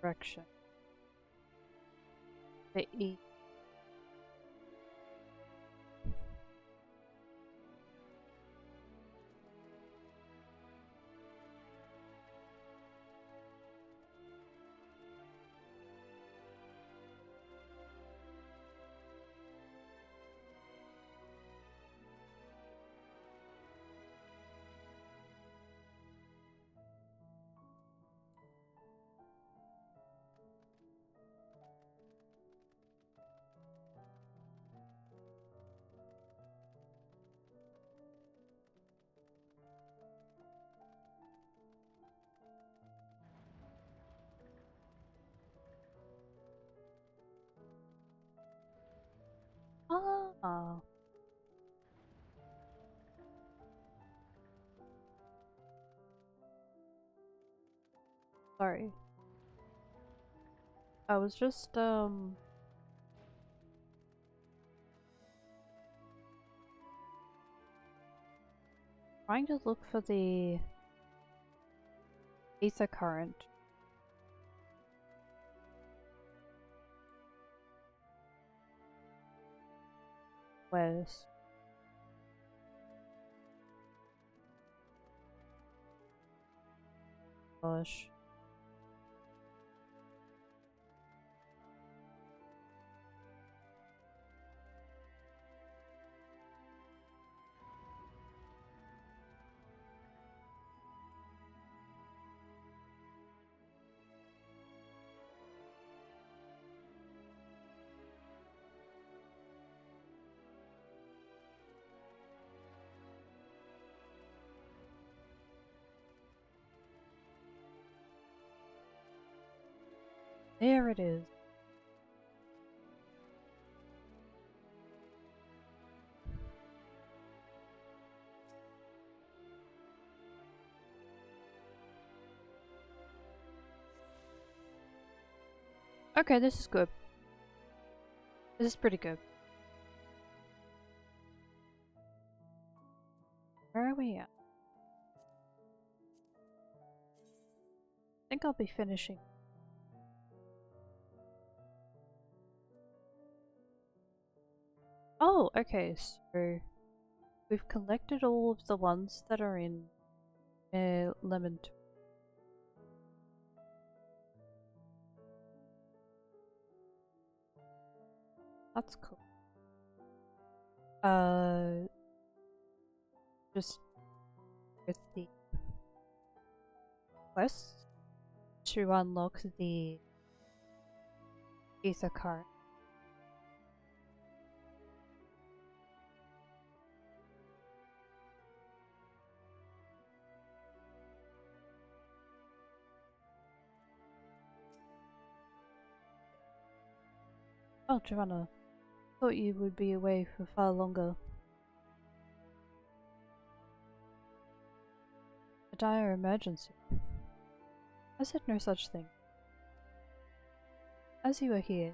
Direction. The E. Ah. Sorry. I was just trying to look for the ether current. Where's gosh. There it is. Okay, this is good. This is pretty good. Where are we at? I think I'll be finishing. Oh, okay, so we've collected all of the ones that are in Lemon. That's cool. Just with the quest to unlock the ether card. Oh, Joanna, thought you would be away for far longer. A dire emergency. I said no such thing. As you are here,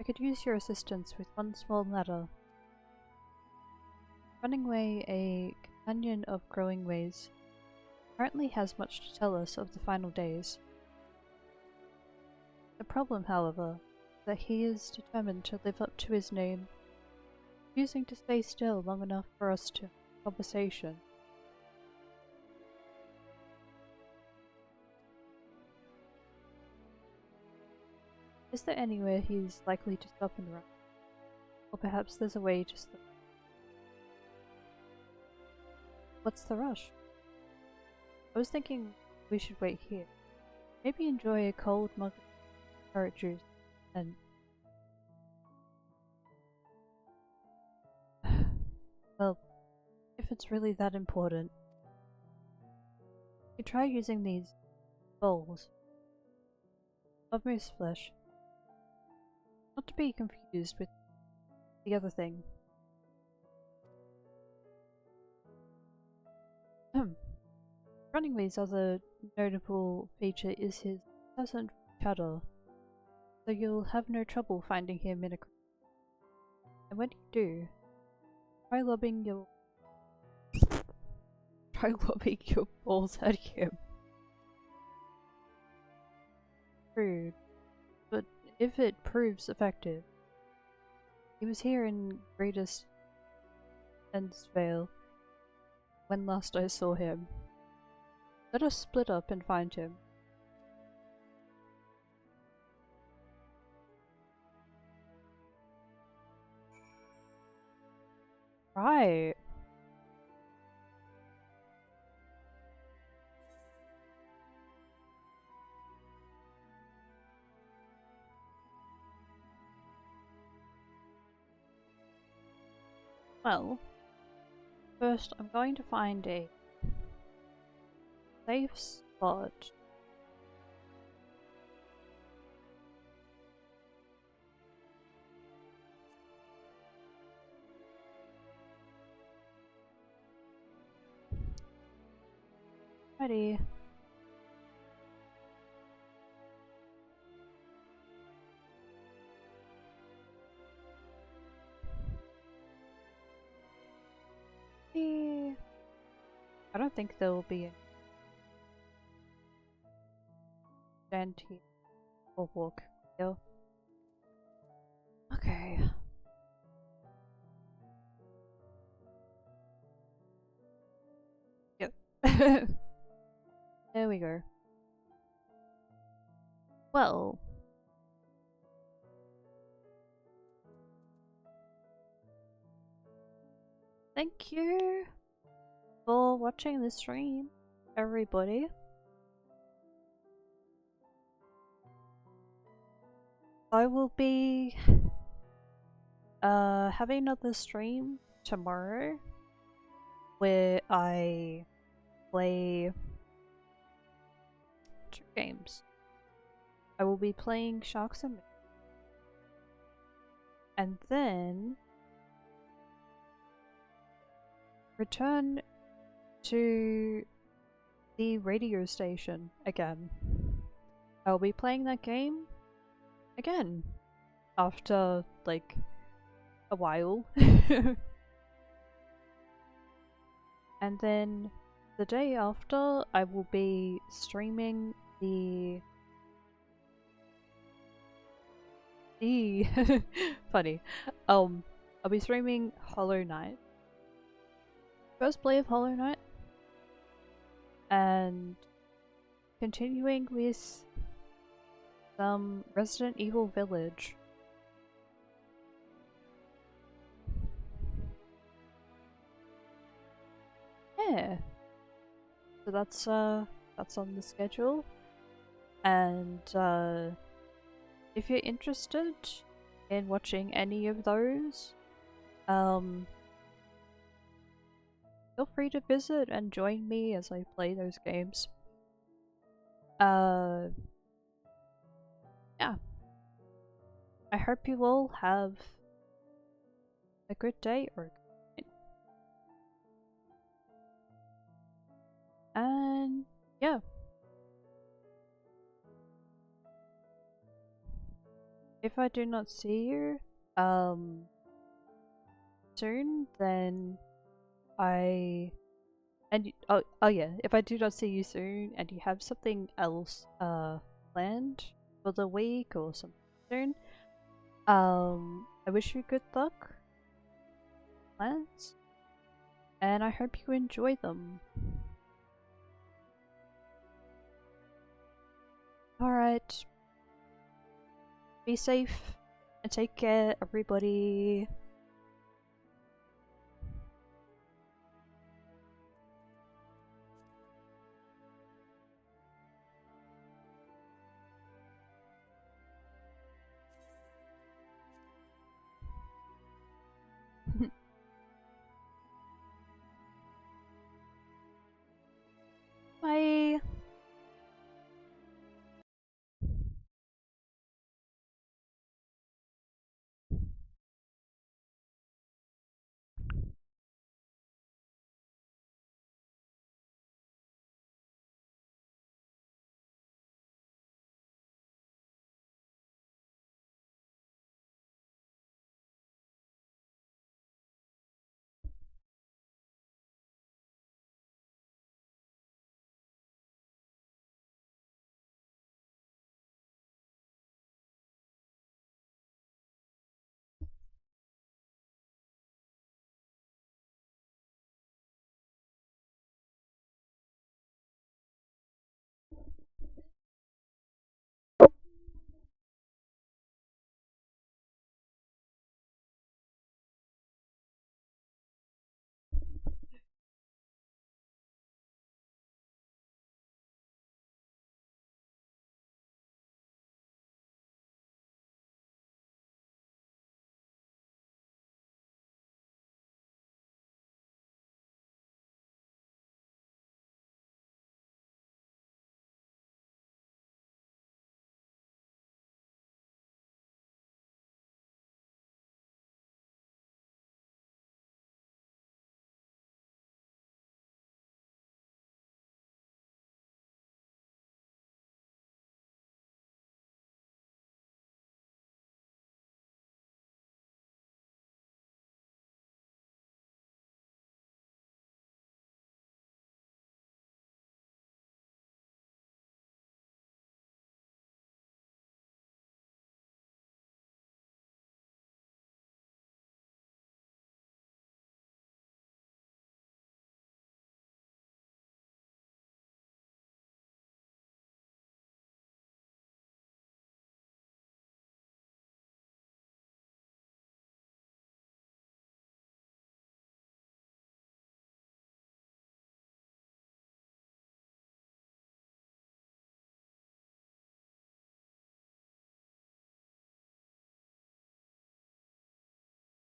I could use your assistance with one small matter. Running Way, a companion of Growing Ways, apparently has much to tell us of the final days. The problem, however, is that he is determined to live up to his name, refusing to stay still long enough for us to have a conversation. Is there anywhere he's likely to stop and run? Or perhaps there's a way to stop. What's the rush? I was thinking we should wait here. Maybe enjoy a cold mug of carrot juice and... Well, if it's really that important, you try using these bowls of moose flesh. Not to be confused with the other thing. Runningway's other notable feature is his pleasant chatter, so you'll have no trouble finding him in a crowd. And when you do, try lobbing your balls at him. Rude, but if it proves effective, he was here in Greatest Endsvale when last I saw him. Let us split up and find him. Right. Well, first I'm going to find a safe spot. Ready. I don't think there will be any stand here or walk here. Okay. Yep. There we go. Well. Thank you for watching the stream, everybody. I will be having another stream tomorrow where I play 2 games. I will be playing Sharks and Minnows, and then return to the radio station again. I'll be playing that game again after like a while. And then the day after I will be streaming the funny. I'll be streaming Hollow Knight. First play of Hollow Knight. And continuing with some Resident Evil Village. Yeah. So that's on the schedule. And if you're interested in watching any of those, feel free to visit and join me as I play those games. Yeah. I hope you all have a good day or a good night. And yeah. If I do not see you soon, then oh yeah, if I do not see you soon and you have something else planned for the week or something soon, I wish you good luck plans, and I hope you enjoy them. Alright. Be safe and take care, everybody.